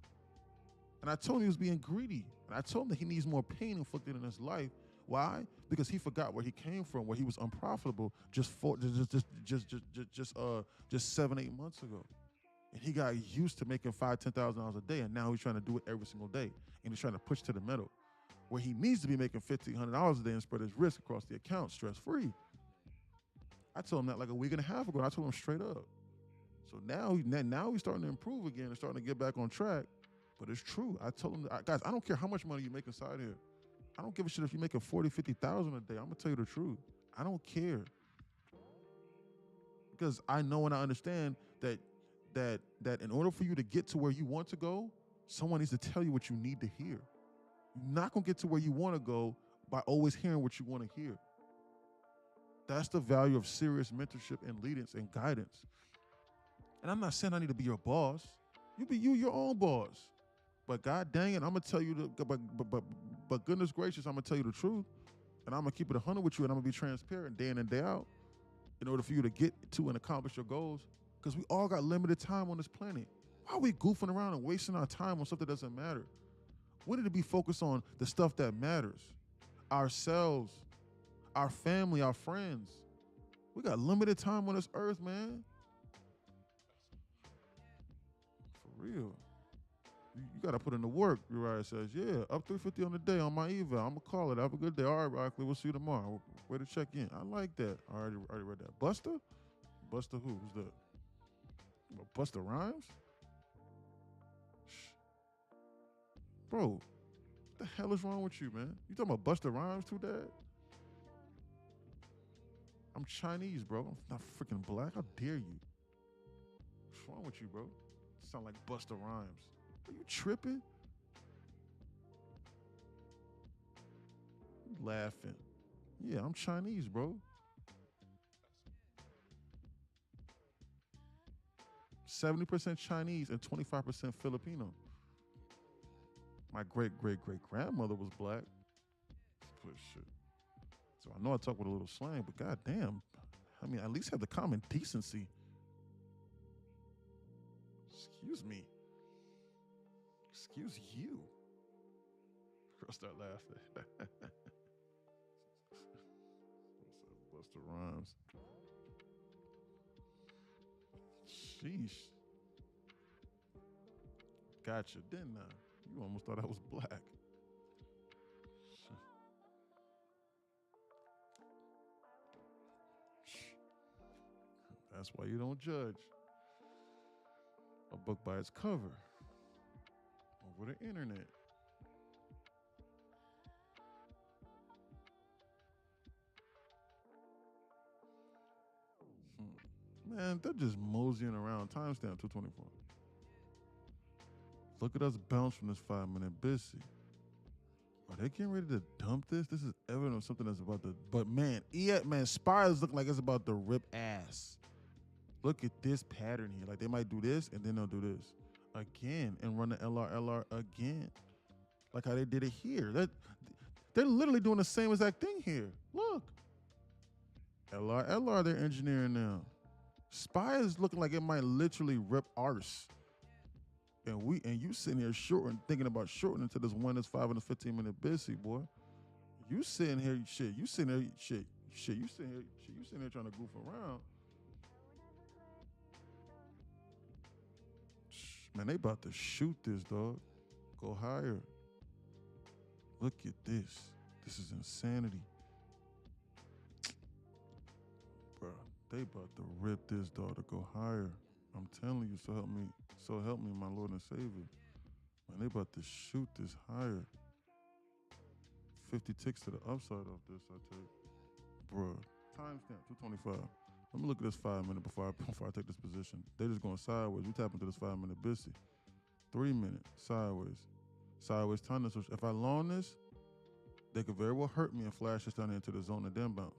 And I told him he was being greedy. And I told him that he needs more pain inflicted in his life. Why? Because he forgot where he came from, where he was unprofitable just 7-8 months ago. And he got used to making $5,000, $10,000 a day, and now he's trying to do it every single day. And he's trying to push to the middle, where he needs to be making $1,500 a day and spread his risk across the account stress-free. I told him that like a week and a half ago, and I told him straight up. So now he's starting to improve again and starting to get back on track. But it's true. I told him, guys, I don't care how much money you make inside here. I don't give a shit if you're making $40,000, $50,000 a day. I'm gonna tell you the truth. I don't care. Because I know and I understand that in order for you to get to where you want to go, someone needs to tell you what you need to hear. You're not gonna get to where you want to go by always hearing what you want to hear. That's the value of serious mentorship and leadance and guidance. And I'm not saying I need to be your boss. You be your own boss. But God dang it, I'm gonna tell you but goodness gracious, I'm gonna tell you the truth. And I'm gonna keep it 100 with you, and I'm gonna be transparent day in and day out in order for you to get to and accomplish your goals. Because we all got limited time on this planet. Why are we goofing around and wasting our time on stuff that doesn't matter? We need to be focused on the stuff that matters. Ourselves, our family, our friends. We got limited time on this earth, man. For real. You got to put in the work, Uriah says. Yeah, up 350 on the day on my eval. I'm going to call it. Have a good day. All right, Rockley, we'll see you tomorrow. Way to check in. I like that. I already read that. Buster? Buster who? Who's that? Buster Rhymes? Shh. Bro, what the hell is wrong with you, man? You talking about Buster Rhymes too, Dad? I'm Chinese, bro. I'm not freaking black. How dare you? What's wrong with you, bro? You sound like Buster Rhymes. Are you tripping? You laughing. Yeah, I'm Chinese, bro. 70% Chinese and 25% Filipino. My great-great-great-grandmother was black. But shit. So I know I talk with a little slang, but goddamn, I mean, at least have the common decency. Excuse me. Excuse you. Girl, start laughing. Buster Rhymes. Sheesh. Gotcha, didn't I? You almost thought I was black. That's why you don't judge a book by its cover over the internet. Man, they're just moseying around. Timestamp 224. Look at us bounce from this 5-minute busy. Are they getting ready to dump this? This is evidence of something that's about to. But man, Spires look like it's about to rip ass. Look at this pattern here. Like they might do this and then they'll do this again and run the LR again. Like how they did it here. They're literally doing the same exact thing here. Look. LR, they're engineering now. Spy is looking like it might literally rip arse. And you sitting here thinking about shortening to this 5 and a 15-minute busy, boy. You sitting here trying to goof around. Man, they about to shoot this, dog. Go higher. Look at this. This is insanity. Bro, they about to rip this, dog, to go higher. I'm telling you, so help me, my Lord and Savior. Man, they about to shoot this higher. 50 ticks to the upside of this, I take. Bro, timestamp 225. Let me look at this 5 minute before I take this position. They're just going sideways. We tap into this 5-minute busy. 3 minute, sideways. Sideways tunnel. So if I long this, they could very well hurt me and flash this down into the zone and then bounce.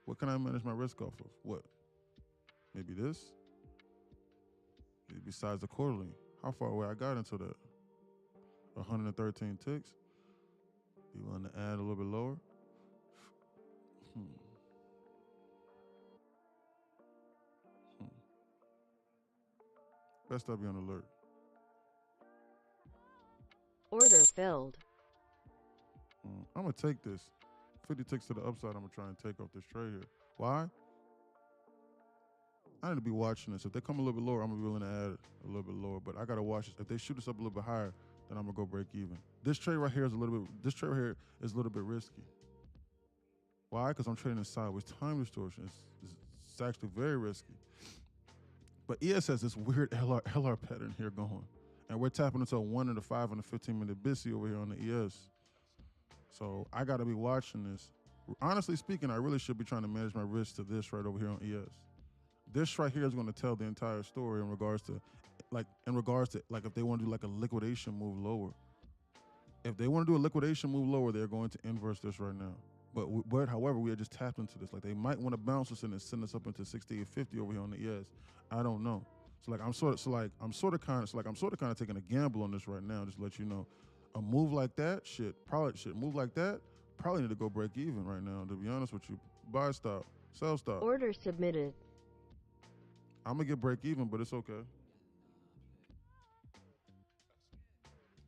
What can I manage my risk off of? What? Maybe this? Maybe besides the quarterly. How far away I got into that? 113 ticks. You want to add a little bit lower? Best I be on alert. Order filled. I'm going to take this. 50 ticks to the upside, I'm going to try and take off this trade here. Why? I need to be watching this. If they come a little bit lower, I'm going to be willing to add a little bit lower. But I got to watch this. If they shoot us up a little bit higher, then I'm going to go break even. This trade right here is a little bit risky. Why? Because I'm trading in sideways time distortion. It's actually very risky. But ES has this weird LR pattern here going. And we're tapping into a 1 and a 5 and a 15-minute busy over here on the ES. So I got to be watching this. Honestly speaking, I really should be trying to manage my risk to this right over here on ES. This right here is going to tell the entire story in regards to if they want to do like a liquidation move lower. If they want to do a liquidation move lower, they're going to inverse this right now. But however, we had just tapped into this. Like they might want to bounce us in and send us up into 68.50 over here on the ES. I don't know. So I'm sort of kind of taking a gamble on this right now, just to let you know. A move like that, probably need to go break even right now, to be honest with you. Buy stop, sell stop. Order submitted. I'm gonna get break even, but it's okay.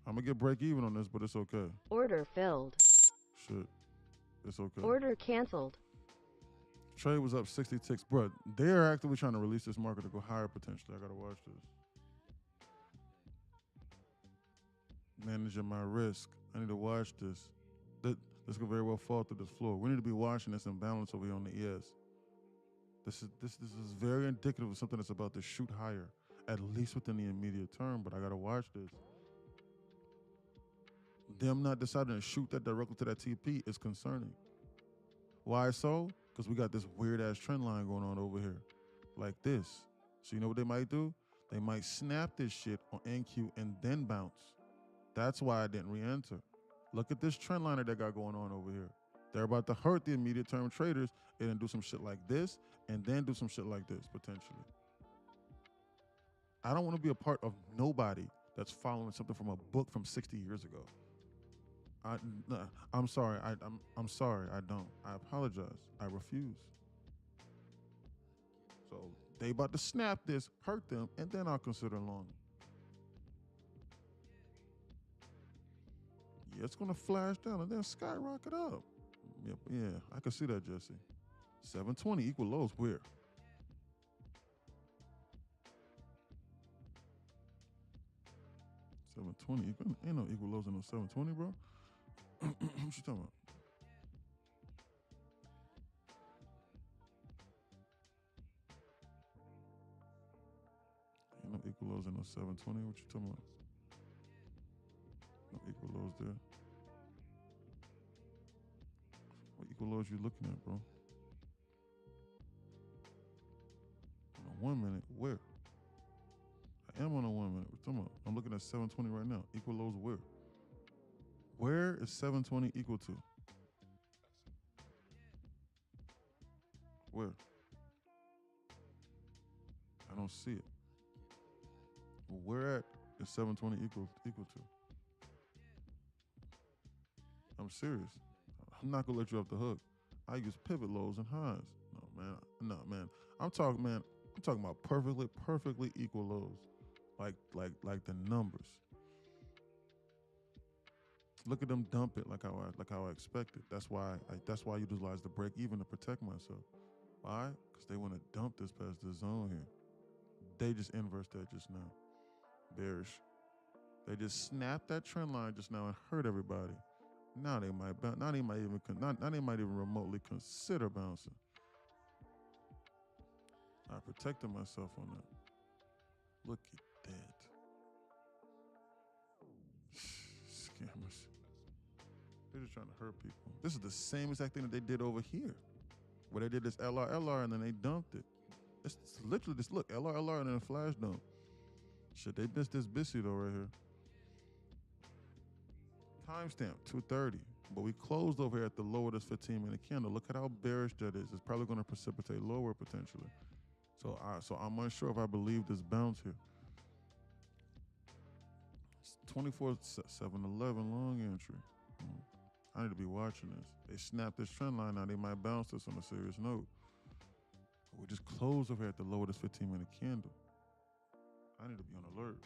I'm gonna get break even on this, but it's okay. Order filled. Shit, it's okay. Order canceled. Trade was up 60 ticks. Bro, they're actively trying to release this market to go higher potentially. I gotta watch this. Managing my risk. I need to watch this. This could very well fall through this floor. We need to be watching this imbalance over here on the ES. This is very indicative of something that's about to shoot higher, at least within the immediate term, but I gotta watch this. Them not deciding to shoot that directly to that TP is concerning. Why so? Because we got this weird-ass trend line going on over here, like this. So you know what they might do? They might snap this shit on NQ and then bounce. That's why I didn't re-enter. Look at this trend liner they got going on over here. They're about to hurt the immediate term traders and then do some shit like this and then do some shit like this, potentially. I don't want to be a part of nobody that's following something from a book from 60 years ago. I'm sorry. I'm sorry. I don't. I apologize. I refuse. So they about to snap this, hurt them, and then I'll consider long. Yeah, it's gonna flash down and then skyrocket up. Yep, yeah, I can see that, Jesse. 720 equal lows where? 720. Ain't no equal lows in no 720, bro. What you talking about? Ain't no equal lows in no 720. What you talking about? No equal lows there. What equal lows you looking at, bro? On a 1 minute, where? I am on a 1 minute. What you talking about? I'm looking at 720 right now. Equal lows where? Where is 720 equal to? Where? I don't see it. Where at is 720 equal to? I'm serious. I'm not gonna let you off the hook. I use pivot lows and highs. No, man. I'm talking about perfectly equal lows. Like the numbers. Look at them dump it like how I expected. That's why I utilize the break even to protect myself. Why? Because they want to dump this past the zone here. They just inverse that just now. Bearish. They just snapped that trend line just now and hurt everybody. Now they might even remotely consider bouncing. I protected myself on that. Look at that. Scammers. They're just trying to hurt people. This is the same exact thing that they did over here, where they did this LR and then they dumped it. It's literally just look LR and then a flash dump. Shit, they missed this Bissy though right here. Timestamp 2:30, but we closed over here at the lower this 15-minute candle. Look at how bearish that is. It's probably going to precipitate lower potentially. So I'm unsure if I believe this bounce here. It's 24/7/11 long entry. I need to be watching this. They snapped this trend line now. They might bounce this on a serious note. But we just closed over here at the lower this 15-minute candle. I need to be on alert.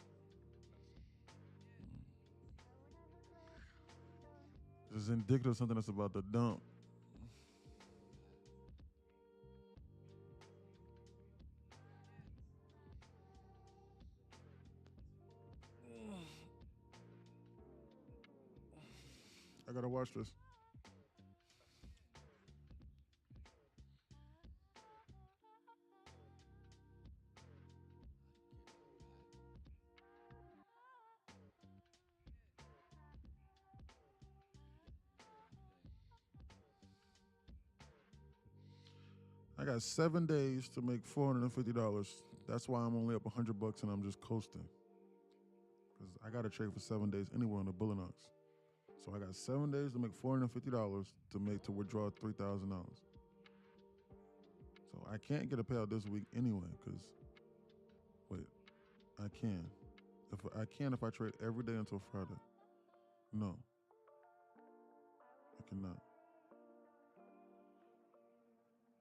This is indicative of something that's about to dump. I gotta watch this. I got 7 days to make $450. That's why I'm only up $100 and I'm just coasting. Because I got to trade for 7 days anywhere on the Bullinox. So I got 7 days to make $450 to withdraw $3,000. So I can't get a payout this week anyway, because I can. If I trade every day until Friday. No. I cannot.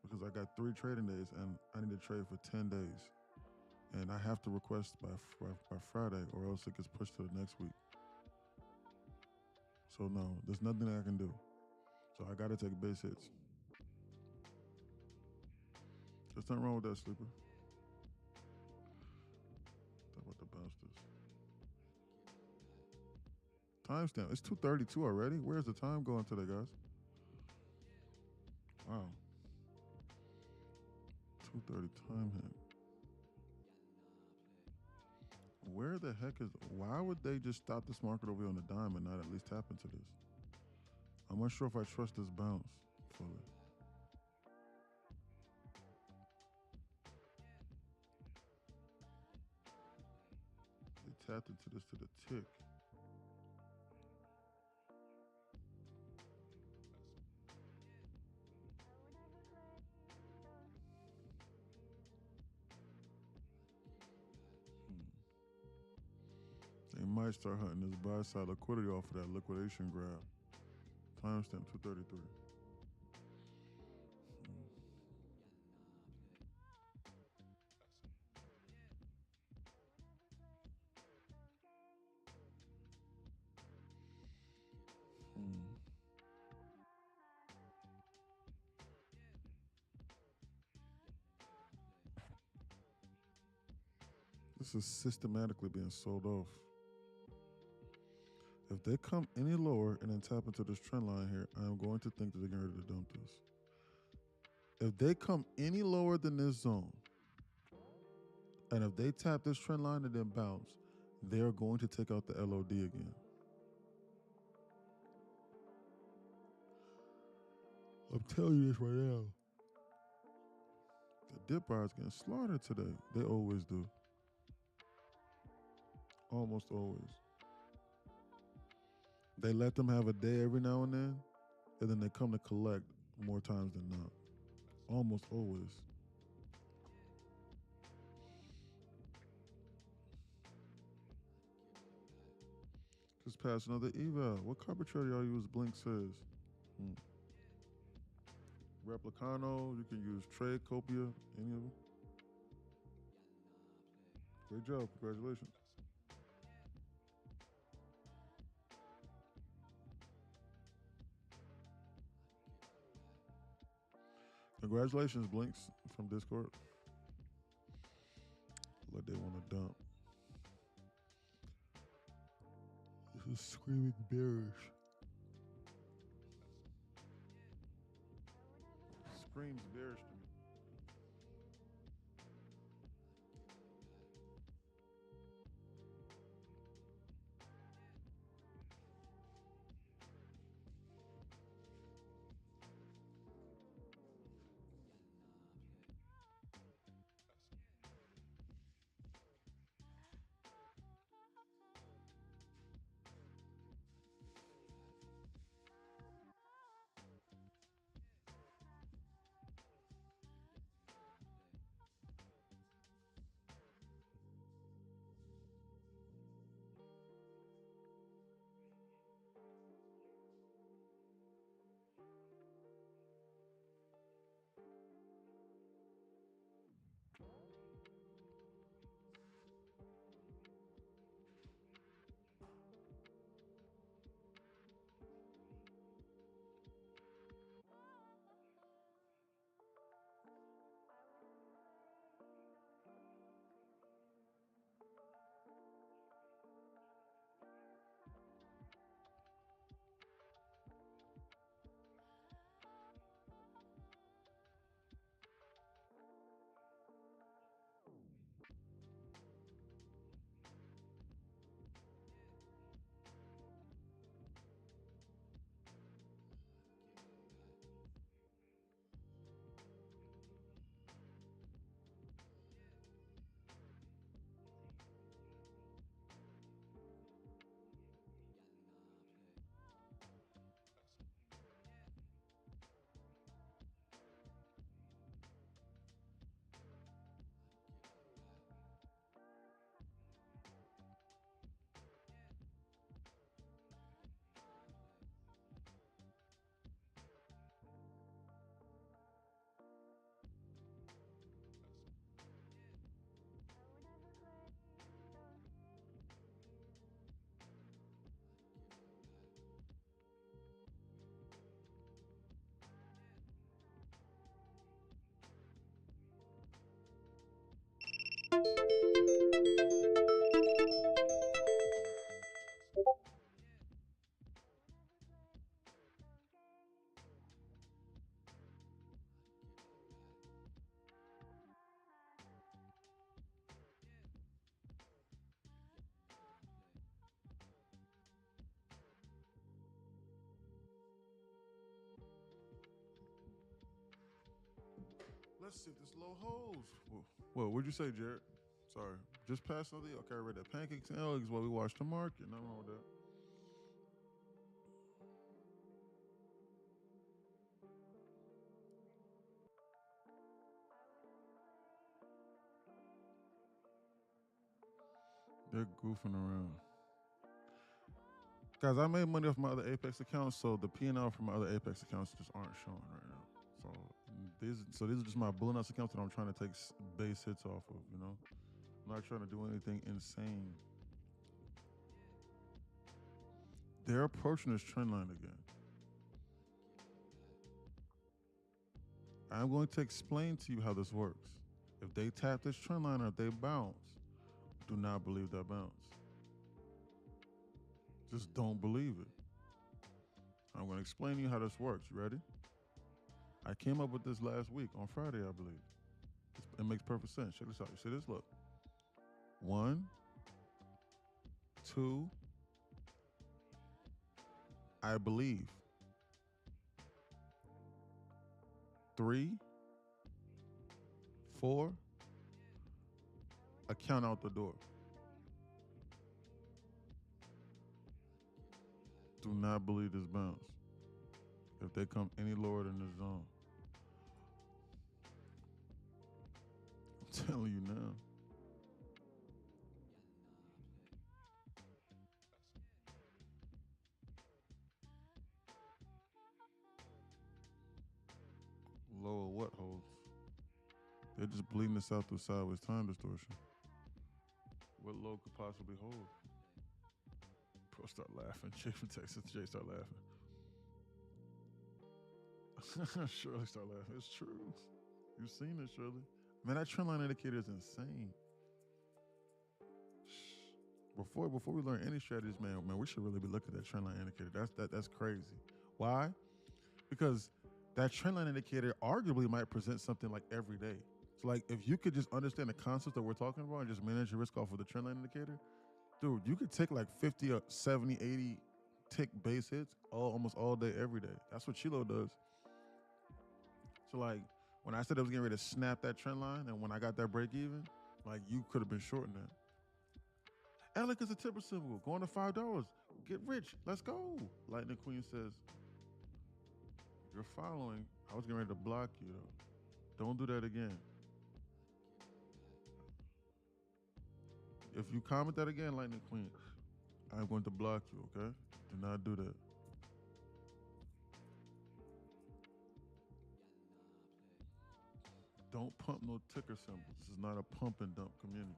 Because I got 3 trading days and I need to trade for 10 days. And I have to request by Friday or else it gets pushed to the next week. So no, there's nothing that I can do. So I gotta take base hits. There's nothing wrong with that, sleeper. Talk about the bounce this. Timestamp. It's 2:32 already. Where's the time going today, guys? Wow. 2:30 time hit. Where the heck is? Why would they just stop this market over here on the dime and not at least tap into this? I'm not sure if I trust this bounce fully. They tapped into this to the tick. They might start hunting this buy side liquidity off of that liquidation grab. Timestamp 2:33. This is systematically being sold off. If they come any lower and then tap into this trend line here, I am going to think that they're getting ready to dump this. If they come any lower than this zone, and if they tap this trend line and then bounce, they're going to take out the LOD again. I'm telling you this right now. The dip buyers getting slaughtered today. They always do. Almost always. They let them have a day every now and then they come to collect more times than not. Almost always. Just pass another eval. What arbitrary y'all use? Blink says. Replicano, you can use Trade, Copia, any of them. Great job, congratulations. Congratulations, Blinks from Discord. What they want to dump. This is screaming bearish. Screams bearish to me. Let's see if this low holds. Well, what'd you say, Jared? Sorry. Just pass on the. Okay, I read that. Pancakes and eggs while we watch the market. Nothing wrong with that. They're goofing around. Guys, I made money off my other Apex accounts, so the P&L from my other Apex accounts just aren't showing right now. So these are just my Blue Nuts accounts that I'm trying to take base hits off of, you know? I'm not trying to do anything insane. They're approaching this trend line again. I'm going to explain to you how this works. If they tap this trend line or if they bounce, do not believe that bounce. Just don't believe it. I'm going to explain to you how this works. You ready? I came up with this last week on Friday, I believe. It makes perfect sense. Check this out. You see this? Look. 1, 2, I believe. 3, 4, account out the door. Do not believe this bounce. If they come any lower than this zone, I'm telling you now. Lower what holds? They're just bleeding this out through sideways time distortion. What low could possibly hold? Bro, start laughing. Jay from Texas, Jay start laughing. Shirley start laughing. It's true. You've seen it, Shirley. Man, that trend line indicator is insane. Before we learn any strategies, man, we should really be looking at that trend line indicator. That's crazy. Why? Because that trend line indicator arguably might present something like every day. So like if you could just understand the concepts that we're talking about and just manage your risk off of the trend line indicator, dude, you could take like 50 or 70, 80 tick base hits almost all day, every day. That's what Chilo does. So like when I said I was getting ready to snap that trend line and when I got that break even, like you could have been shorting that. Alec is a tipper symbol. Going to $5. Get rich. Let's go. Lightning Queen says, you're following. I was getting ready to block you though. Don't do that again. If you comment that again, Lightning Queen, I'm going to block you, okay? Do not do that. Don't pump no ticker symbols. This is not a pump and dump community.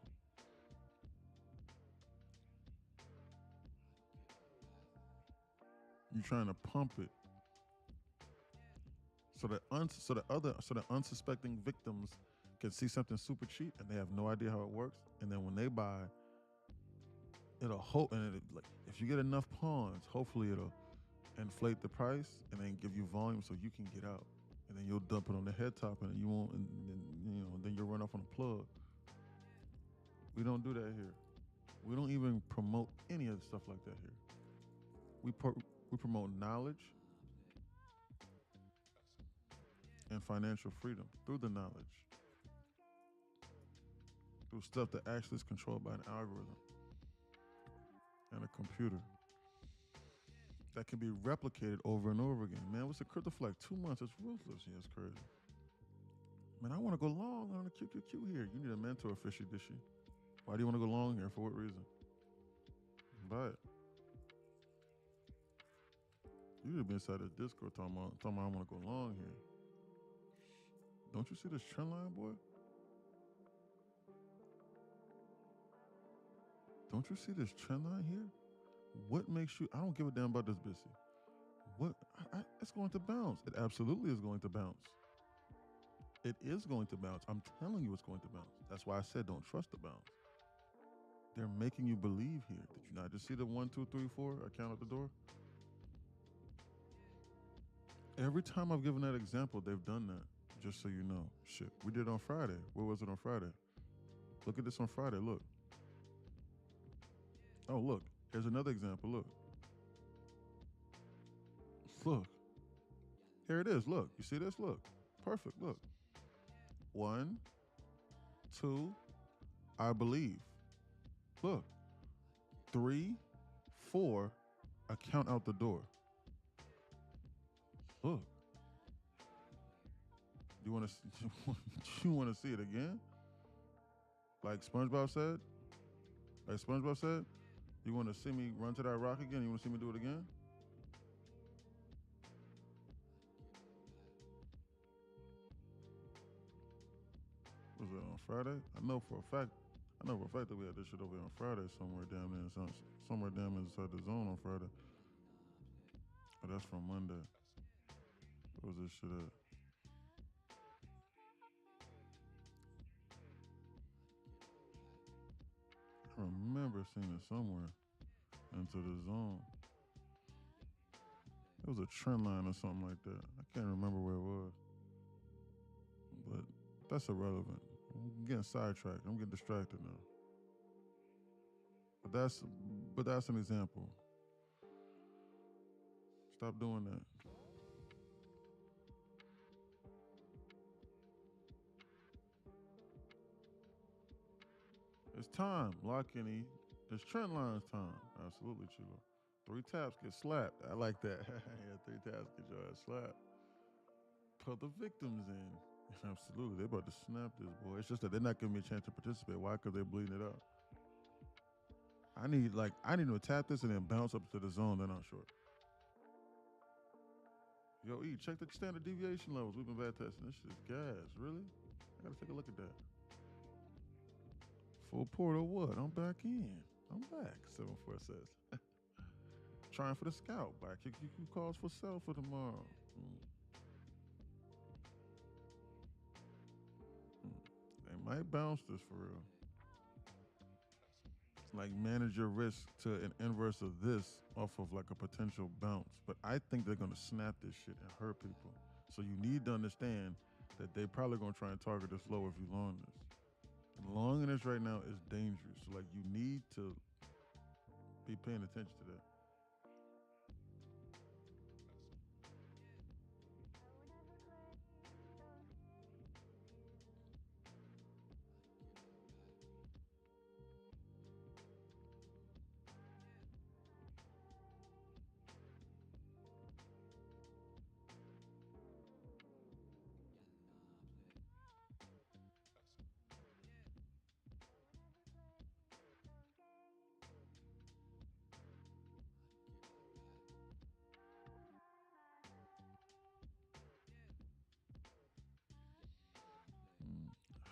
You're trying to pump it. So the unsuspecting victims can see something super cheap and they have no idea how it works. And then when they buy, it'll hope, and like if you get enough pawns, hopefully it'll inflate the price and then give you volume so you can get out. And then you'll dump it on the head top and you won't, and then you'll run off on a plug. We don't do that here. We don't even promote any of the stuff like that here. We promote knowledge and financial freedom through the knowledge, through stuff that actually is controlled by an algorithm and a computer that can be replicated over and over again. Man, what's the crypto for like 2 months? It's ruthless. Yeah, it's crazy. Man, I want to go long on the QQQ here. You need a mentor, fishy dishy. Why do you want to go long here? For what reason? Buy it. You need to be inside the Discord talking about I want to go long here. Don't you see this trend line, boy? Don't you see this trend line here? What makes you, I don't give a damn about this busy. What, it's going to bounce. It absolutely is going to bounce. It is going to bounce. I'm telling you it's going to bounce. That's why I said don't trust the bounce. They're making you believe here. Did you not just see the 1, 2, 3, 4 account at the door? Every time I've given that example, they've done that. Just so you know. Shit, we did it on Friday. Where was it on Friday? Look at this on Friday, look. Oh, look, here's another example, look. Look. Here it is, look. You see this? Look. Perfect, look. 1, 2, I believe. Look. 3, 4, account out the door. Look. You want to see it again? Like SpongeBob said? Like SpongeBob said? You want to see me run to that rock again? You want to see me do it again? Was it on Friday? I know for a fact that we had this shit over here on Friday somewhere down there, somewhere down inside the zone on Friday. Oh, that's from Monday. Where was this shit at? I remember seeing it somewhere. into the zone. It was a trend line or something like that. I can't remember where it was. But that's irrelevant. I'm getting sidetracked. I'm getting distracted now. But that's an example. Stop doing that. It's time, lock in. It's trend lines time. Absolutely, Chulo. 3 taps get slapped. I like that. Yeah, 3 taps get your ass slapped. Put the victims in. Absolutely. They're about to snap this, boy. It's just that they're not giving me a chance to participate. Why? Because they're bleeding it out. I need to tap this and then bounce up to the zone, then I'm short. Yo, E, check the standard deviation levels. We've been bad testing. This shit's gas. Really? I gotta take a look at that. Full port or what? I'm back in. I'm back, 7-4 says. Trying for the scout. Back QQ calls for sale for tomorrow. They might bounce this for real. It's like manage your risk to an inverse of this off of like a potential bounce. But I think they're gonna snap this shit and hurt people. So you need to understand that they're probably gonna try and target this low if you long this. And longing this right now is dangerous. So like you need to be paying attention to that.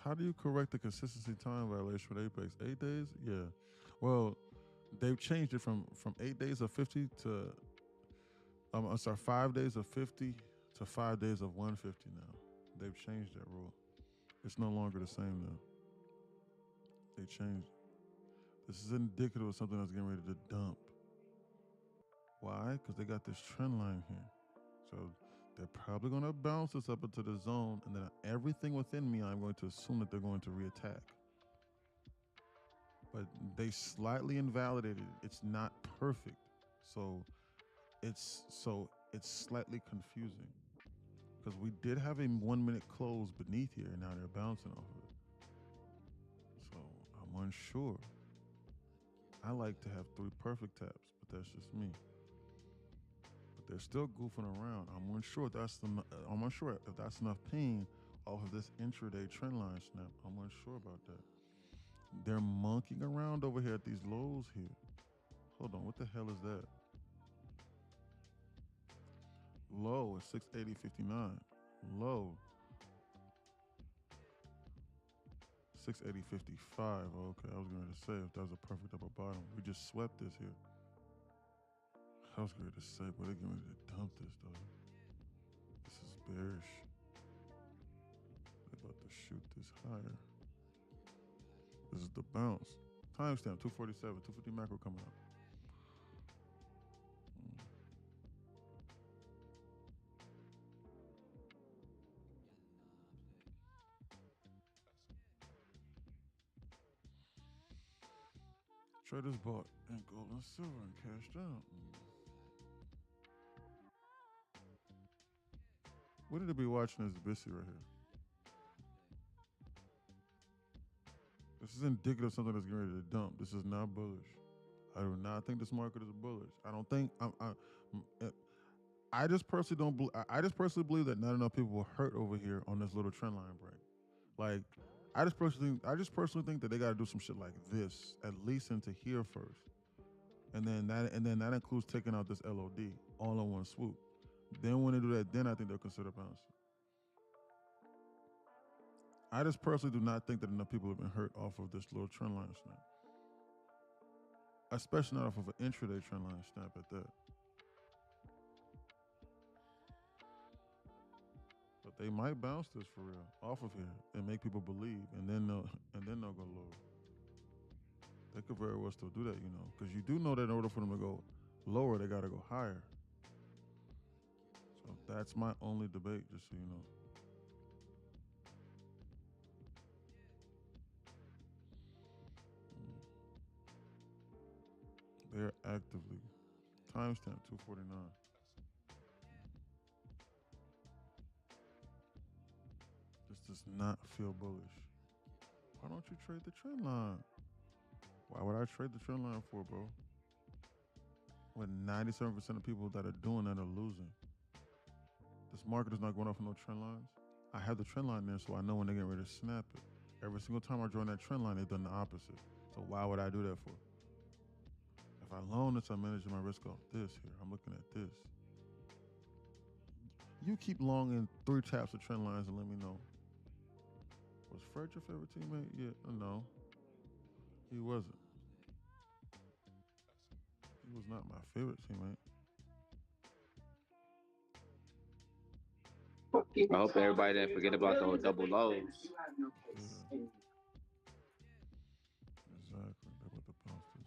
How do you correct the consistency time violation with Apex? 8 days? Yeah. Well, they've changed it from 8 days of 50 to, 5 days of 50 to 5 days of 150 now. They've changed that rule. It's no longer the same now. They changed. This is indicative of something that's getting ready to dump. Why? Because they got this trend line here. So they're probably going to bounce this up into the zone, and then everything within me, I'm going to assume that they're going to reattack. But they slightly invalidated it. It's not perfect. So it's slightly confusing. Because we did have a 1 minute close beneath here, and now they're bouncing off of it. So I'm unsure. I like to have 3 perfect taps, but that's just me. But they're still goofing around. I'm unsure if that's enough pain off of this intraday trend line snap. I'm unsure about that. They're monkeying around over here at these lows here. Hold on, what the hell is that? Low is 680.59. Low 680.55. Okay, I was going to say if that was a perfect upper bottom. We just swept this here. I was going to say, but they're getting ready to dump this though. This is bearish. They're about to shoot this higher. This is the bounce. Timestamp 247, 250 macro coming up. Traders bought in gold and silver and cashed out. What did they be watching this Bissy right here? This is indicative of something that's getting ready to dump. This is not bullish. I do not think this market is bullish. I don't think I just personally don't believe. I just personally believe that not enough people were hurt over here on this little trend line break. Like, I just personally think that they got to do some shit like this at least into here first, and then that includes taking out this LOD all in one swoop. Then when they do that, then I think they'll consider bouncing. I just personally do not think that enough people have been hurt off of this little trend line snap, especially not off of an intraday trend line snap at that. But they might bounce this for real off of here and make people believe, and then they'll go low. They could very well still do that, you know, because you do know that in order for them to go lower, they got to go higher. So that's my only debate, just so you know. They're actively timestamp 249. This does not feel bullish. Why don't you trade the trend line? Why would I trade the trend line for, bro? When 97% of people that are doing that are losing. This market is not going off no trend lines. I have the trend line there, so I know when they're getting ready to snap it. Every single time I join that trend line, they've done the opposite. So why would I do that for? If I loan this, I'm managing my risk off this here. I'm looking at this. You keep longing 3 taps of trend lines and let me know. Was Fred your favorite teammate? Yeah, no. He wasn't. He was not my favorite teammate. I hope everybody didn't forget about those double lows. Yeah. Exactly. That's what the bounce is.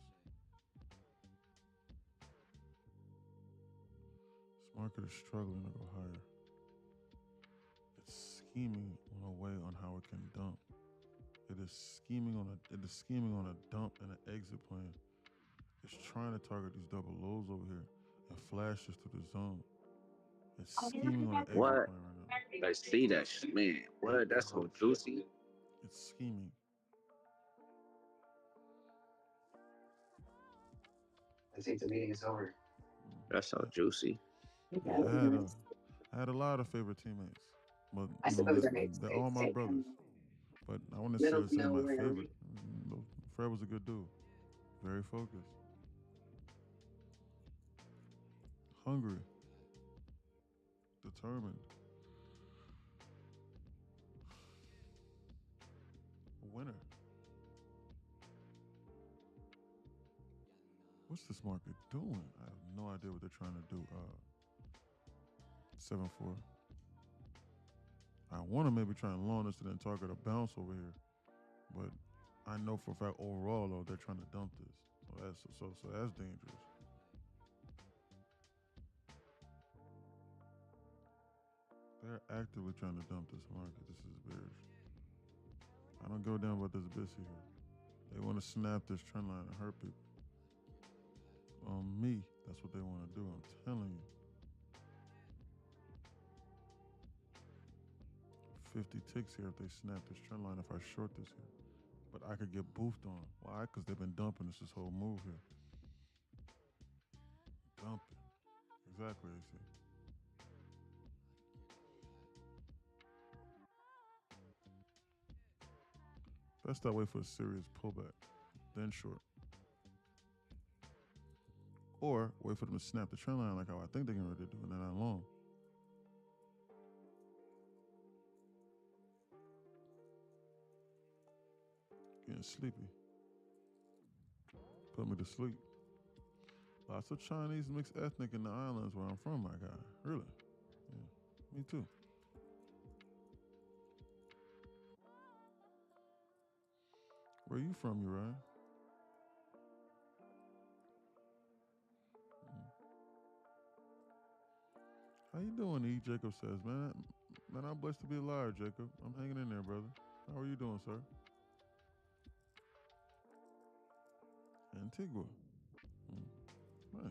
This market is struggling to go higher. It's scheming on a way on how it can dump. It is scheming on a dump and an exit plan. It's trying to target these double lows over here and flash this to the zone. It's scheming on an exit plan right now. I see that shit, man. What? That's so juicy. It's scheming. I think the meeting is over. That's so juicy. I had a lot of favorite teammates, but you know, they're all my brothers. But I wouldn't necessarily say my favorite. Fred was a good dude, very focused, hungry, determined, a winner. What's this market doing? I have no idea what they're trying to do. 7-4. I want to maybe try and loan this and then target a bounce over here, but I know for a fact overall though they're trying to dump this, so that's dangerous. They're actively trying to dump this market. This is bearish. I don't go down about this busy here. They want to snap this trend line and hurt people. On me, that's what they want to do. I'm telling you. 50 ticks here if they snap this trend line, if I short this here. But I could get boofed on. Why? Because they've been dumping this whole move here. Dumping. Exactly, AC. Best I wait for a serious pullback, then short. Or wait for them to snap the trend line like how I think they're getting ready to do, and then I long. Getting sleepy. Put me to sleep. Lots of Chinese mixed ethnic in the islands where I'm from, my guy. Really? Yeah, me too. Where you from, Uriah? How you doing, E? Jacob says, man, I'm blessed to be alive, Jacob. I'm hanging in there, brother. How are you doing, sir? Antigua. Nice.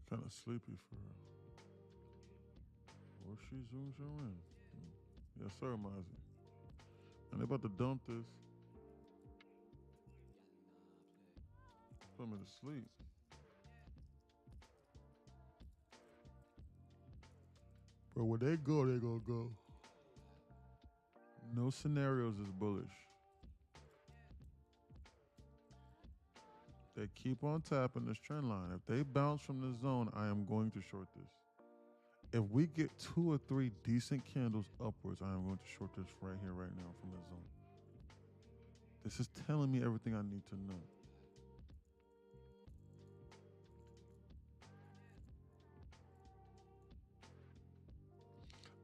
Kind of sleepy for her. Or she's doing in. Yes, sir, Mozzie. And they about to dump this. Put me to sleep. Bro, when they go, they gonna go. No scenarios is bullish. They keep on tapping this trend line. If they bounce from the zone, I am going to short this. If we get 2 or 3 decent candles upwards, I am going to short this right here, right now from the zone. This is telling me everything I need to know.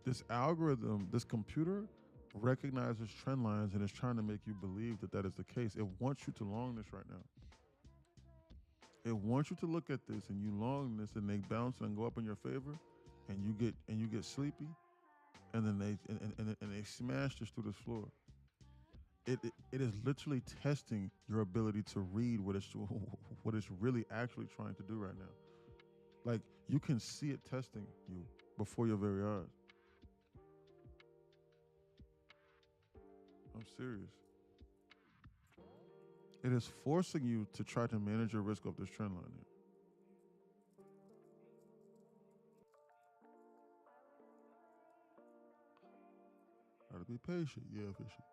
This algorithm, this computer recognizes trend lines and is trying to make you believe that that is the case. It wants you to long this right now. It wants you to look at this and you long this and they bounce and go up in your favor and you get sleepy and then they smash this through this floor. It is literally testing your ability to read what it's really actually trying to do right now. Like you can see it testing you before your very eyes. I'm serious. It is forcing you to try to manage your risk of this trend line here. Gotta be patient. Yeah, Fishy.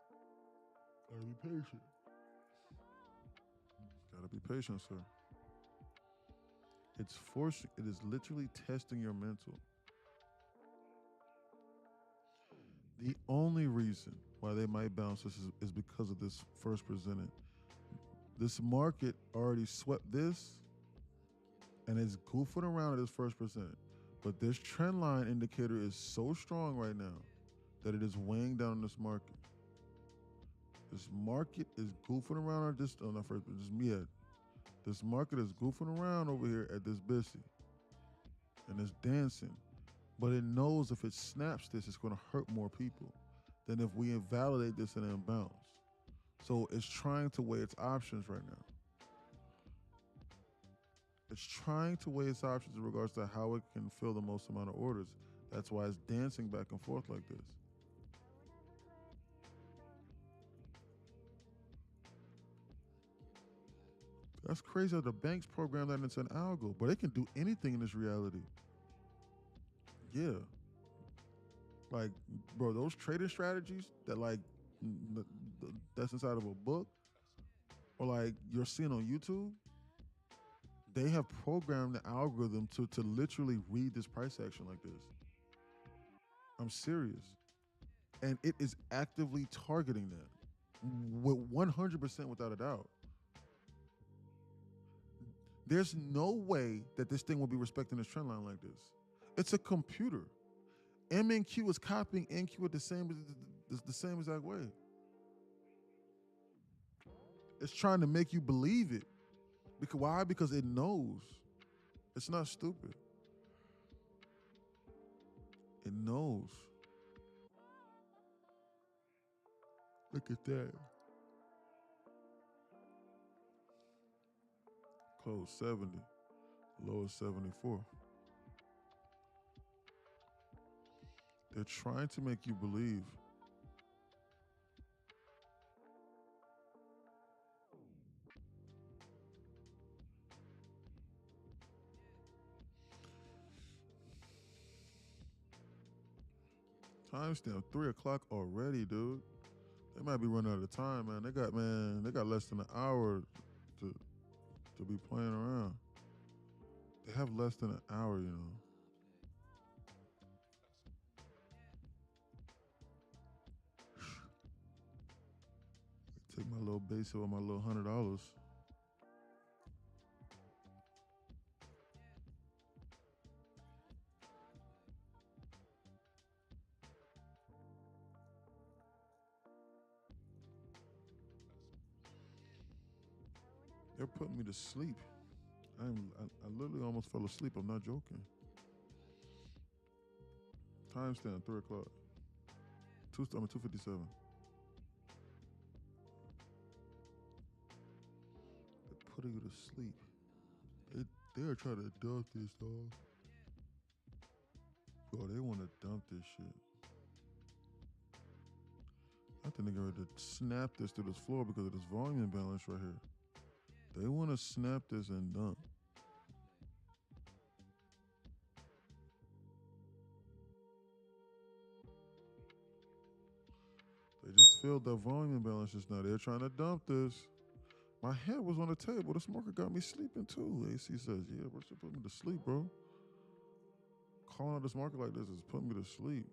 Gotta be patient. Gotta be patient, sir. It is literally testing your mental. The only reason why they might bounce this is because of this first presented. This market already swept this and it's goofing around at this first presented. But this trend line indicator is so strong right now that it is weighing down on this market. This market is goofing around this market is goofing around over here at this BISI. And it's dancing. But it knows if it snaps this, it's going to hurt more people than if we invalidate this and then bounce. So it's trying to weigh its options right now. It's trying to weigh its options in regards to how it can fill the most amount of orders. That's why it's dancing back and forth like this. That's crazy how the banks program that into an algo, but it can do anything in this reality. Yeah. Like, bro, those trading strategies that that's inside of a book or like you're seeing on YouTube, they have programmed the algorithm to literally read this price action like this. I'm serious. And it is actively targeting that with 100% without a doubt. There's no way that this thing will be respecting this trend line like this. It's a computer. MNQ is copying NQ at the same exact way. It's trying to make you believe it. Why? Because it knows. It's not stupid. It knows. Look at that. Close 70, low is 74. They're trying to make you believe. Timestamp 3 o'clock already, dude. They might be running out of time, man. They got less than an hour to be playing around. They have less than an hour, you know. Take my little base with my little $100. They're putting me to sleep. I literally almost fell asleep. I'm not joking. Timestamp 3 o'clock. 2:57. They're putting you to sleep. They're trying to dump this, dog. Bro, they want to dump this shit. I think they're ready to snap this to this floor because of this volume imbalance right here. They want to snap this and dump. They just filled that volume imbalance just now. They're trying to dump this. My head was on the table. This market got me sleeping too. AC says, yeah, bro, should put me to sleep, bro. Calling out this market like this is putting me to sleep.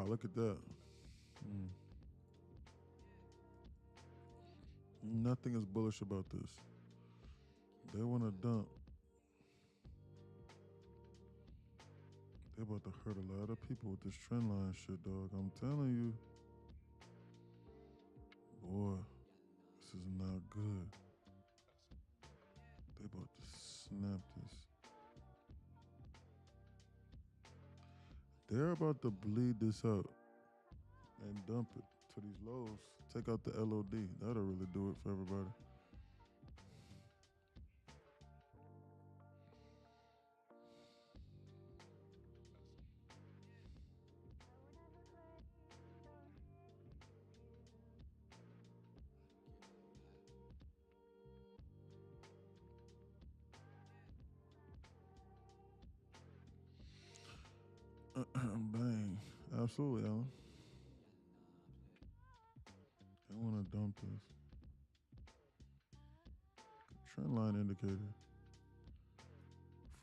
Wow, look at that. Nothing is bullish about this. They want to dump. They about to hurt a lot of people with this trend line shit, dog. I'm telling you. Boy, this is not good. They about to snap this. They're about to bleed this out and dump it to these lows. Take out the LOD. That'll really do it for everybody. Bang. Absolutely, Alan. They want to dump this. Trend line indicator.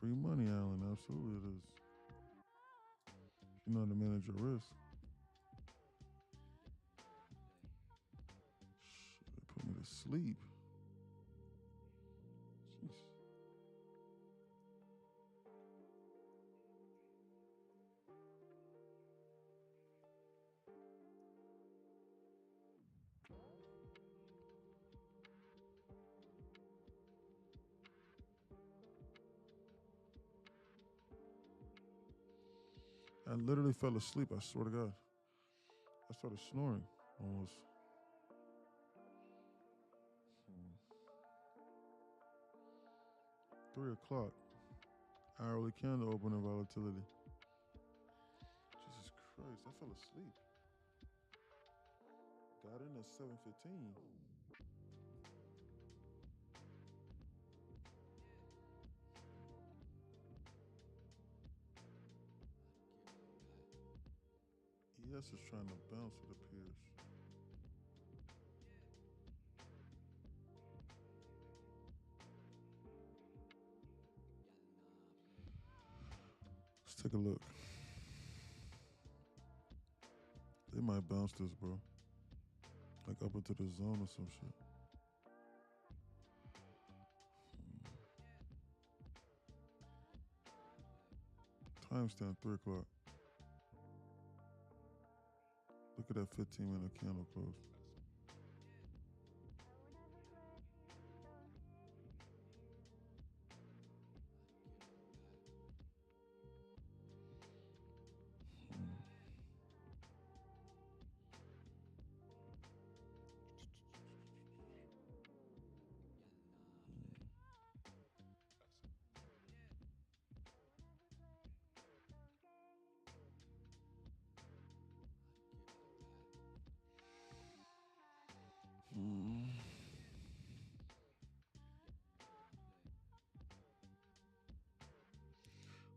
Free money, Alan. Absolutely it is. You know how to manage your risk. Shit, they put me to sleep. Jeez. I literally fell asleep, I swear to God. I started snoring almost. 3 o'clock. Hourly candle opening volatility. Jesus Christ, I fell asleep. Got in at 7:15. ES is trying to bounce, it appears. Let's take a look. They might bounce this, bro. Like up into the zone or some shit. Timestamp 3 o'clock. Look at that 15-minute candle close.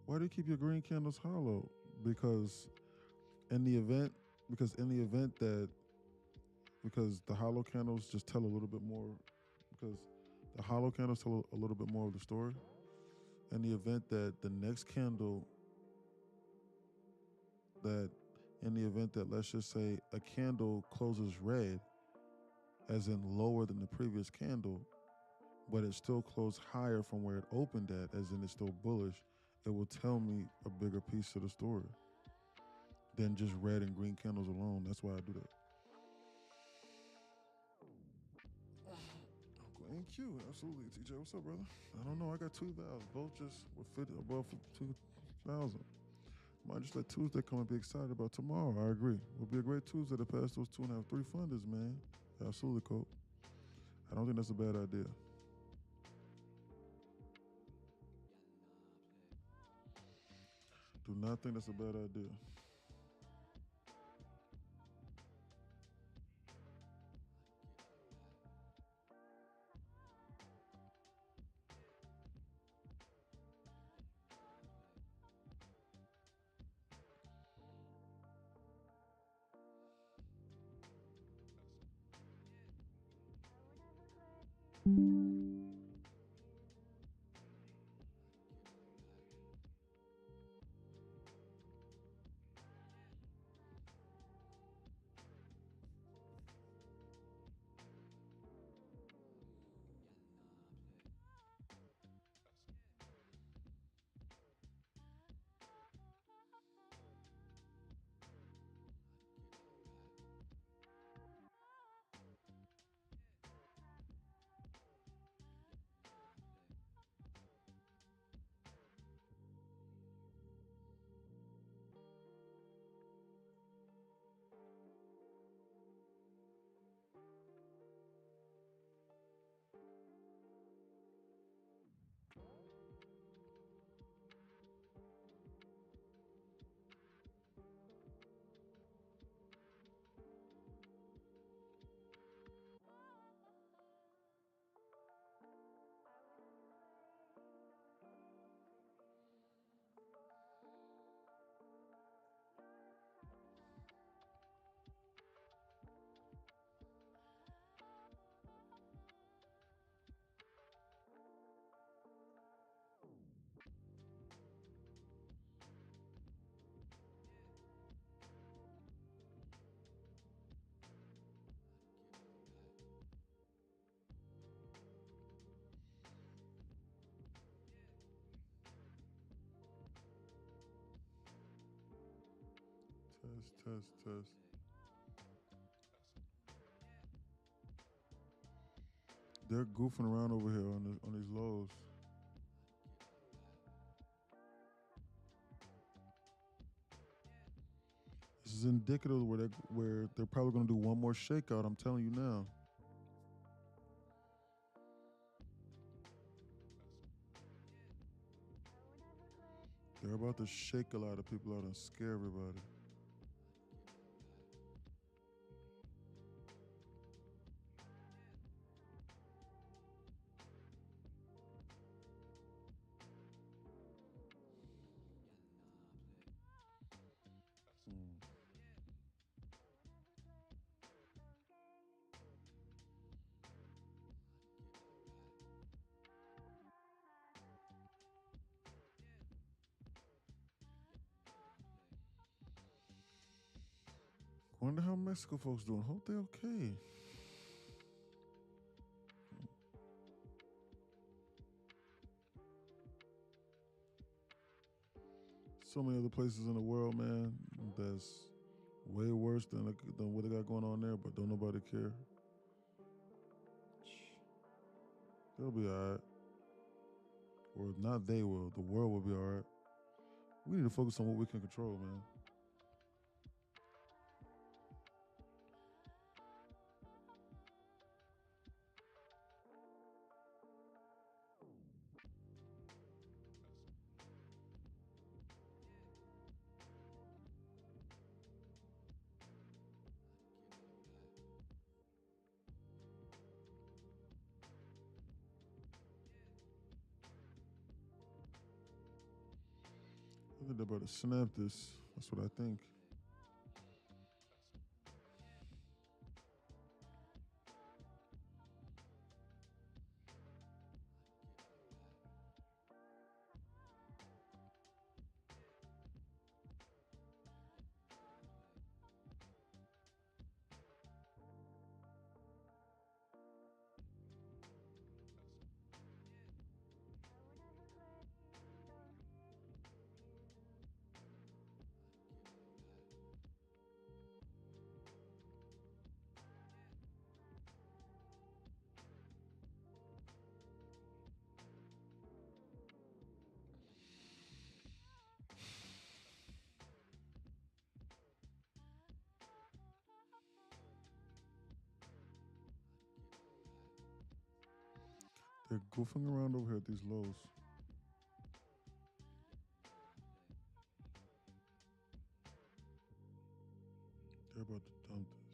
Why do you keep your green candles hollow? Because in the event the hollow candles just tell a little bit more, because the hollow candles tell a little bit more of the story. In the event that the next candle, let's just say a candle closes red, as in lower than the previous candle, but it still closed higher from where it opened at, as in it's still bullish, it will tell me a bigger piece of the story than just red and green candles alone. That's why I do that. Uncle NQ, absolutely. TJ, what's up, brother? I don't know. I got 2 vows. Both just were fit above 2,000. Might just let Tuesday come and be excited about tomorrow. I agree. It'll be a great Tuesday to pass those 2.5, 3 funders, man. Absolutely, Colt. I don't think that's a bad idea. Do not think that's a bad idea. Test. They're goofing around over here on these lows. This is indicative where they're probably going to do one more shakeout. I'm telling you now. They're about to shake a lot of people out and scare everybody. Wonder how Mexico folks doing. Hope they're okay. So many other places in the world, man, that's way worse than what they got going on there, but don't nobody care. They'll be all right. Or not they will. The world will be all right. We need to focus on what we can control, man. I think they're about to snap this. That's what I think. They're goofing around over here at these lows. They're about to dump this.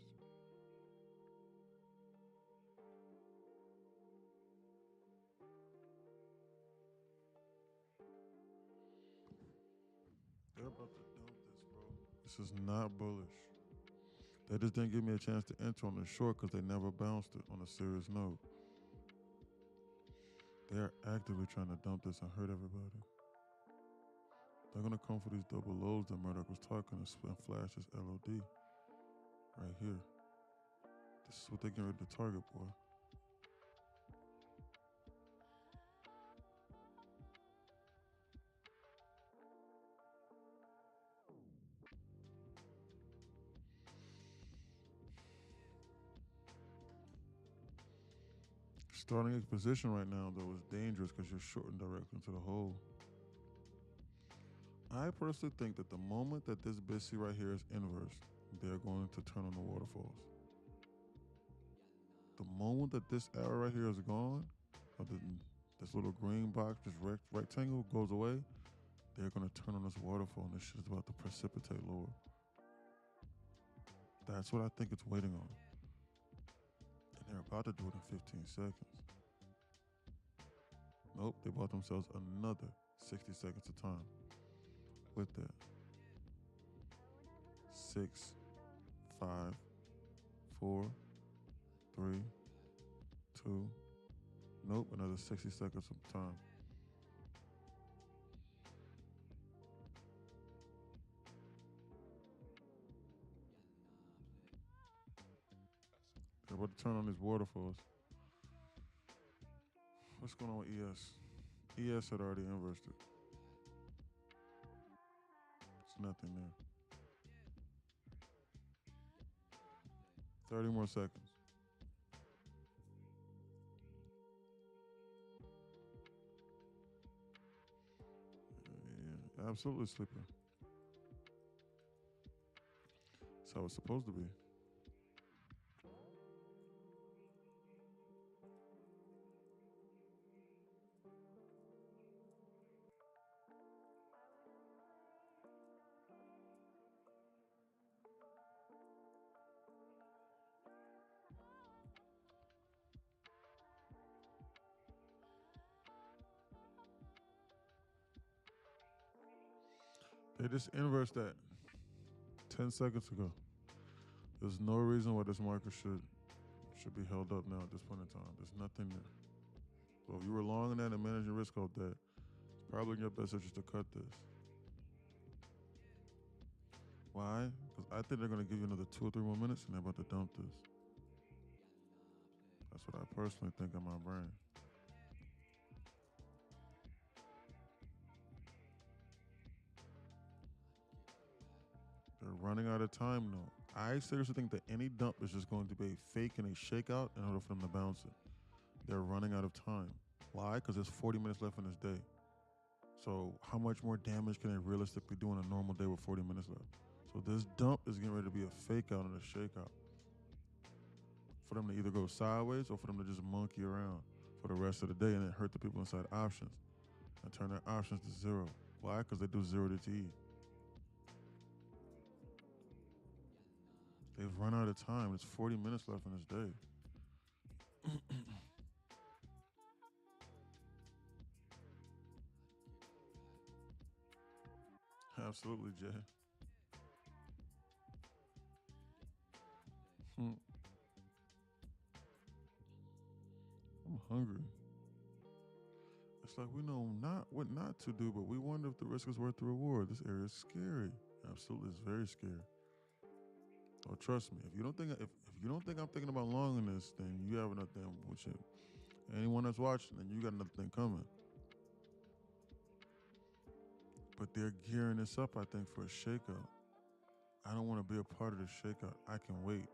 They're about to dump this, bro. This is not bullish. They just didn't give me a chance to enter on the short because they never bounced it on a serious note. They're actively trying to dump this and hurt everybody. They're going to come for these double lows that Murdoch was talking and flash this LOD right here. This is what they're getting ready to target, boy. Starting a position right now, though, is dangerous because you're shorting directly into the hole. I personally think that the moment that this BSC right here is inverse, they're going to turn on the waterfalls. The moment that this arrow right here is gone, or this little green box, this rectangle goes away, they're going to turn on this waterfall and this shit is about to precipitate lower. That's what I think it's waiting on. And they're about to do it in 15 seconds. Nope, they bought themselves another 60 seconds of time with that. 6, 5, 4, 3, 2. Nope, another 60 seconds of time. They're about to turn on these waterfalls. What's going on with ES? ES had already inversed it. There's nothing there. 30 more seconds. Yeah, absolutely sleeper. That's how it's supposed to be. They just inversed that 10 seconds ago. There's no reason why this market should be held up now at this point in time. There's nothing there. So if you were long in that and managing risk out there, it's probably in your best interest to cut this. Why? Because I think they're going to give you another 2 or 3 more minutes and they're about to dump this. That's what I personally think in my brain. They're running out of time now. I seriously think that any dump is just going to be a fake and a shakeout in order for them to bounce it. They're running out of time. Why? Because there's 40 minutes left in this day. So how much more damage can they realistically do on a normal day with 40 minutes left? So this dump is getting ready to be a fake out and a shakeout. For them to either go sideways or for them to just monkey around for the rest of the day and then hurt the people inside options and turn their options to zero. Why? Because they do 0 to TE. They've run out of time. There's 40 minutes left in this day. Absolutely, Jay. I'm hungry. It's like we know not what not to do, but we wonder if the risk is worth the reward. This area is scary. Absolutely, it's very scary. Oh, trust me. If you don't think I'm thinking about long in this, then you have another thing with you. Anyone that's watching, then you got another thing coming. But they're gearing this up, I think, for a shakeout. I don't want to be a part of this shakeout. I can wait.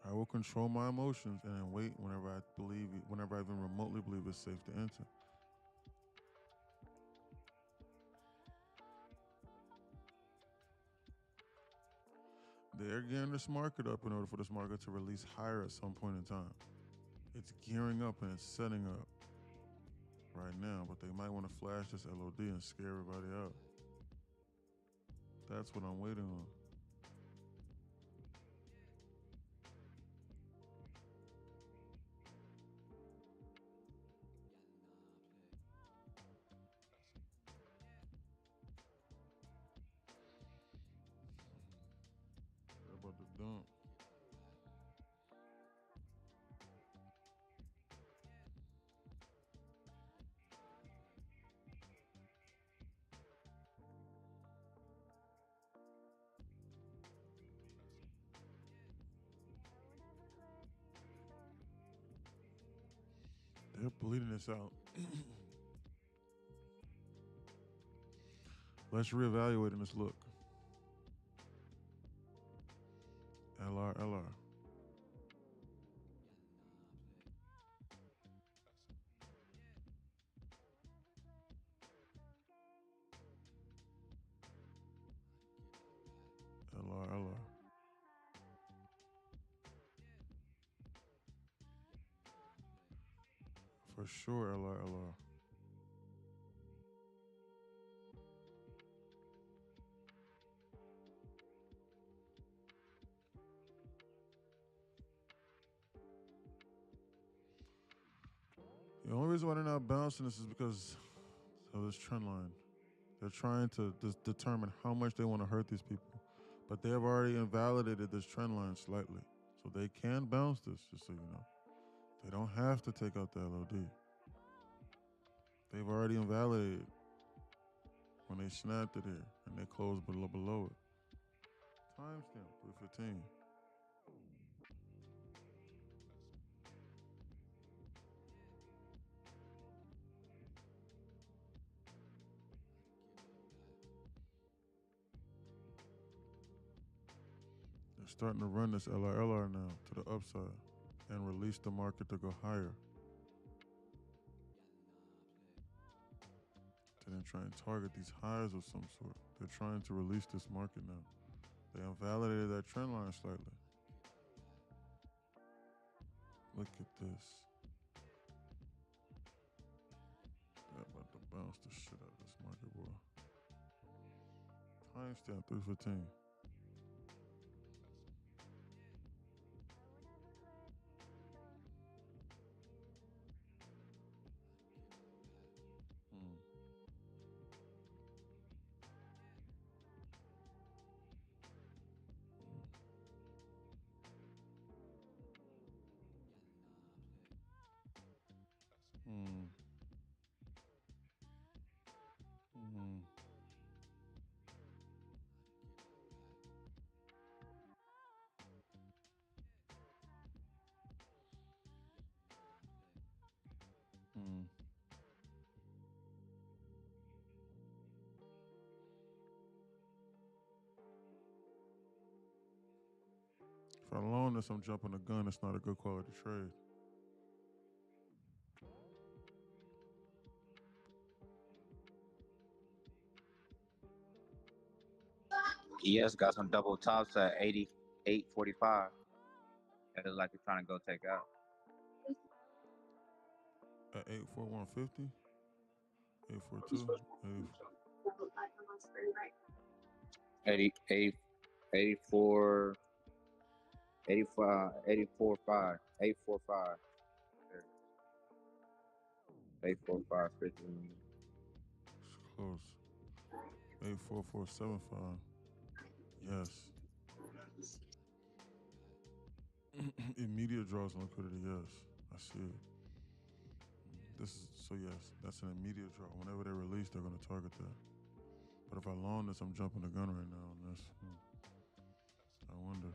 I will control my emotions and then wait whenever I even remotely believe it's safe to enter. They're gearing this market up in order for this market to release higher at some point in time. It's gearing up and it's setting up right now, but they might want to flash this LOD and scare everybody out. That's what I'm waiting on. They're about to dump. They're bleeding this out. Let's reevaluate in this look. LR, LR. LR, LR. For sure, LR, LR. The only reason why they're not bouncing this is because of this trend line. They're trying to determine how much they want to hurt these people. But they have already invalidated this trend line slightly. So they can bounce this, just so you know. They don't have to take out the LOD. They've already invalidated when they snapped it here and they closed below it. Timestamp 315. They're starting to run this LR now to the upside and release the market to go higher. They didn't try and target these highs of some sort. They're trying to release this market now. They invalidated that trend line slightly. Look at this. They're about to bounce the shit out of this market, boy. Timestamp 315. If I loan this, I'm jumping the gun. It's not a good quality trade. ES got some double tops at 88.45. It looks like they're trying to go take out. At 84150? 842? 84, 85, 84.5, 845. 845, 15. It's close. 84475. Yes. Immediate draws on liquidity, yes. I see it. Yes, that's an immediate draw. Whenever they release, they're going to target that. But if I loan this, I'm jumping the gun right now on this. I wonder.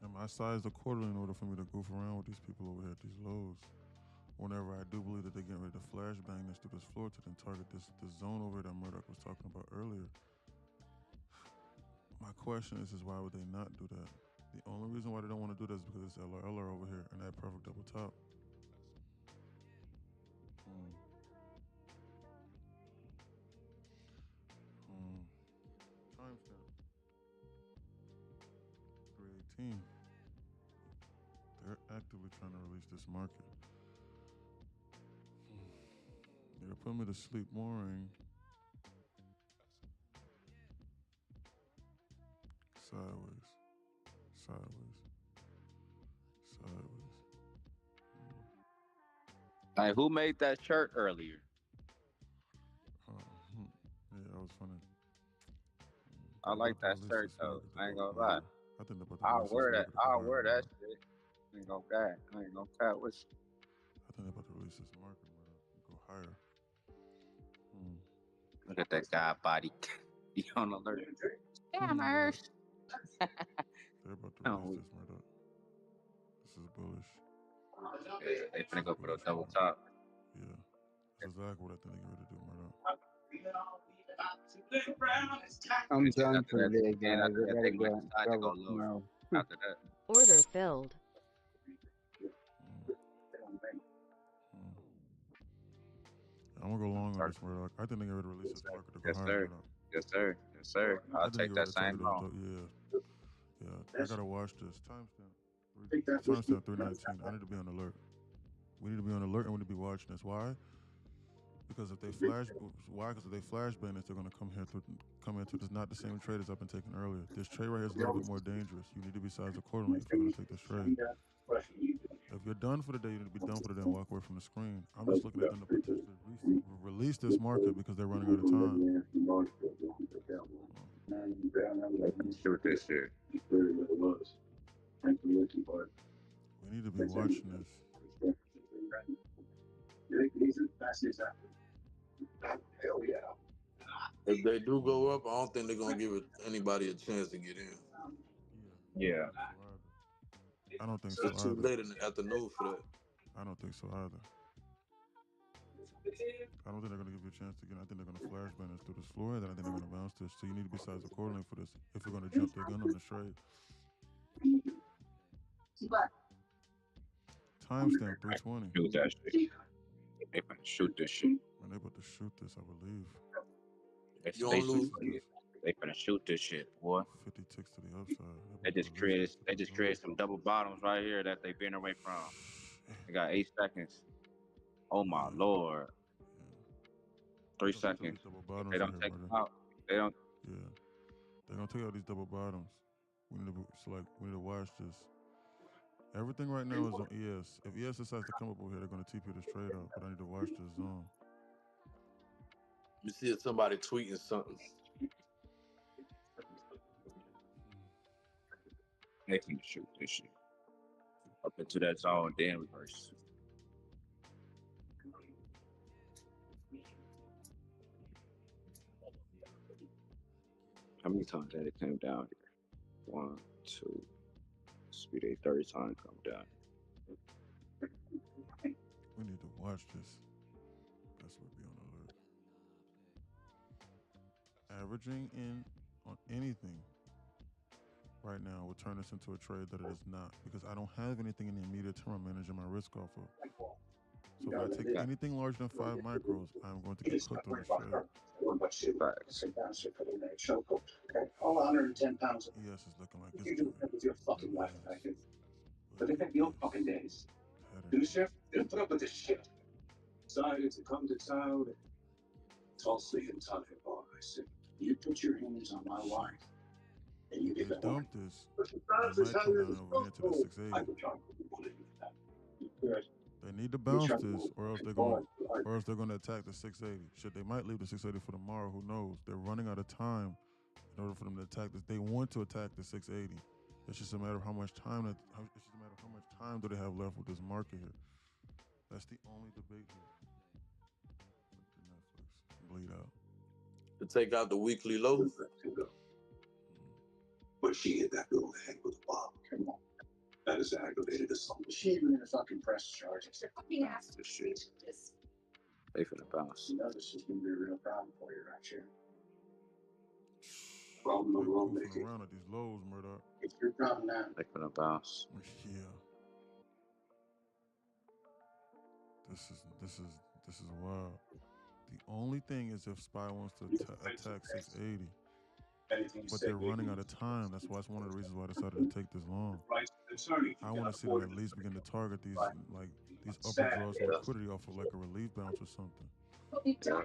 Am I sized accordingly in order for me to goof around with these people over here at these lows? Whenever I do believe that they're getting ready to flashbang this through this floor to then target this zone over here that Murdoch was talking about earlier. My question is why would they not do that? The only reason why they don't want to do that is because it's LR over here and that perfect double top. Timestamp 318. They're actively trying to release this market. They're putting me to sleep mooring. Sideways. Like, who made that shirt earlier? Yeah, that was funny. I like that shirt though. I ain't gonna lie. I think I'll wear that. I'll wear that shit. I ain't gonna cat. What's? I think they're about to release this market, go higher. Look at that guy body. He on alert. Scammers. They're about to release this Murdoch. This is bullish. Yeah, they finna go for the double top. Yeah. That's exactly what I think they're ready to do, Murdoch. I'm done for the day, guys. I gotta go tomorrow. After that. Order filled. I'm gonna go long on this Murdoch. I think they're ready to release this market to go higher. Yes, sir. I'll take that same long. Yeah. I gotta watch this. Timestamp 319. I need to be on alert. We need to be on alert and we need to be watching this. Why? Because if they flashbang this, they're gonna come into this not the same trade as I've been taking earlier. This trade right here is a little bit more dangerous. You need to be sized accordingly if you're gonna take this trade. If you're done for the day, you need to be done for the day and walk away from the screen. I'm just looking at them to potentially release this market because they're running out of time. Let's do this shit. We need to be watching this. Hell yeah. If they do go up, I don't think they're gonna give anybody a chance to get in. Yeah. I don't think so It's too either. late in the afternoon for that. I don't think so either. I don't think they're gonna give you a chance to get. I think they're gonna flash ban us through this floor, and then I think they're gonna bounce this. So you need to be sized accordingly for this. If you're gonna jump the gun on the trade. Timestamp 320. Shoot that shit. They gonna shoot this shit. Man, they about to shoot this, I believe. You don't lose. They finna shoot this shit, boy. 50 ticks to the upside. They just created some double bottoms right here that they've been away from. They got 8 seconds. Oh my lord. 3 seconds. If they don't take them out. They don't. Yeah. They're gonna take out these double bottoms. We need to select. We need to watch this. Everything right now is on ES. If ES decides to come up over here, they're gonna TP this trade out. But I need to watch this zone. You see somebody tweeting something. They can shoot this shit up into that zone, then reverse. How many times that it came down here? 1, 2. Speed a third time come down. We need to watch this. That's what be on alert. Averaging in on anything right now will turn this into a trade that it is not, because I don't have anything in the immediate term I'm managing my risk off of. So if I take anything larger than 5 micros, I'm going to get cooked on this trade. All 110 pounds. Yes, it's looking like What you doing with your fucking life, Packard? But it your fucking days. Do the shift, didn't put up with this shit. Decided to come to town. Tulsa and tell him, boy, I said, you put your hands on my wife. And you did that. Dump this. It might come down over here to the 680. They need to bounce this, or else they're going to attack the 680. Shit, they might leave the 680 for tomorrow. Who knows? They're running out of time in order for them to attack this. They want to attack the 680. It's just a matter of how much time. It's just a matter of how much time do they have left with this market here. That's the only debate here. Netflix bleed out. To take out the weekly low. But she hit that little head with a bomb. Come on. That is aggravated assault. She even in a fucking press charge. That's the shit. They finna bounce. You know this is gonna be a real problem for you, right here. Problem number one, around at these lows, Murdoch. It's your problem now. They finna bounce. Yeah. This is wild. The only thing is if Spy wants to attack 680. But they're running out of time. That's why it's one of the reasons why I decided to take this long. I want to see them at least begin to target these upper draws and liquidity off of like a relief bounce or something. Yeah.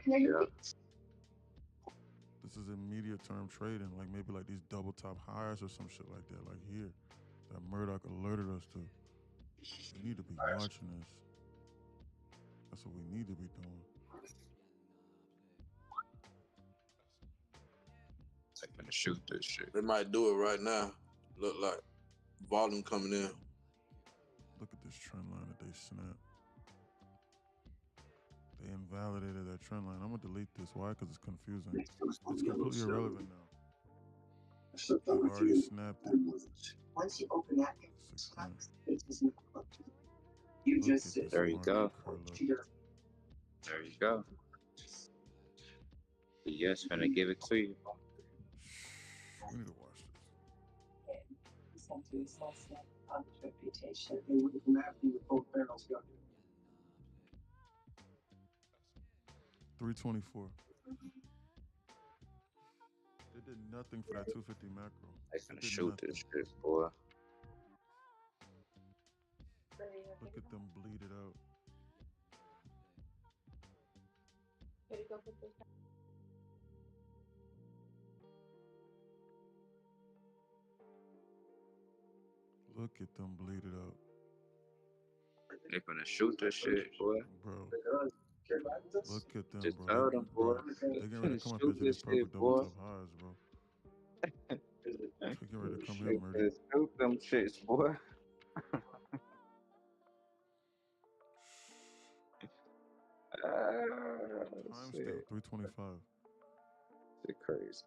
This is immediate term trading, like maybe like these double top highs or some shit like that, like here, that Murdoch alerted us to. We need to be watching this. That's what we need to be doing. They're gonna shoot this shit. They might do it right now. Look like volume coming in. Look at this trend line that they snapped. They invalidated that trend line. I'm gonna delete this. Why? Because it's confusing. It's completely irrelevant now. They've already snapped it. Once you open that, you just sit. There you go. There you go. Yes, gonna give it to you. We need to watch this. Reputation. They wouldn't come after you with both barrels going. 324. They did nothing for that 250 macro. They gonna shoot this shit, boy. Look at them bleed it out. Look at them bleed it out. They gonna shoot this shit, boy. Bro. Look at them, Just bro. tell them, boy. They're getting ready to come up here to these perfect double top highs, bro. They're getting ready to come here, Murder. Shoot them shits, boy. Timestamp 325. Shit crazy.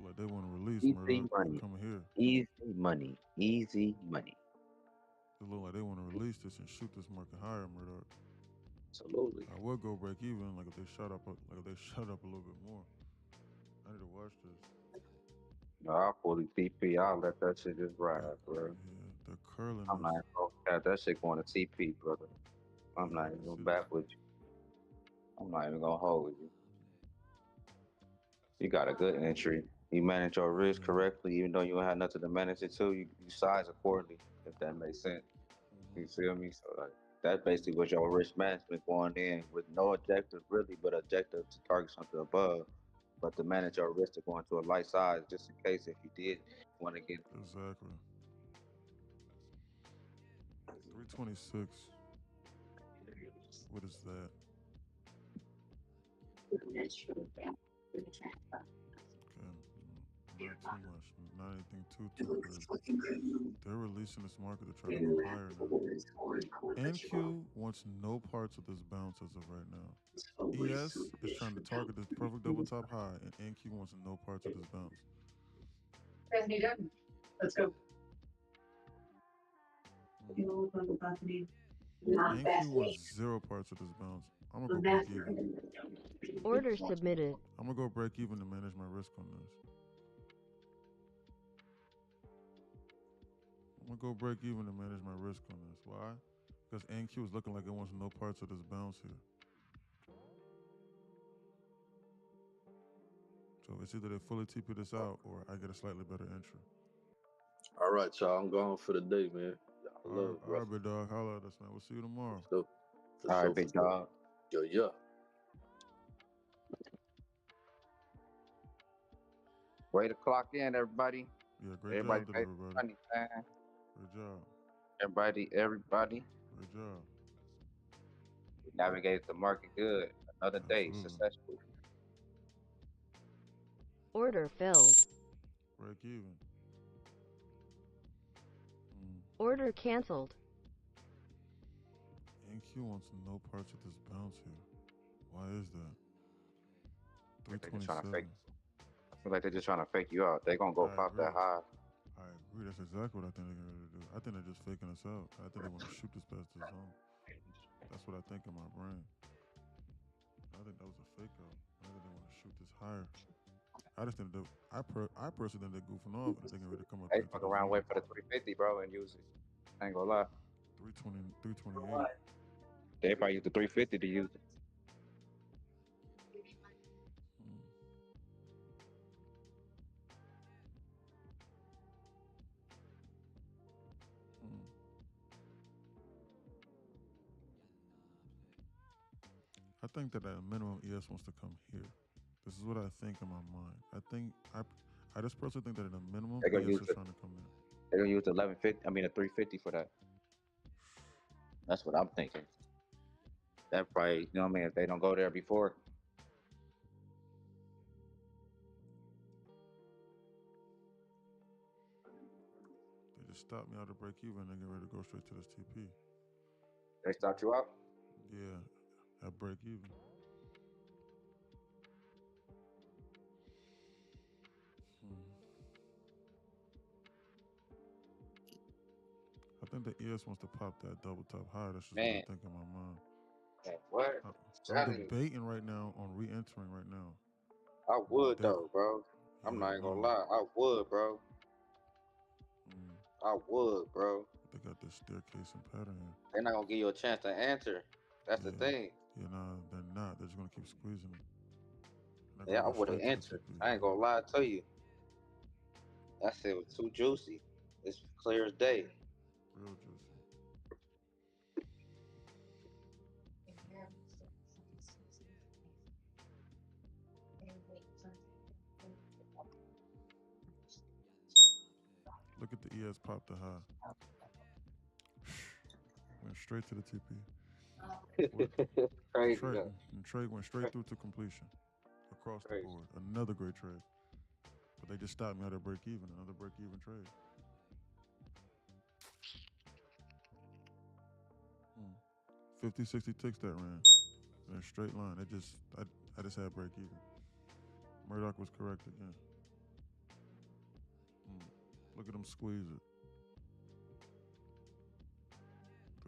Like they want to release Easy Murdoch. money. Come here. Easy money. Easy money. It look like they want to release this and shoot this market higher, Murdoch. Absolutely. I would go break even, like if they shut up, a little bit more. I need to watch this. No, I'll fully TP. I'll let that shit just ride, bro. Yeah, the curling. I'm not gonna have that shit going to TP, brother. I'm not even going back with you. I'm not even gonna hold with you. You got a good entry. You manage your risk correctly, even though you don't have nothing to manage it to. You size accordingly, if that makes sense. You feel me? So like that basically was your risk management going in with no objective really, but objective to target something above. But to manage your risk to go into a light size just in case if you did want to get exactly 326. What is that? Okay, not too much, not anything too good. They're releasing this market to try to go higher now. NQ wants no parts of this bounce as of right now. ES is trying to target this perfect double top high, and NQ wants no parts of this bounce. Let's go. NQ wants 0 parts of this bounce. I'm gonna go break even. Order submitted. I'm gonna go break even to manage my risk on this. I'm gonna go break even to manage my risk on this. Why? Because NQ is looking like it wants no parts of this bounce here. So it's either they fully TP this out or I get a slightly better entry. All right, y'all. I'm going for the day, man. All right, big dog. Holla at us, man. We'll see you tomorrow. All right, big dog. Yeah. Way to clock in, everybody. Yeah, great job today, everybody. Money, man. Great job. Everybody. Great job. We navigated the market good. Another day, successful. Order filled. Break even. Order canceled. NQ wants no parts of this bounce here. Why is that? 327. I feel like they're just trying to fake you out. They're gonna go pop that high. I agree. That's exactly what I think they're gonna do. I think they're just faking us out. I think they want to shoot this past the zone. That's what I think in my brain. I think that was a fake out. I think they want to shoot this higher. I just think I personally think they're goofing off and they're ready to come up. Hey, fuck around, wait for the 350, bro, and use it. I ain't gonna lie. 328. They probably use the 350 to use it. I think that at a minimum, ES wants to come here. This is what I think in my mind. I just personally think that at a minimum, ES is trying to come in. They're gonna use the 350 for that. That's what I'm thinking. That probably, you know what I mean, if they don't go there before. They just stopped me out of break even and they get ready to go straight to this TP. They stopped you out? Yeah, at break even. I think the ES wants to pop that double top high. That's just what I think in my mind. What? I'm debating right now on re-entering right now. I would though, bro. I'm not even gonna lie. I would, bro. I would, bro. They got this staircase and pattern here. They're not gonna give you a chance to answer. That's the thing. Yeah, no, they're not. They're just gonna keep squeezing me. Yeah, I would have answered. I ain't gonna lie to you. That shit was too juicy. It's clear as day. Real juicy. Look at the ES pop the high. Went straight to the TP. Trade went straight through to completion. Across the board. Another great trade. But they just stopped me at a break even. Another break even trade. 50, 60 ticks that ran. In a straight line. I just had break even. Murdoch was correct again. Look at him squeeze it.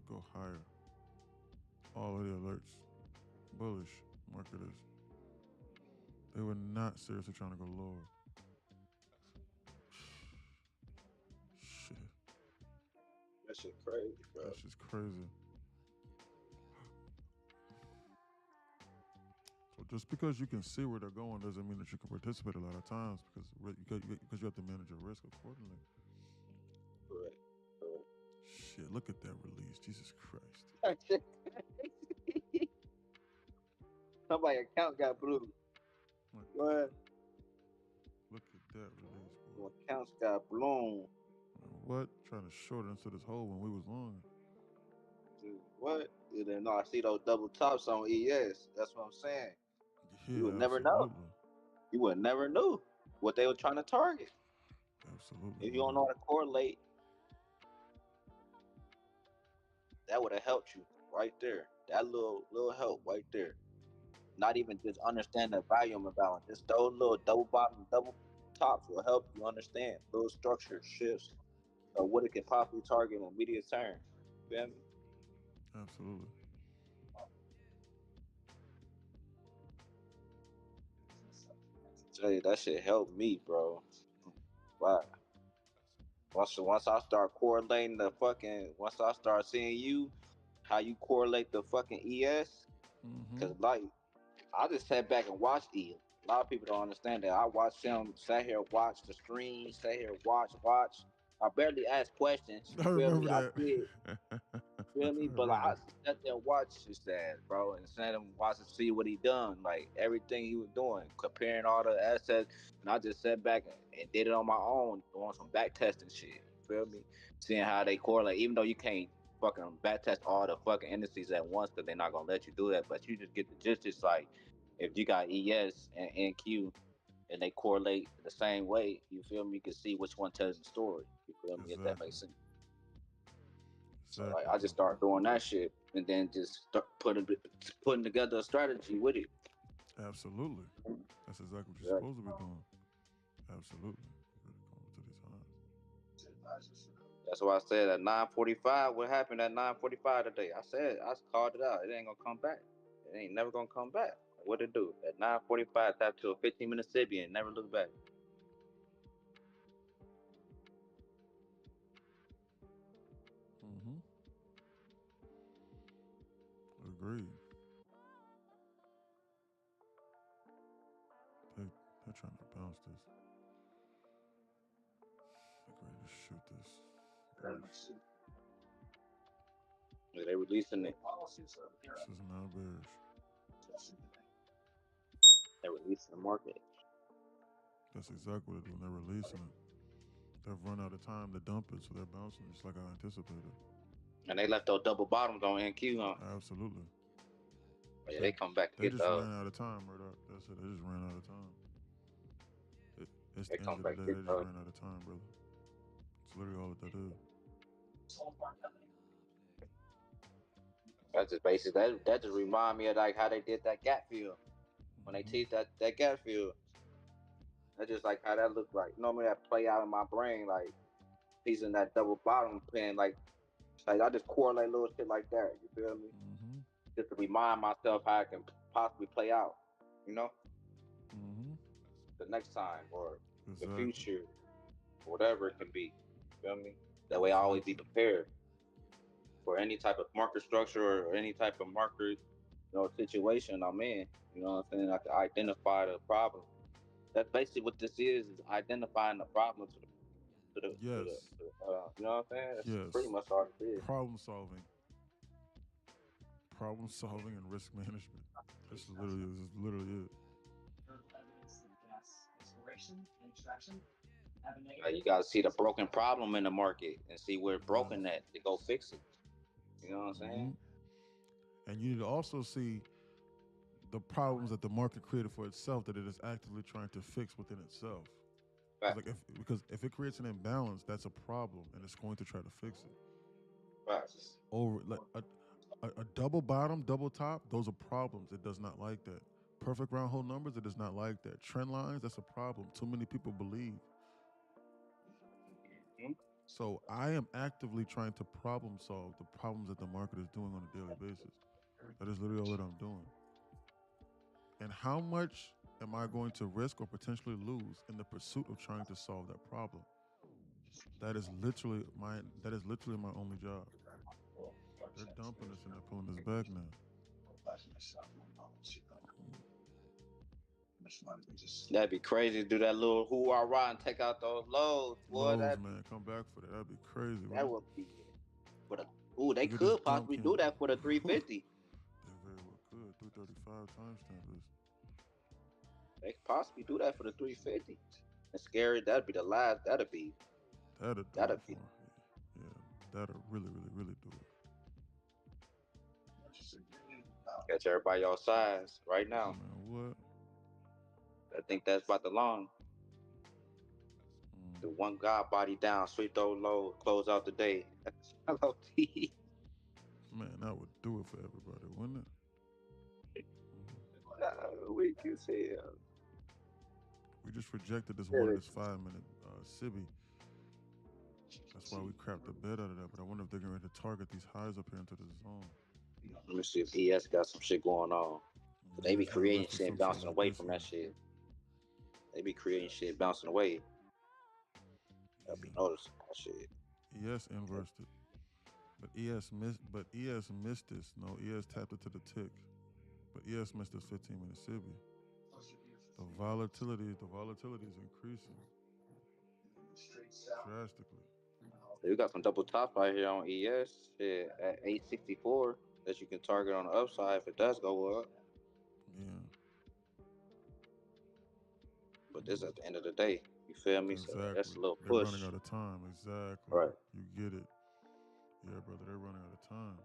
go higher. All of the alerts, bullish marketers, they were not seriously trying to go lower. Shit. That shit crazy, bro. That's just crazy. So just because you can see where they're going doesn't mean that you can participate a lot of times because you have to manage your risk accordingly. Correct. Shit, look at that release. Jesus Christ. Somebody's account got blue. What? Look at that release, boy. My accounts got blown. What? Trying to short into this hole when we was long. Dude, what? You didn't know I see those double tops on ES. That's what I'm saying. Yeah, you would never absolutely. know. You would never know what they were trying to target. Absolutely. If you don't know how to correlate, that would have helped you right there. That little help right there. Not even just understand the volume imbalance. Just those little double bottom, double tops will help you understand little structure shifts of what it can possibly target on media term. You feel me? Absolutely. Jay, that shit helped me, bro. Wow. Once I start correlating once I start seeing you, how you correlate the fucking ES, because like, I just sat back and watched E. A lot of people don't understand that. I watched him, sat here, watch the screen, sat here, watch. I barely asked questions. I remember I that. did. Feel me? But like, I sat there and watched his ass, bro, and sat him watch and see what he done, like everything he was doing, comparing all the assets, and I just sat back and did it on my own, doing some back testing shit. Feel me? Seeing how they correlate, even though you can't fucking back test all the fucking indices at once, because they're not gonna let you do that. But you just get the gist. It's like if you got ES and NQ and they correlate the same way, you feel me? You can see which one tells the story. You feel me? If that makes sense. So like, I just start doing that shit and then just start putting together a strategy with it. Absolutely. That's exactly what you're supposed to be doing. Absolutely. That's why I said at 9:45, what happened at 9:45 today? I called it out. It ain't gonna come back. It ain't never gonna come back. What it do? At 9:45, tap to a 15-minute Sibian and never look back. Agreed. They're trying to bounce this. They're ready to shoot this. Yeah, they releasing it. This is now bearish. They're releasing the market. That's exactly what they're doing. They're releasing it. They've run out of time to dump it, so they're bouncing just like I anticipated. And they left those double bottoms on NQ, huh? Absolutely. But yeah, they come back to they just ran out of time, Murdoch. That's it. They just ran out of time. It's the end of the day. They just ran out of time, brother. It's literally all that is. That's just basically that just remind me of like how they did that gap fill. When they teach that gap fill. That's just like how that looked like. Normally that play out in my brain, like he's in that double bottom pin, like I just correlate little shit like that. You feel me? Just to remind myself how it can possibly play out. You know? The next time or the future, or whatever it can be. You feel me? That way I always be prepared for any type of market structure or any type of market, situation I'm in. You know what I'm saying? I can identify the problem. That's basically what this is identifying the problem to the you know what I'm saying? That's pretty much all it is. Problem solving and risk management. This is literally it. You gotta see the broken problem in the market and see where it's broken at to go fix it. You know what I'm saying? And you need to also see the problems that the market created for itself that it is actively trying to fix within itself. Right. Because if it creates an imbalance, that's a problem, and it's going to try to fix it. Right. Over like a double bottom, double top, those are problems. It does not like that. Perfect round hole numbers, it does not like that. Trend lines, that's a problem. Too many people believe. So I am actively trying to problem solve the problems that the market is doing on a daily basis. That is literally all that I'm doing. And how much am I going to risk or potentially lose in the pursuit of trying to solve that problem? That is literally my only job. They're dumping us and they're pulling us back now. That'd be crazy to do that little hoorah and take out those lows, boy. Lows, man, come back for that. That'd be crazy. That would be it. But they could possibly do that for the 350. They very well could. 335 timestamp is. They could possibly do that for the 350. It's scary. That'd be the last. That'd be. Yeah, that'll really, really, really do it. Catch everybody on sides right now. Man, what? I think that's about the long. The one guy body down, sweep those low, close out the day. Man, that would do it for everybody, wouldn't it? Weak as hell. We just rejected this 5-minute Sibby. That's why we crapped the bed out of that. But I wonder if they're going to target these highs up here into the zone. Let me see if ES got some shit going on. They be creating shit and bouncing away from that shit. They be creating shit bouncing away. I'll be noticing that shit. ES inversed it. But ES missed this. No, ES tapped it to the tick. But ES missed this 15-minute Sibby. The volatility is increasing drastically. We got some double top right here on ES shit, at 864 that you can target on the upside if it does go up. Yeah. But this at the end of the day, you feel me? Exactly. So that's a little They're push. running out of time. Exactly. Right. You get it. Yeah, brother. They're running out of time.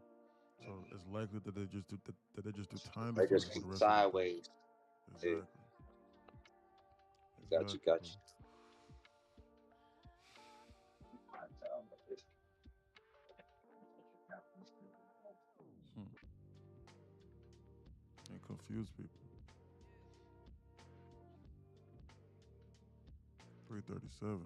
So it's likely that they just do time. They just keep sideways. Exactly. Yeah. Got you. And confuse people. 337.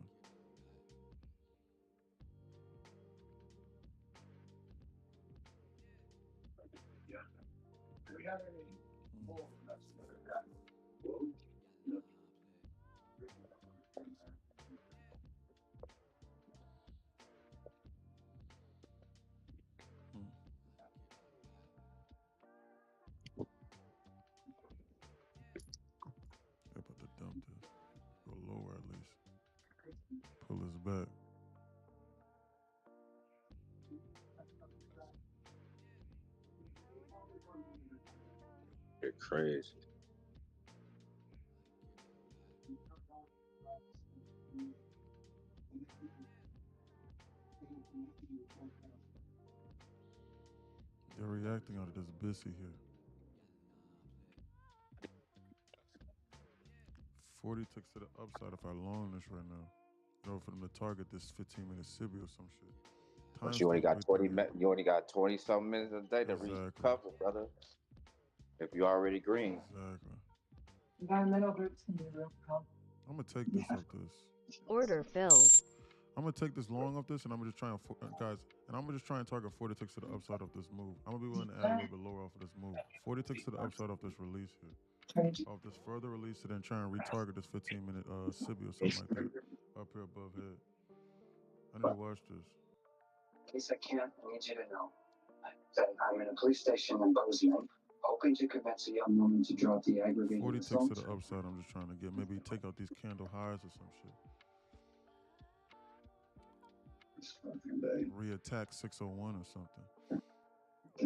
They're about to dump this. Go lower at least. Pull this back. You're crazy. They're reacting out of this busy here. 40 ticks to the upside if I long this right now. In order for them to target this 15-minute Sibby or some shit. But you only got 20. You only got 20-something minutes a day to recover, brother. If you already green. Exactly. Environmental groups can be real help. I'm gonna take this up this. Order filled. I'm gonna take this long up this, and I'm gonna just try and target 40 ticks to the upside of this move. I'm gonna be willing to add a little bit lower off of this move. 40 ticks to the upside of this release here. Off this further release, and then try and retarget this 15-minute Sibby or something like that up here above head. I need to watch this. In case I can't, I need you to know that I'm in a police station in Bozeman, hoping to convince a young woman to drop the aggravated 40 ticks assault. to the upside. I'm just trying to get maybe take out these candle highs or some shit. Reattack 601 or something.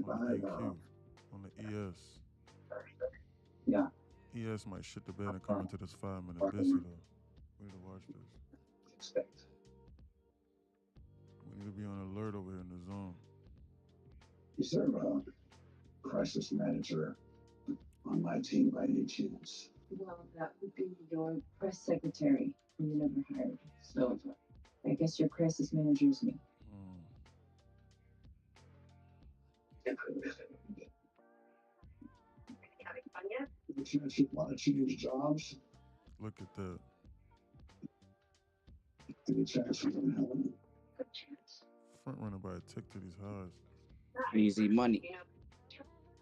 On the AQ, on the ES. Yeah. ES might shit the bed and come into this 5-minute busy though. We need to watch this. Expect. We need to be on alert over here in the zone. Is there a crisis manager on my team by any chance? Well, that would be your press secretary, who you never hired. So I guess your crisis manager is me. The chance you want to change jobs? Look at that. Any chance you're going to help me? good chance. Front runner by a tick to these highs. Easy money.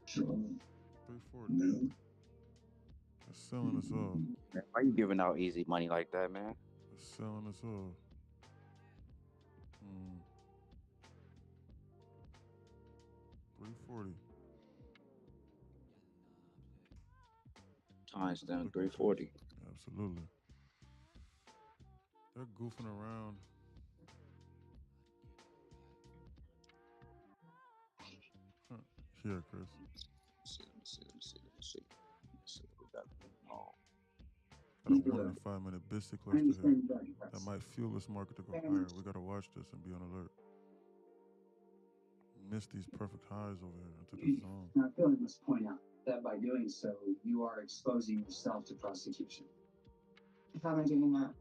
340. It's selling us off. Man, why you giving out easy money like that, man? It's selling us off. 340. Times down 340. Absolutely. They're goofing around. Here, Chris. Let me see. What we got going on. Got a 1 and a 5 minute biscuit cluster here. That might fuel this market to go higher. We got to watch this and be on alert. Miss these perfect highs over here into the zone. I feel I must point out that by doing so, you are exposing yourself to prosecution. How am I doing that?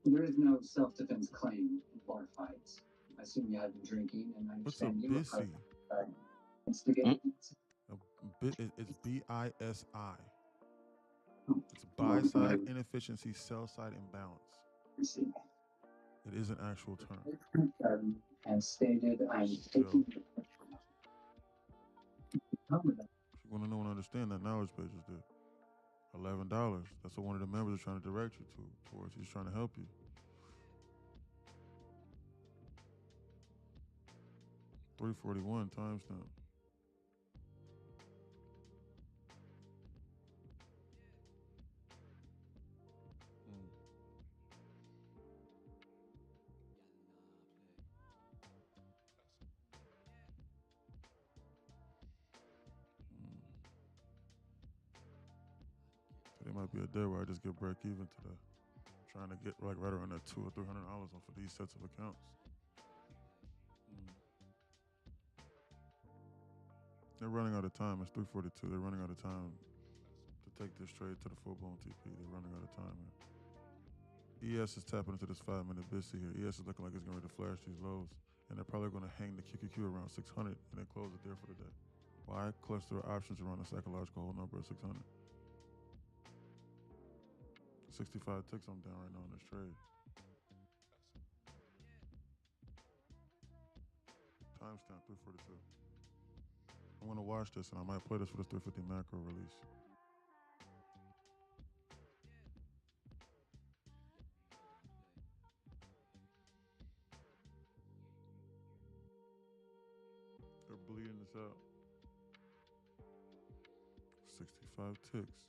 There is no self-defense claim in bar fights. I assume you had been drinking, and I understand you were instigating. It's BISI. It's buy side inefficiency, sell side imbalance. It is an actual term. As stated, I'm taking. If you want to know and understand that knowledge page is there. $11. That's what one of the members are trying to direct you towards. He's trying to help you. $341 timestamp. Today might be a day where I just get break even today. Trying to get like right around that $200 or $300 off of these sets of accounts. They're running out of time. It's 3:42. They're running out of time to take this trade to the full-blown TP. They're running out of time here. ES is tapping into this 5-minute BISI here. ES is looking like it's going to flash these lows. And they're probably going to hang the QQQ around 600 and then close it there for the day. Why? Cluster options around the psychological whole number of 600. 65 ticks I'm down right now in this trade. Timestamp 3:42. I'm gonna watch this and I might play this for this 350 macro release. They're bleeding this out. 65 ticks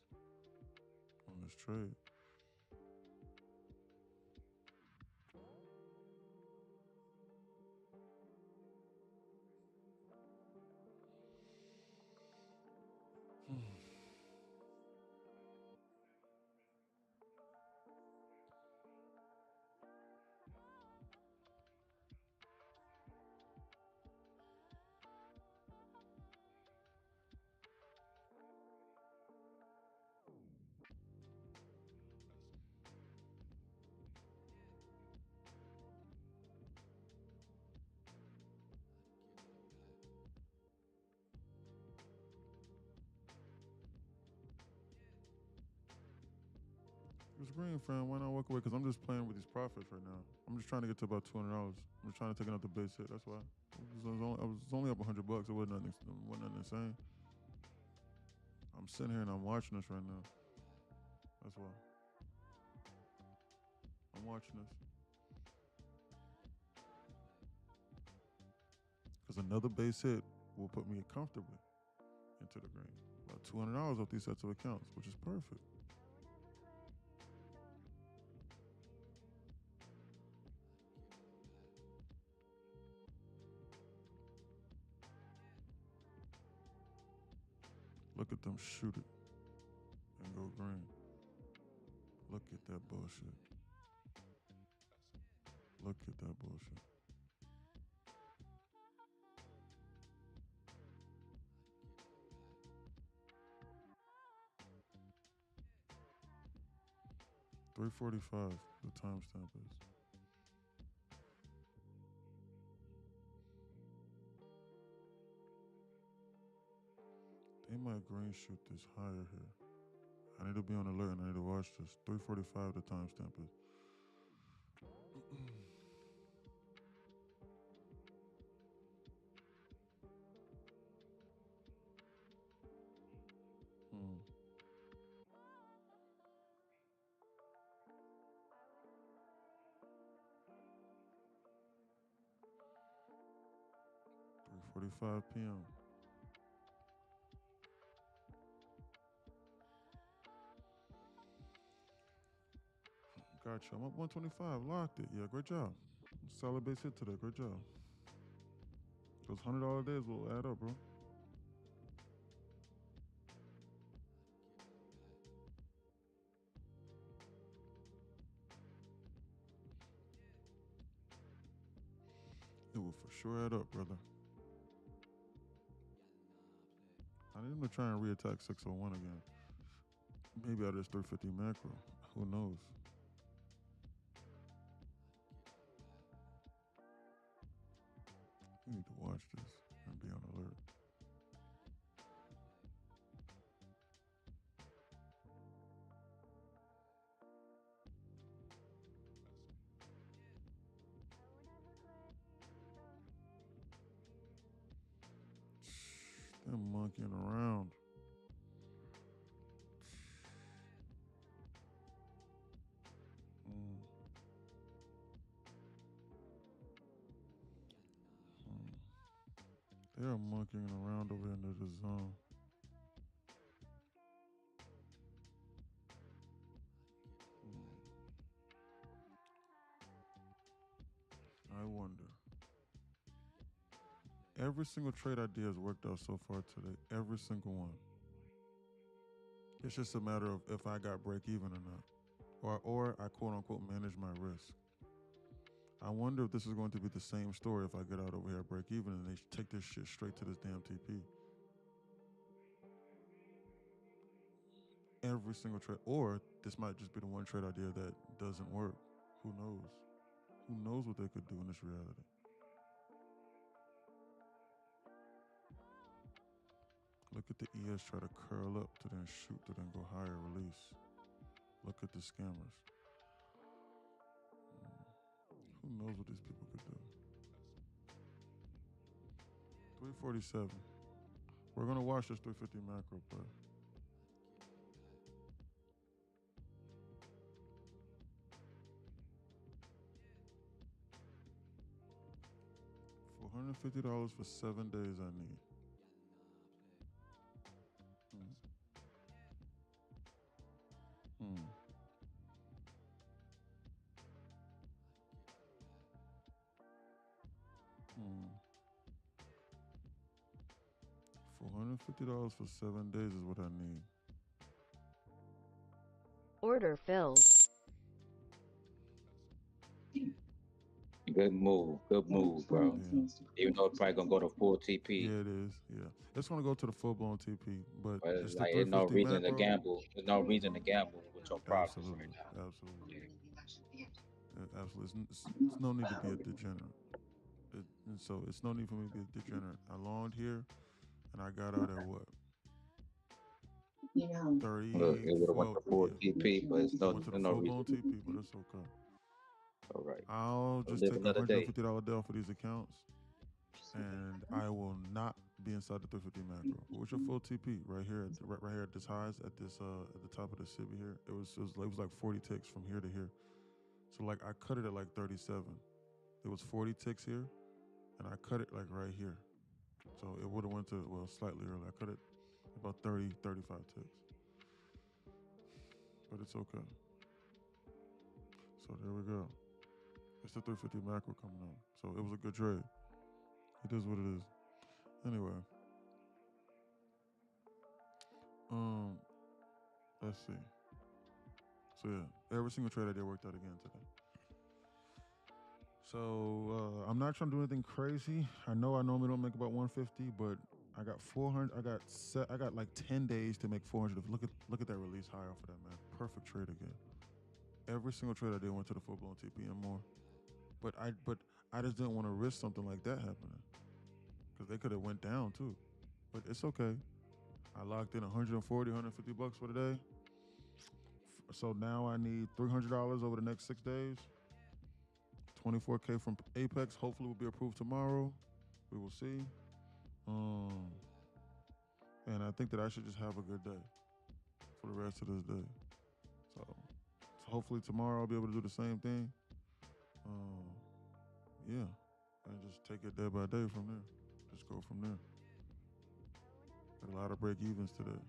on this trade. It's green, fam. Why not walk away? Because I'm just playing with these profits right now. I'm just trying to get to about $200. I'm just trying to take another base hit. That's why. I was only up $100. It wasn't nothing insane. I'm sitting here and I'm watching this right now. That's why. I'm watching this. Because another base hit will put me comfortably into the green. About $200 off these sets of accounts, which is perfect. Look at them shoot it and go green. Look at that bullshit. Look at that bullshit. $345, the timestamp is. They might green shoot this higher here. I need to be on alert and I need to watch this. $345, the timestamp is. 4:45 p.m. Gotcha. I'm up 125. Locked it. Yeah, great job. Solid base hit today. Great job. Those $100 days will add up, bro. It will for sure add up, brother. I need him to try and reattack 601 again. Maybe out of this 350 macro. Who knows? You need to watch this and be on alert. They're monkeying around. They're monkeying around over into the zone. I wonder. Every single trade I did has worked out so far today. Every single one. It's just a matter of if I got break even or not. Or I quote unquote manage my risk. I wonder if this is going to be the same story if I get out over here at break even and they take this shit straight to this damn TP. Every single trade. Or this might just be the one trade idea that doesn't work. Who knows? Who knows what they could do in this reality? Look at the ES try to curl up to then shoot to then go higher release. Look at the scammers. Who knows what these people could do? 347. We're going to watch this 350 macro play. $450 for 7 days I need. $450 for 7 days is what I need. Order filled. Good move, bro. Yeah. Even though it's probably gonna go to full TP. Yeah, it is. Yeah, it's gonna go to the full blown TP, but it's the like there's no 350 reason macro. to gamble. There's no reason to gamble with your profits Absolutely, right now. absolutely, absolutely. It's no need to be a degenerate. And so it's no need for me to be a degenerate. I longed here, and I got out at what? 30. Look, it would have went to full TP, but it's no, went to the no full reason. blown TP, but it's okay. All right. I'll just take a $150 deal for these accounts, and I will not be inside the 350 macro. What's your full TP right here? Right here at this highs at this at the top of the civvy here. It was like 40 ticks from here to here. So like I cut it at like 37. It was 40 ticks here, and I cut it like right here. So it would have went to, well, slightly early. I cut it about 30, 35 ticks. But it's okay. So there we go. It's the 350 macro coming on. So it was a good trade. It is what it is. Anyway. Let's see. So yeah, every single trade I did worked out again today. So I'm not trying to do anything crazy. I know I normally don't make about 150, but I got 400. I got like 10 days to make 400. Look at that release high off of that, man. Perfect trade again. Every single trade I did went to the full blown TP and more. But I just didn't want to risk something like that happening, because they could have went down too. But it's okay. I locked in 140, 150 bucks for the day. So now I need $300 over the next 6 days. 24K from Apex. Hopefully will be approved tomorrow. We will see. And I think that I should just have a good day for the rest of this day. So hopefully tomorrow I'll be able to do the same thing. Yeah, and just take it day by day from there. Just go from there. Got a lot of break evens today.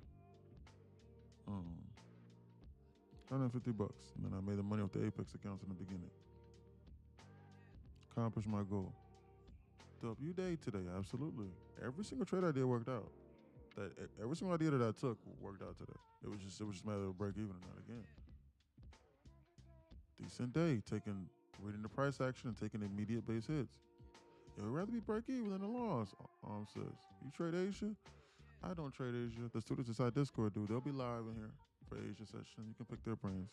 150 bucks. And then I made the money off the Apex accounts in the beginning. Accomplished my goal. W day today, absolutely. Every single trade I did worked out. Every single idea that I took worked out today. It was just a matter of break even or not again. Decent day, reading the price action and taking immediate base hits. It would rather be break even than a loss, says. You trade Asia? I don't trade Asia. The students inside Discord do. They'll be live in here for Asia session. You can pick their brains.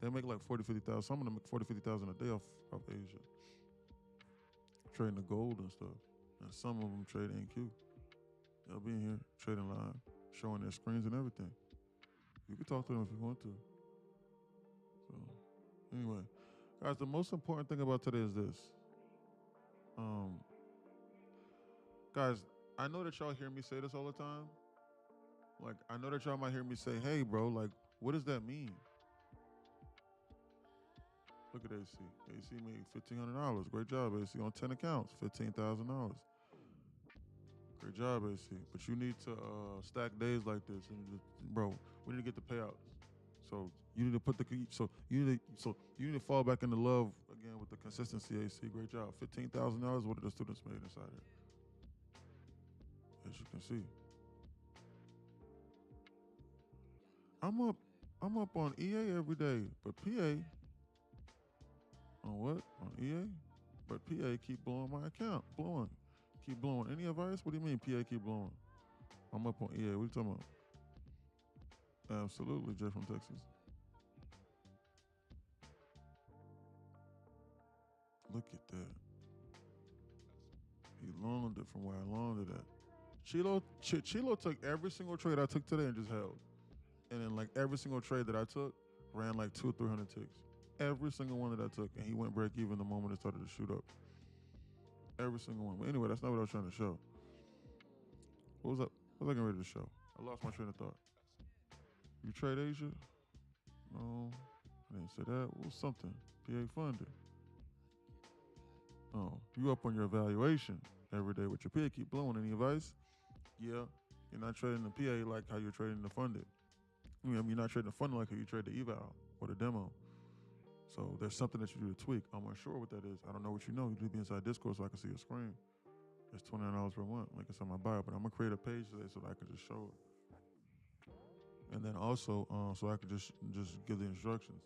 They make like 40, 50,000. Some of them make 40, 50,000 a day off Asia. Trading the gold and stuff. And some of them trade NQ. They'll be in here trading live, showing their screens and everything. You can talk to them if you want to. So, anyway, guys, the most important thing about today is this. Guys, I know that y'all hear me say this all the time. Like, I know that y'all might hear me say, hey, bro, like, what does that mean? Look at AC. AC made $1,500. Great job, AC. On 10 accounts, $15,000. Great job, AC. But you need to stack days like this. And bro, we need to get the payouts. So you need to put you need to fall back into love again with the consistency, AC. Great job. $15,000. What did the students made inside it? As you can see. I'm up on EA every day, but PA on what? On EA? But PA keep blowing my account. Keep blowing. Any advice? What do you mean PA keep blowing? I'm up on EA. What are you talking about? Absolutely, Jay from Texas. Look at that. He loaned it from where I loaned it at. Chilo took every single trade I took today and just held. And then like every single trade that I took ran like 200 or 300 ticks. Every single one that I took, and he went break even the moment it started to shoot up. Every single one. But anyway, that's not what I was trying to show. What was I getting ready to show? I lost my train of thought. You trade Asia? No, I didn't say that. What was something? PA funded. Oh, you up on your evaluation every day with your PA keep blowing. Any advice? Yeah, you're not trading the PA like how you're trading the funded. You're not trading the funded like how you trade the eval or the demo. So there's something that you do to tweak. I'm unsure what that is. I don't know what you know. You need to be inside Discord so I can see your screen. It's $29 per month. Like it's on my bio, but I'm gonna create a page today so that I can just show it. And then also, so I can just give the instructions.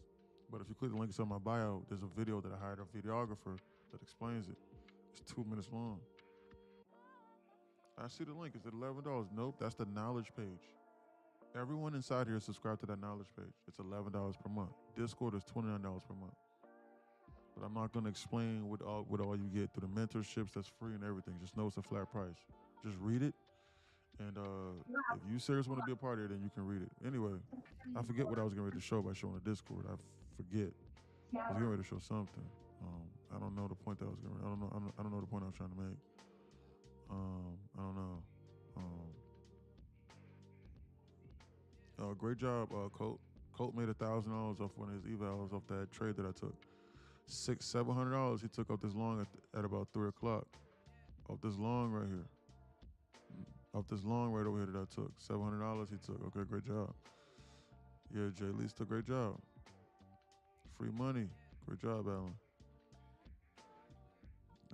But if you click the link inside my bio, there's a video that I hired a videographer that explains it. It's 2 minutes long. I see the link. Is it $11? Nope, that's the knowledge page. Everyone inside here is subscribed to that knowledge page. It's $11 per month. Discord is $29 per month. But I'm not going to explain what all you get through the mentorships. That's free and everything. Just know it's a flat price. Just read it. And if you serious want to be a part of it, then you can read it. Anyway, I forget what I was getting ready to show by showing the Discord. I forget. I was getting ready to show something. I don't know the point that I was getting ready. I don't know the point I was trying to make. I don't know. Great job, Colt. Colt made $1,000 off one of his evals off that trade that I took. $700 he took off this long at about 3 o'clock. Off this long right here. Off this long right over here that I took. $700 he took. Okay, great job. Yeah, Jay Lee took a great job. Free money. Great job, Alan.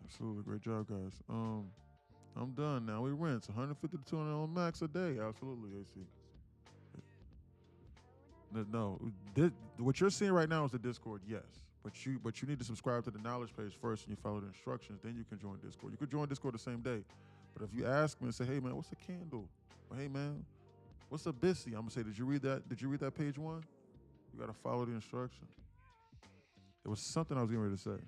Absolutely, great job, guys. I'm done now. We rinse $150 to $200 max a day. Absolutely, AC. No, what you're seeing right now is the Discord, yes. But you need to subscribe to the knowledge page first and you follow the instructions, then you can join Discord. You could join Discord the same day. But if you ask me and say, hey man, what's a candle? Or hey man, what's a Bissy? I'm gonna say, did you read that page 1? You gotta follow the instructions. There was something I was getting ready to say.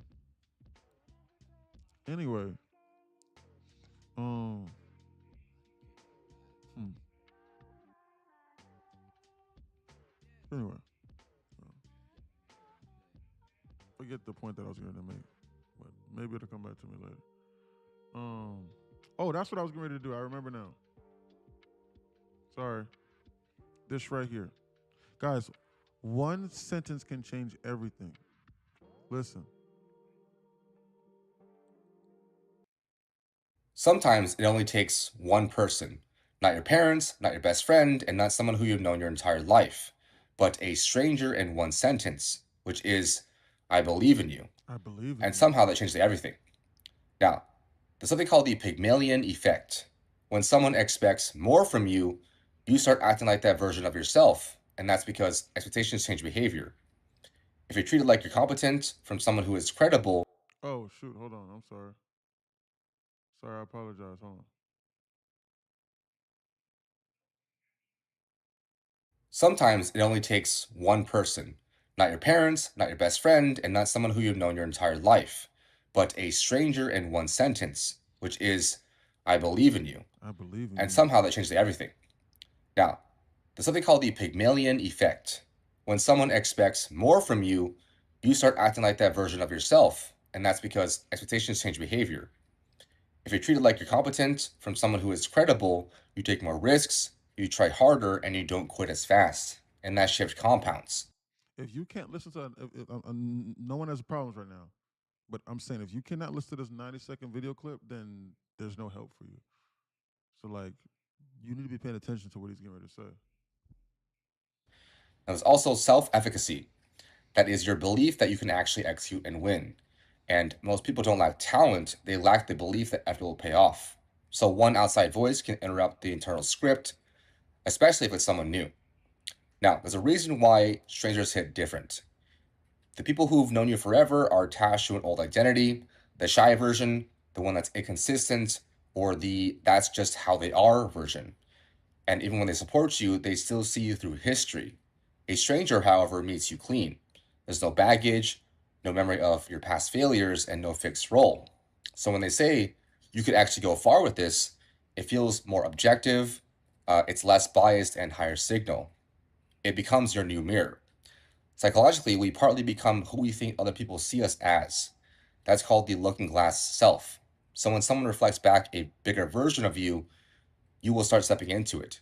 Anyway. Anyway. Forget the point that I was going to make. But maybe it'll come back to me later. Oh, that's what I was getting ready to do. I remember now. Sorry. This right here. Guys, one sentence can change everything. Listen. Sometimes it only takes one person, not your parents, not your best friend, and not someone who you've known your entire life, but a stranger in one sentence, which is, I believe in you. I believe in And you. somehow that changes everything. Now, there's something called the Pygmalion effect. When someone expects more from you, you start acting like that version of yourself, and that's because expectations change behavior. If you're treated like you're competent from someone who is credible, Oh shoot, hold on. I'm sorry. Sorry, I apologize. Hold on. sometimes it only takes one person, not your parents, not your best friend, and not someone who you've known your entire life, but a stranger in one sentence, which is, I believe in you. I believe in And you. somehow that changes everything. Now, there's something called the Pygmalion effect. When someone expects more from you, you start acting like that version of yourself, and that's because expectations change behavior. If you're treated like you're competent from someone who is credible, you take more risks, you try harder, and you don't quit as fast. And that shift compounds. If you can't listen to, no one has problems right now. But I'm saying if you cannot listen to this 90-second video clip, then there's no help for you. So like, you need to be paying attention to what he's getting ready to say. Now, there's also self efficacy. That is your belief that you can actually execute and win. And most people don't lack talent, they lack the belief that effort will pay off. So one outside voice can interrupt the internal script, especially if it's someone new. Now, there's a reason why strangers hit different. The people who've known you forever are attached to an old identity, the shy version, the one that's inconsistent, or the that's just how they are version. And even when they support you, they still see you through history. A stranger, however, meets you clean. There's no baggage, no memory of your past failures, and no fixed role. So when they say you could actually go far with this, it feels more objective, it's less biased, and higher signal. It becomes your new mirror. Psychologically, we partly become who we think other people see us as. That's called the looking glass self. So when someone reflects back a bigger version of you, you will start stepping into it.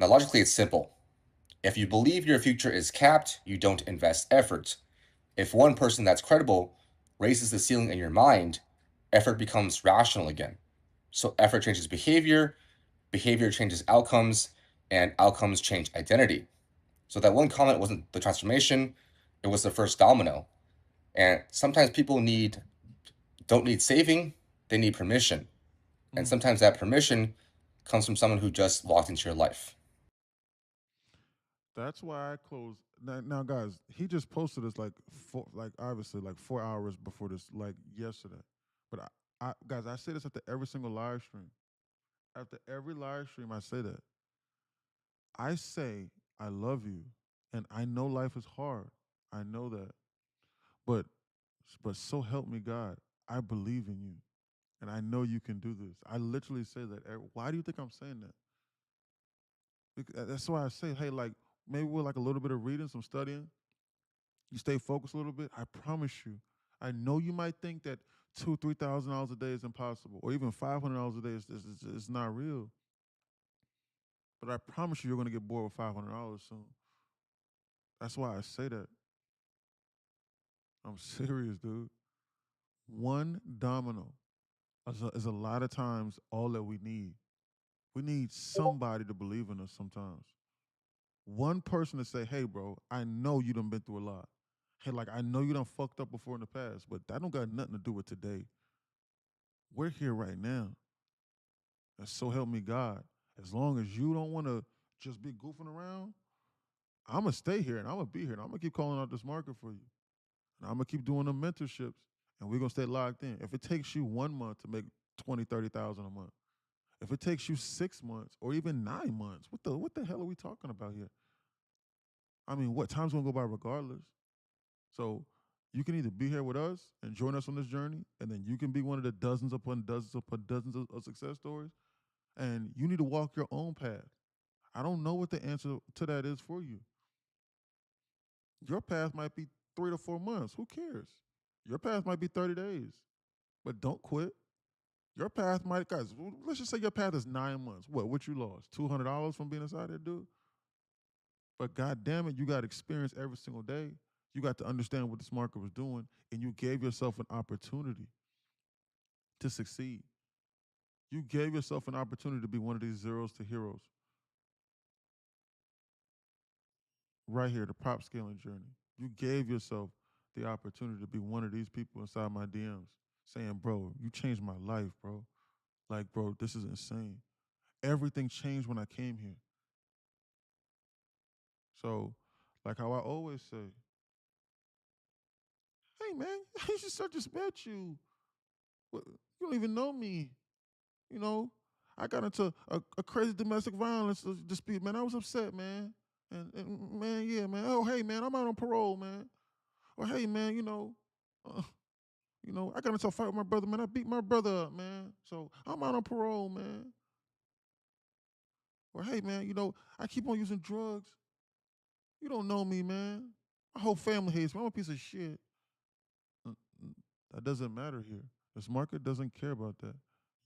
Now, logically, it's simple. If you believe your future is capped, you don't invest effort. If one person that's credible raises the ceiling in your mind, effort becomes rational again. So effort changes behavior, behavior changes outcomes, and outcomes change identity. So that one comment wasn't the transformation, it was the first domino. And sometimes people don't need saving, they need permission. And sometimes that permission comes from someone who just walked into your life. That's why I close now, guys. He just posted this obviously like 4 hours before this, like yesterday. But guys, I say this after every single live stream. After every live stream, I say that. I say I love you, and I know life is hard. I know that, but so help me God, I believe in you, and I know you can do this. I literally say that. Why do you think I'm saying that? That's why I say, hey, like maybe with like a little bit of reading, some studying, you stay focused a little bit. I promise you. I know you might think that $2,000-3,000 a day is impossible, or even $500 a day is not real. But I promise you, you're gonna get bored with $500 soon. That's why I say that. I'm serious, dude. One domino is a lot of times all that we need. We need somebody to believe in us sometimes. One person to say, hey, bro, I know you done been through a lot. Hey, like, I know you done fucked up before in the past, but that don't got nothing to do with today. We're here right now. And so help me God. As long as you don't want to just be goofing around, I'm going to stay here and I'm going to be here and I'm going to keep calling out this market for you. And I'm going to keep doing the mentorships and we're going to stay locked in. If it takes you 1 month to make 20, 30,000 a month, if it takes you 6 months or even 9 months, what the hell are we talking about here? I mean, what time's gonna go by regardless. So you can either be here with us and join us on this journey, and then you can be one of the dozens upon dozens upon dozens of success stories. And you need to walk your own path. I don't know what the answer to that is for you. Your path might be 3 to 4 months. Who cares? Your path might be 30 days. But don't quit. Your path might, guys, let's just say your path is 9 months. What you lost? $200 from being inside there, dude? But God damn it, you got experience every single day. You got to understand what this market was doing, and you gave yourself an opportunity to succeed. You gave yourself an opportunity to be one of these zeros to heroes. Right here, the prop scaling journey. You gave yourself the opportunity to be one of these people inside my DMs saying, bro, you changed my life, bro. Like, bro, this is insane. Everything changed when I came here. So, like how I always say, hey, man, I just met you. You don't even know me. You know, I got into a crazy domestic violence dispute, man. I was upset, man. And man, yeah, man. Oh, hey, man, I'm out on parole, man. Or hey, man, I got into a fight with my brother, man. I beat my brother up, man. So I'm out on parole, man. Or hey, man, I keep on using drugs. You don't know me, man. My whole family hates me. I'm a piece of shit. That doesn't matter here. This market doesn't care about that.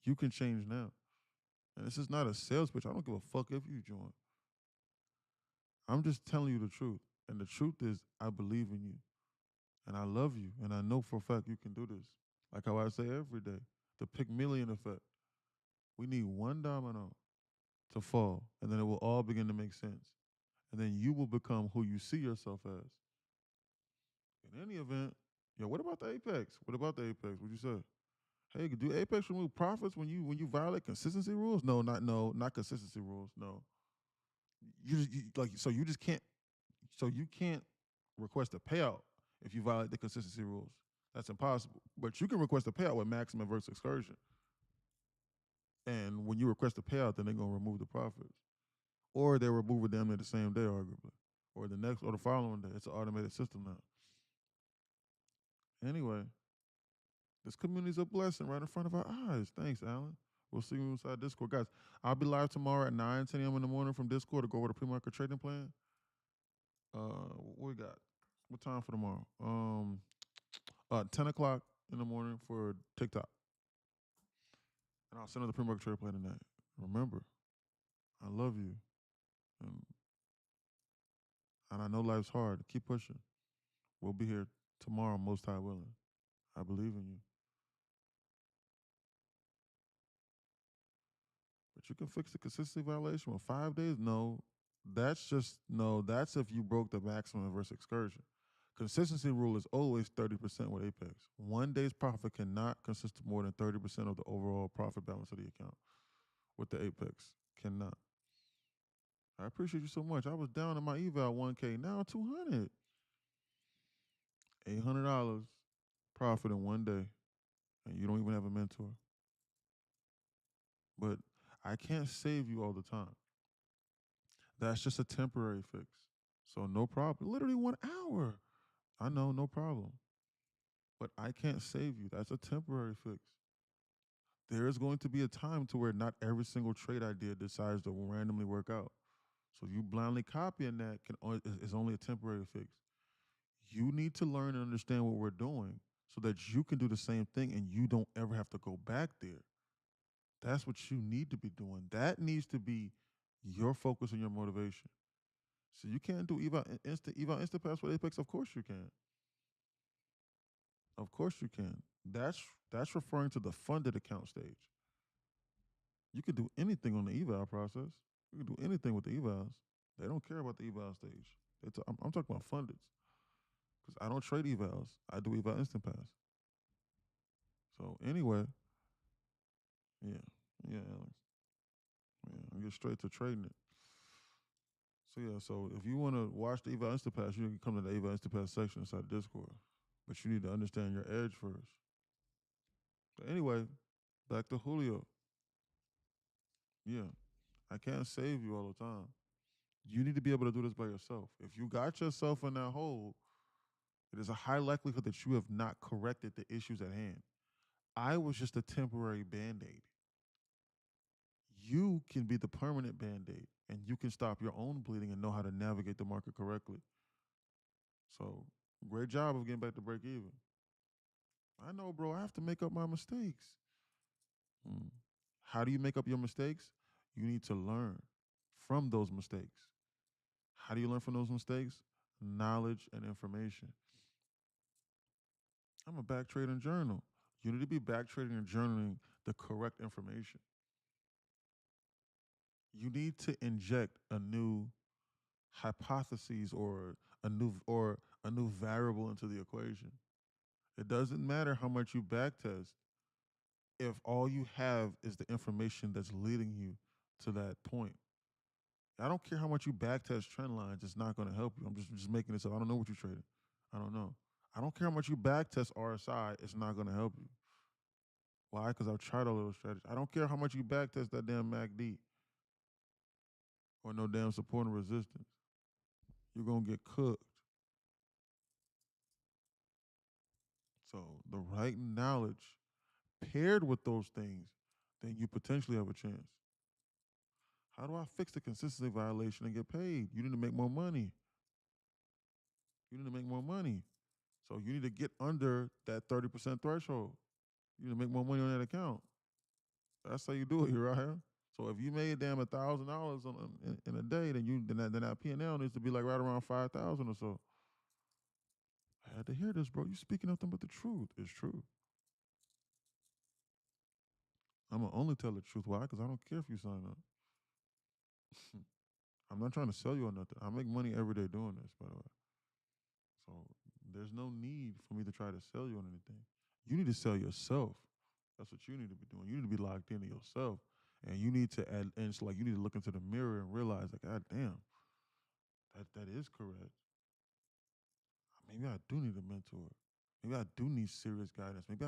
You can change now. And this is not a sales pitch. I don't give a fuck if you join. I'm just telling you the truth. And the truth is, I believe in you. And I love you. And I know for a fact you can do this. Like how I say every day, the Pygmalion effect. We need one domino to fall, and then it will all begin to make sense. And then you will become who you see yourself as. In any event, what about the Apex? What about the Apex? What'd you say? Hey, do Apex remove profits when you violate consistency rules? No, not consistency rules. No. So you can't request a payout if you violate the consistency rules. That's impossible. But you can request a payout with maximum versus excursion. And when you request a payout, then they're gonna remove the profits. Or they remove them at the same day, arguably. Or the next or the following day. It's an automated system now. Anyway, this community's a blessing right in front of our eyes. Thanks, Alan. We'll see you inside Discord. Guys, I'll be live tomorrow at 9, 10 a.m. in the morning from Discord to go over the pre-market trading plan. What we got? What time for tomorrow? 10 o'clock in the morning for TikTok. And I'll send her the pre-market trading plan tonight. Remember, I love you. And I know life's hard. Keep pushing. We'll be here tomorrow, most high willing. I believe in you. But you can fix the consistency violation with 5 days? No. That's if you broke the maximum versus excursion. Consistency rule is always 30% with Apex. 1 day's profit cannot consist of more than 30% of the overall profit balance of the account with the Apex. Cannot. I appreciate you so much. I was down in my eval 1K, now 200. $800 profit in 1 day, and you don't even have a mentor. But I can't save you all the time. That's just a temporary fix. So no problem. Literally 1 hour. I know, no problem. But I can't save you. That's a temporary fix. There is going to be a time to where not every single trade idea decides to randomly work out. So you blindly copying that is only a temporary fix. You need to learn and understand what we're doing so that you can do the same thing and you don't ever have to go back there. That's what you need to be doing. That needs to be your focus and your motivation. So you can't do eval instant pass with Apex. Of course you can. Of course you can. That's referring to the funded account stage. You could do anything on the eval process. You can do anything with the evals. They don't care about the eval stage. I'm talking about fundeds. Because I don't trade evals. I do eval instant pass. So anyway, yeah, Alex. Yeah, I get straight to trading it. So yeah, so if you want to watch the eval instant pass, you can come to the eval instant pass section inside the Discord. But you need to understand your edge first. But anyway, back to Julio. Yeah, I can't save you all the time. You need to be able to do this by yourself. If you got yourself in that hole, it is a high likelihood that you have not corrected the issues at hand. I was just a temporary band-aid. You can be the permanent band-aid, and you can stop your own bleeding and know how to navigate the market correctly. So, great job of getting back to break even. I know, bro. I have to make up my mistakes. How do you make up your mistakes? You need to learn from those mistakes. How do you learn from those mistakes? Knowledge and information. I'm a back trader and journal. You need to be back trading and journaling the correct information. you need to inject a new hypothesis or a new variable into the equation. It doesn't matter how much you backtest if all you have is the information that's leading you to that point. I don't care how much you backtest trend lines, it's not going to help you. I'm just making this up. I don't know what you're trading. I don't know. I don't care how much you backtest RSI, it's not going to help you. Why? Because I've tried all those strategies. I don't care how much you backtest that damn MACD or no damn support and resistance. You're going to get cooked. So the right knowledge paired with those things, then you potentially have a chance. How do I fix the consistency violation and get paid? You need to make more money. You need to make more money. So you need to get under that 30% threshold. You need to make more money on that account. That's how you do it here, right here. So if you made damn $1,000 in a day, then that P&L needs to be like right around 5,000 or so. I had to hear this, bro. You speaking nothing but the truth. It's true. I'm gonna only tell the truth. Why? Because I don't care if you sign up. I'm not trying to sell you or nothing. I make money every day doing this, by the way. So there's no need for me to try to sell you on anything. You need to sell yourself. That's what you need to be doing. You need to be locked into yourself. And you need to add, and it's like you need to look into the mirror and realize, like, God damn, that is correct. Maybe I do need a mentor. Maybe I do need serious guidance. Maybe I